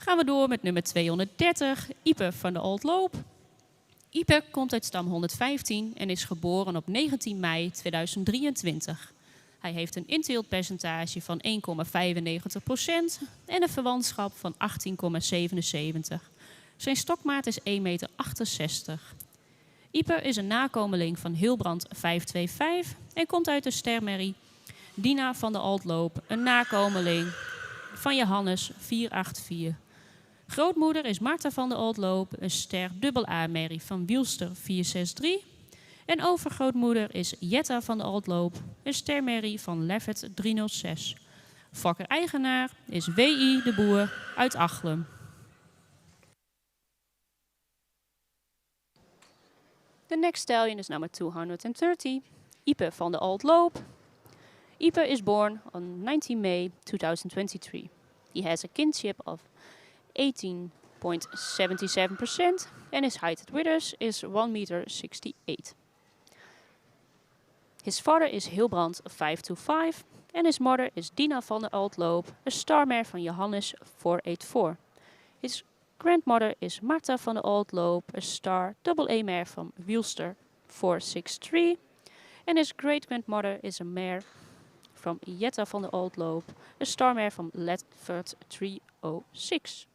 Gaan we door met nummer 230, Ipe van de Old Loop. Ipe komt uit stam 115 en is geboren op 19 mei 2023. Hij heeft een inteeltpercentage van 1,95% en een verwantschap van 18,77. Zijn stokmaat is 1,68 meter. Ipe is een nakomeling van Hilbrand 525 en komt uit de stermerrie Dina van de Old Loop, een nakomeling van Johannes 484. Grootmoeder is Marta van de Old Loop, een ster AA-merrie van Wielster 463. En overgrootmoeder is Jetta van de Old Loop, een stermerrie van Leffert 306. Fokker-eigenaar is W.I. de Boer uit Achlem. The next stallion is number 230, Ipe van de Old Loop. Ipe is born on 19 May 2023. He has a kinship of 18.77% and his height at withers is 1 meter 68. His father is Hilbrand 525 and his mother is Dina van de Old Loop, a star mare van Johannes 484. His grandmother is Marta van de Old Loop, a star AA mare from Wielster 463. And his great-grandmother is a mare from Jetta van de Old Loop, a star mare from Ledford 306.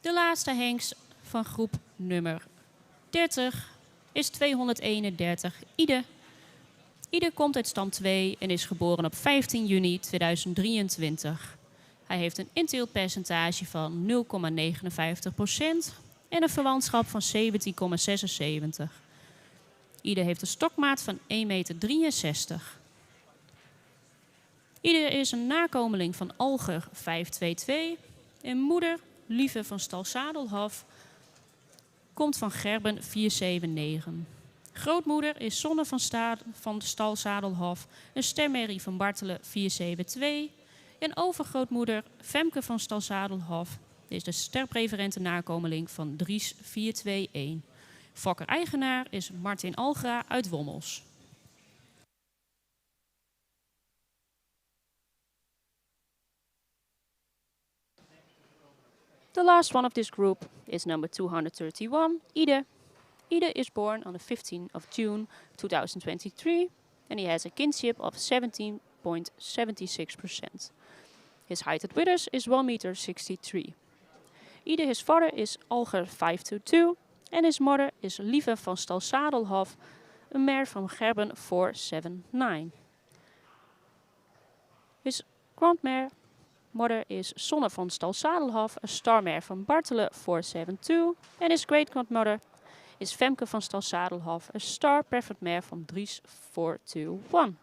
De laatste hengst van groep nummer 30 is 231 Ide. Ide komt uit stam 2 en is geboren op 15 juni 2023. Hij heeft een inteelpercentage van 0,59% en een verwantschap van 17,76. Ide heeft een stokmaat van 1,63 meter. Ide is een nakomeling van Alger 522 en moeder Lieve van Stal-Sadelhof komt van Gerben 479. Grootmoeder is Zonne van Stal-Sadelhof, een stemmerrie van Bartelen 472. En overgrootmoeder Femke van Stal-Sadelhof is de sterpreferente nakomeling van Dries 421. Fokker-eigenaar is Martin Algra uit Wommels. The last one of this group is number 231, Ide. Ide is born on the 15th of June 2023 and he has a kinship of 17.76%. His height at withers is 1,63 meter. Ide, his father is Alger 522 and his mother is Lieve van Stal-Sadelhof, a mare from Gerben 479. His grandmare mother is Sonne van Stal-Sadelhof, a star mare from Bartelen 472. And his great-grandmother is Femke van Stal-Sadelhof, a star preferred mare from Dries 421.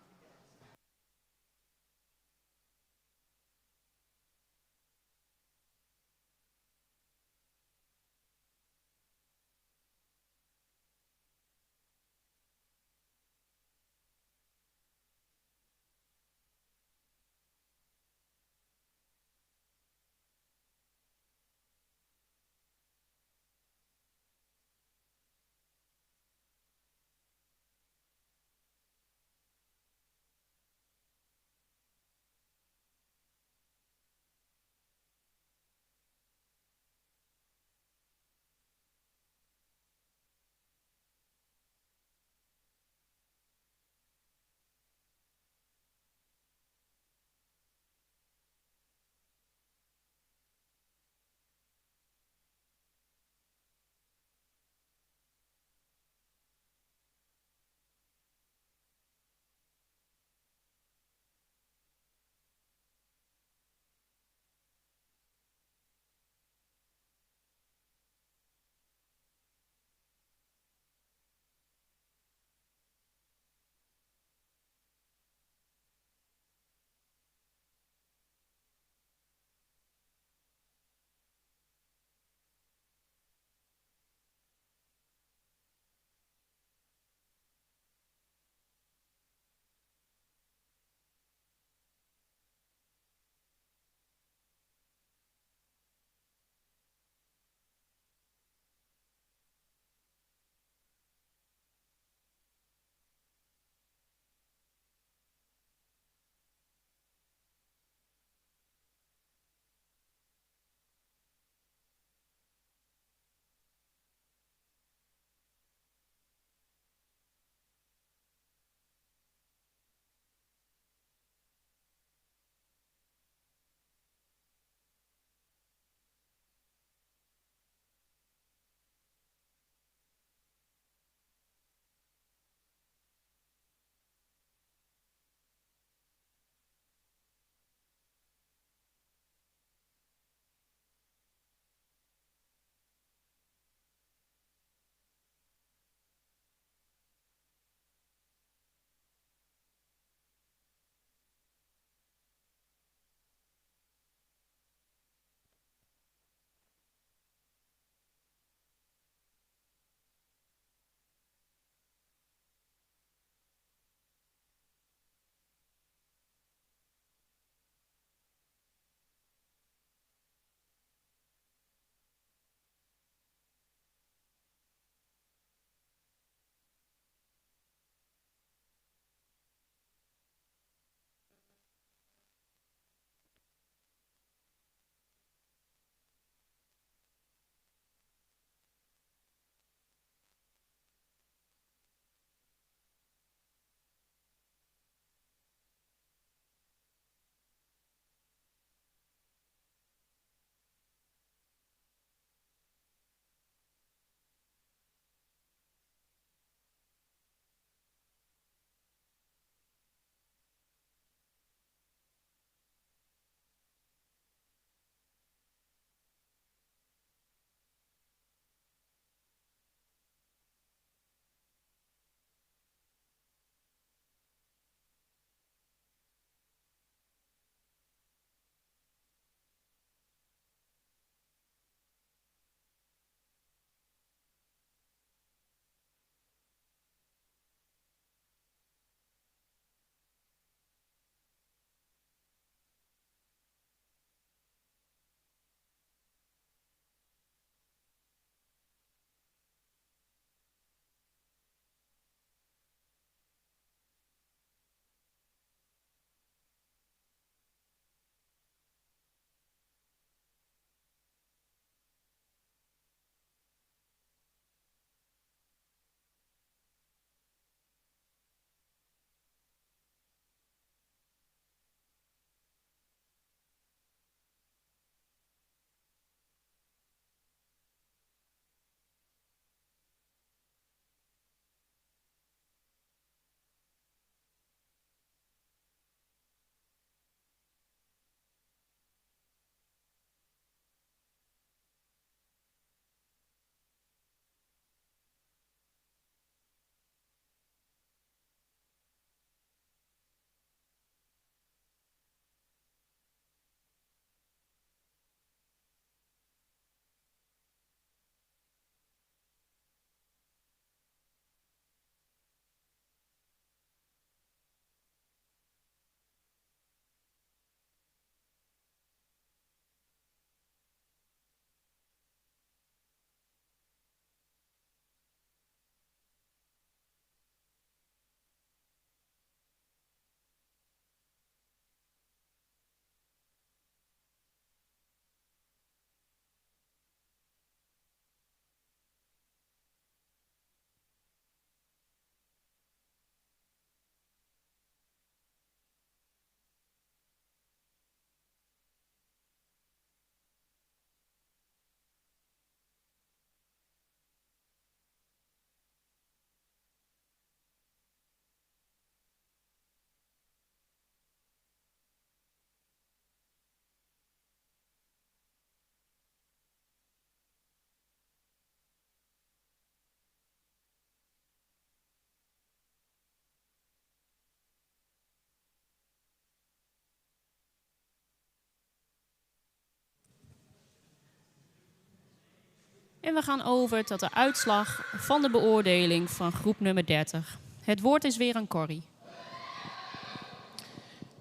En we gaan over tot de uitslag van de beoordeling van groep nummer 30. Het woord is weer aan Corrie.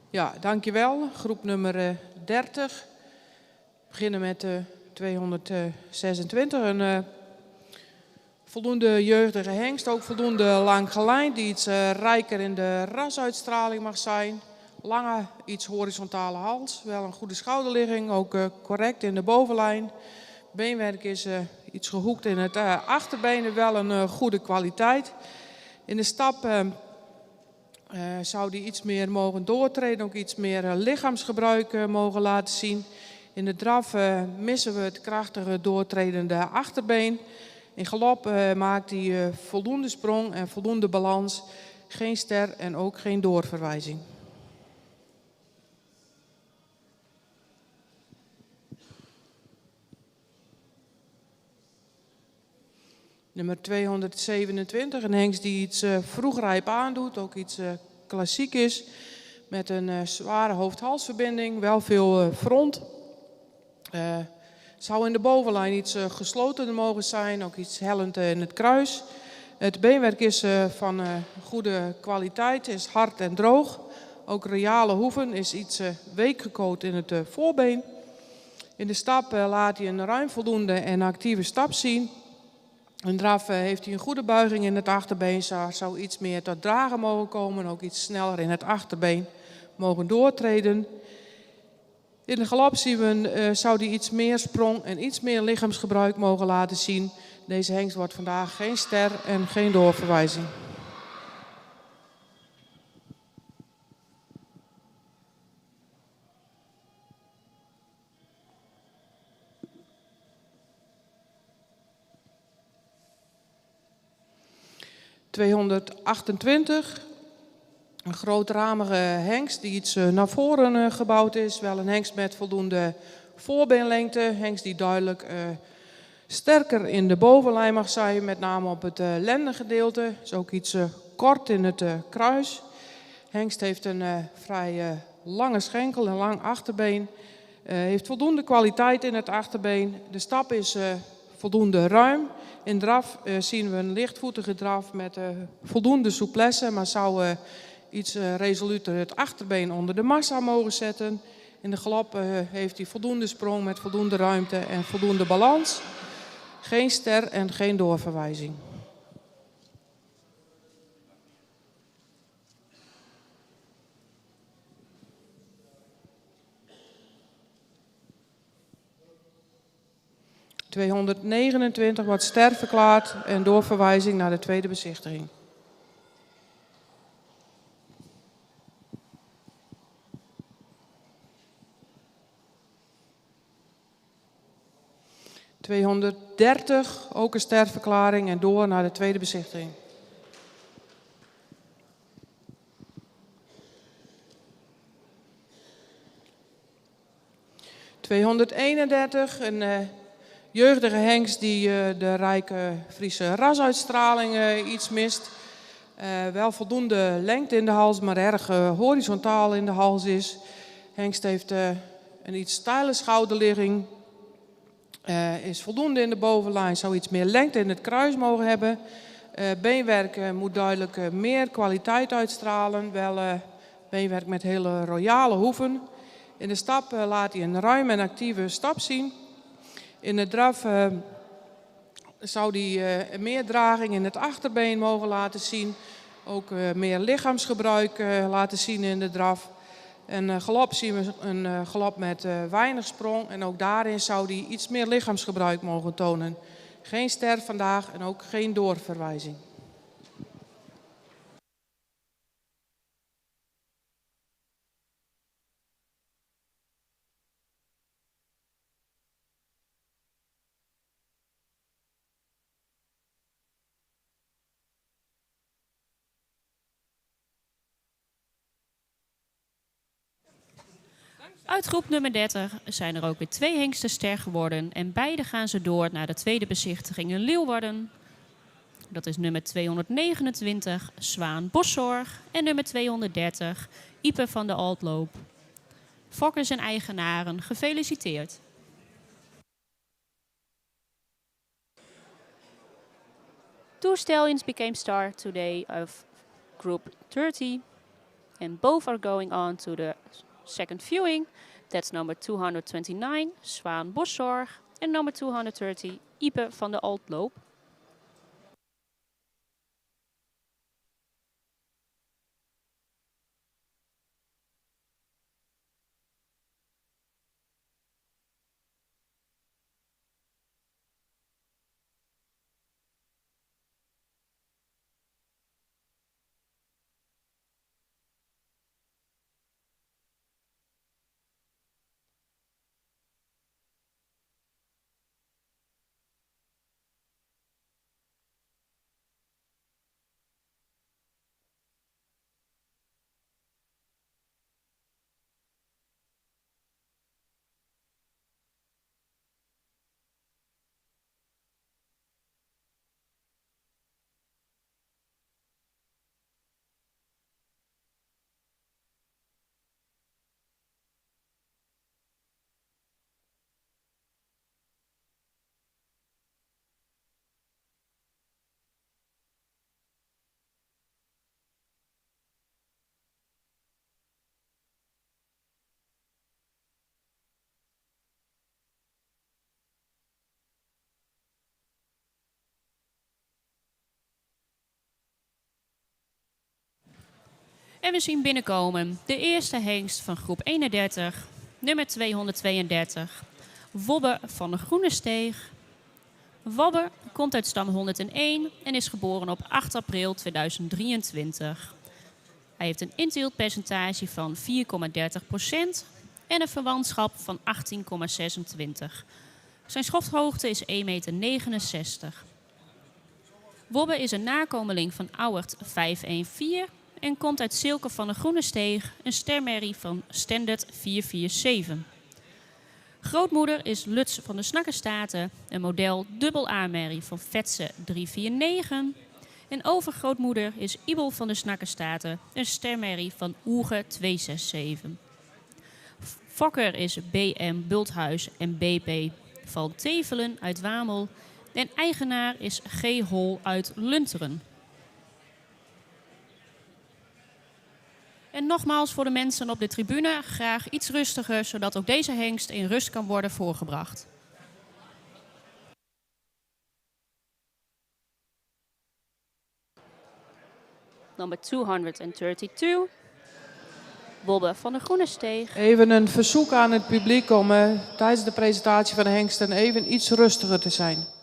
Ja, dankjewel. Groep nummer 30. We beginnen met 226. Een voldoende jeugdige hengst, ook voldoende lang gelijnd, die iets rijker in de rasuitstraling mag zijn. Lange, iets horizontale hals, wel een goede schouderligging, ook correct in de bovenlijn. Beenwerk is iets gehoekt in het achterbeen, wel een goede kwaliteit. In de stap zou die iets meer mogen doortreden, ook iets meer lichaamsgebruik mogen laten zien. In de draf missen we het krachtige doortredende achterbeen. In galop maakt hij voldoende sprong en voldoende balans, geen ster en ook geen doorverwijzing. Nummer 227, een hengst die iets vroegrijp aandoet, ook iets klassiek is. Met een zware hoofd-halsverbinding, wel veel front. Zou in de bovenlijn iets gesloten mogen zijn, ook iets hellend in het kruis. Het beenwerk is van goede kwaliteit, is hard en droog. Ook reale hoeven, is iets weekgekoot in het voorbeen. In de stap laat hij een ruim voldoende en actieve stap zien. In draf heeft hij een goede buiging in het achterbeen, zou iets meer tot dragen mogen komen, ook iets sneller in het achterbeen mogen doortreden. In de galop zien we, zou hij iets meer sprong en iets meer lichaamsgebruik mogen laten zien. Deze hengst wordt vandaag geen ster en geen doorverwijzing. ...228, een grootramige hengst die iets naar voren gebouwd is. Wel een hengst met voldoende voorbeenlengte. Hengst die duidelijk sterker in de bovenlijn mag zijn, met name op het lendengedeelte. Is ook iets kort in het kruis. Hengst heeft een vrij lange schenkel, een lang achterbeen. Heeft voldoende kwaliteit in het achterbeen. De stap is voldoende ruim. In draf zien we een lichtvoetige draf met voldoende souplesse, maar zou iets resoluter het achterbeen onder de massa mogen zetten. In de galop heeft hij voldoende sprong met voldoende ruimte en voldoende balans. Geen ster en geen doorverwijzing. ...229 wordt ster verklaard en doorverwijzing naar de tweede bezichtiging. ...230, ook een sterverklaring en door naar de tweede bezichtiging. ...231, een jeugdige hengst die de rijke Friese rasuitstraling iets mist. Wel voldoende lengte in de hals, maar erg horizontaal in de hals is. Hengst heeft een iets steile schouderligging. Is voldoende in de bovenlijn, zou iets meer lengte in het kruis mogen hebben. Beenwerk moet duidelijk meer kwaliteit uitstralen. Wel beenwerk met hele royale hoeven. In de stap laat hij een ruime en actieve stap zien. In de draf zou hij meer draging in het achterbeen mogen laten zien. Ook meer lichaamsgebruik laten zien in de draf. En galop zien we een galop met weinig sprong. En ook daarin zou hij iets meer lichaamsgebruik mogen tonen. Geen ster vandaag en ook geen doorverwijzing. Uit groep nummer 30 zijn er ook weer 2 hengsten ster geworden. En beide gaan ze door naar de tweede bezichtiging in Leeuwarden. Dat is nummer 229, Zwaan Boszorg. En nummer 230, Ipe van de Altloop. Fokkers en eigenaren, gefeliciteerd. 2 stallions became star today of group 30, and both are going on to the second viewing. That's number 229, Zwaan Boszorg, and number 230, Ipe van de Altloop. En we zien binnenkomen de eerste hengst van groep 31, nummer 232, Wobbe van de Groene Steeg. Wobbe komt uit stam 101 en is geboren op 8 april 2023. Hij heeft een inteeltpercentage van 4,30% en een verwantschap van 18,26. Zijn schofthoogte is 1,69 meter. Wobbe is een nakomeling van Auwert 514 en komt uit Silke van de Groene Steeg, een stermerrie van Standard 447. Grootmoeder is Lutz van de Snakkenstaten, een model dubbel A-merrie van Vetse 349. En overgrootmoeder is Ibel van de Snakkenstaten, een stermerrie van Oege 267. Fokker is BM Bulthuis en BP van Tevelen uit Wamel. En eigenaar is G. Hol uit Lunteren. En nogmaals voor de mensen op de tribune, graag iets rustiger, zodat ook deze hengst in rust kan worden voorgebracht. Nummer 232, Wobbe van de Groene Steeg. Even een verzoek aan het publiek om tijdens de presentatie van de hengsten even iets rustiger te zijn.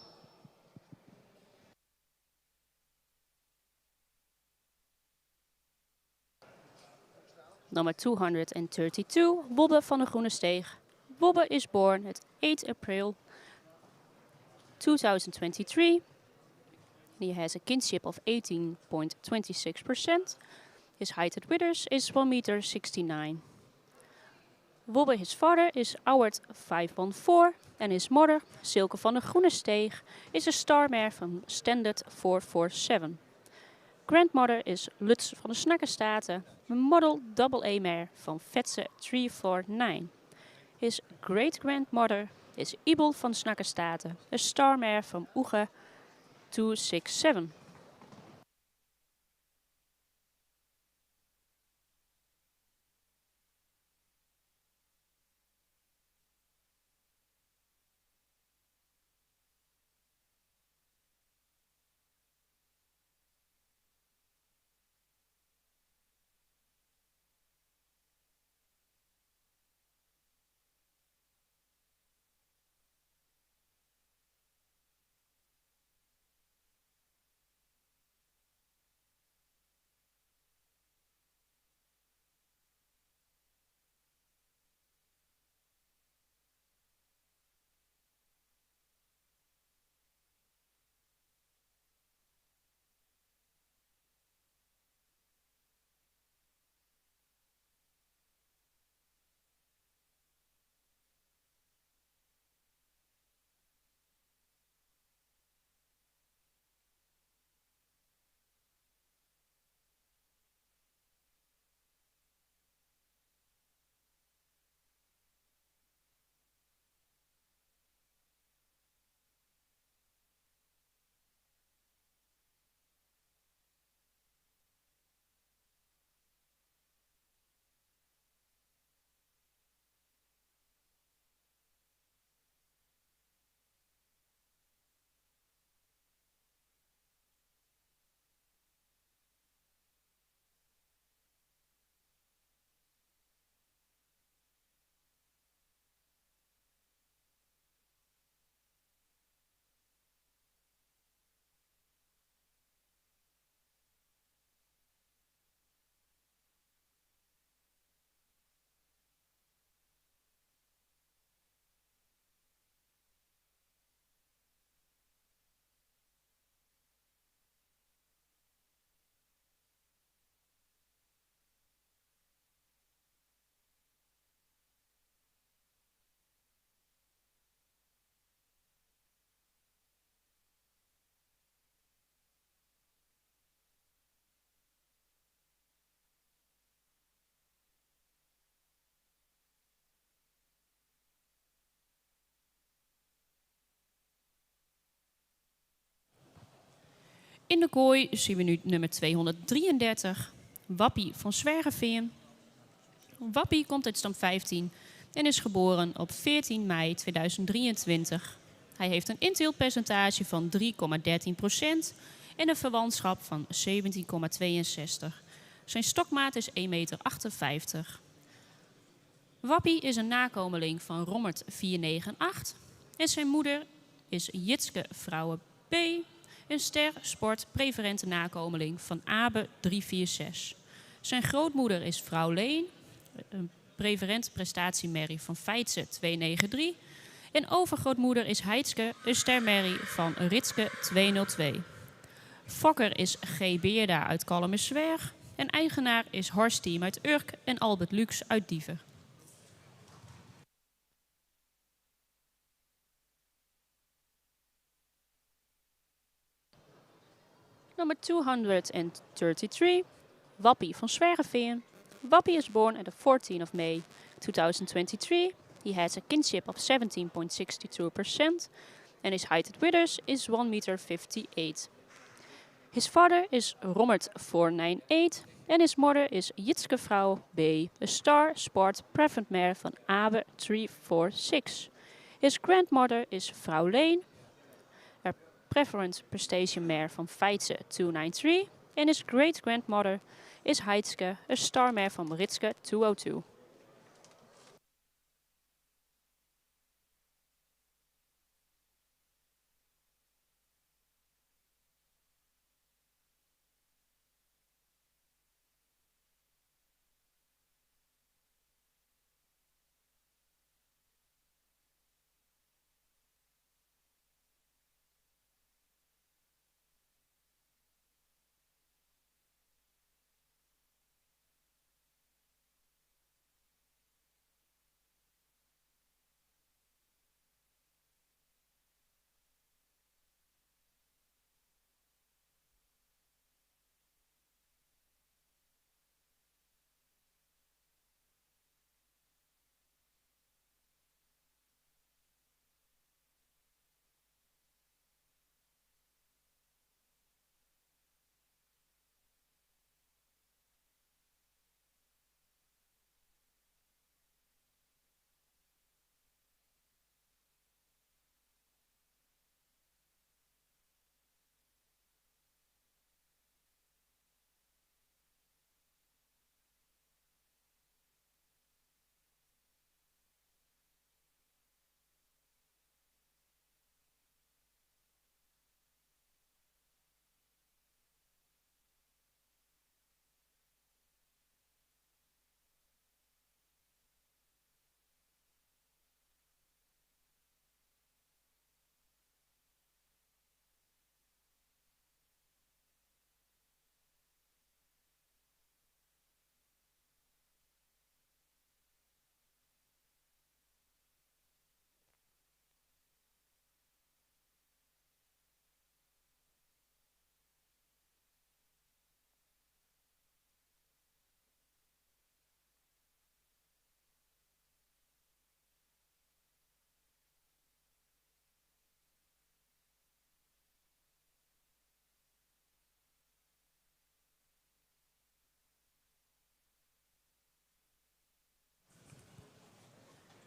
Nummer 232, Wobbe van de Groene Steeg. Wobbe is born at 8 April 2023. He has a kinship of 18.26%. His height at withers is 1,69 meter. Wobbe, his father, is Auwert 514 and his mother, Silke van de Groene Steeg, is a star mare from Standard 447. Grandmother is Lutz van de Snakkenstaten, een model double A-mare van Vetse 349. His great-grandmother is Ibel van de Snakkenstaten, a star mare from Oege 267. In de kooi zien we nu nummer 233, Wappie van Zwergeveen. Wappie komt uit stam 15 en is geboren op 14 mei 2023. Hij heeft een inteeltpercentage van 3,13% en een verwantschap van 17,62. Zijn stokmaat is 1,58 meter. Wappie is een nakomeling van Rommert 498 en zijn moeder is Jitske Vrouwe B, een ster sport preferente nakomeling van Abe 346. Zijn grootmoeder is vrouw Leen, een preferent prestatiemerrie van Feitse 293. En overgrootmoeder is Heidske, een stermerrie van Ritske 202. Fokker is G. Beerda uit Kalmerswerg. En eigenaar is Horst Team uit Urk en Albert Lux uit Diever. Number 233, Wappie van Zwergeveen. Wappie is born on the 14th of May 2023. He has a kinship of 17.62% and his height at withers is 1,58 meter. His father is Rommert 498 and his mother is Jitske Vrouw B, a star sport preferent mare van Abe 346. His grandmother is Vrouw Leen, a preferent prestation mare van Feitse 293 and his great-grandmother is Heidske, a star mare van Ritske 202.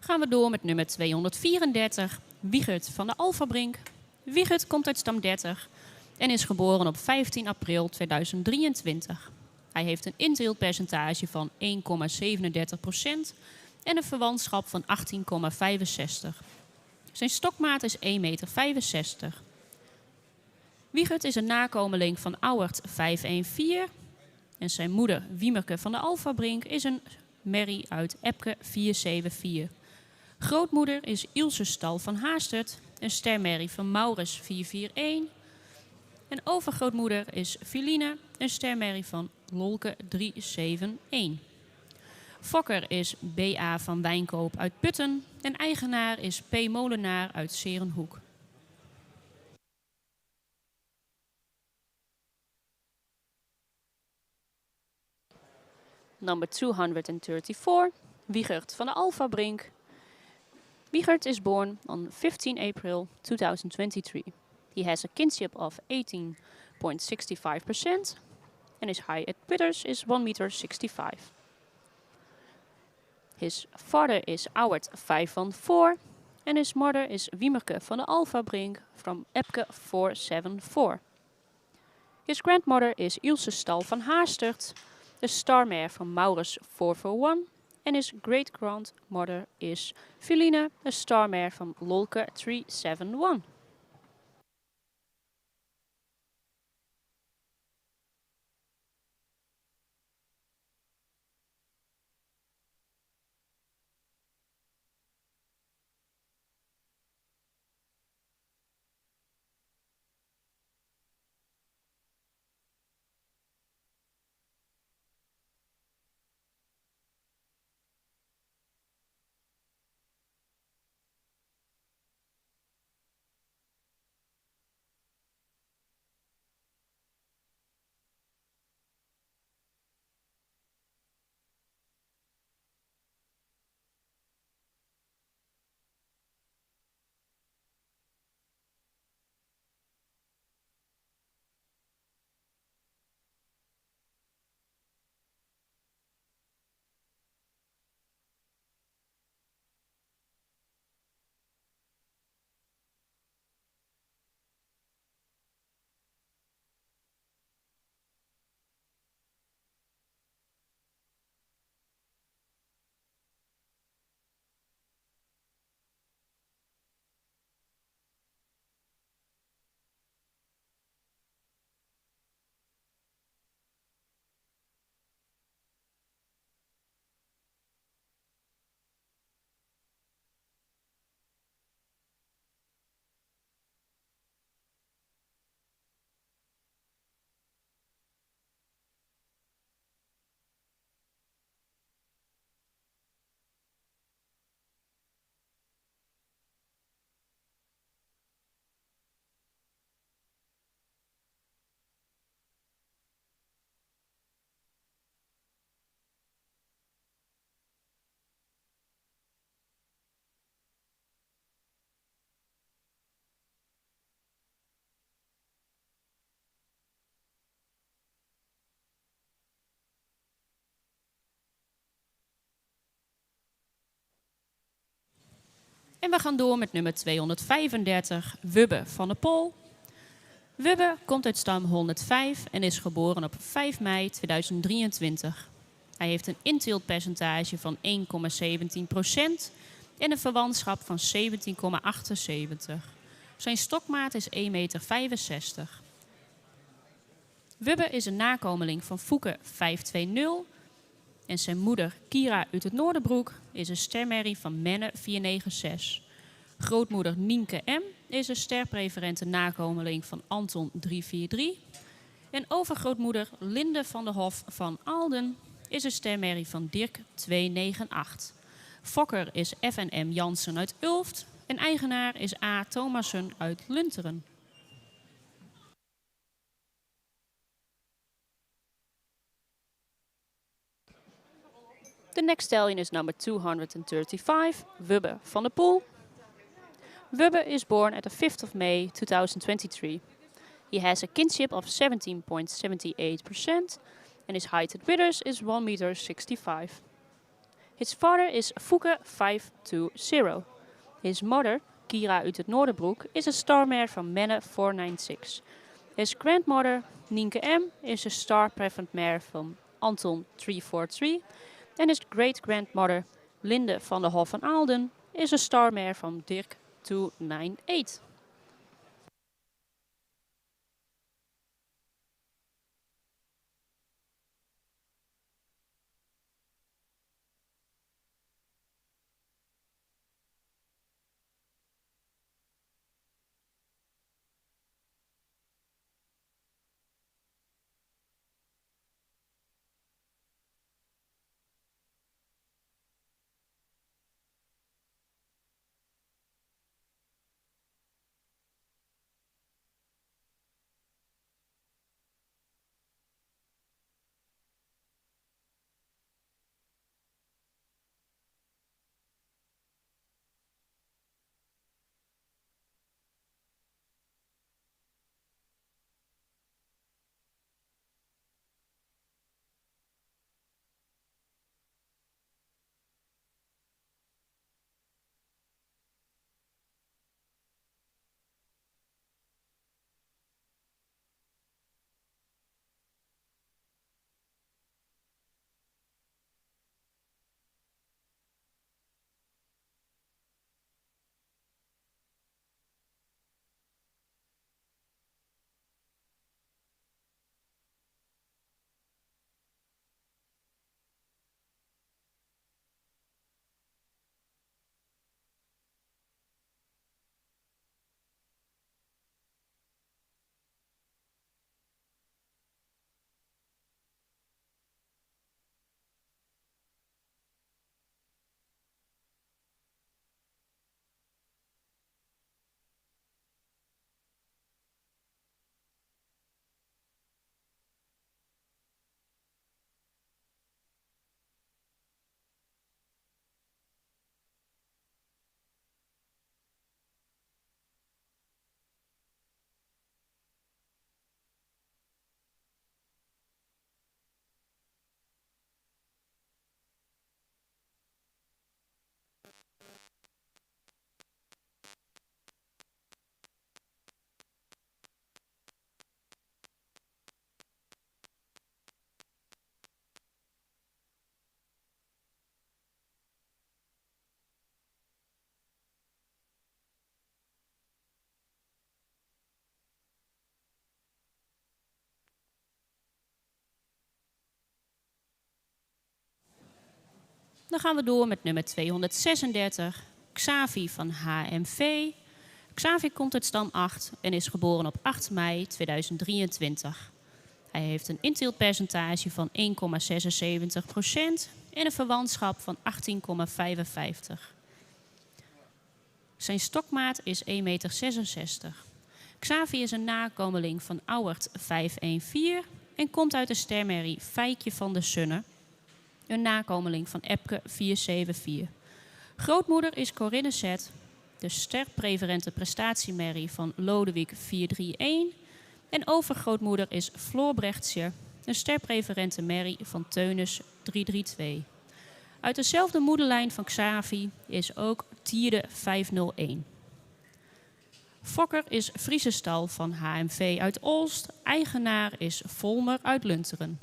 Gaan we door met nummer 234, Wiegert van de Alfabrink. Wiegert komt uit stam 30 en is geboren op 15 april 2023. Hij heeft een inteeltpercentage van 1,37% en een verwantschap van 18,65. Zijn stokmaat is 1,65 meter. Wiegert is een nakomeling van Auwert 514 en zijn moeder Wiemerke van de Alfabrink is een merrie uit Epke 474. Grootmoeder is Ilse Stal van Haastert, een stermerrie van Maurus 441. En overgrootmoeder is Filine, een stermerrie van Lolke 371. Fokker is B.A. van Wijnkoop uit Putten en eigenaar is P. Molenaar uit Serenhoek. Number 234, Wiegert van de Alfabrink. Wiegert is born on 15 April 2023. He has a kinship of 18.01% 17.65%, and his height at withers is 1 meter 65. His father is Auwert 514, and his mother is Wiemerke van de Alphabrink from Epke 474. His grandmother is Ilse Stal van Haastert, a star mare from Maurus 441, and his great-grandmother is Feline, a star mare from Lolke 371. En we gaan door met nummer 235, Wubbe van de Pol. Wubbe komt uit stam 105 en is geboren op 5 mei 2023. Hij heeft een inteeltpercentage van 1,17% en een verwantschap van 17,78. Zijn stokmaat is 1,65 meter. Wubbe is een nakomeling van Fouke 520 en zijn moeder Kira uit het Noorderbroek is een stermerrie van Menne 496. Grootmoeder Nienke M. is een sterpreferente nakomeling van Anton 343. En overgrootmoeder Linde van de Hof van Alden is een stermerrie van Dirk 298. Fokker is FNM Jansen uit Ulft en eigenaar is A. Thomassen uit Lunteren. The next stallion is number 235, Wubbe van de Poel. Wubbe is born at the 5th of May 2023. He has a kinship of 17.78% and his height at withers is 1 meter 65. His father is Fouke 520. His mother, Kira uit het Noorderbroek, is a star mare from Menne 496. His grandmother, Nienke M, is a star preferent mare from Anton 343. And his great-grandmother, Linde van de Hof van Aalden, is a star mare from Dirk 298. Dan gaan we door met nummer 236, Xavi van HMV. Xavi komt uit stam 8 en is geboren op 8 mei 2023. Hij heeft een inteeltpercentage van 1,76% en een verwantschap van 18,55. Zijn stokmaat is 1,66 meter. Xavi is een nakomeling van Auwert 514 en komt uit de stermerrie Fijkje van de Sunne, een nakomeling van Epke 474. Grootmoeder is Corinne Zet, de sterpreferente prestatiemerrie van Lodewijk 431. En overgrootmoeder is Floor Brechtsje, een sterpreferente merrie van Teunis 332. Uit dezelfde moederlijn van Xavi is ook Tierde 501. Fokker is Friese stal van HMV uit Olst. Eigenaar is Volmer uit Lunteren.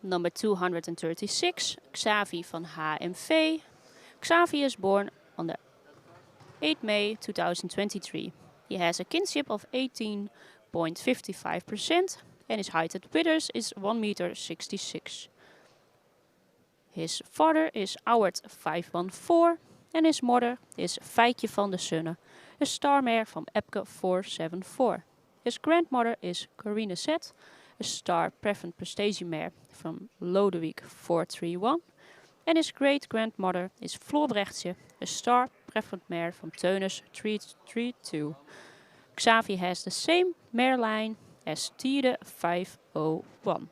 Number 236, Xavi van HMV. Xavi is born on the 8th May 2023. He has a kinship of 18.55% and his height at withers is 1,66 meter. His father is Auwert 514 and his mother is Fijkje van de Sunne, a star mare from Epke 474. His grandmother is Corinne Zet, a star preferent prestige mare from Lodewijk 431. And his great-grandmother is Floor Brechtsje, a star preferent mare from Teunis 332. Xavi has the same mare line as Tierde 501.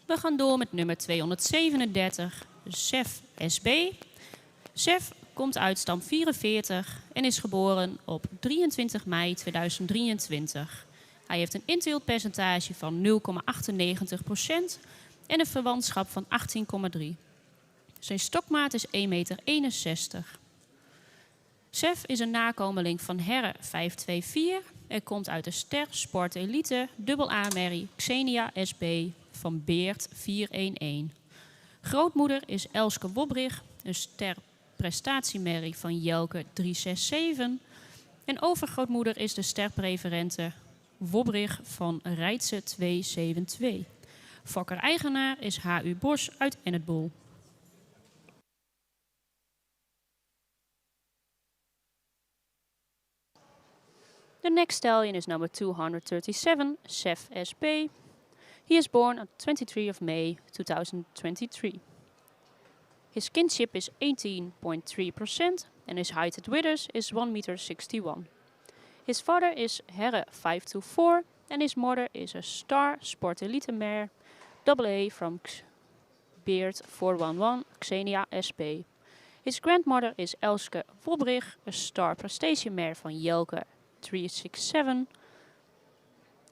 We gaan door met nummer 237, Sef SB. Sef komt uit stam 44 en is geboren op 23 mei 2023. Hij heeft een inteeltpercentage van 0,98% en een verwantschap van 18,3. Zijn stokmaat is 1,61 meter. Sef is een nakomeling van Herre 524 en komt uit de Ster Sport Elite AA-merrie Xenia SB van Beert 411. Grootmoeder is Elske Wobbrich, een ster prestatiemerrie van Jelke 367. En overgrootmoeder is de sterpreferente Wobbrich van Rijtse 272. Fokker-eigenaar is H.U. Bos uit Ennetboel. The next stallion is number 237, Chef SP. He is born on 23 of May 2023. His kinship is 18.3% and his height at withers is 1 meter 61. His father is Herre 524 and his mother is a Star Sport Elite mare AA from Beard 411 Xenia SP. His grandmother is Elske Wobrich, a Star Prestation mare van Jelke 367.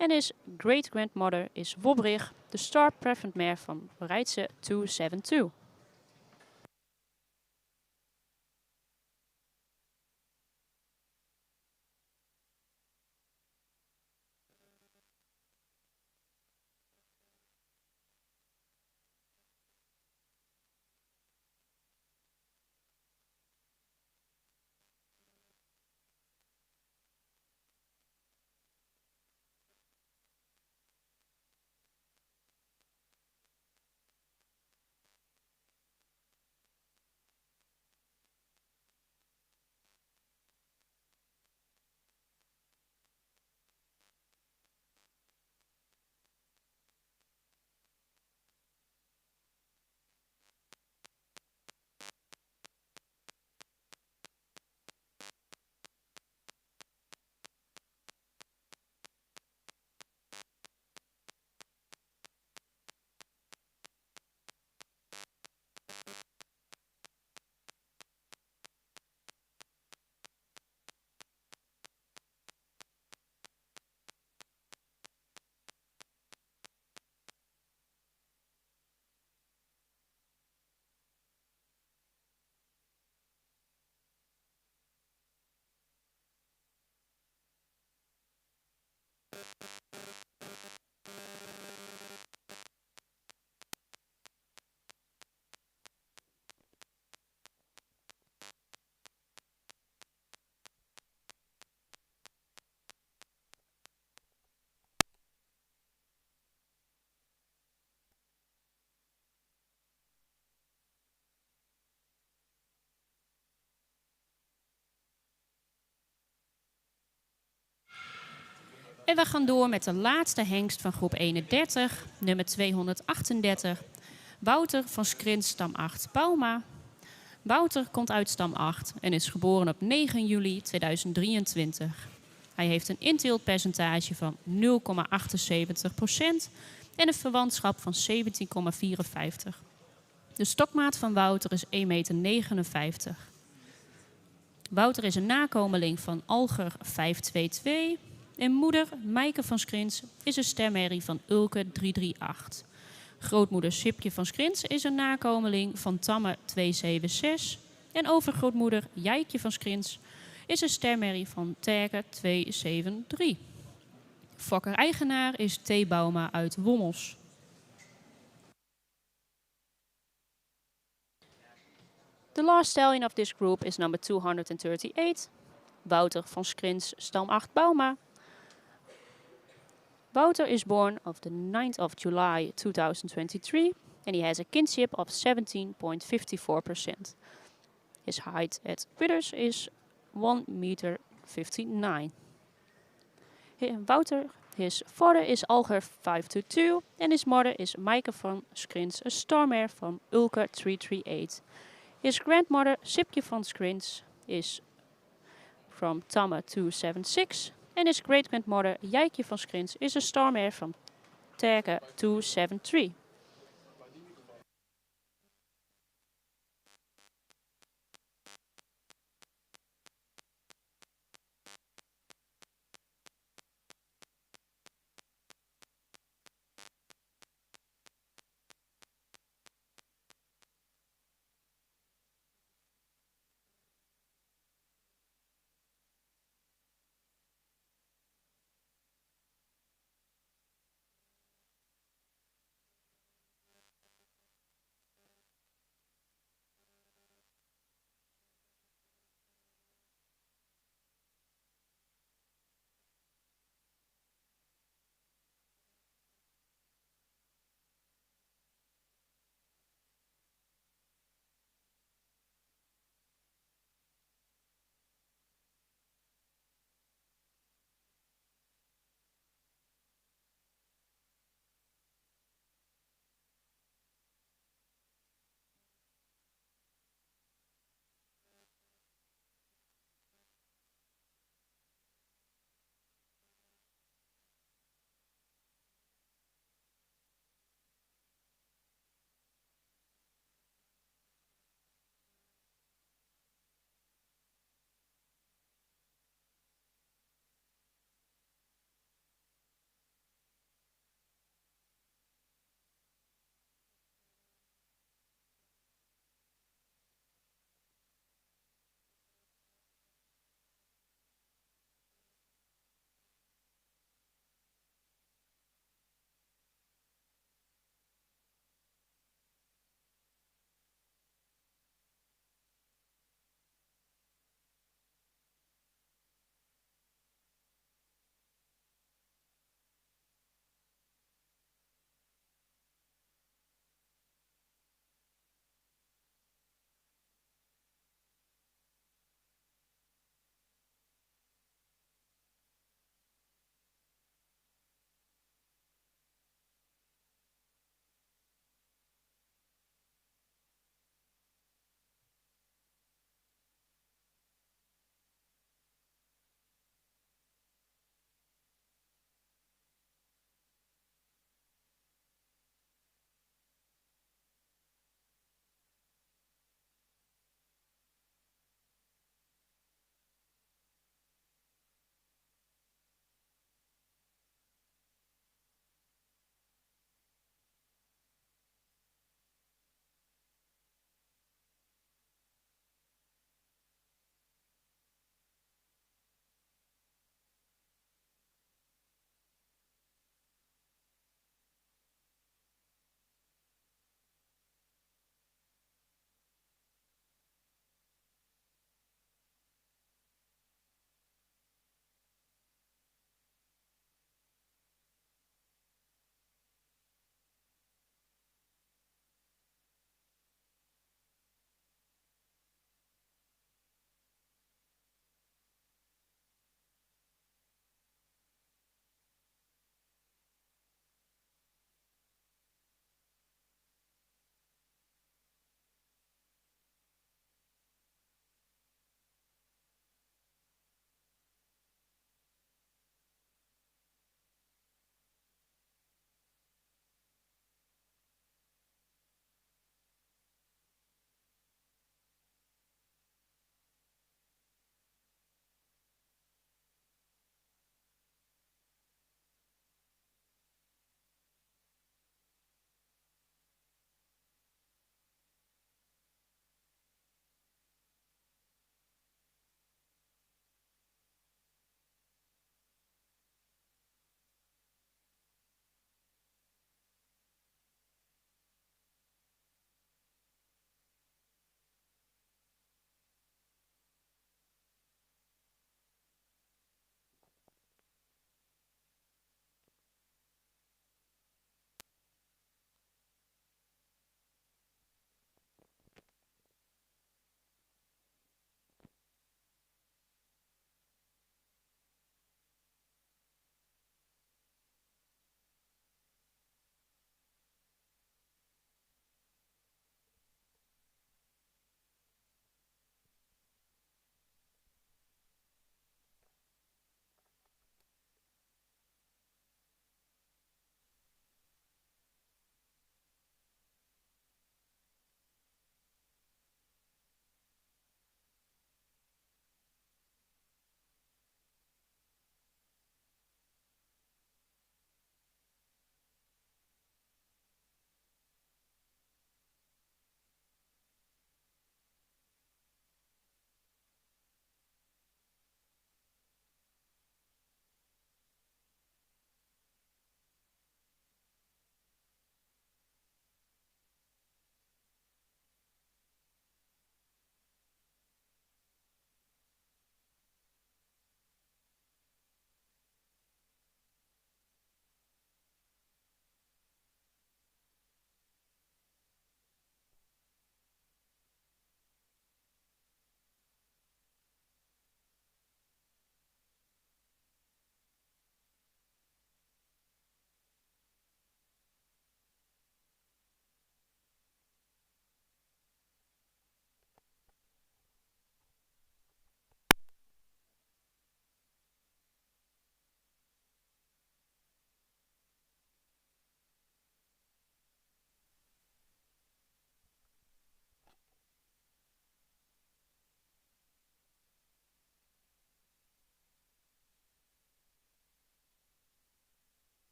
And his great-grandmother is Wobrich, the Star Preferent mare van Reitse 272. En we gaan door met de laatste hengst van groep 31, nummer 238. Wouter van Skrins, stam 8, Bauma. Wouter komt uit stam 8 en is geboren op 9 juli 2023. Hij heeft een inteeltpercentage van 0,78% en een verwantschap van 17,54. De stokmaat van Wouter is 1,59 meter. Wouter is een nakomeling van Alger 522 en moeder Maaike van Skrins is een stemherrie van Ulke 338. Grootmoeder Sipje van Skrins is een nakomeling van Tamme 276 en overgrootmoeder Jijkje van Skrins is een stemherrie van Terke 273. Fokker-eigenaar is T. Bauma uit Wommels. The last stallion of this group is number 238, Wouter van Skrins, stam 8, Bauma. Wouter is born of the 9th of July 2023 and he has a kinship of 17.54%. His height at withers is 1 meter 59. Wouter, his father is Alger 522 and his mother is Maaike van Skrins, a star mare from Ulke 338. His grandmother Sipje van Skrins is from Tamme 276 and his great-grandmother Jijkje van Skrins is a star mare from Terke 273.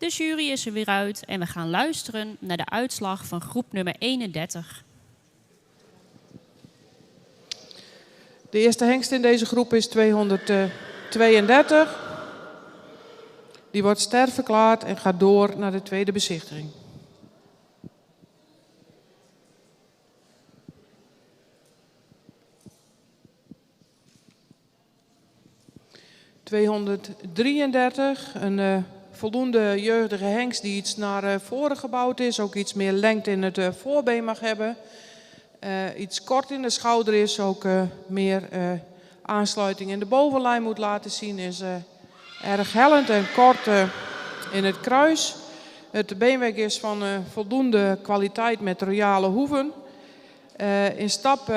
De jury is er weer uit en we gaan luisteren naar de uitslag van groep nummer 31. De eerste hengst in deze groep is 232. Die wordt ster verklaard en gaat door naar de tweede bezichtiging. ...233, een voldoende jeugdige hengst die iets naar voren gebouwd is. Ook iets meer lengte in het voorbeen mag hebben. Iets kort in de schouder is, ook meer aansluiting in de bovenlijn moet laten zien. Is erg hellend en kort in het kruis. Het beenwerk is van voldoende kwaliteit met royale hoeven. In stap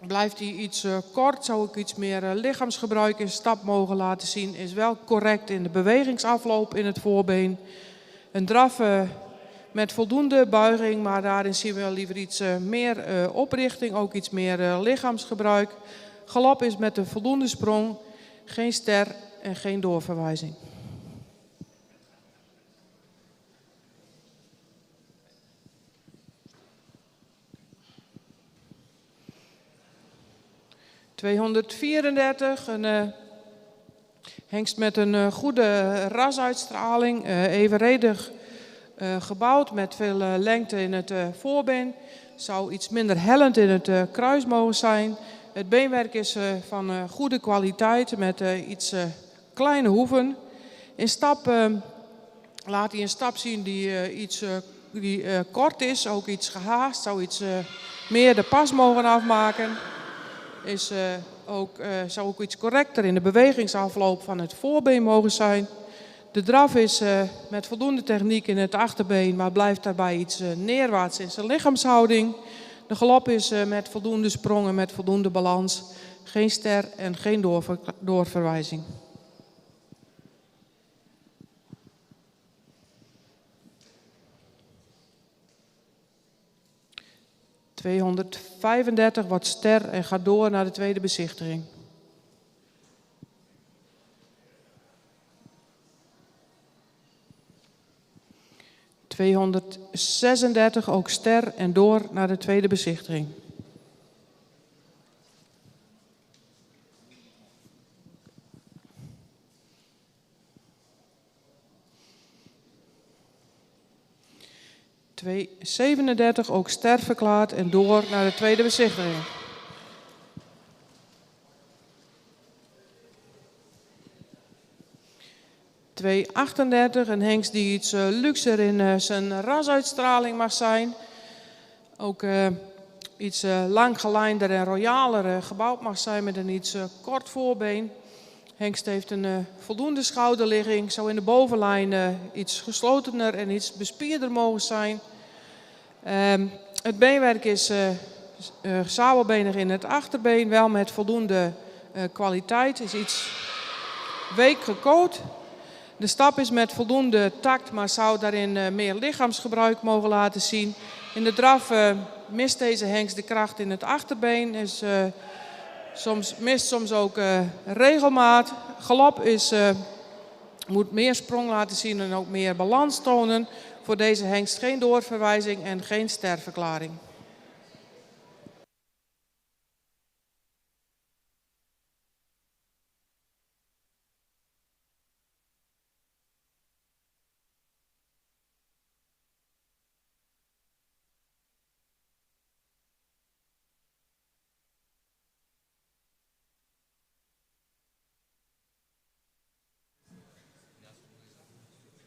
blijft hij iets kort, zou ik iets meer lichaamsgebruik in stap mogen laten zien. Is wel correct in de bewegingsafloop in het voorbeen. Een draf met voldoende buiging, maar daarin zien we wel liever iets meer oprichting, ook iets meer lichaamsgebruik. Galop is met een voldoende sprong, geen ster en geen doorverwijzing. ...234, een hengst met een goede rasuitstraling, evenredig gebouwd met veel lengte in het voorbeen. Zou iets minder hellend in het kruis mogen zijn. Het beenwerk is van goede kwaliteit met iets kleine hoeven. In stap laat hij een stap zien die kort is, ook iets gehaast. Zou iets meer de pas mogen afmaken. Zou ook iets correcter in de bewegingsafloop van het voorbeen mogen zijn. De draf is met voldoende techniek in het achterbeen, maar blijft daarbij iets neerwaarts in zijn lichaamshouding. De galop is met voldoende sprongen, met voldoende balans. Geen ster en geen doorverwijzing. ...235 wordt ster en gaat door naar de tweede bezichtiging. ...236 ook ster en door naar de tweede bezichtiging. ...237 ook ster verklaard en door naar de tweede bezichtiging. ...238, een hengst die iets luxer in zijn rasuitstraling mag zijn. Ook iets langgelijnder en royaler gebouwd mag zijn met een iets kort voorbeen. Hengst heeft een voldoende schouderligging. Zou in de bovenlijn iets geslotener en iets bespierder mogen zijn. Het beenwerk is sabelbenig in het achterbeen, wel met voldoende kwaliteit. Is iets week gecoat. De stap is met voldoende tact, maar zou daarin meer lichaamsgebruik mogen laten zien. In de draf mist deze hengst de kracht in het achterbeen. Mist soms ook regelmaat. Galop moet meer sprong laten zien en ook meer balans tonen. Voor deze hengst geen doorverwijzing en geen sterverklaring.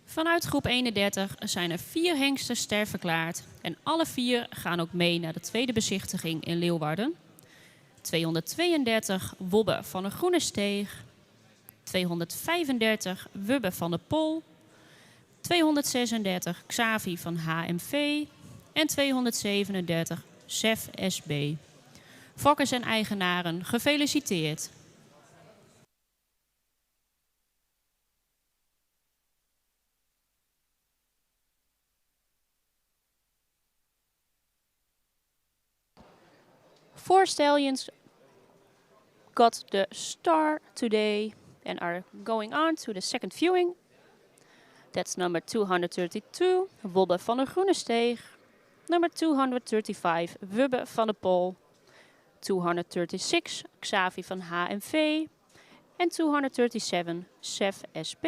Vanuit groep 31 zijn er 4 hengsten ster verklaard. En alle 4 gaan ook mee naar de tweede bezichtiging in Leeuwarden. 232 Wobbe van de Groene Steeg. 235 Wubbe van de Pol. 236 Xavi van HMV. En 237 Sef SB. Fokkers en eigenaren, gefeliciteerd. Four stallions got the star today and are going on to the second viewing. That's number 232, Wobbe van der Groenesteeg. Number 235, Wubbe van de Pol. 236, Xavi van HMV. En 237, Sef SP.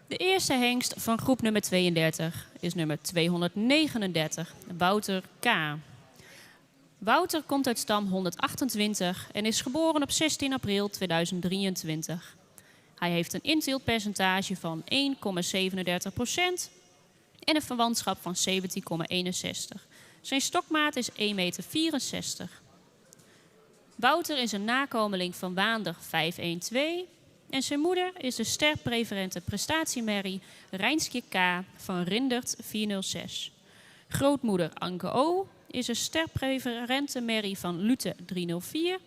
De eerste hengst van groep nummer 32 is nummer 239, Wouter K. Wouter komt uit stam 128 en is geboren op 16 april 2023. Hij heeft een inteeltpercentage van 1,37% en een verwantschap van 17,61. Zijn stokmaat is 1,64 meter. Wouter is een nakomeling van Waander 512 en zijn moeder is de sterpreferente prestatiemerrie Rijnskje K. van Rindert 406. Grootmoeder Anke O. is een sterpreferente merrie van Lute 304.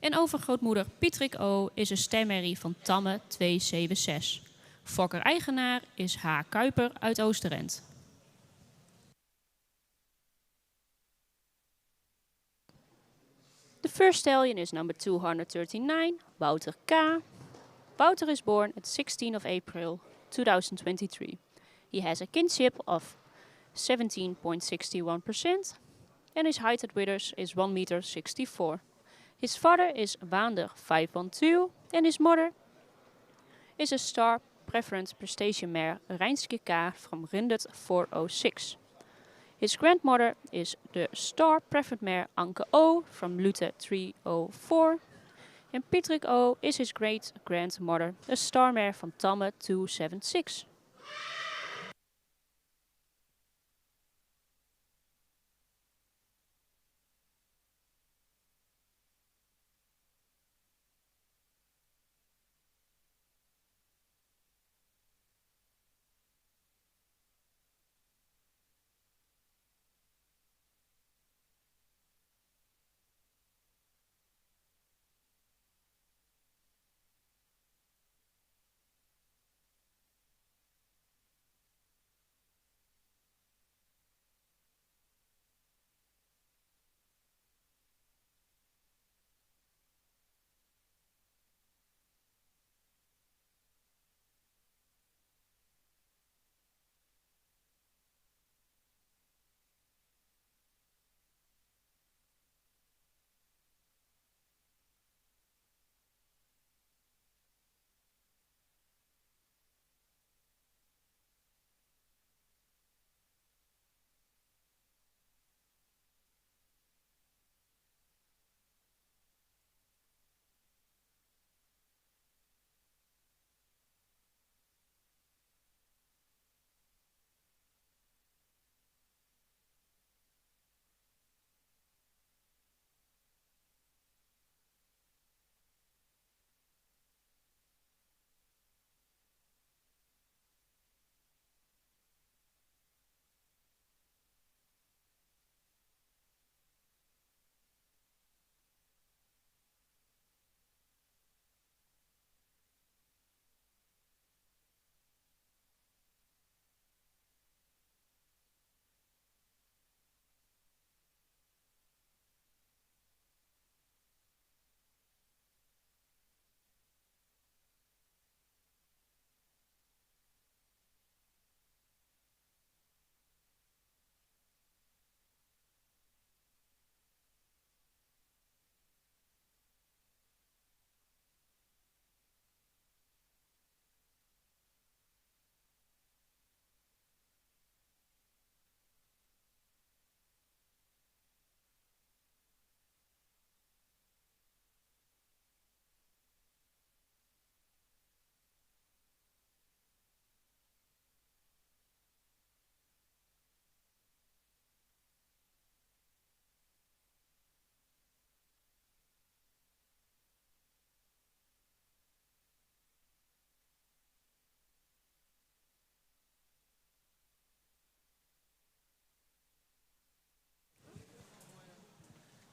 En overgrootmoeder Pietrik O. is een stermerrie van Tamme 276. Fokker-eigenaar is H. Kuiper uit Oosterend. The first stallion is number 239, Wouter K. Wouter is born at 16 of April 2023. He has a kinship of 17.61% and his height at withers is 1 meter 64. His father is Waander 512 and his mother is a star preference prestation mare Rijnske K from Rindert 406. His grandmother is the star preferred mare Anke O from Lute 304. And Pietrik O is his great-grandmother, a star mare from Tamme 276.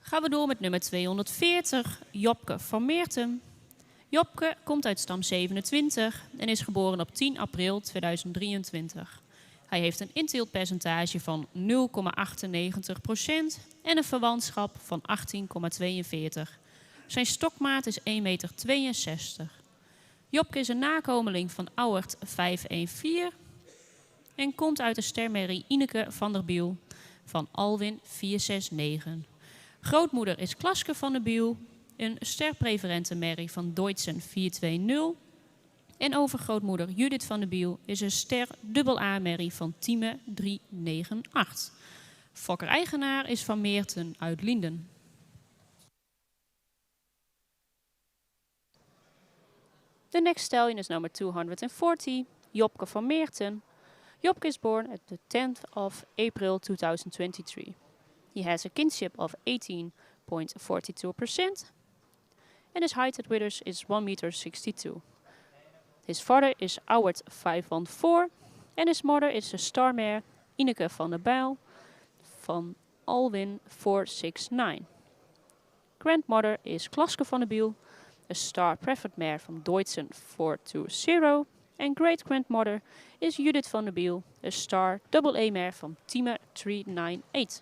Gaan we door met nummer 240, Jopke van Meerten. Jopke komt uit stam 27 en is geboren op 10 april 2023. Hij heeft een inteeltpercentage van 0,98% en een verwantschap van 18,42. Zijn stokmaat is 1,62 meter. Jopke is een nakomeling van Auwert 514 en komt uit de stermerrie Ineke van der Biel van Alwin 469. Grootmoeder is Klaske van der Biel, een sterpreferente merrie van Deutschen 420. En overgrootmoeder Judith van der Biel is een ster AA-merrie van Thieme 398. Fokker-eigenaar is Van Meerten uit Lienden. The next stallion is number 240, Jopke van Meerten. Jopke is born at the 10th of April 2023. He has a kinship of 18.42% and his height at withers is 1,62 meter. His father is Auwert 514 and his mother is de starmare Ineke van der Bijl van Alwin 469. Grandmother is Klaske van der Biel, a star preferred mare from Deutschen 420. And great-grandmother is Judith van der Biel, a star AA mare from Thieme 398.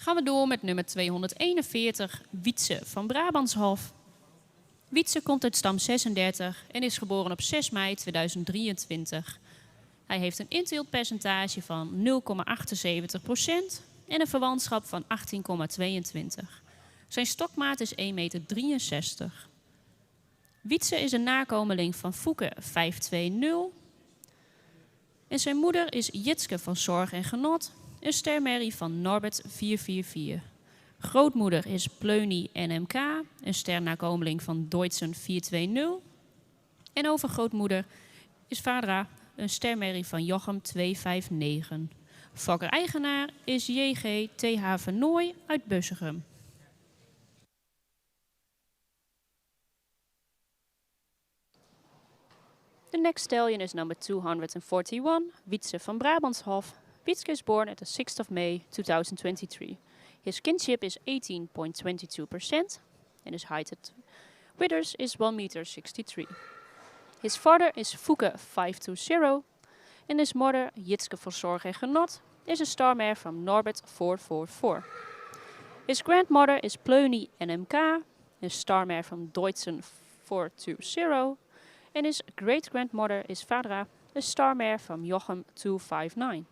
Gaan we door met nummer 241, Wietse van Brabantshof. Wietse komt uit stam 36 en is geboren op 6 mei 2023. Hij heeft een inteeltpercentage van 0,78% en een verwantschap van 18,22. Zijn stokmaat is 1,63 meter. Wietse is een nakomeling van Fouke 520. En zijn moeder is Jitske van Zorg en Genot, een stermerrie van Norbert 444. Grootmoeder is Pleunie NMK, een sternakomeling van Deutschen 420. En overgrootmoeder is Vadra, een stermerrie van Jochem 259. Fokker-eigenaar is J.G. T.H. Vernooy uit Bussegem. The next stallion is number 241, Wietse van Brabantshof. Wietse is born at the 6th of May 2023. His kinship is 18.22% and his height at withers is 1 meter 63. His father is Fouke 520 and his mother, Jitske van Zorg en Genot, is a star mare from Norbert 444. His grandmother is Pleuny NMK, a star mare from Deutzen 420, and his great-grandmother is Vadra, a star mare from Jochem 259.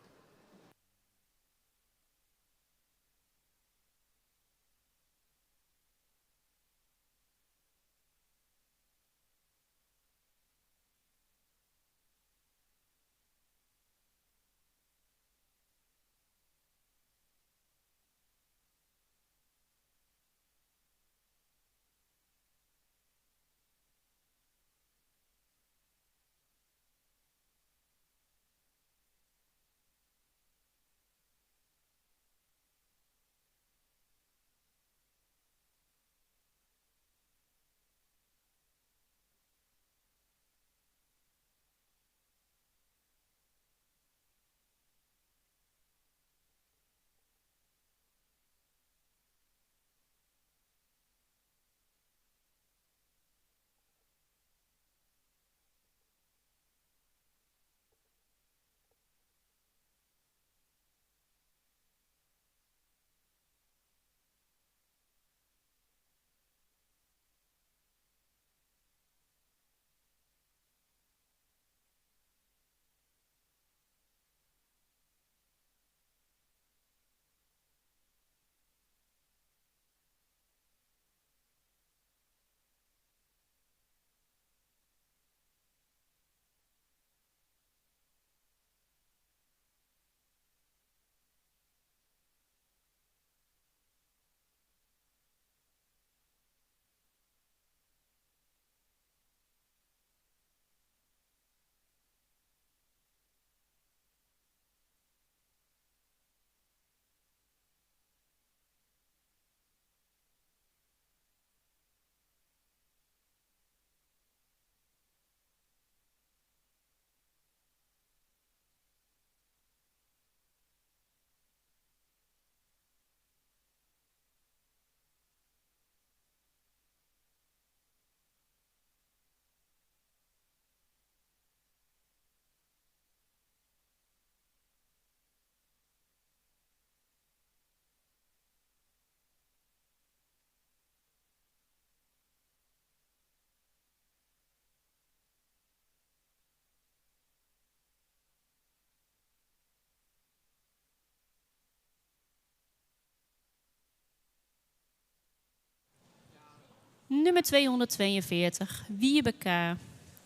Nummer 242, Wiebe K.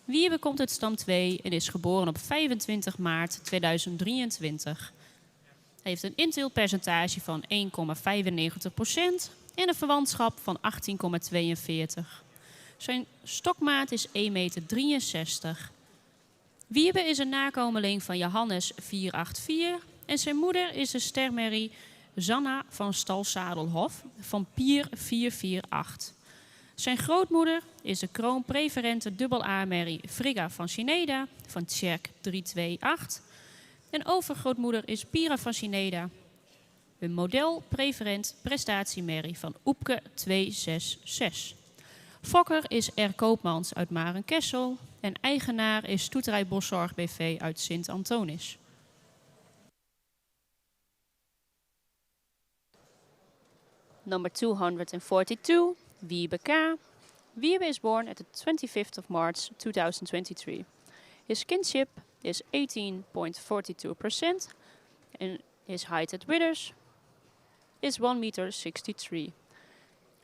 Wiebe komt uit stam 2 en is geboren op 25 maart 2023. Hij heeft een inteelpercentage van 1,95% en een verwantschap van 18,42. Zijn stokmaat is 1,63 meter. Wiebe is een nakomeling van Johannes 484 en zijn moeder is de stermerrie Zanna van Stalsadelhof van Pier 448. Zijn grootmoeder is de kroonpreferente dubbel-A-merrie Frigga van Chineda van Tjerk 328. En overgrootmoeder is Pira van Chineda, een model-preferent prestatiemerrie van Oepke 266. Fokker is R. Koopmans uit Marenkessel en eigenaar is Stoeterij Boszorg BV uit Sint-Antonis. Number 242, Wiebe K. Wiebe is born at the 25th of March 2023. His kinship is 18.42% and his height at withers is 1 meter 63.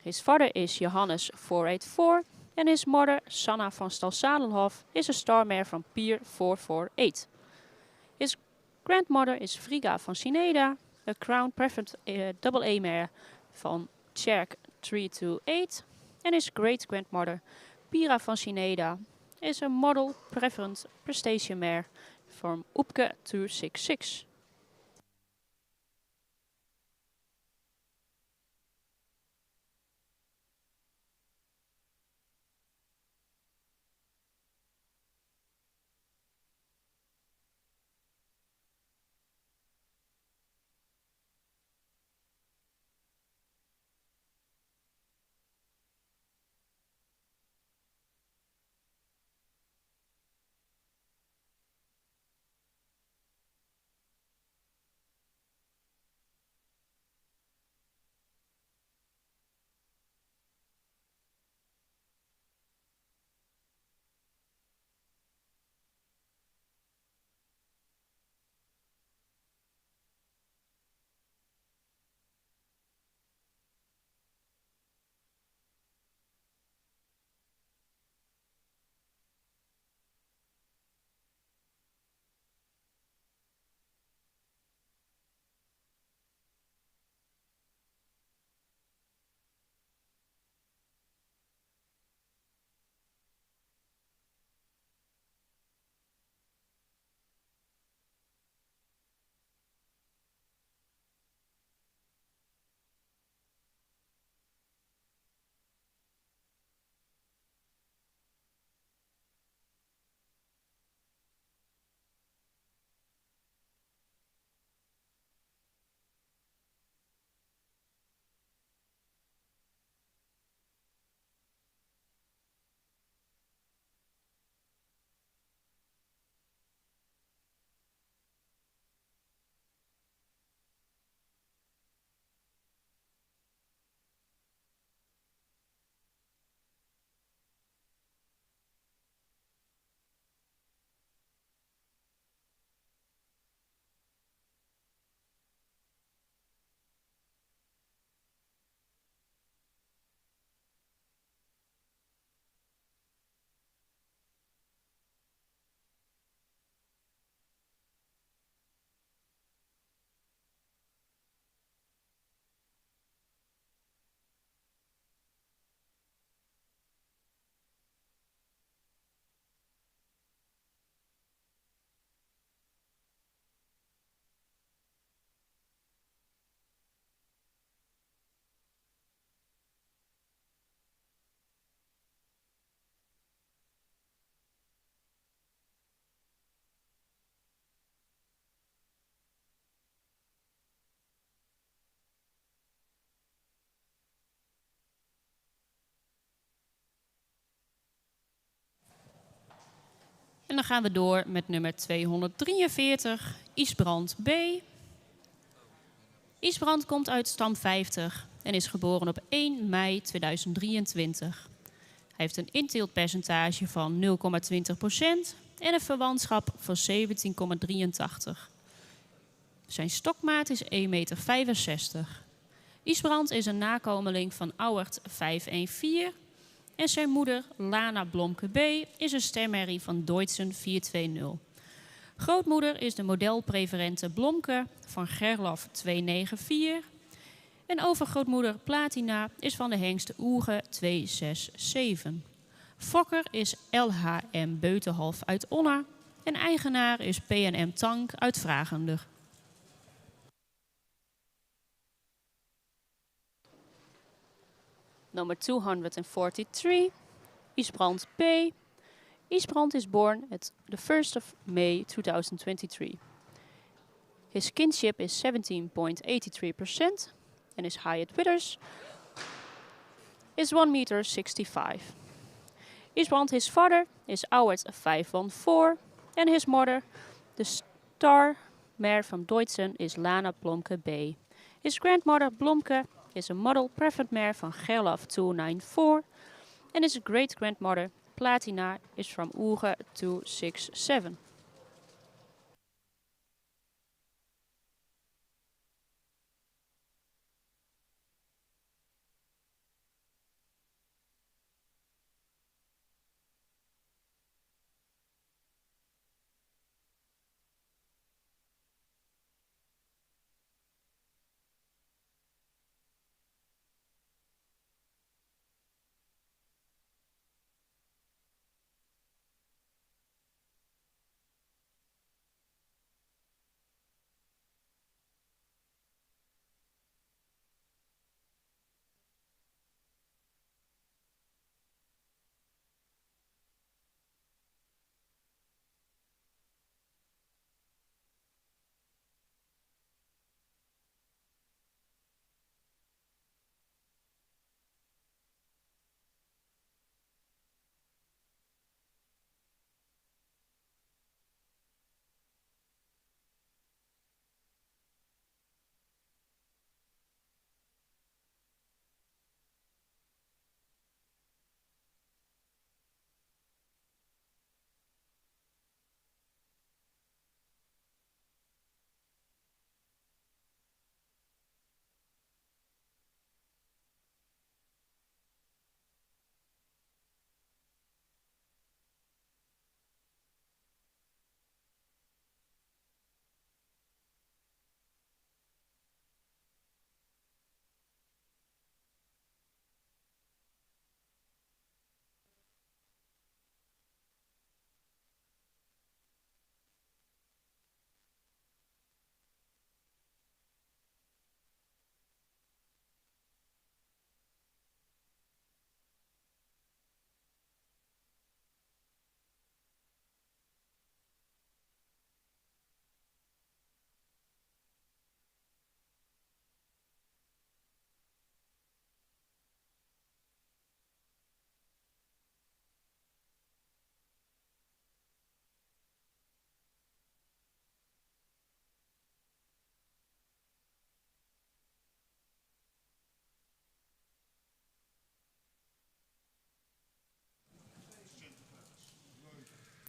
His father is Johannes 484 and his mother, Sanna van Stalsadelhof, is a star mare from Pier 448. His grandmother is Frigga van Chineda, a crown preferent double A mare van Tjerk 328. And his great-grandmother, Pira van Chineda, is a model preferent prestation mare from Oepke 266. En dan gaan we door met nummer 243, Isbrand B. Isbrand komt uit stam 50 en is geboren op 1 mei 2023. Hij heeft een inteeltpercentage van 0,20% en een verwantschap van 17,83. Zijn stokmaat is 1,65 meter. Isbrand is een nakomeling van Auwert 514 en zijn moeder Lana Blomke B. is een stemmerrie van Deutzen 420. Grootmoeder is de modelpreferente Blomke van Gerlof 294. En overgrootmoeder Platina is van de hengst Oege 267. Fokker is LHM Beutenhof uit Onna en eigenaar is P&M Tank uit Vragender. Number 243, Isbrand P. Isbrand is born at the 1st of May 2023. His kinship is 17.83% and his height withers is 1,65 meter. Isbrand, his father, is Auwert 514 and his mother, the star mare from Deutzen, is Lana Blomke B. His grandmother Blomke is a model preferred mare van Gerlof 294 and his great-grandmother Platina is from Oege 267.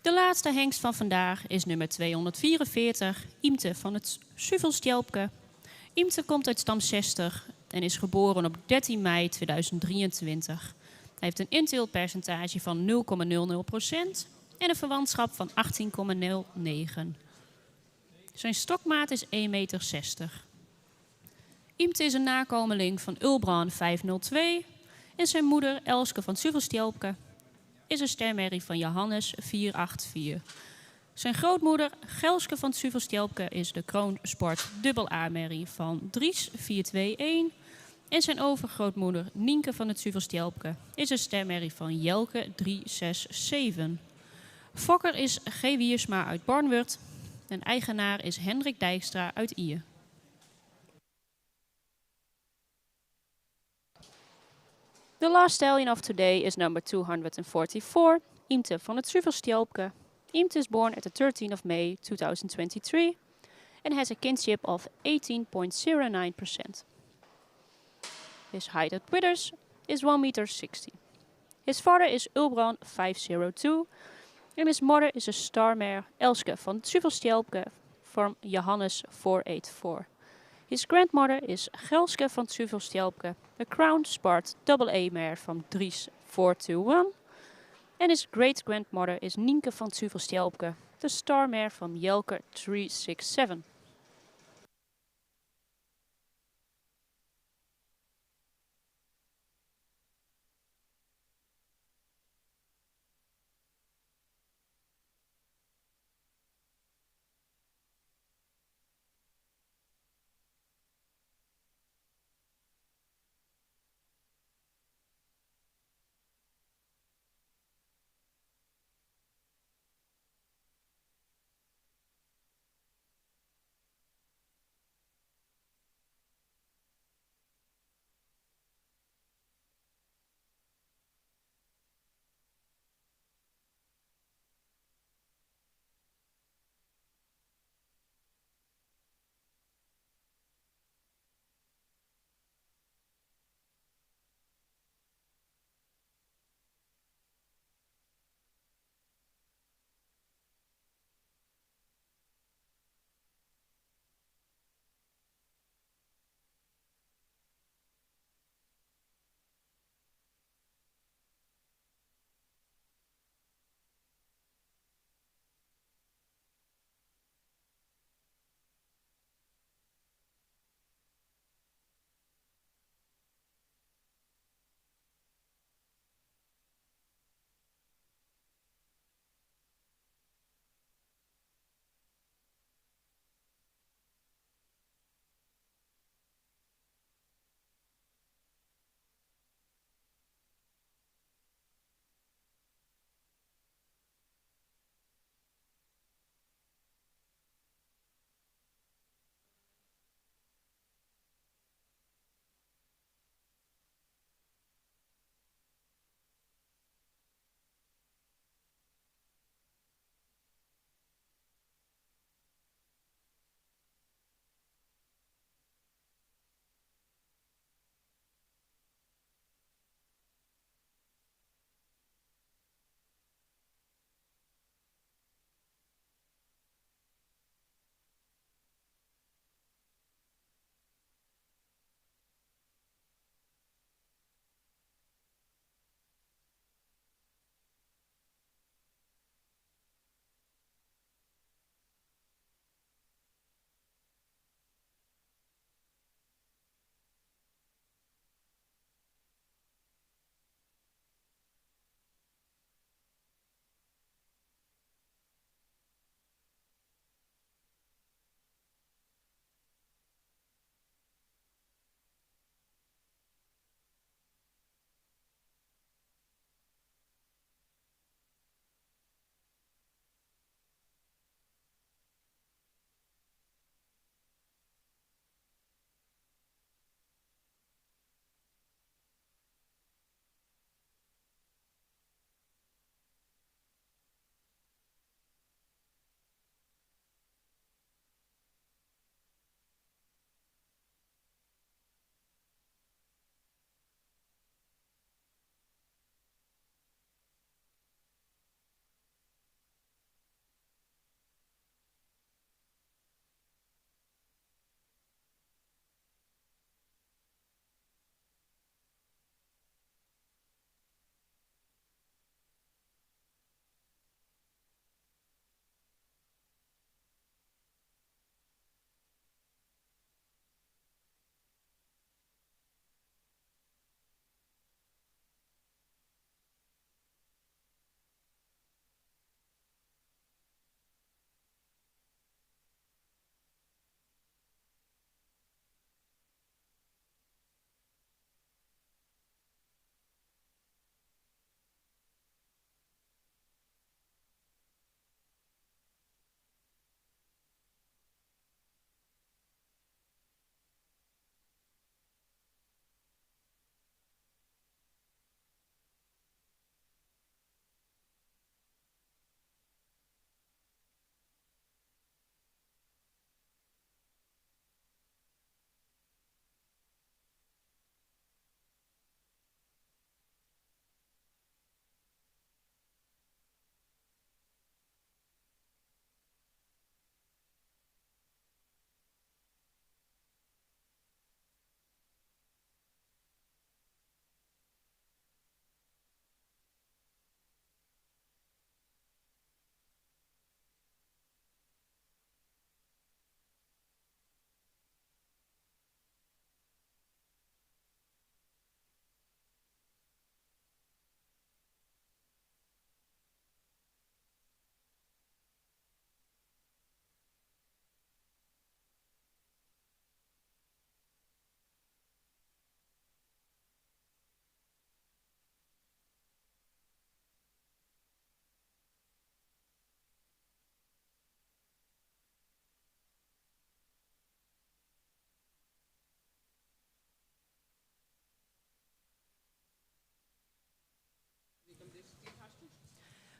De laatste hengst van vandaag is nummer 244, Imte van het Suvelstelpke. Imte komt uit stam 60 en is geboren op 13 mei 2023. Hij heeft een inteeltpercentage van 0,00% en een verwantschap van 18,09. Zijn stokmaat is 1,60 meter. Imte is een nakomeling van Ulbran 502 en zijn moeder Elske van Suvelstelpke is een stemmerrie van Johannes 484. Zijn grootmoeder Gelske van Suvelstelpke is de Kroonsport dubbel A-merrie van Dries 421. En zijn overgrootmoeder Nienke van het Suvelstelpke is een stemmerrie van Jelke 367. Fokker is G. Wiersma uit Barnwerd en eigenaar is Hendrik Dijkstra uit Ier. The last stallion of today is number 244, Imte van het Suvelstelpke. Imt is born at the 13th of May 2023 and has a kinship of 18.09%. His height at Twitters is 1 meter 60. His father is Ulbran 502 and his mother is a star mare Elske van Zuvelstelpke from Johannes 484. His grandmother is Gelske van Zuvelstelpke, a crown Spart AA mare from Dries 421. And his great-grandmother is Nienke van Zuvelstelpke, the star mare from Jelke 367.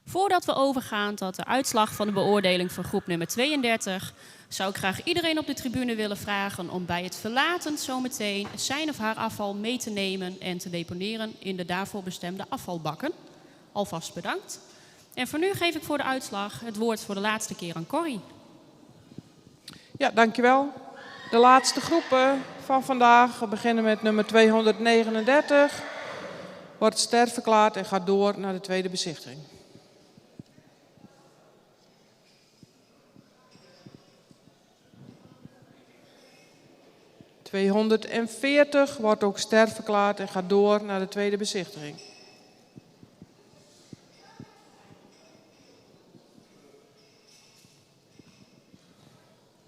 Voordat we overgaan tot de uitslag van de beoordeling van groep nummer 32... zou ik graag iedereen op de tribune willen vragen om bij het verlaten zometeen zijn of haar afval mee te nemen en te deponeren in de daarvoor bestemde afvalbakken. Alvast bedankt. En voor nu geef ik voor de uitslag het woord voor de laatste keer aan Corrie. Ja, dankjewel. De laatste groepen van vandaag. We beginnen met nummer 239. Wordt ster verklaard en gaat door naar de tweede bezichtiging. (240) wordt ook ster verklaard en gaat door naar de tweede bezichtiging.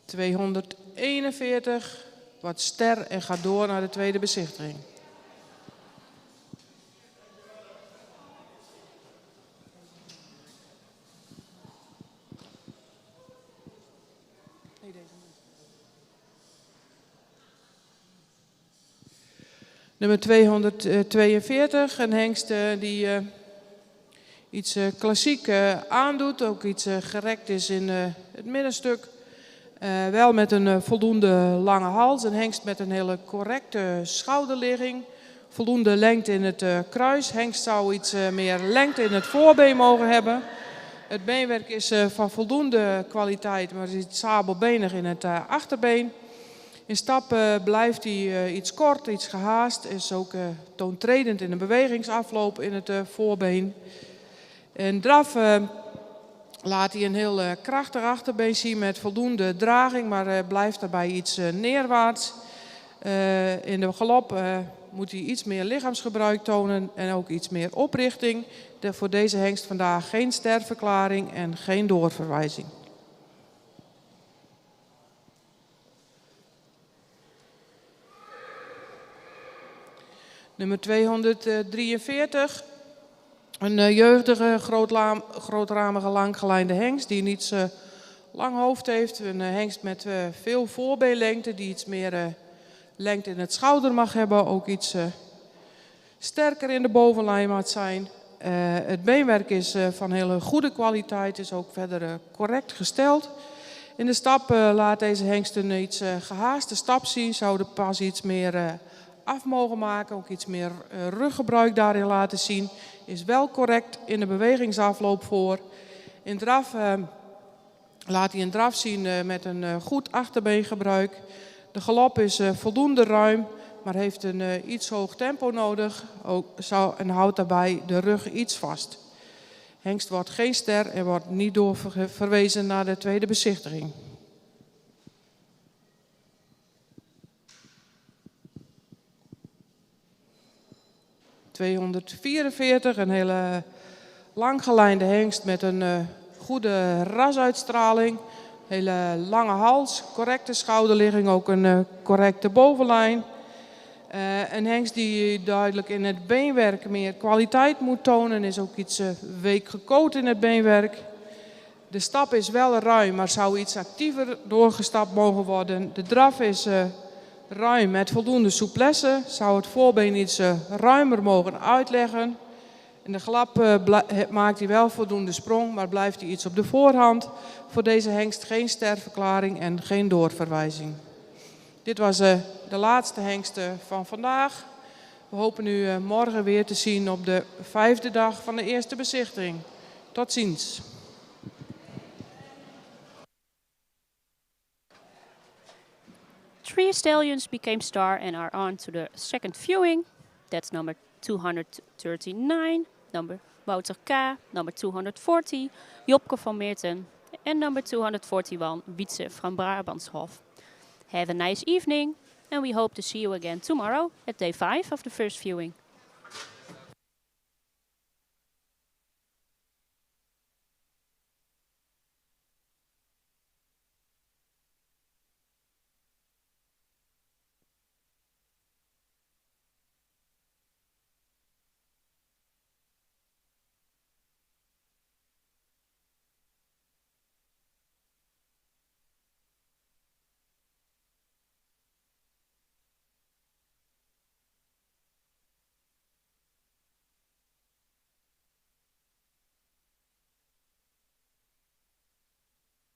(241) wordt ster en gaat door naar de tweede bezichtiging. Nummer 242, een hengst die iets klassiek aandoet, ook iets gerekt is in het middenstuk. Wel met een voldoende lange hals, een hengst met een hele correcte schouderligging. Voldoende lengte in het kruis. Hengst zou iets meer lengte in het voorbeen mogen hebben. Het beenwerk is van voldoende kwaliteit, maar is iets sabelbenig in het achterbeen. In stap blijft hij iets kort, iets gehaast. Is ook toontredend in de bewegingsafloop in het voorbeen. In draf laat hij een heel krachtig achterbeen zien met voldoende draging, maar blijft daarbij iets neerwaarts. In de galop moet hij iets meer lichaamsgebruik tonen en ook iets meer oprichting. Voor deze hengst vandaag geen sterverklaring en geen doorverwijzing. Nummer 243. Een jeugdige, grootramige, langgelijnde hengst die een iets lang hoofd heeft. Een hengst met veel voorbeenlengte die iets meer lengte in het schouder mag hebben. Ook iets sterker in de bovenlijn mag zijn. Het beenwerk is van hele goede kwaliteit, is ook verder correct gesteld. In de stap laat deze hengst een iets gehaaste stap zien. Zou de pas iets meer af mogen maken, ook iets meer ruggebruik daarin laten zien. Is wel correct in de bewegingsafloop voor. In draf laat hij een draf zien met een goed achterbeengebruik. De galop is voldoende ruim, maar heeft een iets hoog tempo nodig en houdt daarbij de rug iets vast. Hengst wordt geen ster en wordt niet doorverwezen naar de tweede bezichtiging. (244), een hele langgelijnde hengst met een goede rasuitstraling. Hele lange hals, correcte schouderligging, ook een correcte bovenlijn. Een hengst die duidelijk in het beenwerk meer kwaliteit moet tonen. Is ook iets week gecoat in het beenwerk. De stap is wel ruim, maar zou iets actiever doorgestapt mogen worden. De draf is ruim met voldoende souplesse. Zou het voorbeen iets ruimer mogen uitleggen. In de glap maakt hij wel voldoende sprong, maar blijft hij iets op de voorhand. Voor deze hengst geen sterverklaring en geen doorverwijzing. Dit was de laatste hengst van vandaag. We hopen u morgen weer te zien op de 5e dag van de eerste bezichtiging. Tot ziens. Three stallions became star and are on to the second viewing. That's number 239, number Wouter K, number 240, Jopke van Meerten, and number 241, Wietse van Brabantshof. Have a nice evening, and we hope to see you again tomorrow at day 5 of the first viewing.